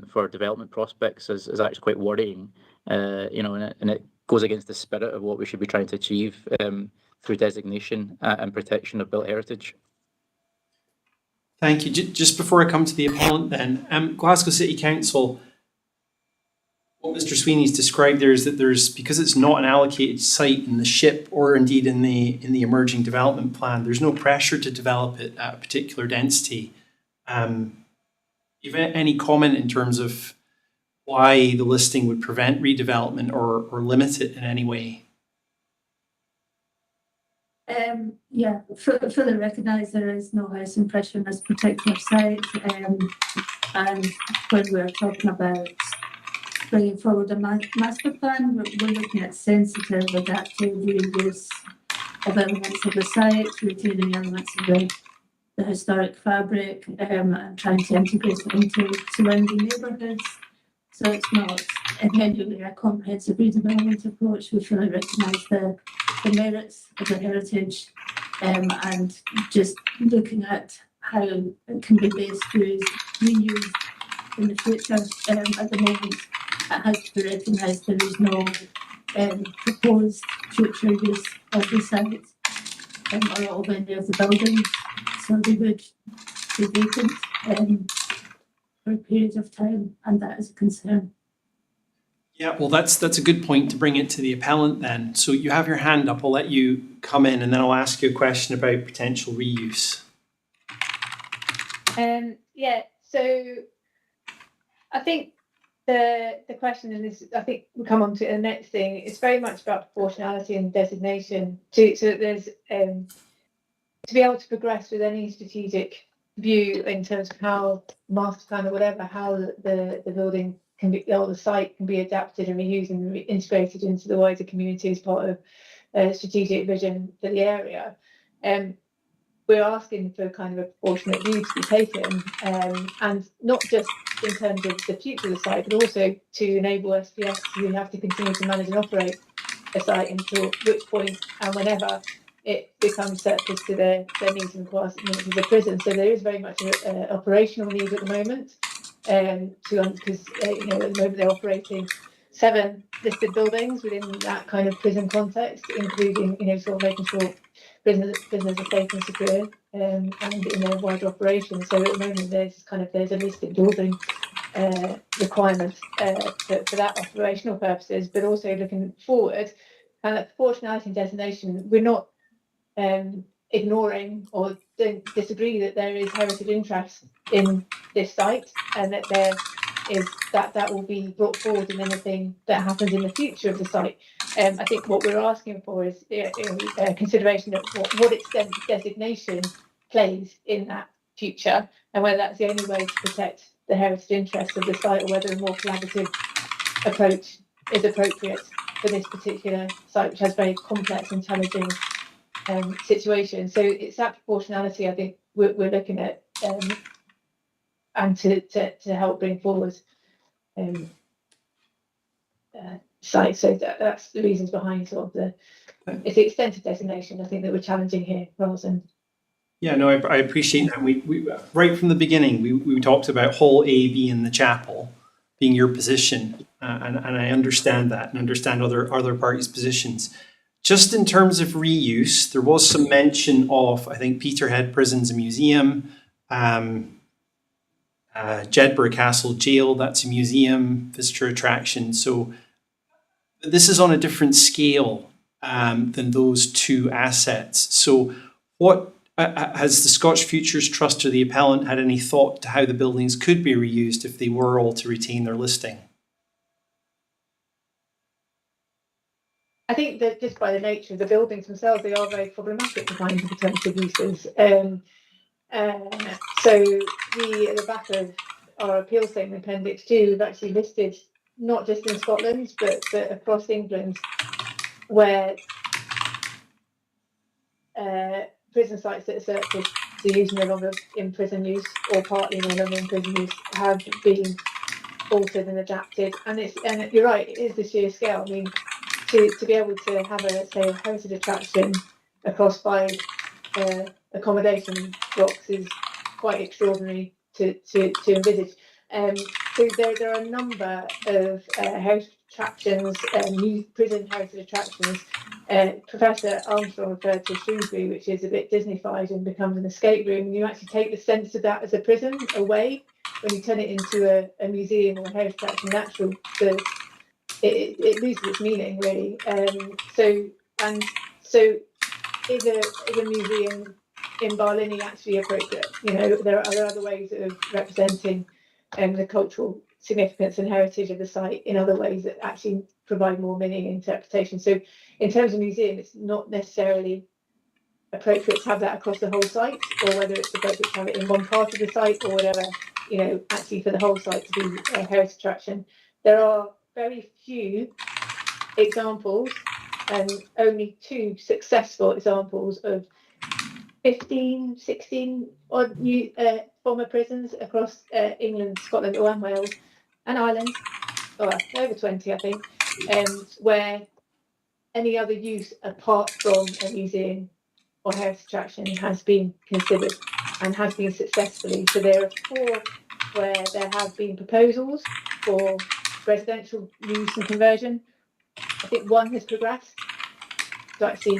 for development prospects is actually quite worrying. And it goes against the spirit of what we should be trying to achieve through designation and protection of built heritage. Thank you. Just before I come to the appellant then, Glasgow City Council, what Mr. Sweeney's described there is that because it's not an allocated site in the SHIP or indeed in the emerging development plan, there's no pressure to develop it at a particular density. If any comment in terms of why the listing would prevent redevelopment or limit it in any way? Yeah, fully recognise there is no housing pressure in this particular site. And when we're talking about bringing forward a master plan, we're looking at sensitive, adaptive reuse of elements of the site, retaining elements of the historic fabric, and trying to integrate it into surrounding neighbourhoods. So it's not inherently a comprehensive redevelopment approach. We fully recognise the merits of the heritage and just looking at how it can be best used, reused in the future. At the moment, it has to be recognised there is no proposed future use of the site or of any of the buildings. So they would be vacant for a period of time, and that is a concern. Yeah, well, that's a good point to bring it to the appellant then. So you have your hand up. I'll let you come in, and then I'll ask you a question about potential reuse. Yeah, so I think the question in this, I think we'll come on to the next thing. It's very much about proportionality and designation so that there's to be able to progress with any strategic view in terms of how master plan or whatever, how the building can be, or the site can be adapted and reused and integrated into the wider community as part of a strategic vision for the area. We're asking for kind of a proportionate view to be taken, and not just in terms of the future of the site, but also to enable SPS to have to continue to manage and operate a site until which point and whenever it becomes surplus to their needs and requirements of the prison. So there is very much an operational need at the moment, because at the moment they're operating 7 listed buildings within that kind of prison context, including sort of making sure prisoners are safe and secure, and in their wider operation. So at the moment there's a listed building requirement for that operational purposes, but also looking forward, kind of proportionality and designation. We're not ignoring or don't disagree that there is heritage interest in this site, and that there is that will be brought forward in anything that happens in the future of the site. I think what we're asking for is consideration of what extent designation plays in that future, and whether that's the only way to protect the heritage interests of the site, or whether a more collaborative approach is appropriate for this particular site, which has very complex and challenging situation. So it's that proportionality I think we're looking at, and to help bring forward site. So that's the reasons behind sort of it's the extent of designation, I think, that we're challenging here rather than. Yeah, no, I appreciate that. We right from the beginning, we talked about Hall A, B, and the chapel being your position, and I understand that and understand other parties' positions. Just in terms of reuse, there was some mention of, I think, Peterhead Prison's a museum, Jedburgh Castle Jail, that's a museum, visitor attraction. So this is on a different scale than those two assets. So what has the Scottish Futures Trust or the appellant had any thought to how the buildings could be reused if they were all to retain their listing? I think that just by the nature of the buildings themselves, they are very problematic to find alternative uses. So at the back of our appeal statement, Appendix 2, we've actually listed not just in Scotland, but across England, where prison sites that are surplus to use no longer in prison use or partly no longer in prison use have been altered and adapted. And you're right, it is the sheer scale. I mean, to be able to have a heritage attraction across 5 accommodation blocks is quite extraordinary to envisage. So there are a number of heritage attractions, new prison heritage attractions. Professor Armstrong referred to Shrewsbury, which is a bit Disneyfied and becomes an escape room. And you actually take the sense of that as a prison away when you turn it into a museum or a heritage attraction. It loses its meaning, really. So is a museum in Barlinnie actually appropriate? You know, there are other ways of representing the cultural significance and heritage of the site in other ways that actually provide more meaning and interpretation. So in terms of museum, it's not necessarily appropriate to have that across the whole site, or whether it's appropriate to have it in one part of the site or whatever, you know, actually for the whole site to be a heritage attraction. There are very few examples, and only 2 successful examples of 15, 16 odd new former prisons across England, Scotland, and Wales, and Ireland, or over 20, I think, where any other use apart from a museum or heritage attraction has been considered and has been successfully. So there are 4 where there have been proposals for residential use and conversion. I think 1 has progressed to actually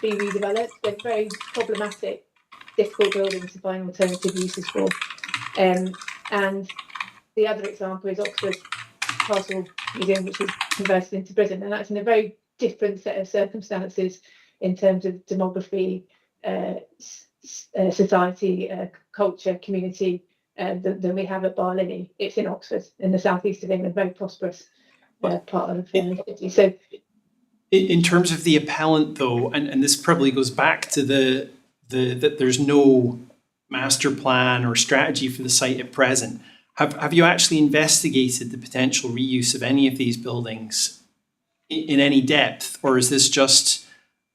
be redeveloped. They're very problematic, difficult buildings to find alternative uses for. And the other example is Oxford Castle Museum, which is converted into prison, and that's in a very different set of circumstances in terms of demography, society, culture, community than we have at Barlinnie. It's in Oxford, in the southeast of England, very prosperous part of the city. So, in terms of the appellant, though, and this probably goes back to that there's no master plan or strategy for the site at present. Have you actually investigated the potential reuse of any of these buildings in any depth, or is this just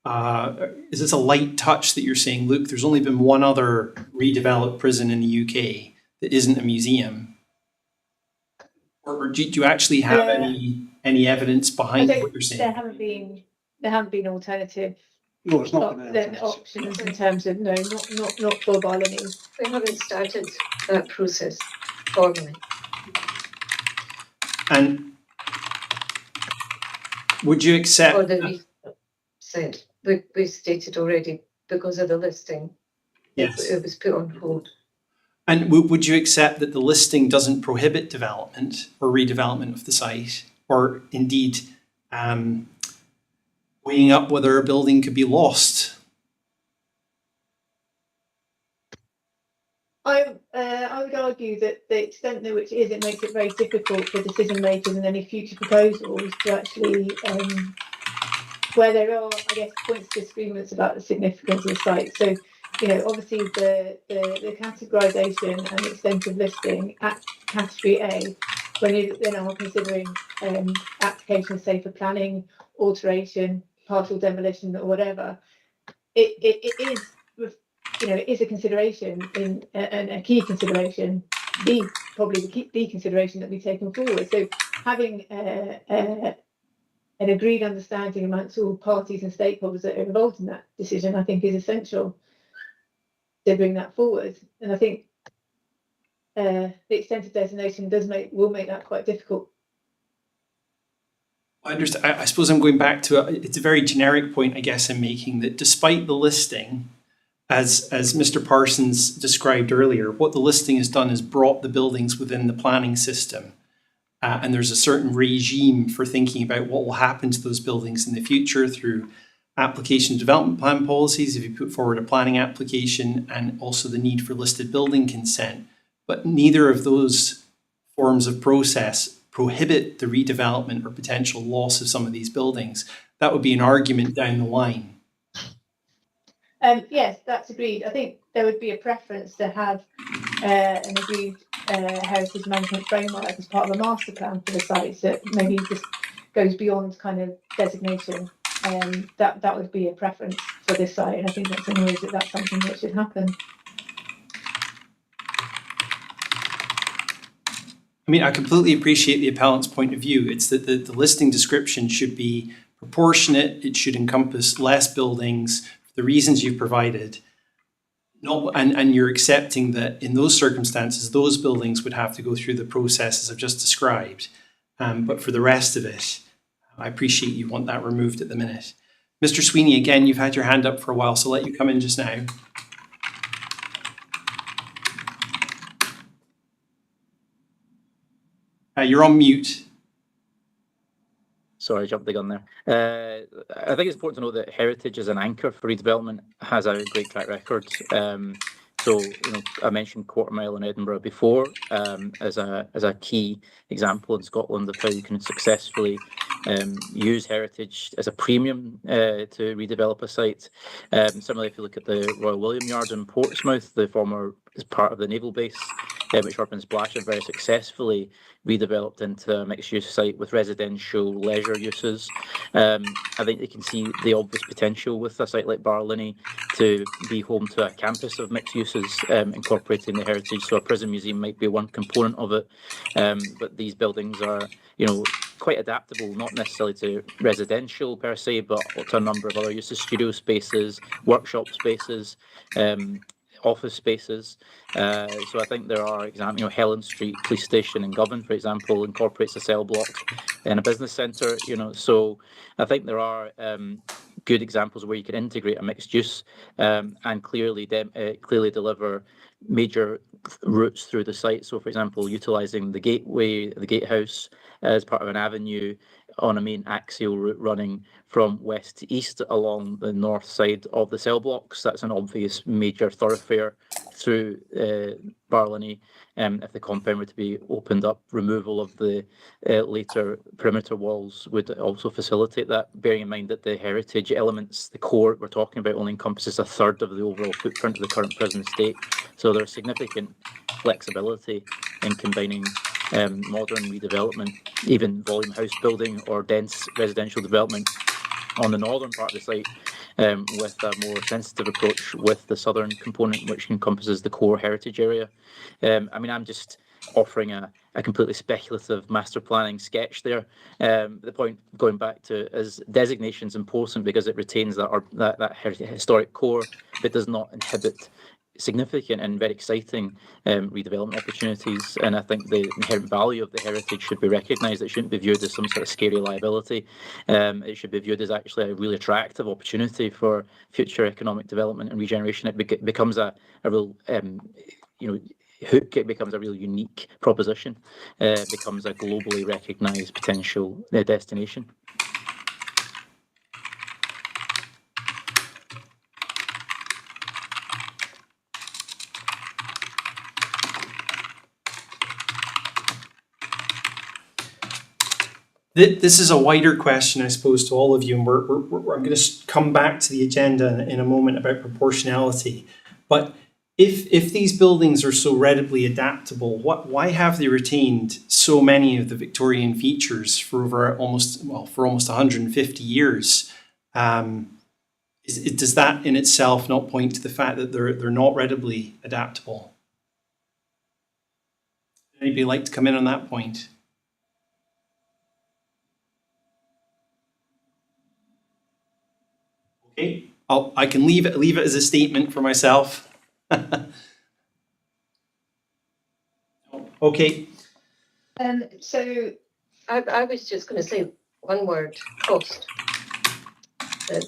is this a light touch that you're saying, look, there's only been one other redeveloped prison in the UK that isn't a museum? Or do you actually have any evidence behind what you're saying? There haven't been alternative No, there's not been options in terms of not for Barlinnie. We haven't started that process formally. And would you accept? Or that we stated already because of the listing. Yes. It was put on hold. And would you accept that the listing doesn't prohibit development or redevelopment of the site, or indeed weighing up whether a building could be lost? I would argue that the extent to which it makes it very difficult for decision makers and any future proposals to actually, where there are, I guess, points of disagreements about the significance of the site. So, you know, obviously the categorisation and extensive listing at category A, when you then are considering applications, say, for planning, alteration, partial demolition, or whatever, it is, you know, it is a consideration and a key consideration probably the key consideration that we've taken forward. So having an agreed understanding amongst all parties and stakeholders that are involved in that decision, I think, is essential to bring that forward. And I think the extended designation will make that quite difficult. I understand. I suppose I'm going back to it's a very generic point, I guess, I'm making, that despite the listing, as Mr. Parsons described earlier, what the listing has done is brought the buildings within the planning system. And there's a certain regime for thinking about what will happen to those buildings in the future through application development plan policies, if you put forward a planning application, and also the need for listed building consent. But neither of those forms of process prohibit the redevelopment or potential loss of some of these buildings. That would be an argument down the line. Yes, that's agreed. I think there would be a preference to have an agreed heritage management framework as part of a master plan for the sites that maybe just goes beyond kind of designation. That would be a preference for this site, and I think that's in ways that's something that should happen. I mean, I completely appreciate the appellant's point of view. It's that the listing description should be proportionate. It should encompass less buildings for the reasons you've provided. And you're accepting that in those circumstances, those buildings would have to go through the processes I've just described. But for the rest of it, I appreciate you want that removed at the minute. Mr. Sweeney, again, you've had your hand up for a while, so I'll let you come in just now. You're on mute. Sorry, I jumped the gun there. I think it's important to note that heritage as an anchor for redevelopment has a great track record. So, I mentioned Quarter Mile in Edinburgh before as a key example in Scotland of how you can successfully use heritage as a premium to redevelop a site. Similarly, if you look at the Royal William Yard in Portsmouth, the former is part of the naval base, which Urban Splash had very successfully redeveloped into a mixed-use site with residential leisure uses. I think you can see the obvious potential with a site like Barlinnie to be home to a campus of mixed uses, incorporating the heritage. So a prison museum might be one component of it, but these buildings are, quite adaptable, not necessarily to residential per se, but to a number of other uses: studio spaces, workshop spaces, office spaces. So I think there are examples. Helen Street Police Station in Govan, for example, incorporates a cell block in a business centre. So I think there are good examples where you can integrate a mixed use and clearly deliver major routes through the site. So, for example, utilising the gateway, the gatehouse as part of an avenue on a main axial route running from west to east along the north side of the cell blocks. That's an obvious major thoroughfare through Barlinnie. If the compound were to be opened up, removal of the later perimeter walls would also facilitate that, bearing in mind that the heritage elements, the core we're talking about, only encompasses a third of the overall footprint of the current prison estate. So there's significant flexibility in combining modern redevelopment, even volume house building or dense residential development on the northern part of the site, with a more sensitive approach with the southern component, which encompasses the core heritage area. I'm just offering a completely speculative master planning sketch there. The point going back to is designation is important because it retains that historic core, but does not inhibit significant and very exciting redevelopment opportunities. And I think the inherent value of the heritage should be recognised. It shouldn't be viewed as some sort of scary liability. It should be viewed as actually a really attractive opportunity for future economic development and regeneration. It becomes a real hook. It becomes a real unique proposition. It becomes a globally recognised potential destination. This is a wider question, I suppose, to all of you, and I'm going to come back to the agenda in a moment about proportionality. But if these buildings are so readily adaptable, why have they retained so many of the Victorian features for almost 150 years? Does that in itself not point to the fact that they're not readily adaptable? Anybody like to come in on that point? Okay, I can leave it as a statement for myself. Okay. So I was just going to say one word: cost. That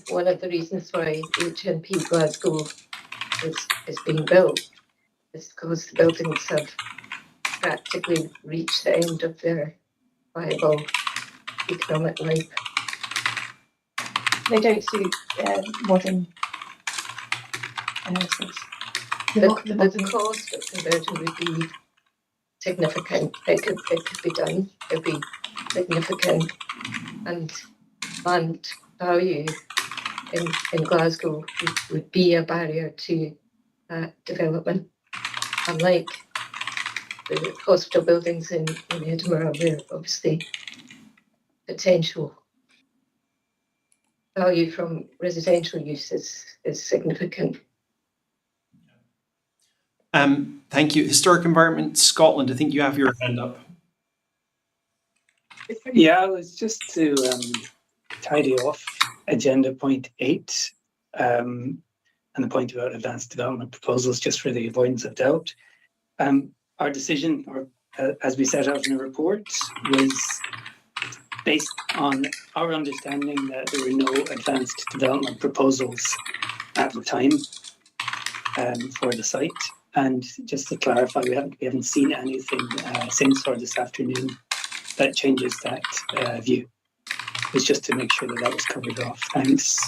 one of the reasons why HMP Glasgow is being built is because the buildings have practically reached the end of their viable economic life. they don't suit modern houses. The cost of conversion would be significant. It could be done. It'd be significant, and land value in Glasgow would be a barrier to development. Unlike the hospital buildings in Edinburgh, where obviously potential value from residential use is significant. Thank you. Historic Environment Scotland, I think you have your hand up. Yeah, it was just to tidy off agenda point 8 and the point about advanced development proposals, just for the avoidance of doubt. Our decision, or as we set out in the report, was based on our understanding that there were no advanced development proposals at the time for the site. And just to clarify, we haven't seen anything since or this afternoon that changes that view. It's just to make sure that was covered off. Thanks.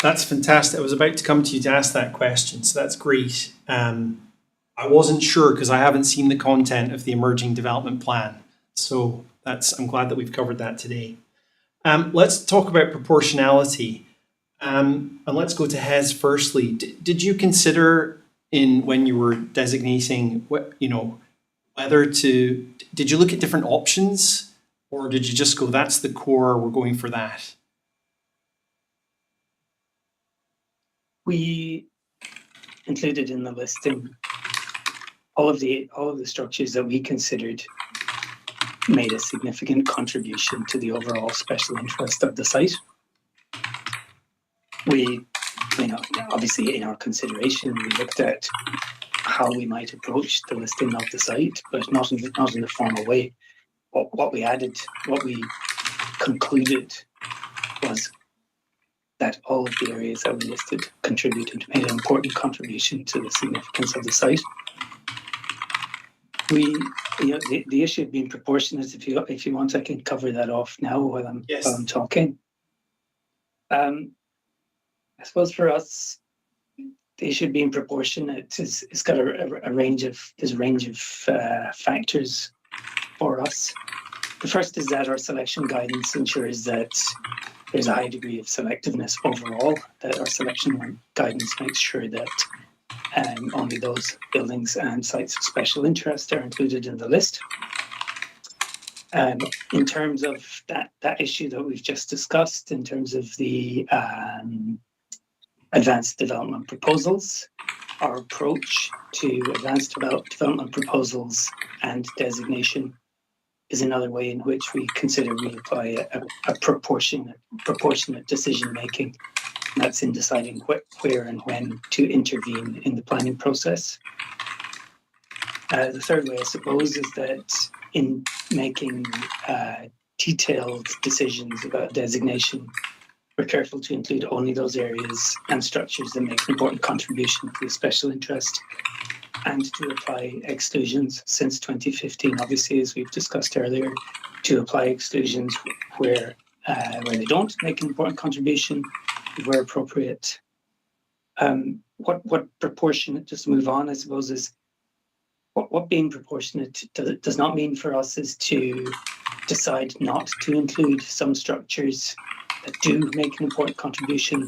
That's fantastic. I was about to come to you to ask that question, so that's great. I wasn't sure because I haven't seen the content of the emerging development plan. So I'm glad that we've covered that today. Let's talk about proportionality. And let's go to Hez firstly. Did you consider when you were designating did you look at different options, or did you just go, that's the core, we're going for that? We included in the listing all of the structures that we considered made a significant contribution to the overall special interest of the site. Obviously in our consideration, we looked at how we might approach the listing of the site, but not in the formal way. What we concluded was that all of the areas that we listed made an important contribution to the significance of the site. The issue of being proportionate, if you want, I can cover that off now while I'm talking. I suppose for us, the issue of being proportionate it's got a range of factors for us. The first is that our selection guidance ensures that there's a high degree of selectiveness overall, that our selection guidance makes sure that only those buildings and sites of special interest are included in the list. In terms of that issue that we've just discussed, in terms of the advanced development proposals, our approach to advanced development proposals and designation is another way in which we consider we apply a proportionate decision making. And that's in deciding where and when to intervene in the planning process. The third way, I suppose, is that in making detailed decisions about designation, we're careful to include only those areas and structures that make an important contribution to the special interest, and to apply exclusions since 2015, obviously, as we've discussed earlier, to apply exclusions where they don't make an important contribution, where appropriate. What proportionate, just to move on, I suppose, is what being proportionate does not mean for us is to decide not to include some structures that do make an important contribution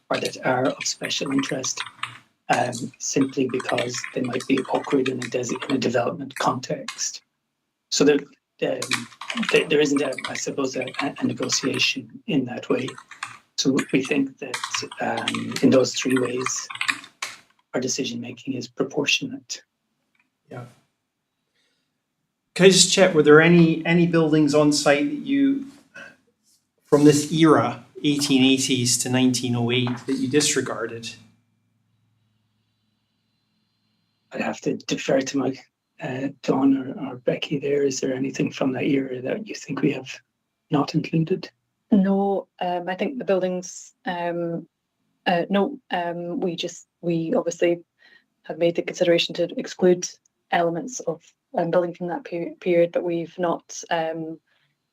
or that are of special interest, simply because they might be awkward in a development context. So there isn't, I suppose, a negotiation in that way. So we think that in those three ways, our decision making is proportionate. Yeah. Can I just check, were there any buildings on site that you, from this era, 1880s to 1908, that you disregarded? I'd have to defer to my Dawn or Becky there. Is there anything from that era that you think we have not included? No, I think the buildings, no, we obviously have made the consideration to exclude elements of building from that period, but we've not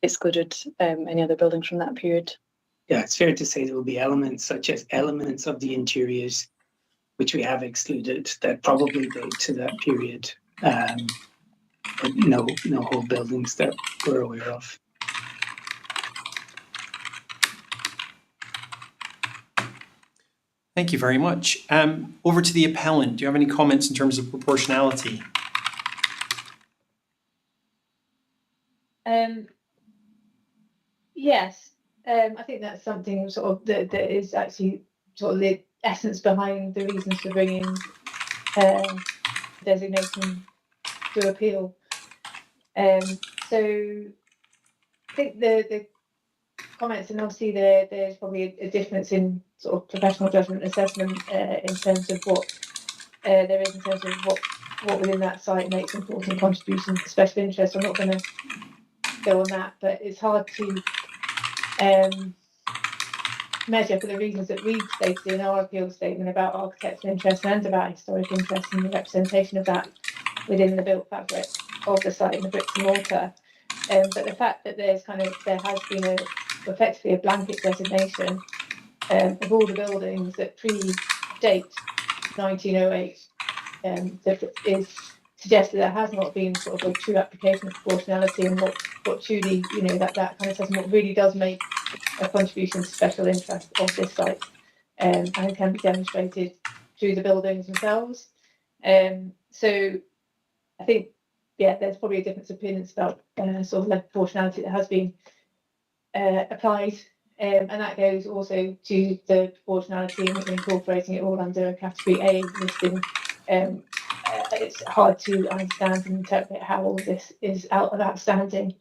excluded any other buildings from that period. Yeah, it's fair to say there will be elements such as elements of the interiors, which we have excluded, that probably date to that period, but no whole buildings that we're aware of. Thank you very much. Over to the appellant. Do you have any comments in terms of proportionality? Yes, I think that's something sort of that is actually sort of the essence behind the reasons for bringing designation to appeal. So I think the comments, and obviously there's probably a difference in sort of professional judgment assessment in terms of what there is in terms of what within that site makes important contributions to special interest. I'm not going to go on that, but it's hard to measure for the reasons that we've stated in our appeal statement about architectural interest and about historic interest and the representation of that within the built fabric of the site and the bricks and mortar. But the fact that there has been effectively a blanket designation of all the buildings that predate 1908 that is suggested there has not been sort of a true application of proportionality, and what truly, that kind of says what really does make a contribution to special interest of this site, and it can be demonstrated through the buildings themselves. So I think, there's probably a difference of opinions about sort of level proportionality that has been applied, and that goes also to the proportionality and incorporating it all under a category A listing. It's hard to understand and interpret how all this is out of outstanding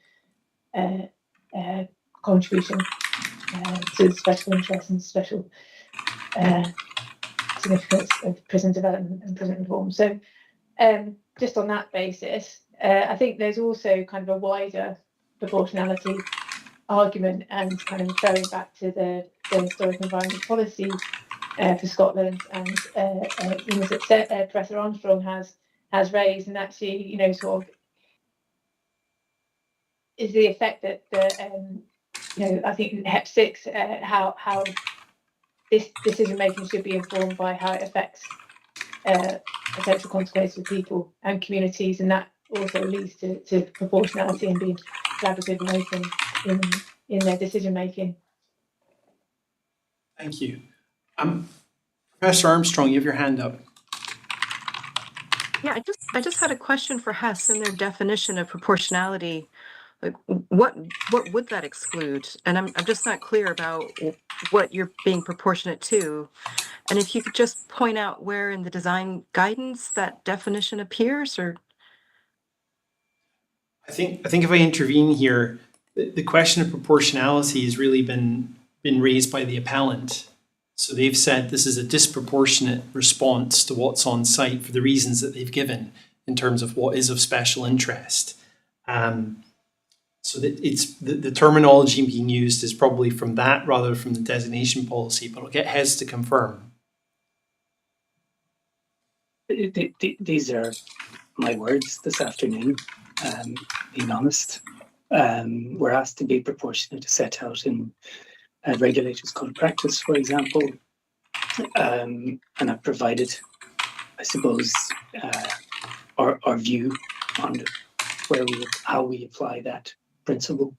contribution to the special interest and special significance of prison development and prison reform. So just on that basis, I think there's also kind of a wider proportionality argument, and kind of referring back to the historic environment policy for Scotland, and things that Professor Armstrong has raised, and actually, sort of is the effect that I think HEP 6, how this decision making should be informed by how it affects potential consequences for people and communities, and that also leads to proportionality and being collaborative and open in their decision making. Thank you. Professor Armstrong, you have your hand up. Yeah, I just had a question for Hess and their definition of proportionality. Like, what would that exclude? And I'm just not clear about what you're being proportionate to. And if you could just point out where in the design guidance that definition appears, or I think if I intervene here, the question of proportionality has really been raised by the appellant. So they've said this is a disproportionate response to what's on site for the reasons that they've given in terms of what is of special interest. So that it's the terminology being used is probably from that rather from the designation policy, but I'll get Hez to confirm. These are my words this afternoon, being honest. We're asked to be proportionate to set out in regulators' code of practice, for example, and I've provided, I suppose, our view on how we apply that principle.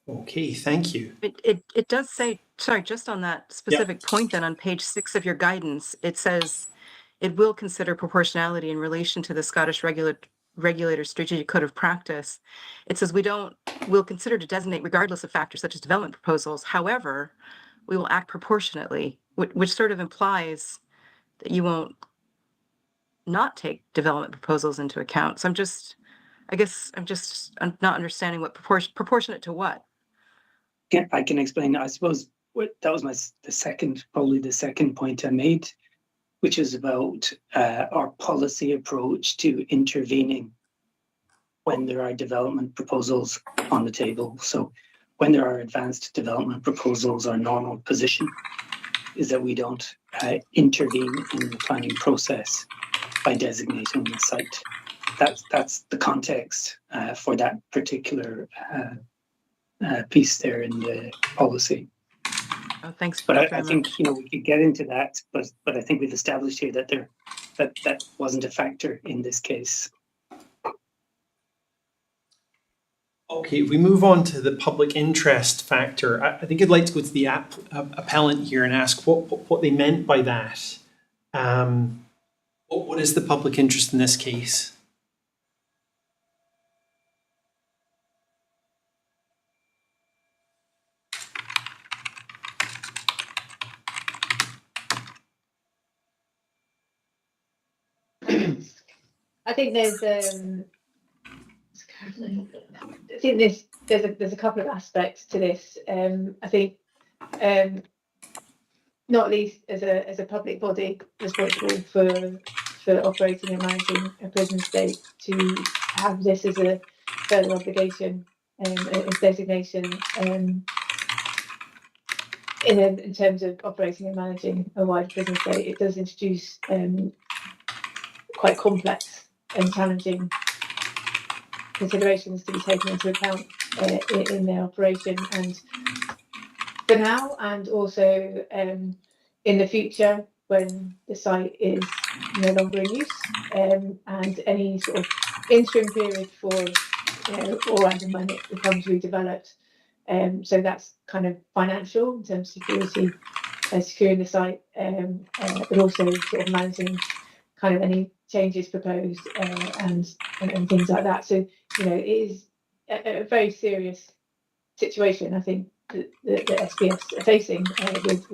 Okay, thank you. it does say, sorry, just on that specific point then on page 6 of your guidance, it says it will consider proportionality in relation to the Scottish regulator strategic code of practice. It says we'll consider to designate regardless of factors such as development proposals. However, we will act proportionately, which sort of implies that you won't not take development proposals into account. So I'm not understanding what proportionate to what. I can explain. I suppose that was probably the second point I made, which is about our policy approach to intervening when there are development proposals on the table. So when there are advanced development proposals, our normal position is that we don't intervene in the planning process by designating the site. That's the context for that particular piece there in the policy. Oh, thanks. But Thanks I very think much. we could get into that, but I think we've established here that that wasn't a factor in this case. Okay, if we move on to the public interest factor, I think I'd like to go to the appellant here and ask what they meant by that. What is the public interest in this case? I think there's there's a couple of aspects to this. I think not least as a public body responsible for operating and managing a prison estate, to have this as a further obligation as designation in terms of operating and managing a wider prison estate. It does introduce quite complex and challenging considerations to be taken into account in their operation, and for now, and also in the future when the site is no longer in use, and any sort of interim period for or as and when it becomes redeveloped. So that's kind of financial in terms of security, securing the site, but also sort of managing kind of any changes proposed and things like that. So it is a very serious situation, I think, that SPS are facing with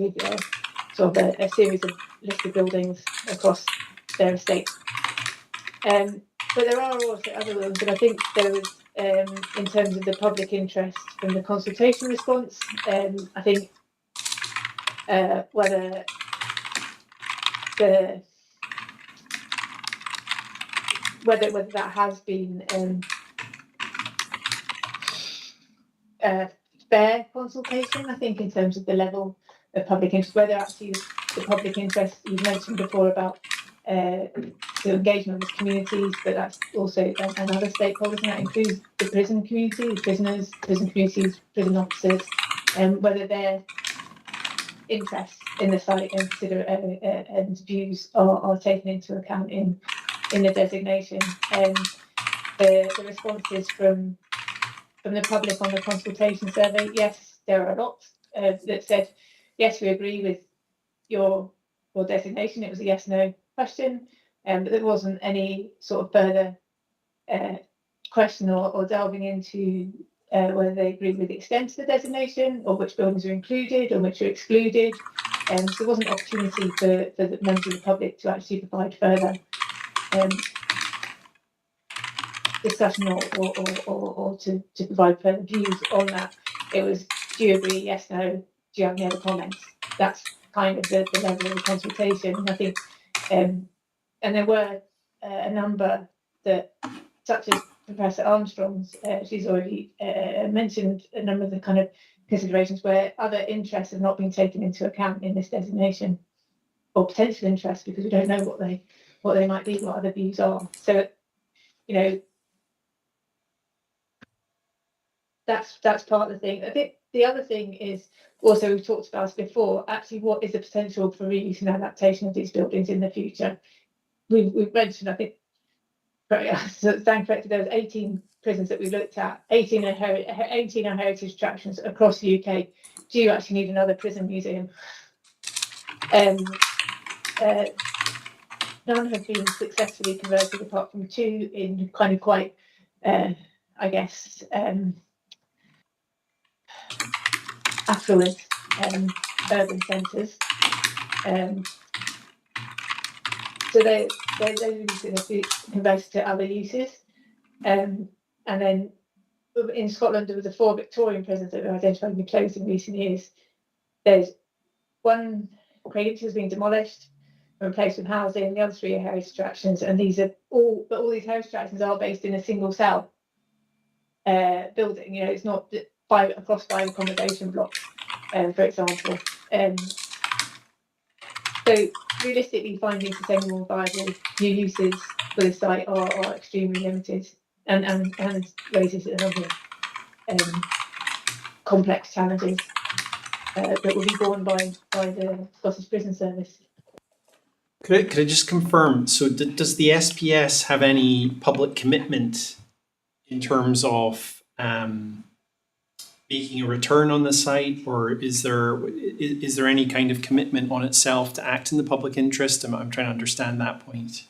sort of a series of listed buildings across their estate. But there are also other ones, and I think there was, in terms of the public interest from the consultation response, I think whether that has been fair consultation, I think, in terms of the level of public interest, whether actually the public interest you've mentioned before about the engagement with communities, but that's also and other stakeholders, and that includes the prison community, the prisoners, prison communities, prison officers, and whether their interests in the site and views are taken into account in the designation. The responses from the public on the consultation survey, yes, there are lots that said, yes, we agree with your designation. It was a yes/no question, but there wasn't any sort of further question or delving into whether they agree with the extent of the designation, or which buildings are included or which are excluded. So there wasn't opportunity for the members of the public to actually provide further discussion or to provide further views on that. It was, do you agree? Yes, no. Do you have any other comments? That's kind of the level of the consultation. And I think, and there were a number that, such as Professor Armstrong's, she's already mentioned a number of the kind of considerations where other interests have not been taken into account in this designation, or potential interests, because we don't know what they might be, what other views are. So, that's part of the thing. I think the other thing is also, we've talked about before, actually what is the potential for reuse and adaptation of these buildings in the future. We've mentioned, I think, stand corrected, there was 18 prisons that we looked at, 18 are heritage attractions across the UK. Do you actually need another prison museum? None have been successfully converted apart from 2 in kind of quite, I guess, affluent urban centres. So those releases have been converted to other uses. And then in Scotland, there were the 4 Victorian prisons that were identified and closed in recent years. There's one which has been demolished and replaced with housing. The other 3 are house attractions, and these are all these house attractions are based in a single cell building. You know, it's not across 5 accommodation blocks, for example. So realistically, finding sustainable and viable new uses for the site are extremely limited, and raises a number of complex challenges that will be borne by the Scottish Prison Service. Could I just confirm, so does the SPS have any public commitment in terms of making a return on the site, or is there any kind of commitment on itself to act in the public interest? I'm trying to understand that point.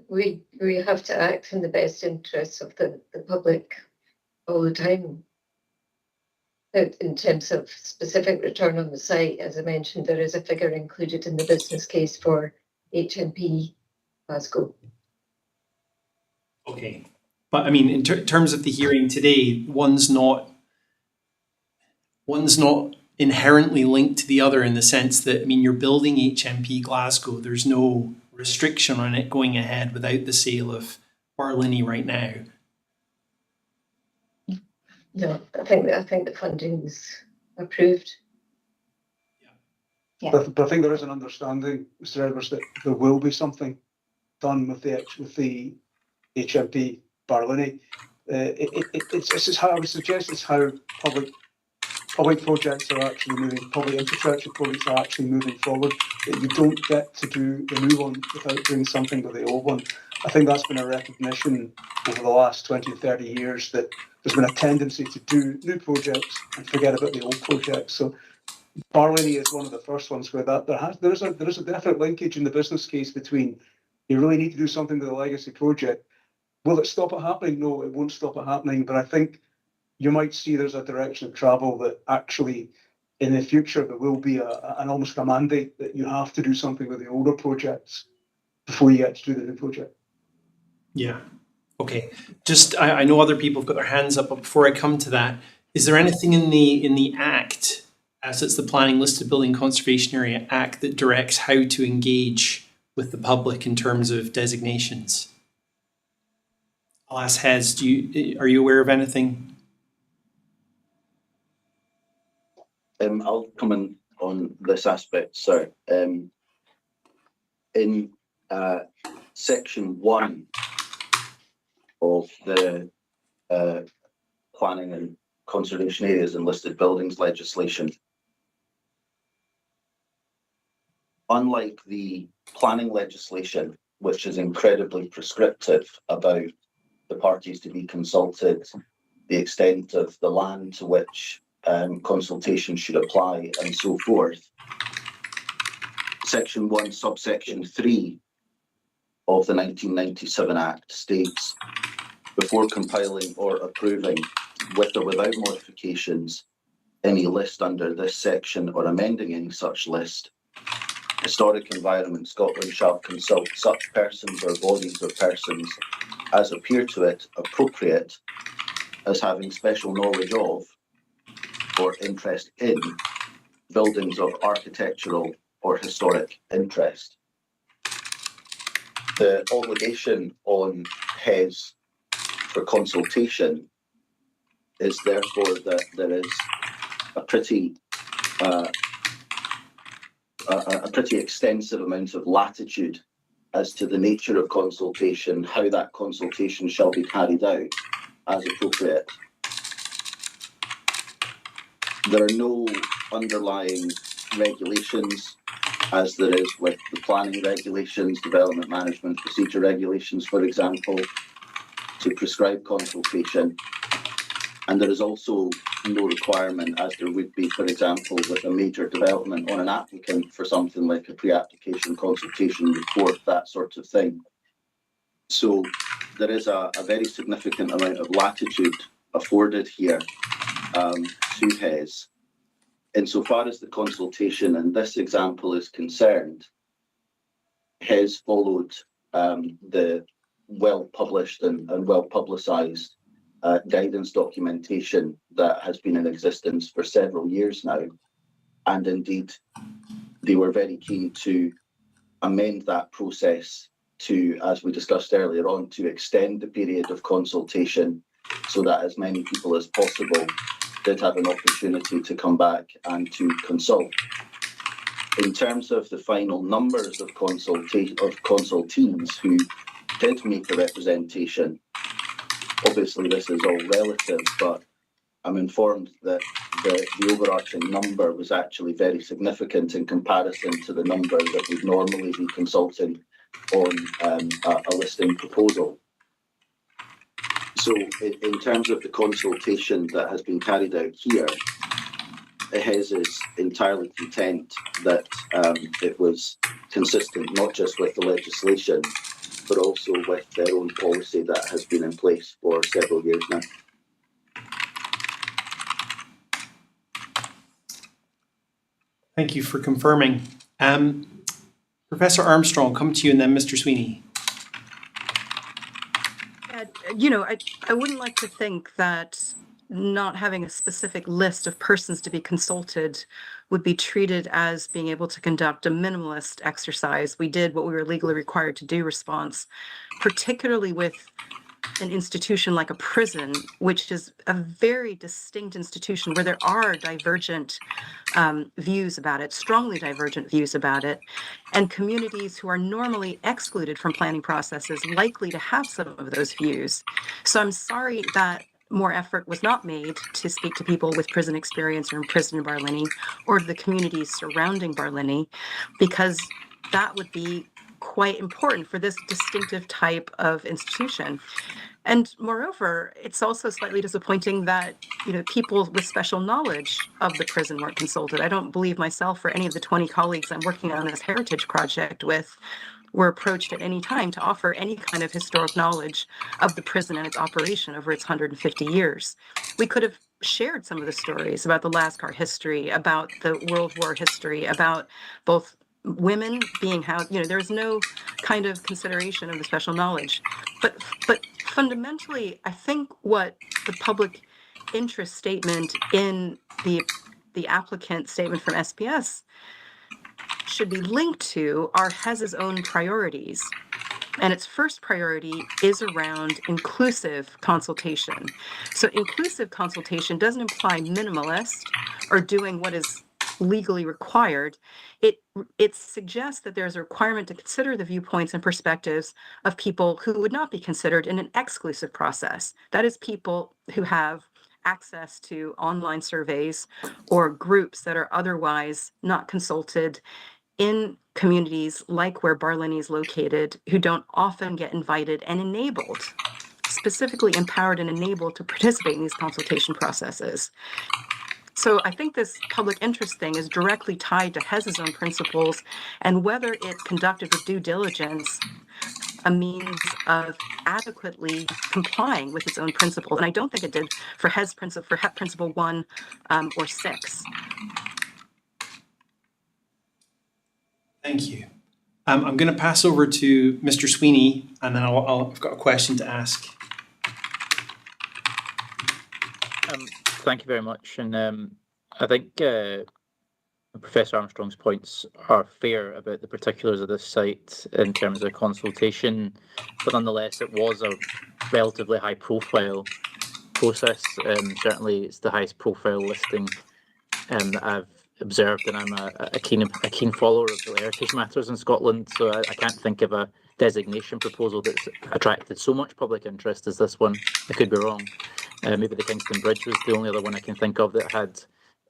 We have to act in the best interests of the public all the time. In terms of specific return on the site, as I mentioned, there is a figure included in the business case for HMP Glasgow. Okay. But I mean, in terms of the hearing today, one's not inherently linked to the other in the sense that, I mean, you're building HMP Glasgow. There's no restriction on it going ahead without the sale of Barlinnie right now. No, I think the funding is approved. Yeah. But I think there is an understanding, Mr. Edwards, that there will be something done with the HMP Barlinnie. It's just how I would suggest it's how public projects are actually moving, public infrastructure projects are actually moving forward. That you don't get to do the new one without doing something with the old one. I think that's been a recognition over the last 20, 30 years that there's been a tendency to do new projects and forget about the old projects. So Barlinnie is one of the first ones where there is a definite linkage in the business case between you really need to do something with a legacy project. Will it stop it happening? No, it won't stop it happening. But I think you might see there's a direction of travel that actually in the future there will be an almost a mandate that you have to do something with the older projects before you get to do the new project. Yeah. Okay. Just I know other people have got their hands up, but before I come to that, is there anything in the Act, as it's the Planning Listed Building Conservation Area Act, that directs how to engage with the public in terms of designations? I'll ask Hez, are you aware of anything? I'll come in on this aspect, sir. In section 1 of the Planning and Conservation Areas and Listed Buildings legislation, unlike the planning legislation, which is incredibly prescriptive about the parties to be consulted, the extent of the land to which consultation should apply, and so forth, Section 1, subsection 3 of the 1997 Act states, before compiling or approving, with or without modifications, any list under this section or amending any such list, Historic Environment Scotland shall consult such persons or bodies of persons as appear to it appropriate as having special knowledge of or interest in buildings of architectural or historic interest. The obligation on HES for consultation is therefore that there is a pretty extensive amount of latitude as to the nature of consultation, how that consultation shall be carried out as appropriate. There are no underlying regulations, as there is with the planning regulations, development management procedure regulations, for example, to prescribe consultation. And there is also no requirement, as there would be, for example, with a major development on an applicant for something like a pre-application consultation report, that sort of thing. So there is a very significant amount of latitude afforded here to HES, insofar as the consultation in this example is concerned, HES followed the well-published and well-publicised guidance documentation that has been in existence for several years now. And indeed, they were very keen to amend that process to, as we discussed earlier on, to extend the period of consultation so that as many people as possible did have an opportunity to come back and to consult. In terms of the final numbers of consultees who did make a representation, obviously this is all relative, but I'm informed that the overarching number was actually very significant in comparison to the number that would normally be consulting on a listing proposal. So in terms of the consultation that has been carried out here, HES is entirely content that it was consistent not just with the legislation, but also with their own policy that has been in place for several years now. Thank you for confirming. Professor Armstrong, come to you and then Mr. Sweeney. You know, I wouldn't like to think that not having a specific list of persons to be consulted would be treated as being able to conduct a minimalist exercise. We did what we were legally required to do response, particularly with an institution like a prison, which is a very distinct institution where there are divergent views about it, strongly divergent views about it, and communities who are normally excluded from planning processes likely to have some of those views. So I'm sorry that more effort was not made to speak to people with prison experience or in prison in Barlinnie or to the communities surrounding Barlinnie, because that would be quite important for this distinctive type of institution. And moreover, it's also slightly disappointing that, you know, people with special knowledge of the prison weren't consulted. I don't believe myself or any of the 20 colleagues I'm working on this heritage project with were approached at any time to offer any kind of historic knowledge of the prison and its operation over its 150 years. We could have shared some of the stories about the Lascar history, about the World War history, about both women being housed. You know, there's no kind of consideration of the special knowledge. But fundamentally, I think what the public interest statement in the applicant statement from SPS should be linked to are HES's own priorities. And its first priority is around inclusive consultation. So inclusive consultation doesn't imply minimalist or doing what is legally required. It suggests that there's a requirement to consider the viewpoints and perspectives of people who would not be considered in an exclusive process. That is, people who have access to online surveys or groups that are otherwise not consulted in communities like where Barlinnie is located, who don't often get invited and enabled, specifically empowered and enabled to participate in these consultation processes. So I think this public interest thing is directly tied to HES's own principles and whether it conducted with due diligence a means of adequately complying with its own principles. And I don't think it did for HES principle, for HEP principle 1 or 6. Thank you. I'm going to pass over to Mr. Sweeney, and then I've got a question to ask. Thank you very much. And I think Professor Armstrong's points are fair about the particulars of this site in terms of consultation, but nonetheless, it was a relatively high-profile process. Certainly, it's the highest profile listing that I've observed, and I'm a keen follower of the heritage matters in Scotland, so I can't think of a designation proposal that's attracted so much public interest as this one. I could be wrong. Maybe the Kingston Bridge was the only other one I can think of that had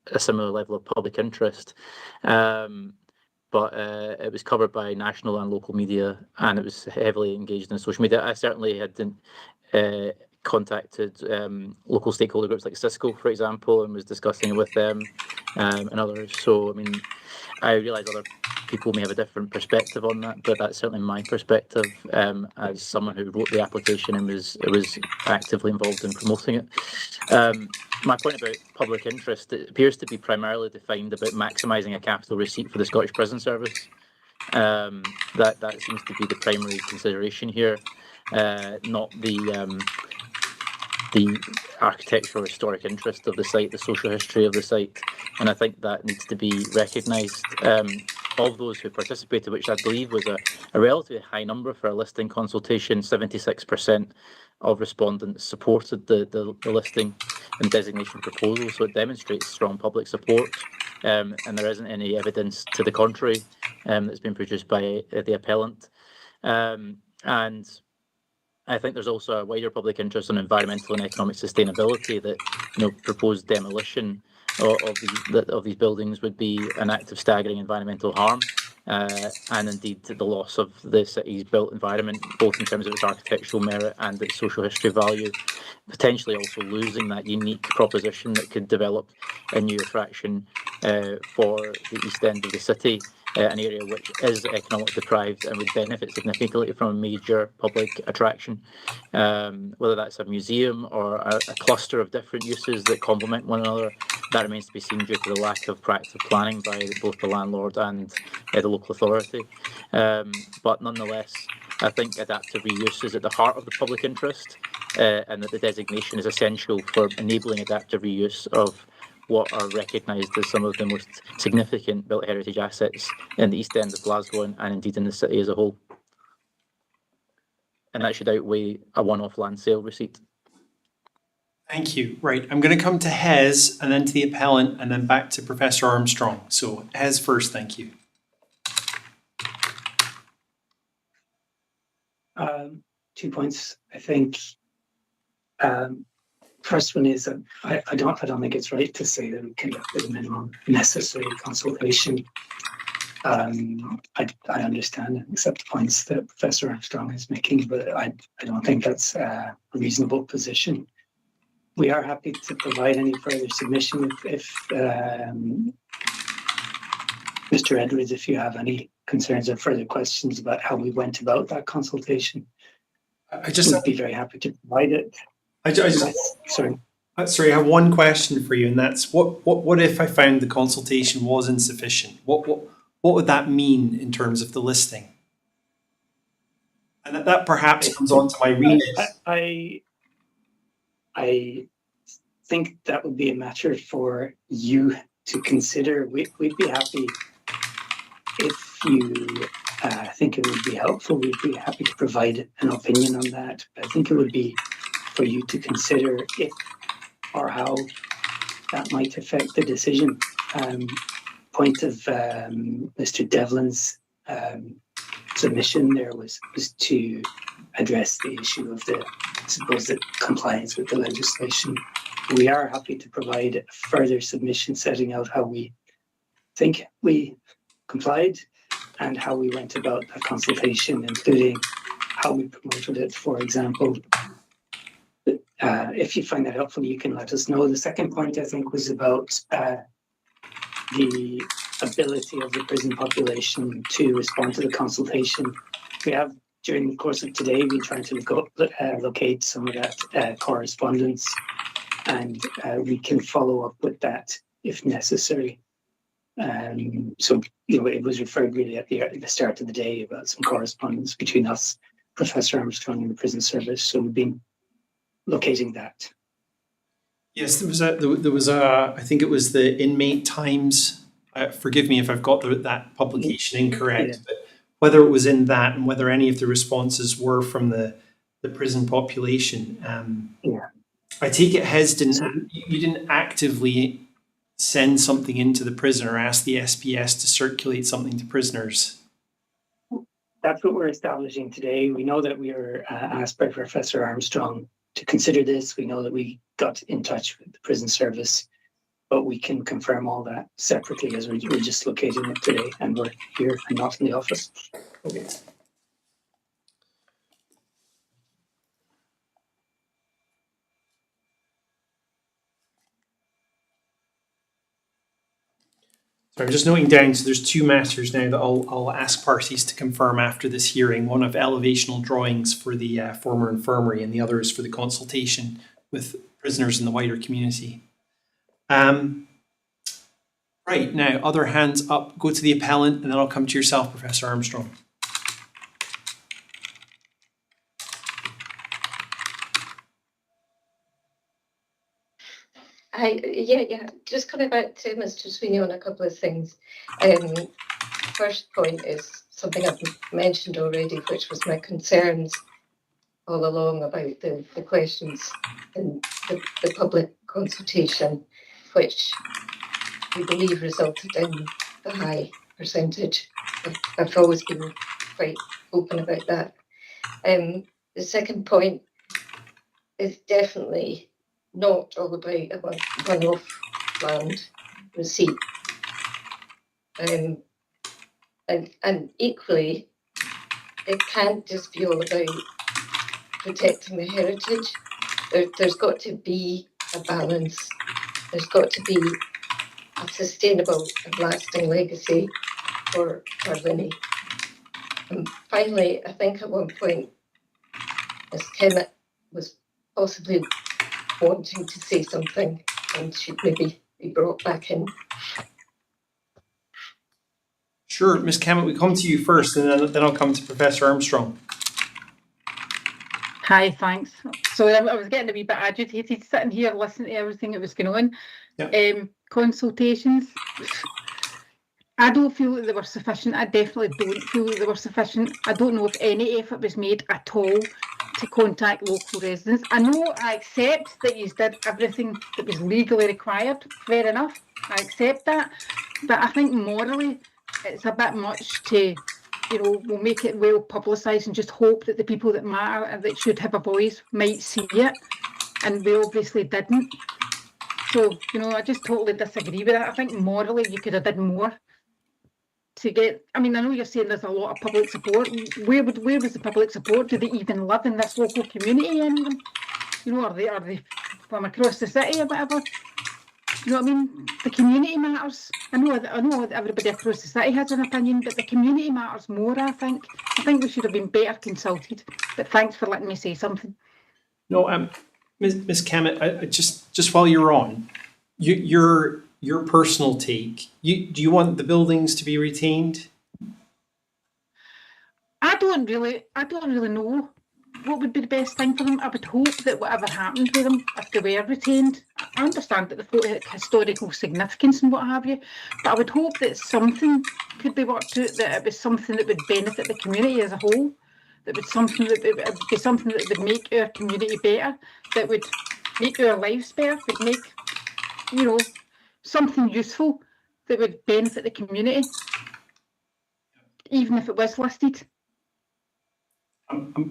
a similar level of public interest. But it was covered by national and local media, and it was heavily engaged in social media. I certainly had contacted local stakeholder groups like Cisco, for example, and was discussing it with them and others. So, I mean, I realise other people may have a different perspective on that, but that's certainly my perspective as someone who wrote the application and was actively involved in promoting it. my point about public interest, it appears to be primarily defined about maximising a capital receipt for the Scottish Prison Service. That seems to be the primary consideration here, not the architectural or historic interest of the site, the social history of the site, and I think that needs to be recognised. Of those who participated, which I believe was a relatively high number for a listing consultation, 76% of respondents supported the listing and designation proposal, so it demonstrates strong public support, and there isn't any evidence to the contrary that's been produced by the appellant. And I think there's also a wider public interest in environmental and economic sustainability that, proposed demolition of these buildings would be an act of staggering environmental harm, and indeed the loss of the city's built environment, both in terms of its architectural merit and its social history value, potentially also losing that unique proposition that could develop a new attraction for the east end of the city, an area which is economically deprived and would benefit significantly from a major public attraction, whether that's a museum or a cluster of different uses that complement one another. That remains to be seen due to the lack of proactive planning by both the landlord and the local authority. But nonetheless, I think adaptive reuse is at the heart of the public interest, and that the designation is essential for enabling adaptive reuse of what are recognised as some of the most significant built heritage assets in the east end of Glasgow and indeed in the city as a whole. And that should outweigh a one-off land sale receipt. Thank you. Right, I'm going to come to Hez and then to the appellant and then back to Professor Armstrong. So Hez first, thank you. 2 points, I think. First one is that I don't think it's right to say that we conduct the minimum necessary consultation. I understand and accept the points that Professor Armstrong is making, but I don't think that's a reasonable position. We are happy to provide any further submission if Mr. Edwards, if you have any concerns or further questions about how we went about that consultation. I would be very happy to provide it. Sorry, I have one question for you, and that's what if I found the consultation was insufficient? What would that mean in terms of the listing? And that perhaps comes on to my remit. I think that would be a matter for you to consider. We'd be happy if you think it would be helpful. We'd be happy to provide an opinion on that. But I think it would be for you to consider if or how that might affect the decision. Point of Mr. Devlin's submission there was to address the issue of the supposed compliance with the legislation. We are happy to provide a further submission setting out how we think we complied and how we went about the consultation, including how we promoted it, for example. If you find that helpful, you can let us know. The second point, I think, was about the ability of the prison population to respond to the consultation. We have, during the course of today, been trying to locate some of that correspondence, and we can follow up with that if necessary. So, it was referred really at the start of the day about some correspondence between us, Professor Armstrong, and the prison service. So we've been locating that. Yes, there was a I think it was the Inmate Times. Forgive me if I've got that publication incorrect, but whether it was in that and whether any of the responses were from the prison population. I take it you didn't actively send something into the prison or ask the SPS to circulate something to prisoners. That's what we're establishing today. We know that we were asked by Professor Armstrong to consider this. We know that we got in touch with the prison service, but we can confirm all that separately as we're just locating it today, and we're here and not in the office. Okay. So I'm just noting down, so there's two matters now that I'll ask parties to confirm after this hearing. One of elevational drawings for the former infirmary, and the other is for the consultation with prisoners in the wider community. Right, now, other hands up, go to the appellant, and then I'll come to yourself, Professor Armstrong. Just coming back to Mr. Sweeney on a couple of things. First point is something I've mentioned already, which was my concerns all along about the questions in the public consultation, which we believe resulted in the high percentage. I've always been quite open about that. The second point is definitely not all about a one-off land receipt. And equally, it can't just be all about protecting the heritage. There's got to be a balance. There's got to be a sustainable and lasting legacy for Barlinnie. And finally, I think at one point, Ms. Kemet was possibly wanting to say something and should maybe be brought back in. Sure, Ms. Kemet, we come to you first, and then I'll come to Professor Armstrong. Hi, thanks. So I was getting a wee bit agitated sitting here listening to everything that was going on. Yep. Consultations. I don't feel that they were sufficient. I definitely don't feel that they were sufficient. I don't know if any effort was made at all to contact local residents. I know, I accept that you did everything that was legally required. Fair enough. I accept that. But I think morally, it's a bit much to, we'll make it well publicised and just hope that the people that matter and that should have a voice might see it. And we obviously didn't. So, I just totally disagree with that. I think morally you could have done more to get. I mean, I know you're saying there's a lot of public support. Where was the public support? Do they even live in this local community? Anyone? Are they from across the city or whatever? You know what I mean? The community matters. I know that everybody across the city has an opinion, but the community matters more, I think. I think we should have been better consulted. But thanks for letting me say something. No, Ms. Kemet, I just while you're on, your personal take. Do you want the buildings to be retained? I don't really know what would be the best thing for them. I would hope that whatever happened with them, if they were retained, I understand that they've got historical significance and what have you, but I would hope that something could be worked out, that it was something that would benefit the community as a whole, that would be something that would make our community better, that would make our lives better, would make, something useful that would benefit the community, even if it was listed.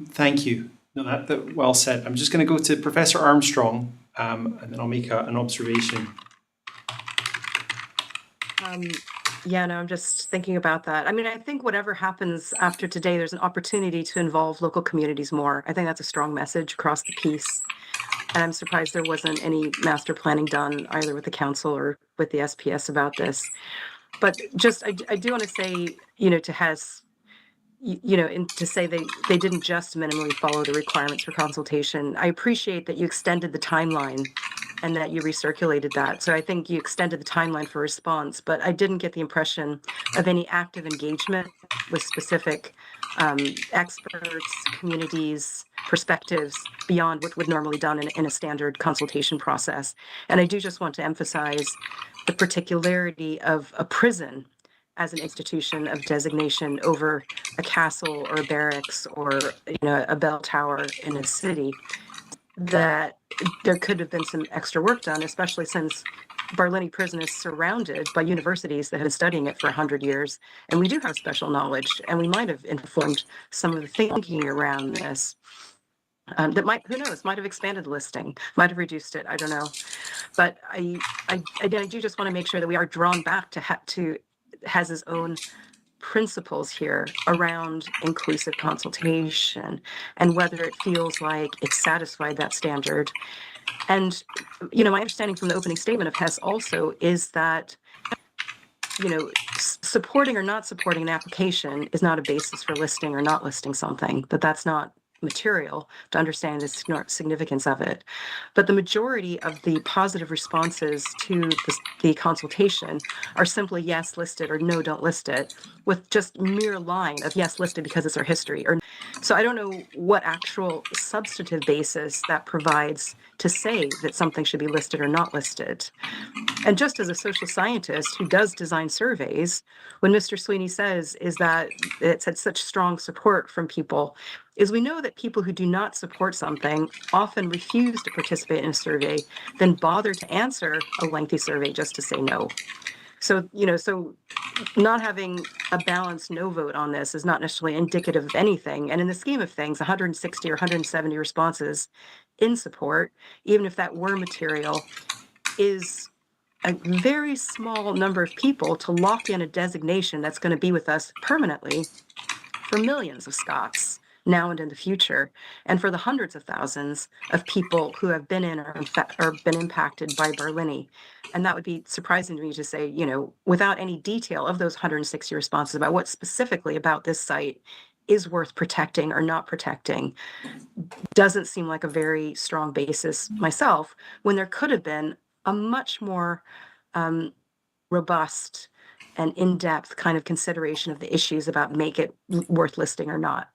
Thank you. No, that well said. I'm just going to go to Professor Armstrong, and then I'll make an observation. I'm just thinking about that. I mean, I think whatever happens after today, there's an opportunity to involve local communities more. I think that's a strong message across the piece. And I'm surprised there wasn't any master planning done either with the council or with the SPS about this. But just, I do want to say, to Hess, to say they didn't just minimally follow the requirements for consultation. I appreciate that you extended the timeline and that you recirculated that. So I think you extended the timeline for response, but I didn't get the impression of any active engagement with specific experts, communities, perspectives beyond what would normally done in a standard consultation process. And I do just want to emphasize the particularity of a prison as an institution of designation over a castle or a barracks or a bell tower in a city, that there could have been some extra work done, especially since Barlinnie Prison is surrounded by universities that have been studying it for 100 years. And we do have special knowledge, and we might have informed some of the thinking around this. That might, who knows, might have expanded the listing, might have reduced it, I don't know. But I do just want to make sure that we are drawn back to Hez's own principles here around inclusive consultation and whether it feels like it's satisfied that standard. And, my understanding from the opening statement of Hez also is that, supporting or not supporting an application is not a basis for listing or not listing something, that's not material to understand the significance of it. But the majority of the positive responses to the consultation are simply yes, listed, or no, don't list it, with just mere line of yes, listed because it's our history. So I don't know what actual substantive basis that provides to say that something should be listed or not listed. And just as a social scientist who does design surveys, when Mr. Sweeney says is that it's had such strong support from people, is we know that people who do not support something often refuse to participate in a survey, then bother to answer a lengthy survey just to say no. So, so not having a balanced no vote on this is not necessarily indicative of anything. And in the scheme of things, 160 or 170 responses in support, even if that were material, is a very small number of people to lock in a designation that's going to be with us permanently for millions of Scots now and in the future, and for the hundreds of thousands of people who have been in or been impacted by Barlinnie. And that would be surprising to me to say, without any detail of those 160 responses about what specifically about this site is worth protecting or not protecting, doesn't seem like a very strong basis myself, when there could have been a much more robust and in-depth kind of consideration of the issues about make it worth listing or not.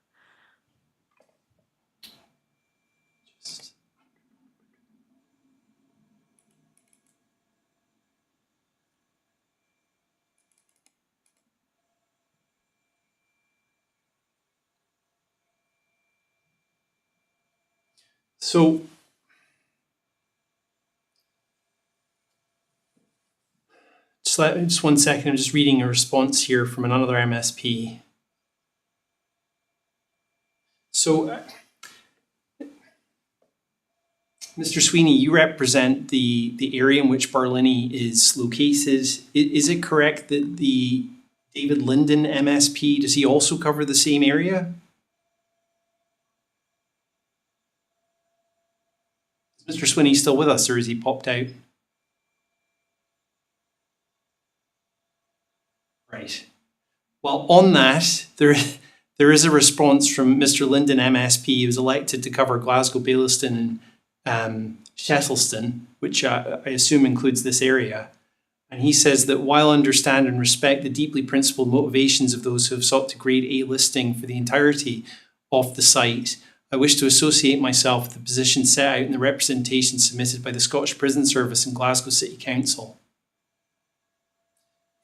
So just 1 second, I'm just reading a response here from another MSP. So, Mr. Sweeney, you represent the area in which Barlinnie is located. Is it correct that the David Linden MSP, does he also cover the same area? Is Mr. Sweeney still with us, or has he popped out? Right. Well, on that, there is a response from Mr. Linden MSP. He was elected to cover Glasgow, Baillieston and Shettleston, which I assume includes this area. And he says that while I understand and respect the deeply principled motivations of those who have sought to grade A listing for the entirety of the site, I wish to associate myself with the position set out in the representation submitted by the Scottish Prison Service and Glasgow City Council.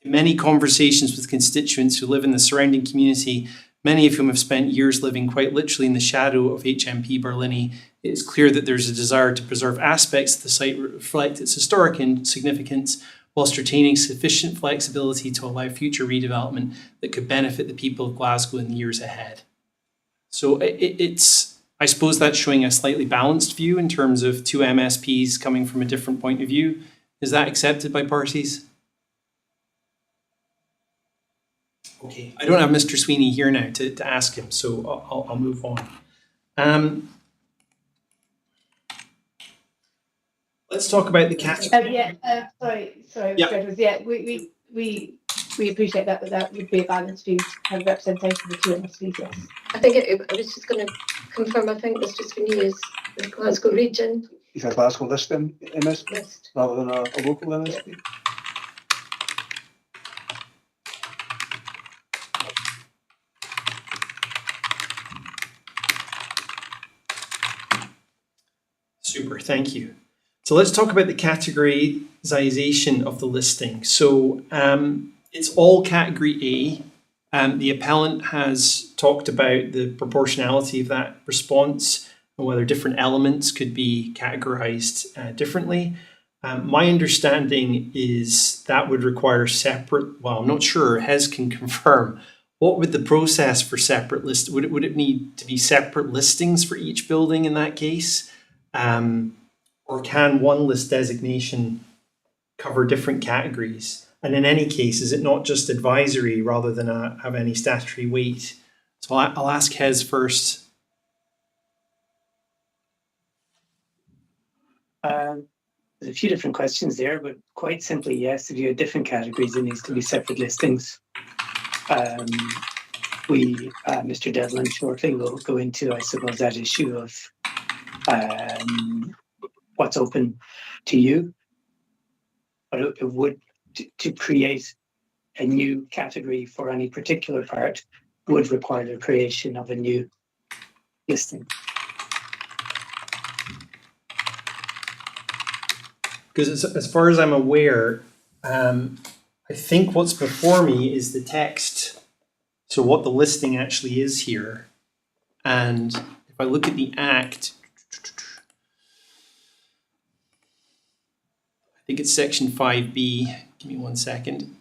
In many conversations with constituents who live in the surrounding community, many of whom have spent years living quite literally in the shadow of HMP Barlinnie, it is clear that there is a desire to preserve aspects of the site that reflect its historic significance, whilst retaining sufficient flexibility to allow future redevelopment that could benefit the people of Glasgow in the years ahead. So it's, I suppose that's showing a slightly balanced view in terms of two MSPs coming from a different point of view. Is that accepted by parties? Okay, I don't have Mr. Sweeney here now to ask him, so I'll move on. Let's talk about the category. Sorry, Yeah. Fred, we appreciate that, but that would be a balanced view to have representation of the two MSPs, yes. I think I was just going to confirm, I think Mr. Sweeney is the Glasgow region. He's a Glasgow listing MSP List. rather than a local MSP. Super, thank you. So let's talk about the categorization of the listing. So it's all category A. The appellant has talked about the proportionality of that response and whether different elements could be categorized differently. My understanding is that would require separate, well, I'm not sure, Hez can confirm. What would the process for separate list? Would it need to be separate listings for each building in that case? Or can one list designation cover different categories? And in any case, is it not just advisory rather than have any statutory weight? So I'll ask Hez first. There's a few different questions there, but quite simply, yes, if you have different categories, it needs to be separate listings. Mr. Devlin shortly will go into, I suppose, that issue of what's open to you. But it would, to create a new category for any particular part would require the creation of a new listing. Because as far as I'm aware, I think what's before me is the text. So what the listing actually is here. And if I look at the Act, I think it's section 5B. Give me 1 second.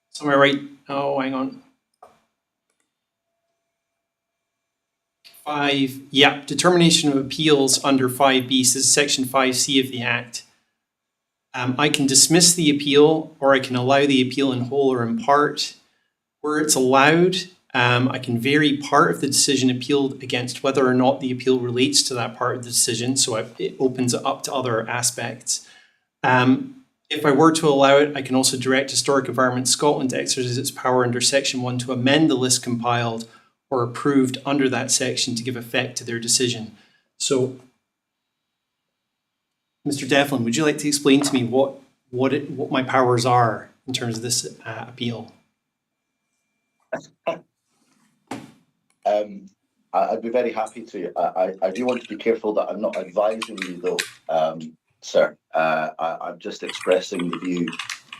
So am I right? Oh, hang on. 5, yeah, determination of appeals under 5B, so this is section 5C of the Act. I can dismiss the appeal, or I can allow the appeal in whole or in part. Where it's allowed, I can vary part of the decision appealed against whether or not the appeal relates to that part of the decision, so it opens it up to other aspects. If I were to allow it, I can also direct Historic Environment Scotland to exercise its power under Section 1 to amend the list compiled or approved under that section to give effect to their decision. So, Mr. Devlin, would you like to explain to me what my powers are in terms of this appeal? I'd be very happy to. I do want to be careful that I'm not advising you, though, sir. I'm just expressing the view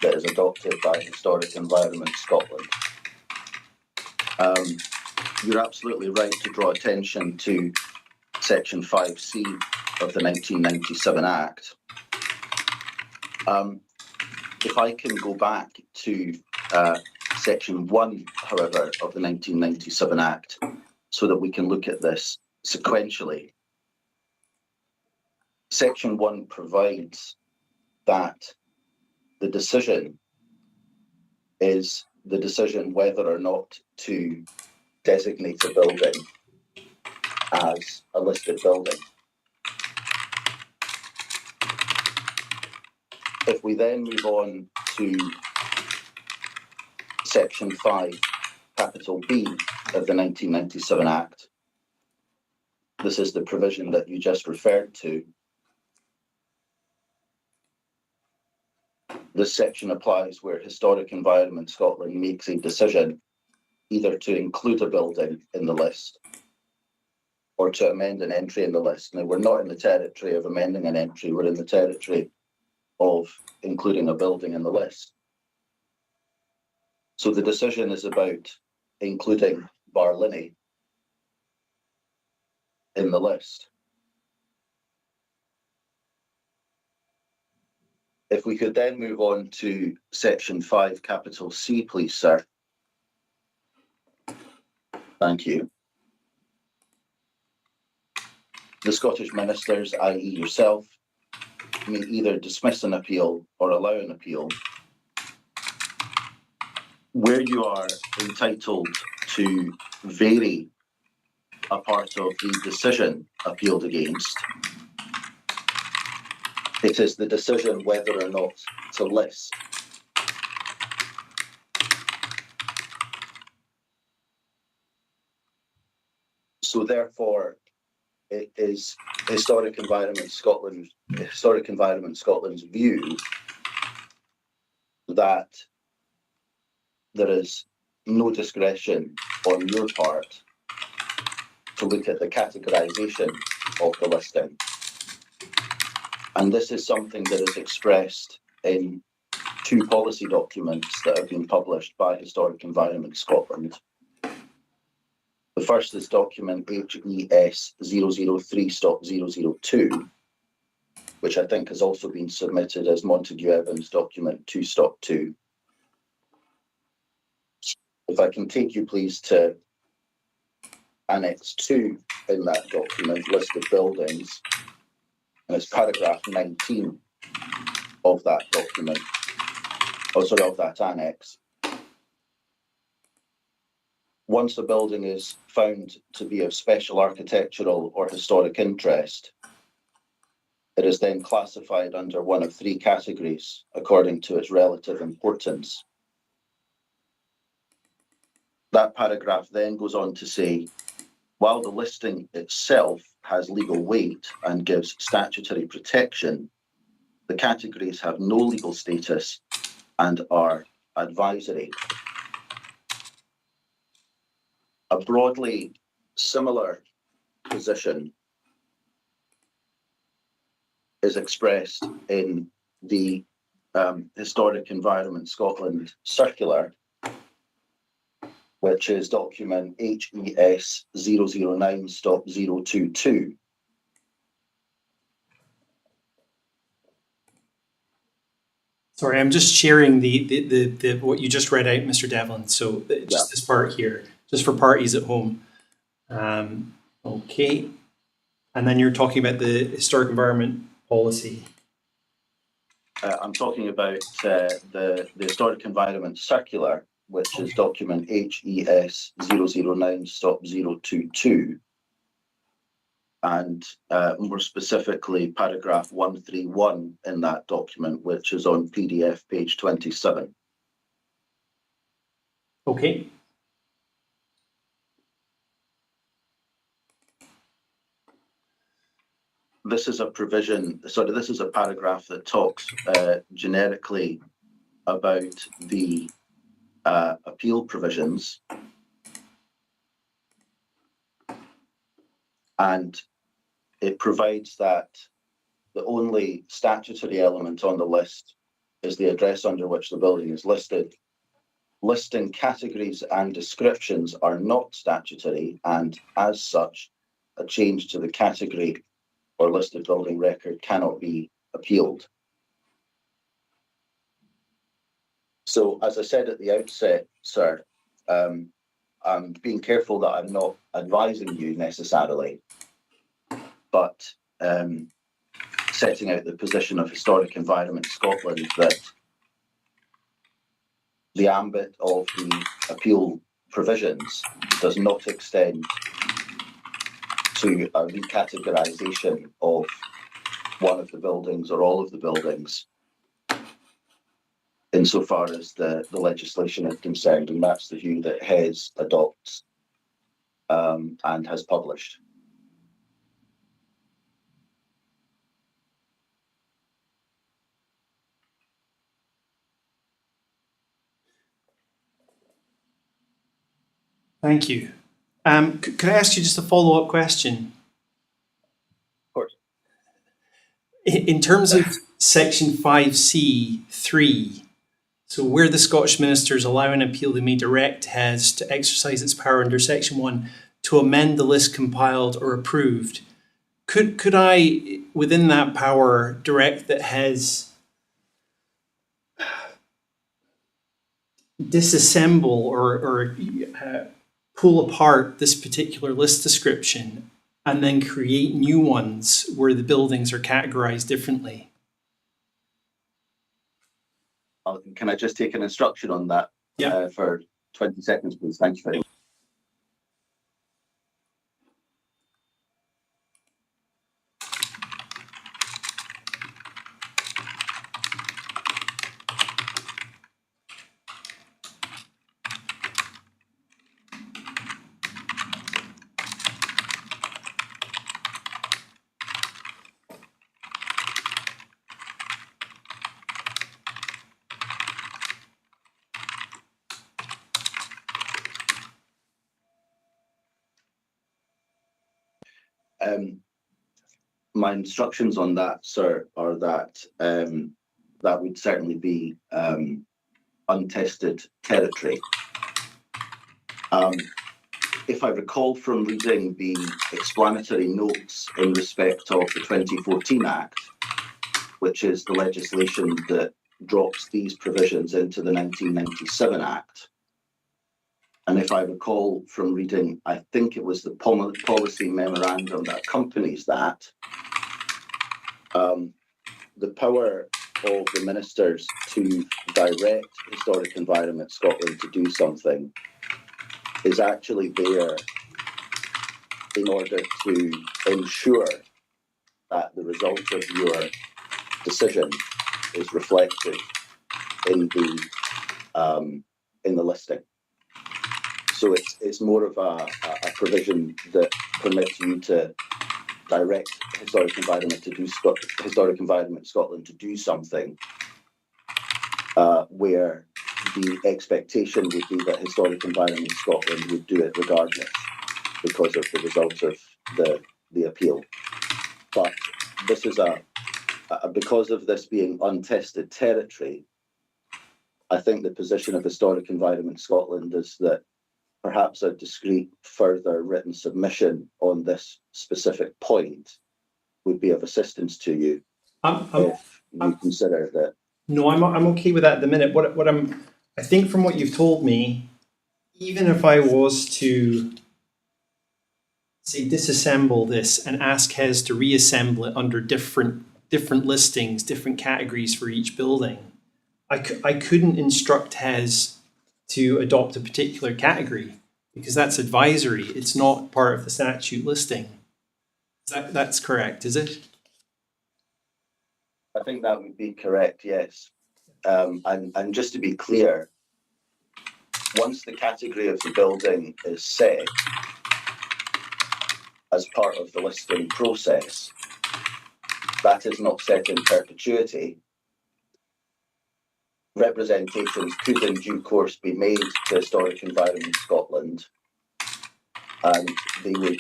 that is adopted by Historic Environment Scotland. You're absolutely right to draw attention to Section 5C of the 1997 Act. If I can go back to Section 1, however, of the 1997 Act, so that we can look at this sequentially. Section 1 provides that the decision is the decision whether or not to designate a building as a listed building. If we then move on to Section 5, capital B of the 1997 Act, this is the provision that you just referred to. This section applies where Historic Environment Scotland makes a decision either to include a building in the list or to amend an entry in the list. Now, we're not in the territory of amending an entry, we're in the territory of including a building in the list. So the decision is about including Barlinnie in the list. If we could then move on to Section 5, capital C, please, sir. Thank you. The Scottish ministers, i.e. yourself, may either dismiss an appeal or allow an appeal. Where you are entitled to vary a part of the decision appealed against, it is the decision whether or not to list. So therefore, it is Historic Environment Scotland's view that there is no discretion on your part to look at the categorisation of the listing. And this is something that is expressed in 2 policy documents that have been published by Historic Environment Scotland. The first is document HES 003-002, which I think has also been submitted as Montague Evans document 2-2. If I can take you please to Annex 2 in that document, list of buildings, and it's paragraph 19 of that document, of that annex. Once a building is found to be of special architectural or historic interest, It is then classified under one of three categories according to its relative importance. That paragraph then goes on to say, while the listing itself has legal weight and gives statutory protection, the categories have no legal status and are advisory. A broadly similar position is expressed in the Historic Environment Scotland Circular, which is document HES 009-022. Sorry, I'm just sharing the what you just read out, Mr. Devlin. So just this part here, just for parties at home. Okay. And then you're talking about the historic environment policy. I'm talking about the Historic Environment Circular, which is document HES 009-022. And more specifically, paragraph 131 in that document, which is on PDF page 27. Okay. This is a provision, sorry, this is a paragraph that talks generically about the appeal provisions. And it provides that the only statutory element on the list is the address under which the building is listed. Listing categories and descriptions are not statutory, and as such, a change to the category or listed building record cannot be appealed. So, as I said at the outset, sir, I'm being careful that I'm not advising you necessarily, but setting out the position of Historic Environment Scotland that the ambit of the appeal provisions does not extend to a recategorisation of one of the buildings or all of the buildings insofar as the legislation is concerned, and that's the view that HES adopts and has published. Thank you. Could I ask you just a follow-up question? Of course. In terms of section 5C(3), so where the Scottish ministers allow an appeal, they may direct HES to exercise its power under section 1 to amend the list compiled or approved. Could I, within that power, direct that HES disassemble or pull apart this particular list description and then create new ones where the buildings are categorized differently? Can I just take an instruction on that for 20 seconds, please? Thank you very much. My instructions on that, sir, are that that would certainly be untested territory. If I recall from reading the explanatory notes in respect of the 2014 Act, which is the legislation that drops these provisions into the 1997 Act, and if I recall from reading, I think it was the policy memorandum that accompanies that, the power of the ministers to direct Historic Environment Scotland to do something is actually there in order to ensure that the result of your decision is reflected in the listing. So it's more of a provision that permits you to direct Historic Environment Scotland to do something where the expectation would be that Historic Environment Scotland would do it regardless because of the result of the appeal. But this is because of this being untested territory, I think the position of Historic Environment Scotland is that perhaps a discrete further written submission on this specific point would be of assistance to you if you consider that. No, I'm okay with that at the minute. I think from what you've told me, even if I was to say disassemble this and ask HES to reassemble it under different listings, different categories for each building, I couldn't instruct HES to adopt a particular category because that's advisory. It's not part of the statute listing. That's correct, is it? I think that would be correct, yes. And just to be clear, once the category of the building is set as part of the listing process, that is not set in perpetuity. Representations could in due course be made to Historic Environment Scotland, and they would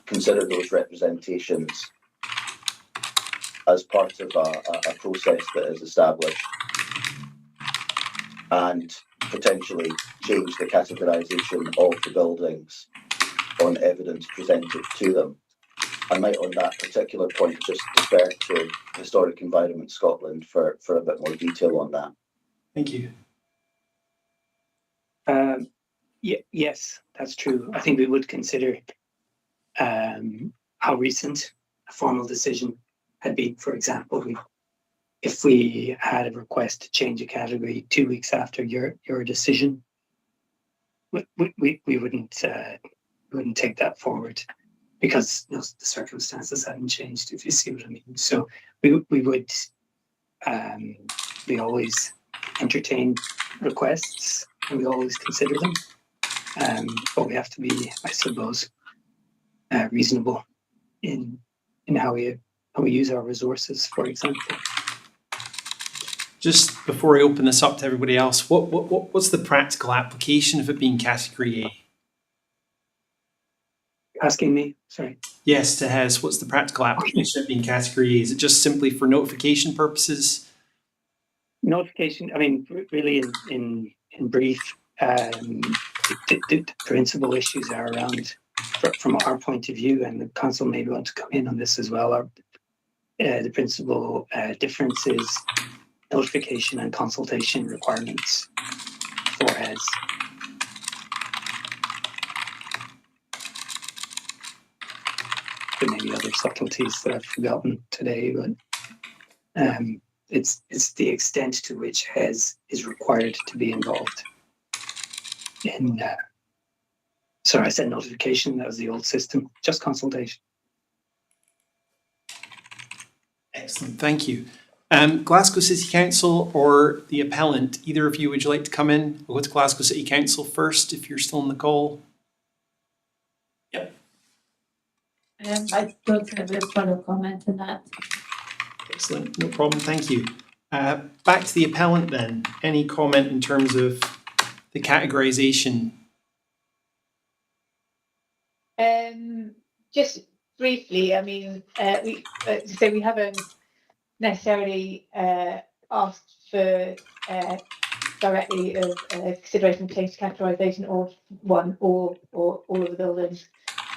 consider those representations as part of a process that is established and potentially change the categorisation of the buildings on evidence presented to them. I might on that particular point just defer to Historic Environment Scotland for a bit more detail on that. Thank you. Yes, that's true. I think we would consider how recent a formal decision had been. For example, if we had a request to change a category 2 weeks after your decision, we wouldn't take that forward because the circumstances hadn't changed, if you see what I mean. So we always entertain requests and we always consider them. But we have to be, I suppose, reasonable in how we use our resources, for example. Just before I open this up to everybody else, what's the practical application of it being category A? Asking me, sorry. Yes, to HES. What's the practical application of being category A? Is it just simply for notification purposes? Notification, I mean, really in brief, the principal issues are around, from our point of view, and the council may want to come in on this as well, are the principal differences, notification and consultation requirements for HES. There may be other subtleties that I've forgotten today, but it's the extent to which HES is required to be involved in. Sorry, I said notification. That was the old system. Just consultation. Excellent, thank you. Glasgow City Council or the appellant, either of you, would you like to come in? We'll go to Glasgow City Council first if you're still on the call. Yep. I don't have a further comment on that. Excellent, no problem, thank you. Back to the appellant then. Any comment in terms of the categorisation? Just briefly, I mean, we haven't necessarily asked for directly of consideration of change to categorisation of one or all of the buildings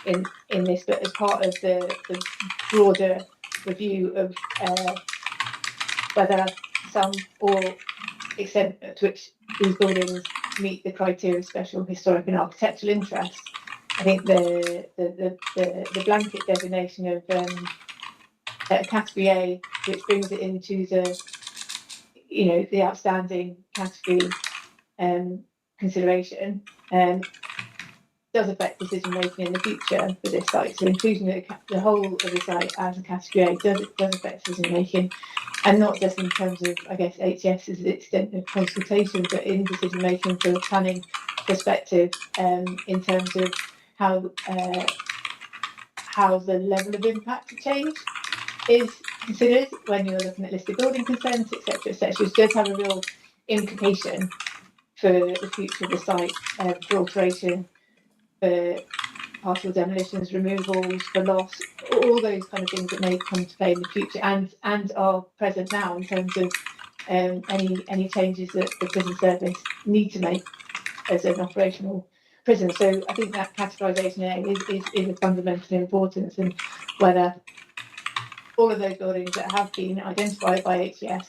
in this, but as part of the broader review of whether some or extent to which these buildings meet the criteria of special historic and architectural interest. I think the blanket designation of category A, which brings it into the outstanding category consideration, does affect decision making in the future for this site. So inclusion of the whole of the site as a category A does affect decision making, and not just in terms of, I guess, HES's extent of consultation, but in decision making from a planning perspective, in terms of how the level of impact of change is considered when you're looking at listed building consents, etc., etc. It does have a real implication for the future of the site, for alteration, for partial demolitions, removals, for loss, all those kind of things that may come to play in the future and are present now in terms of any changes that the prison service need to make as an operational prison. So I think that categorisation is of fundamental importance, and whether all of those buildings that have been identified by HES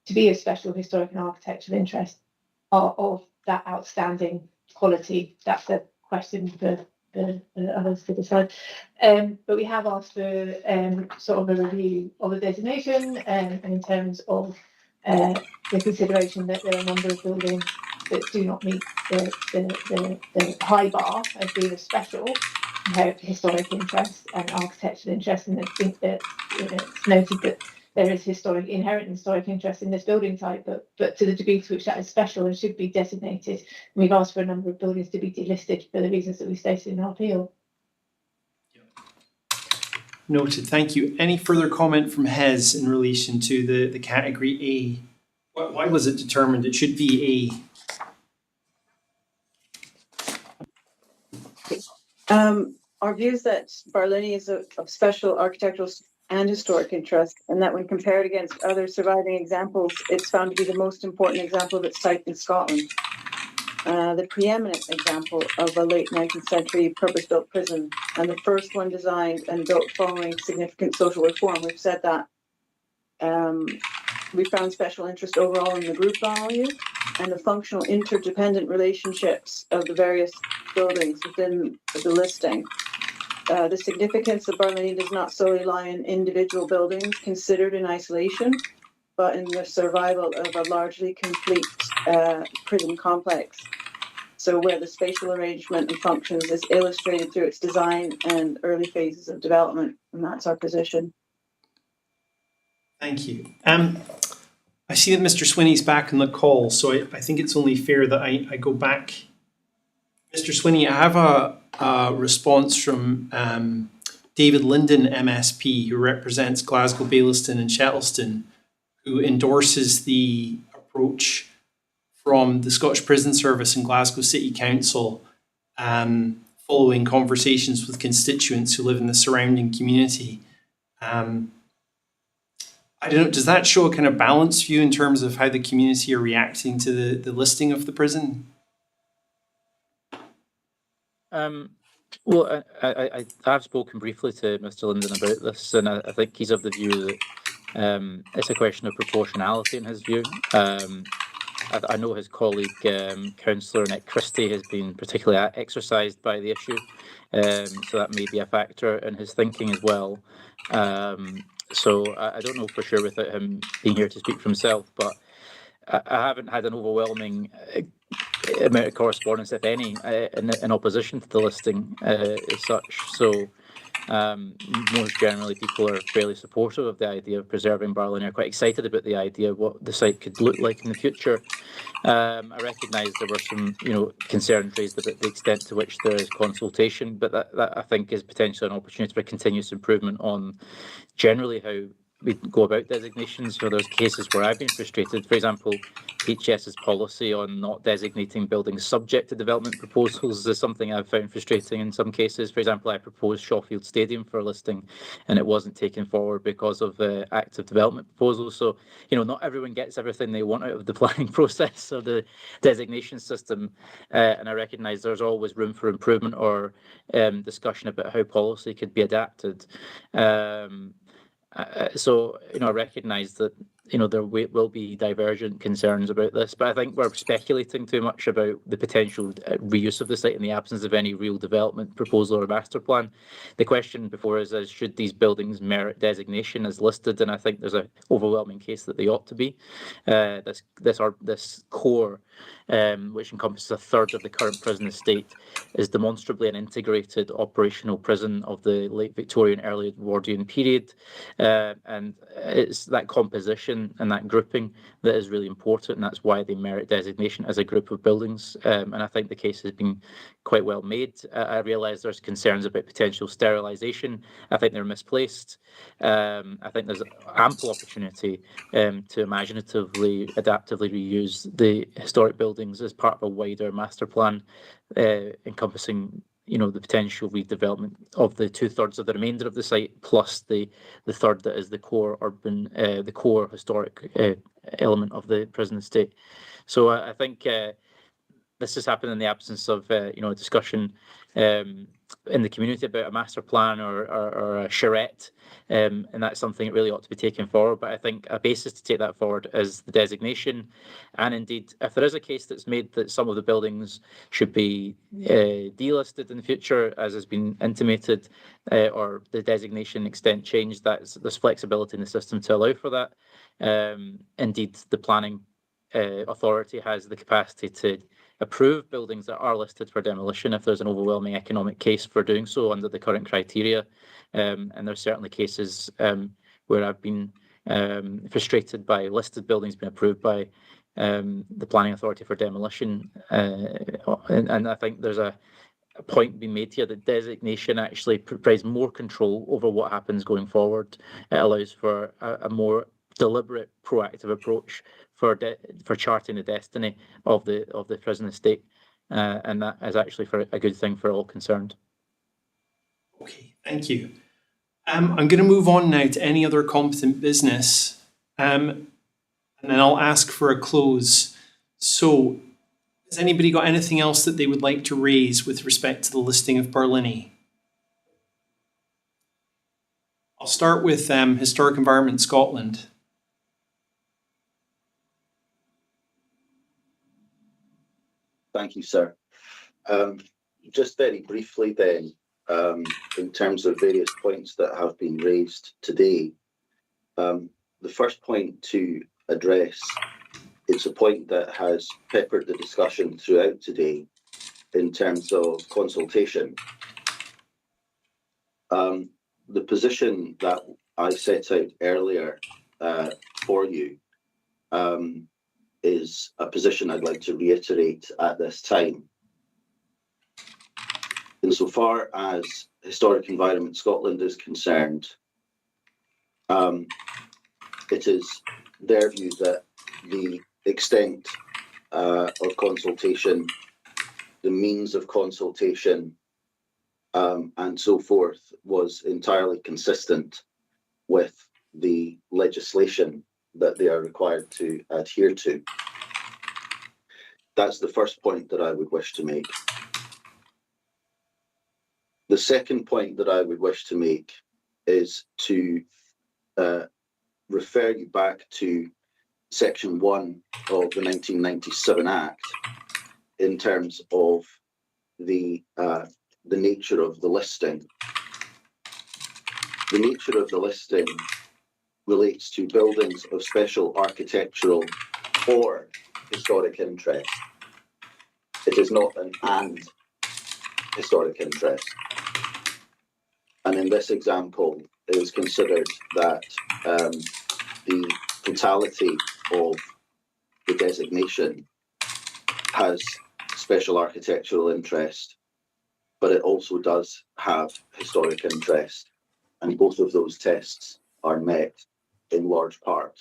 to be of special historic and architectural interest are of that outstanding quality. That's a question for others to decide. But we have asked for sort of a review of the designation, and in terms of the consideration that there are a number of buildings that do not meet the high bar of being of special historic interest and architectural interest. And I think that it's noted that there is inherent historic interest in this building type, but to the degree to which that is special and should be designated. And we've asked for a number of buildings to be delisted for the reasons that we stated in our appeal. Noted, thank you. Any further comment from Hez in relation to the category A? Why was it determined it should be A? Our view is that Barlinnie is of special architectural and historic interest, and that when compared against other surviving examples, it's found to be the most important example of its type in Scotland. The preeminent example of a late 19th century purpose-built prison, and the first one designed and built following significant social reform. We've said that. We found special interest overall in the group value and the functional interdependent relationships of the various buildings within the listing. The significance of Barlinnie does not solely lie in individual buildings considered in isolation, but in the survival of a largely complete prison complex. So where the spatial arrangement and functions is illustrated through its design and early phases of development, and that's our position. Thank you. I see that Mr. Swinney's back on the call, so I think it's only fair that I go back. Mr. Swinney, I have a response from David Linden, MSP, who represents Glasgow, Baillieston and Shettleston, who endorses the approach from the Scottish Prison Service and Glasgow City Council, following conversations with constituents who live in the surrounding community. I don't know, does that show a kind of balanced view in terms of how the community are reacting to the listing of the prison? Well, I've spoken briefly to Mr. Linden about this, and I think he's of the view that it's a question of proportionality in his view. I know his colleague, Councillor Nick Christie, has been particularly exercised by the issue, so that may be a factor in his thinking as well. So I don't know for sure without him being here to speak for himself, but I haven't had an overwhelming amount of correspondence, if any, in opposition to the listing as such. So most generally, people are fairly supportive of the idea of preserving Barlinnie, are quite excited about the idea of what the site could look like in the future. I recognise there were some, concerns raised about the extent to which there is consultation, but that I think is potentially an opportunity for continuous improvement on generally how we go about designations. There's cases where I've been frustrated. For example, HS's policy on not designating buildings subject to development proposals is something I've found frustrating in some cases. For example, I proposed Shawfield Stadium for a listing and it wasn't taken forward because of active development proposals. So, not everyone gets everything they want out of the planning process or the designation system. And I recognise there's always room for improvement or discussion about how policy could be adapted. So, I recognise that there will be divergent concerns about this, but I think we're speculating too much about the potential reuse of the site in the absence of any real development proposal or master plan. The question before us is, should these buildings merit designation as listed? And I think there's an overwhelming case that they ought to be. This core, which encompasses a third of the current prison estate, is demonstrably an integrated operational prison of the late Victorian, early Edwardian period, and it's that composition and that grouping that is really important, and that's why they merit designation as a group of buildings. And I think the case has been quite well made. I realise there's concerns about potential sterilisation. I think they're misplaced. I think there's ample opportunity to imaginatively, adaptively reuse the historic buildings as part of a wider master plan encompassing the potential redevelopment of the 2/3 of the remainder of the site, plus the third that is the core urban, the core historic element of the prison estate. So I think this has happened in the absence of a discussion in the community about a master plan or a charrette, and that's something that really ought to be taken forward. But I think a basis to take that forward is the designation, and indeed, if there is a case that's made that some of the buildings should be delisted in the future, as has been intimated, or the designation extent changed, there's flexibility in the system to allow for that. Indeed, the planning authority has the capacity to approve buildings that are listed for demolition if there's an overwhelming economic case for doing so under the current criteria. And there's certainly cases where I've been frustrated by listed buildings being approved by the planning authority for demolition. And I think there's a point being made here that designation actually provides more control over what happens going forward. It allows for a more deliberate, proactive approach for charting the destiny of the prison estate, and that is actually for a good thing for all concerned. Okay, thank you. I'm going to move on now to any other competent business, and then I'll ask for a close. So, has anybody got anything else that they would like to raise with respect to the listing of Barlinnie? I'll start with Historic Environment Scotland. Thank you, sir. Just very briefly then, in terms of various points that have been raised today, the first point to address, it's a point that has peppered the discussion throughout today in terms of consultation. The position that I set out earlier for you is a position I'd like to reiterate at this time. Insofar as Historic Environment Scotland is concerned, it is their view that the extent of consultation, the means of consultation, and so forth was entirely consistent with the legislation that they are required to adhere to. That's the first point that I would wish to make. The second point that I would wish to make is to refer you back to Section 1 of the 1997 Act in terms of the nature of the listing. The nature of the listing relates to buildings of special architectural or historic interest. It is not an and historic interest. And in this example, it was considered that the totality of the designation has special architectural interest, but it also does have historic interest. And both of those tests are met in large part.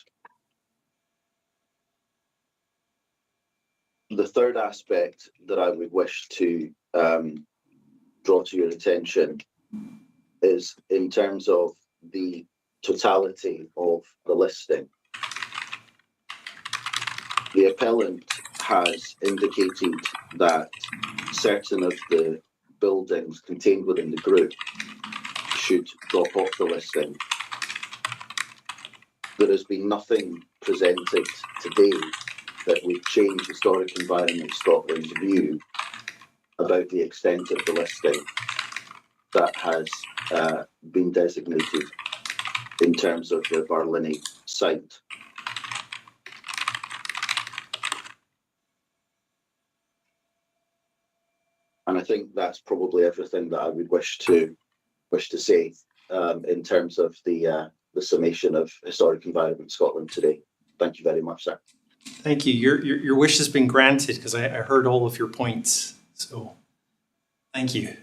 The third aspect that I would wish to draw to your attention is in terms of the totality of the listing. The appellant has indicated that certain of the buildings contained within the group should drop off the listing. There has been nothing presented today that would change Historic Environment Scotland's view about the extent of the listing that has been designated in terms of the Barlinnie site. And I think that's probably everything that I would wish to say in terms of the summation of Historic Environment Scotland today. Thank you very much, sir. Thank you. Your wish has been granted because I heard all of your points. So thank you.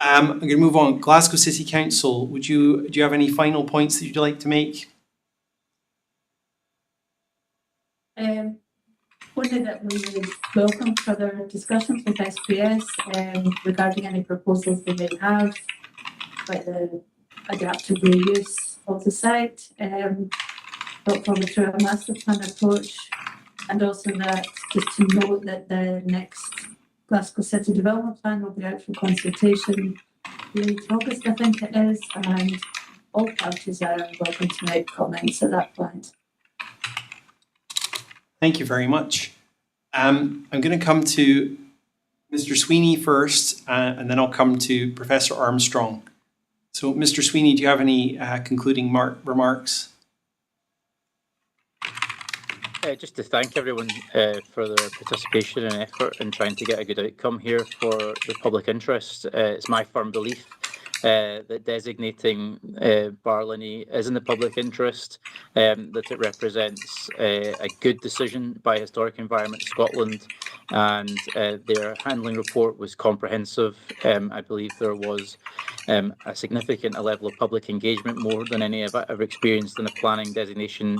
I'm going to move on. Glasgow City Council, do you have any final points that you'd like to make? Only that we would welcome further discussions with SPS regarding any proposals they may have, like the adaptive reuse of the site, brought forward through a master plan approach, and also that just to note that the next Glasgow City Development Plan will be out for consultation late August, I think it is, and all parties are welcome to make comments at that point. Thank you very much. I'm going to come to Mr. Sweeney first, and then I'll come to Professor Armstrong. So, Mr. Sweeney, do you have any concluding remarks? Just to thank everyone for their participation and effort in trying to get a good outcome here for the public interest. It's my firm belief that designating Barlinnie is in the public interest, that it represents a good decision by Historic Environment Scotland, and their handling report was comprehensive. I believe there was a significant level of public engagement, more than any I've ever experienced in a planning designation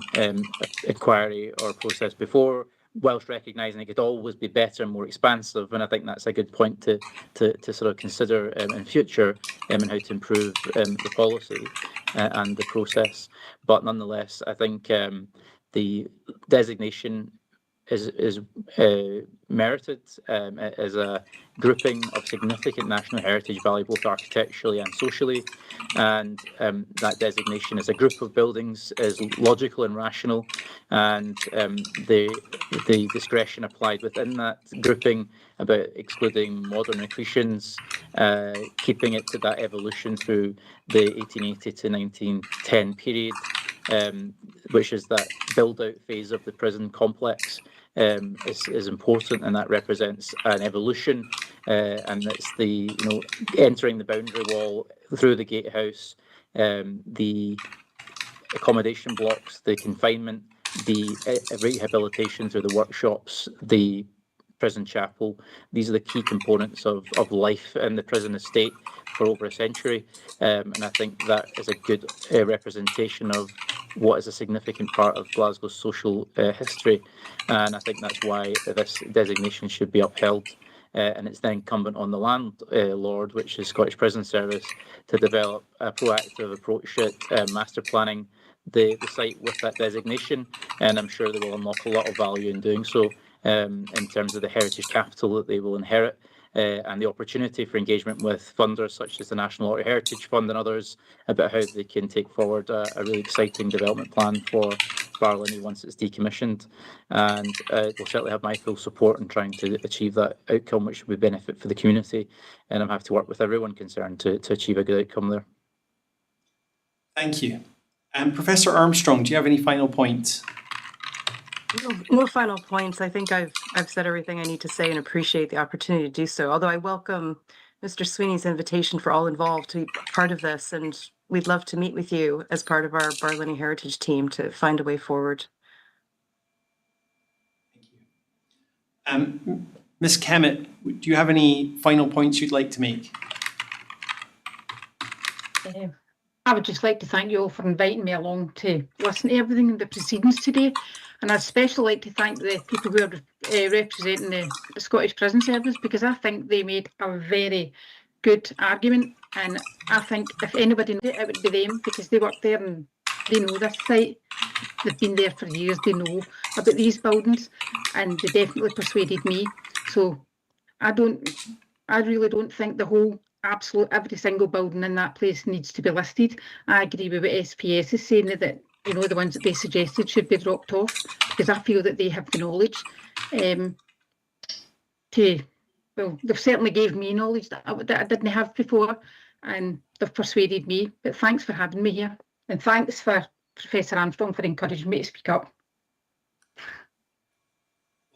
inquiry or process before, whilst recognising it could always be better and more expansive. And I think that's a good point to sort of consider in future and how to improve the policy and the process. But nonetheless, I think the designation is merited as a grouping of significant national heritage value both architecturally and socially, and that designation as a group of buildings is logical and rational, and the discretion applied within that grouping about excluding modern accretions, keeping it to that evolution through the 1880 to 1910 period, which is that build-out phase of the prison complex, is important, and that represents an evolution, and it's the entering the boundary wall through the gatehouse, the accommodation blocks, the confinement, the rehabilitation through the workshops, the prison chapel. These are the key components of life in the prison estate for over a century, and I think that is a good representation of what is a significant part of Glasgow's social history, and I think that's why this designation should be upheld. And it's then incumbent on the landlord, which is Scottish Prison Service, to develop a proactive approach at master planning the site with that designation, and I'm sure they will unlock a lot of value in doing so, in terms of the heritage capital that they will inherit, and the opportunity for engagement with funders such as the National Art Heritage Fund and others about how they can take forward a really exciting development plan for Barlinnie once it's decommissioned. And will certainly have my full support in trying to achieve that outcome, which would benefit for the community, and I'm happy to work with everyone concerned to achieve a good outcome there. Thank you. Professor Armstrong, do you have any final points? No final points. I think I've said everything I need to say and appreciate the opportunity to do so. Although I welcome Mr. Sweeney's invitation for all involved to be part of this, and we'd love to meet with you as part of our Barlinnie Heritage team to find a way forward. Thank you. Ms. Kemet, do you have any final points you'd like to make? I would just like to thank you all for inviting me along to listen to everything in the proceedings today. And I'd especially like to thank the people who are representing the Scottish Prison Service, because I think they made a very good argument. And I think if anybody knew it would be them, because they work there and they know this site. They've been there for years, they know about these buildings, and they definitely persuaded me. So I really don't think the whole every single building in that place needs to be listed. I agree with what SPS is saying, that the ones that they suggested should be dropped off, because I feel that they have the knowledge they've certainly gave me knowledge that I didn't have before, and they've persuaded me. But thanks for having me here, and thanks for Professor Armstrong for encouraging me to speak up.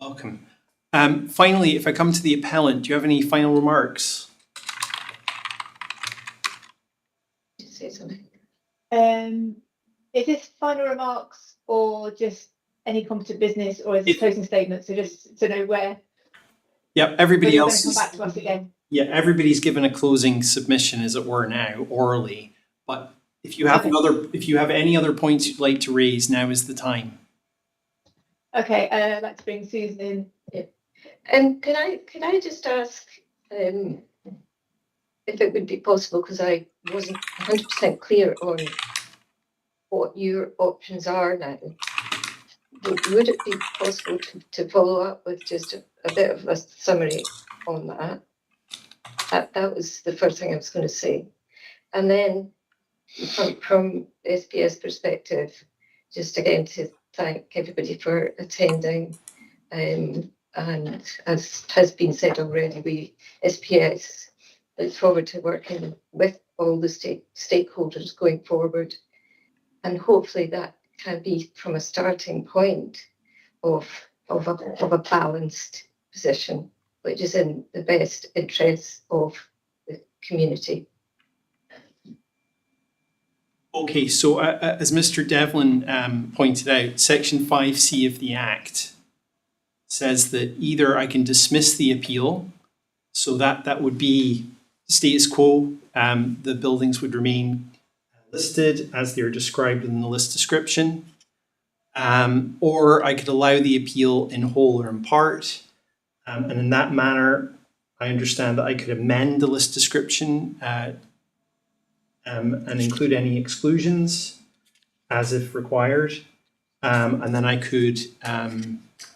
Welcome. Finally, if I come to the appellant, do you have any final remarks? Say something. Is this final remarks or just any competent business, or is it closing statement? So just to know where. Yep, everybody you're else going to come is, back to us again. yeah, everybody's given a closing submission, as it were, now orally. But if you have any other points you'd like to raise, now is the time. Okay, I'd like to bring Susan in. Can I just ask if it would be possible, because I wasn't 100% clear on what your options are now. Would it be possible to follow up with just a bit of a summary on that? That was the first thing I was going to say. And then from SPS perspective, just again to thank everybody for attending. And as has been said already, we SPS look forward to working with all the stakeholders going forward. And hopefully that can be from a starting point of a balanced position, which is in the best interests of the community. Okay, so as Mr. Devlin pointed out, Section 5C of the Act says that either I can dismiss the appeal, so that would be status quo, the buildings would remain listed as they are described in the list description, or I could allow the appeal in whole or in part, and in that manner, I understand that I could amend the list description and include any exclusions as if required, and then I could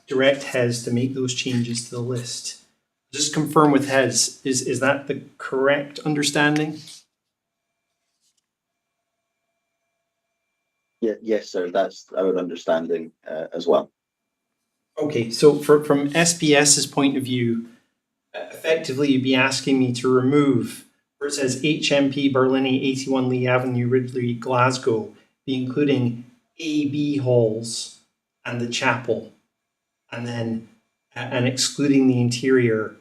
direct HES to make those changes to the list. Just confirm with HES, is that the correct understanding? Yeah, yes, sir. That's our understanding as well. Okay, so from SPS's point of view, effectively you'd be asking me to remove where it says HMP Barlinnie 81 Lee Avenue, Ridley, Glasgow, be including AB halls and the chapel, and then and excluding the interior.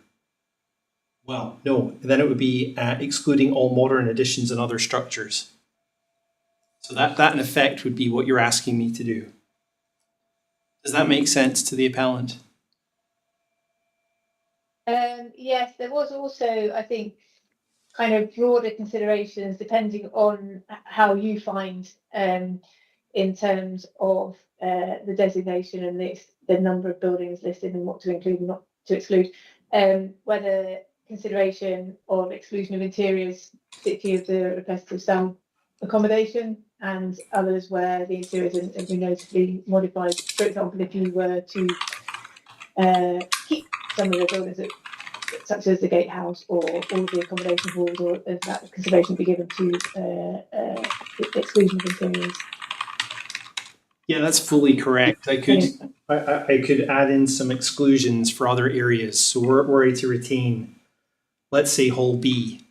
Well, no, then it would be excluding all modern additions and other structures. So that in effect would be what you're asking me to do. Does that make sense to the appellant? Yes, there was also, I think, kind of broader considerations depending on how you find in terms of the designation and the number of buildings listed and what to include and not to exclude, whether consideration of exclusion of interiors, particularly of the repetitive sound accommodation, and others where the interiors have been notably modified. For example, if you were to keep some of the buildings such as the gatehouse or all of the accommodation halls, or if that consideration be given to exclusion of interiors. Yeah, that's fully correct. I could add in some exclusions for other areas. So were I to retain, let's say, Hall B,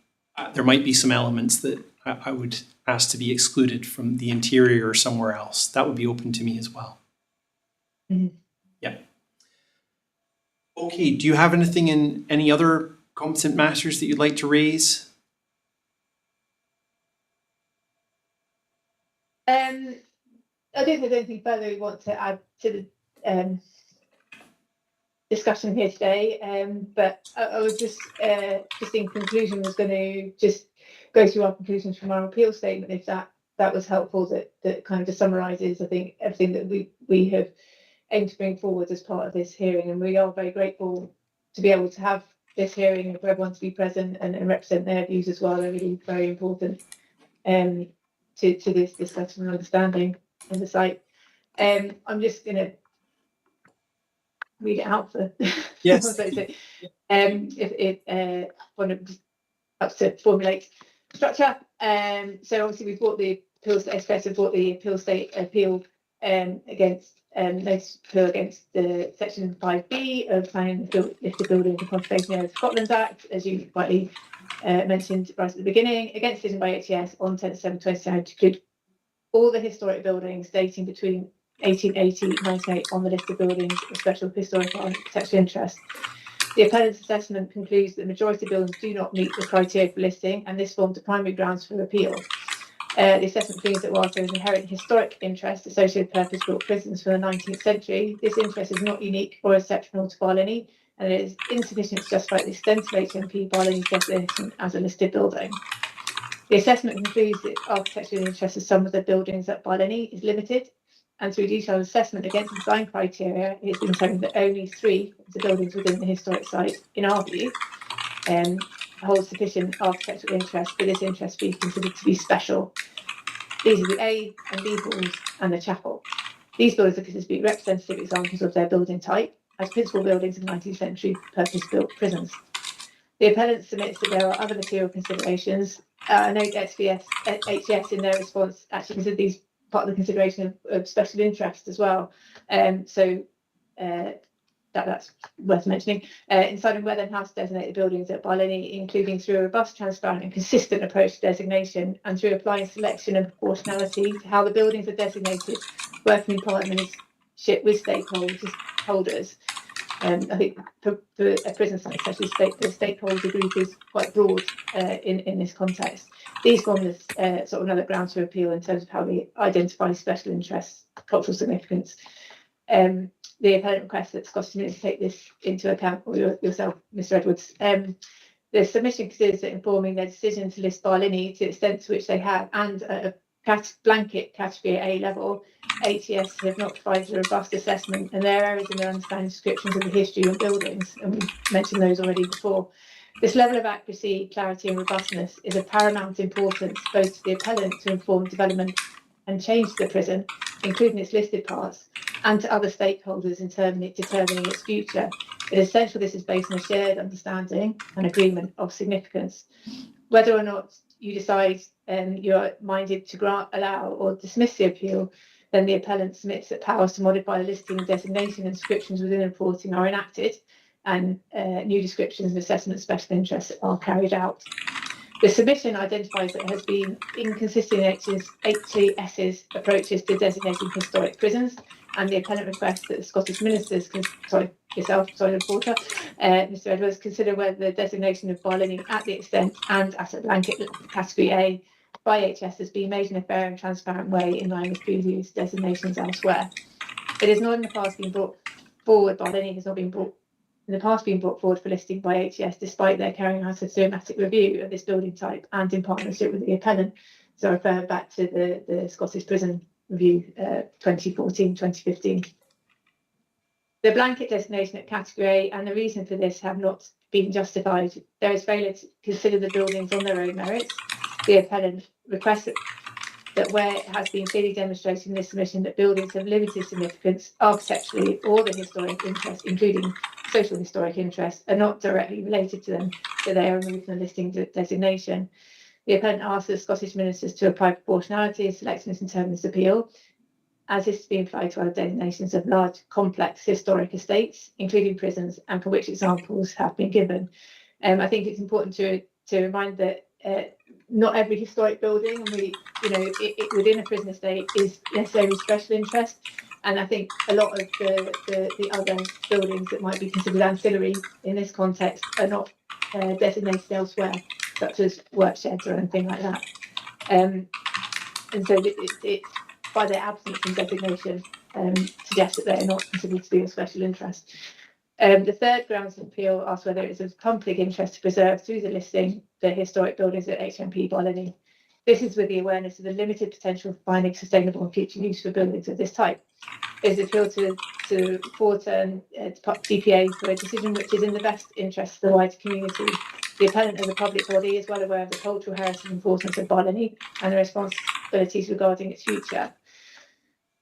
there might be some elements that I would ask to be excluded from the interior or somewhere else. That would be open to me as well. Mm-hmm. Yeah. Okay, do you have anything in any other competent matters that you'd like to raise? I don't think there's anything further we want to add to the discussion here today, but I was just in conclusion was going to just go through our conclusions from our appeal statement, if that was helpful, that kind of just summarises, I think, everything that we have aimed to bring forward as part of this hearing. And we are very grateful to be able to have this hearing and for everyone to be present and represent their views as well. They're really very important to this discussion and understanding of the site. I'm just going to read it out for Yes. if it helps to formulate structure. So obviously we've brought the appeals to SPS have brought the appeal against notice appeal against the section 5B of planning listed buildings and conservation areas of Scotland Act, as you rightly mentioned right at the beginning, against decision by HES on 10th December 2010 to include all the historic buildings dating between 1880 and 1908 on the list of buildings of special historical and architectural interest. The appellant's assessment concludes that the majority of buildings do not meet the criteria for listing, and this forms the primary grounds for appeal. The assessment concludes that whilst there is inherent historic interest associated with purpose-built prisons from the 19th century, this interest is not unique or exceptional to Barlinnie, and it is insufficient to justify the extent of HMP Barlinnie's designation as a listed building. The assessment concludes that architectural interest of some of the buildings at Barlinnie is limited, and through detailed assessment against design criteria, it has been determined that only 3 of the buildings within the historic site, in our view, hold sufficient architectural interest for this interest to be considered to be special. These are the A and B halls and the chapel. These buildings are considered to be representative examples of their building type as principal buildings of 19th century purpose-built prisons. The appellant submits that there are other material considerations. I note HES in their response actually considered these part of the consideration of special interest as well. That's worth mentioning. In deciding whether and how to designate the buildings at Barlinnie, including through a robust, transparent and consistent approach to designation and through applying selection and proportionality to how the buildings are designated, working in partnership with stakeholders. I think for a prison site such as the stakeholder group is quite broad in this context. These form this sort of another ground to appeal in terms of how we identify special interests, cultural significance. The appellant requests that Scottish Ministers take this into account, or yourself, Mr. Edwards. The submission considers that informing their decision to list Barlinnie to the extent to which they have, and at a blanket category A level, HES have not provided a robust assessment, and there are errors in their understanding descriptions of the history of buildings, and we've mentioned those already before. This level of accuracy, clarity and robustness is of paramount importance both to the appellant to inform development and change to the prison, including its listed parts, and to other stakeholders in determining its future. It is essential this is based on a shared understanding and agreement of significance. Whether or not you decide you're minded to grant, allow or dismiss the appeal, then the appellant submits that powers to modify the listing, designation and descriptions within the reporting are enacted, and new descriptions of assessment of special interests are carried out. The submission identifies that there has been inconsistent HES's approaches to designating historic prisons, and the appellant requests that the Scottish Ministers, Mr. Edwards, consider whether the designation of Barlinnie at the extent and at a blanket category A by HS has been made in a fair and transparent way in line with previous designations elsewhere. It has not in the past been brought forward, Barlinnie has not been brought in the past been brought forward for listing by HES despite their carrying out a thematic review of this building type and in partnership with the appellant. So I refer back to the Scottish Prison Review 2014-2015. The blanket designation at category A and the reason for this have not been justified. There is failure to consider the buildings on their own merits. The appellant requests that where it has been clearly demonstrated in this submission that buildings of limited significance architecturally or the historic interest, including social historic interests, are not directly related to them, so they are removed from the listing designation. The appellant asks the Scottish Ministers to apply proportionality and selectness in terms of this appeal, as this has been applied to other designations of large, complex historic estates, including prisons, and for which examples have been given. I think it's important to remind that not every historic building, within a prison estate is necessarily special interest. And I think a lot of the other buildings that might be considered ancillary in this context are not designated elsewhere, such as work sheds or anything like that. And so it's by their absence in designation suggests that they're not considered to be of special interest. The third grounds of appeal asks whether it is of public interest to preserve through the listing the historic buildings at HMP Barlinnie. This is with the awareness of the limited potential for finding sustainable and future use for buildings of this type. It is appeal to forward-turn DPA for a decision which is in the best interest of the wider community. The appellant as a public body is well aware of the cultural heritage and importance of Barlinnie and the responsibilities regarding its future.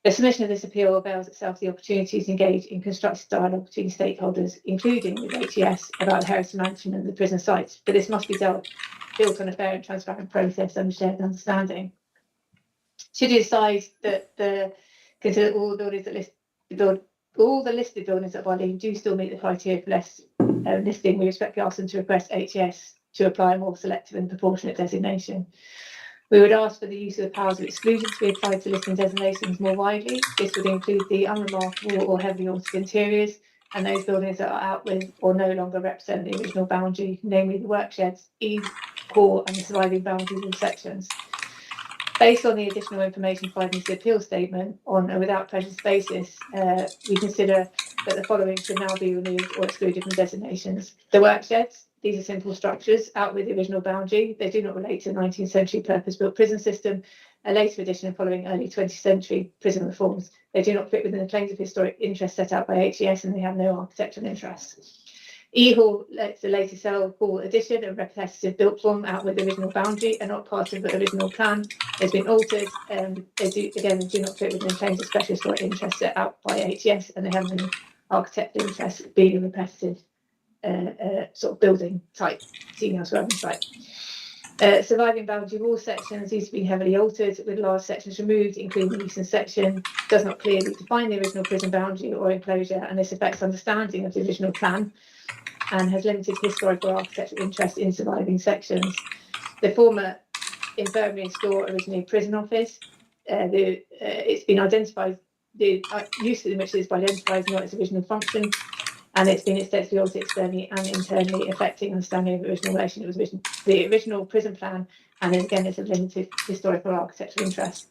The submission of this appeal avails itself the opportunity to engage in constructive dialogue between stakeholders, including with HES, about the heritage management of the prison sites, but this must be built on a fair and transparent process and shared understanding. Should you decide that consider all the buildings that all the listed buildings at Barlinnie do still meet the criteria for listing, we respectfully ask them to request HES to apply a more selective and proportionate designation. We would ask for the use of the powers of exclusion to be applied to listing designations more widely. This would include the unremarkable or heavily altered interiors and those buildings that are out with or no longer represent the original boundary, namely the work sheds, core and the surviving boundaries of sections. Based on the additional information provided in the appeal statement on a without prejudice basis, we consider that the following should now be removed or excluded from designations. The work sheds, these are simple structures out with the original boundary. They do not relate to the 19th century purpose-built prison system, a later addition following early 20th century prison reforms. They do not fit within the claims of historic interest set out by HES, and they have no architectural interest. E-Hall, it's a later cell hall addition, a repetitive built form out with the original boundary and not part of the original plan. It's been altered. They do not fit within the claims of special historic interest set out by HES, and they have no architectural interest, being a repetitive sort of building type, seen elsewhere on the site. Surviving boundary wall sections, these have been heavily altered with large sections removed, including the eastern section, does not clearly define the original prison boundary or enclosure, and this affects understanding of the original plan and has limited historical architectural interest in surviving sections. The former infirmary store, originally a prison office, it's been identified, the use of which is identified as not its original function, and it's been extensively altered externally and internally, affecting understanding of the original relation. It was the original prison plan, and then again, it's a limited historical architectural interest.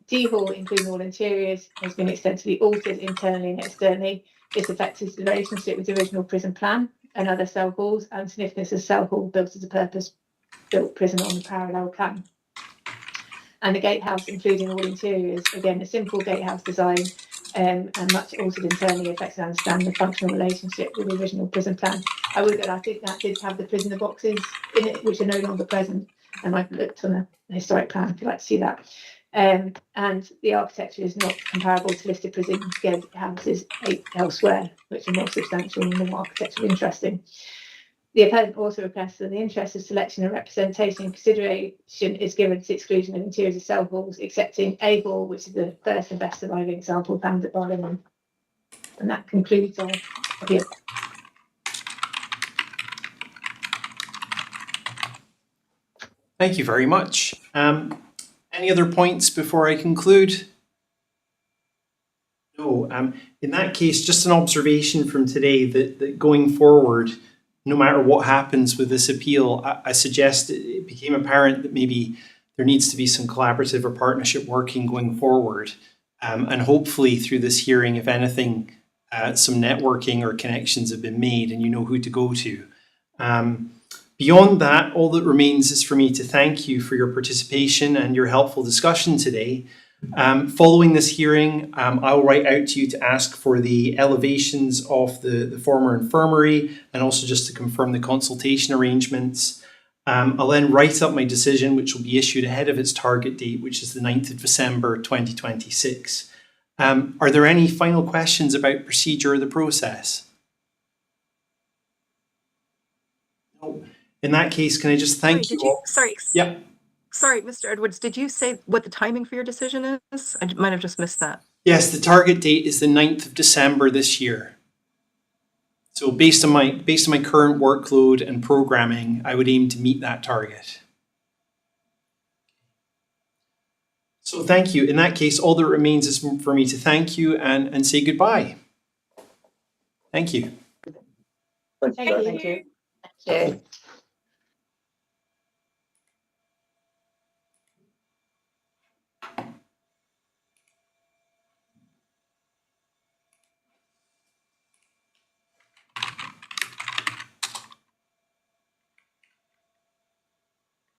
D-Hall, including all interiors, has been extensively altered internally and externally. This affects the relationship with the original prison plan and other cell halls, and significance of cell hall built as a purpose-built prison on the parallel plan. And the gatehouse, including all interiors, again, a simple gatehouse design, and much altered internally, affects and understand the functional relationship with the original prison plan. I think that did have the prisoner boxes in it, which are no longer present, and I've looked on the historic plan if you'd like to see that. And the architecture is not comparable to listed prison houses elsewhere, which are more substantial and more architecturally interesting. The appellant also requests that in the interest of selection and representation and consideration is given to the exclusion of interiors of cell halls, excepting A hall, which is the first and best surviving example found at Barlinnie. And that concludes our appeal. Thank you very much. Any other points before I conclude? No. In that case, just an observation from today that going forward, no matter what happens with this appeal, I suggest it became apparent that maybe there needs to be some collaborative or partnership working going forward. And hopefully through this hearing, if anything, some networking or connections have been made and you know who to go to. Beyond that, all that remains is for me to thank you for your participation and your helpful discussion today. Following this hearing, I will write out to you to ask for the elevations of the former infirmary and also just to confirm the consultation arrangements. I'll then write up my decision, which will be issued ahead of its target date, which is the 9th of December 2026. Are there any final questions about procedure or the process? No. In that case, can I just thank you all? Yep. Sorry, Mr. Edwards, did you say what the timing for your decision is? I might have just missed that. Yes, the target date is the 9th of December this year. So based on my current workload and programming, I would aim to meet that target. So thank you. In that case, all that remains is for me to thank you and say goodbye. Thank you. Thank you. Yeah.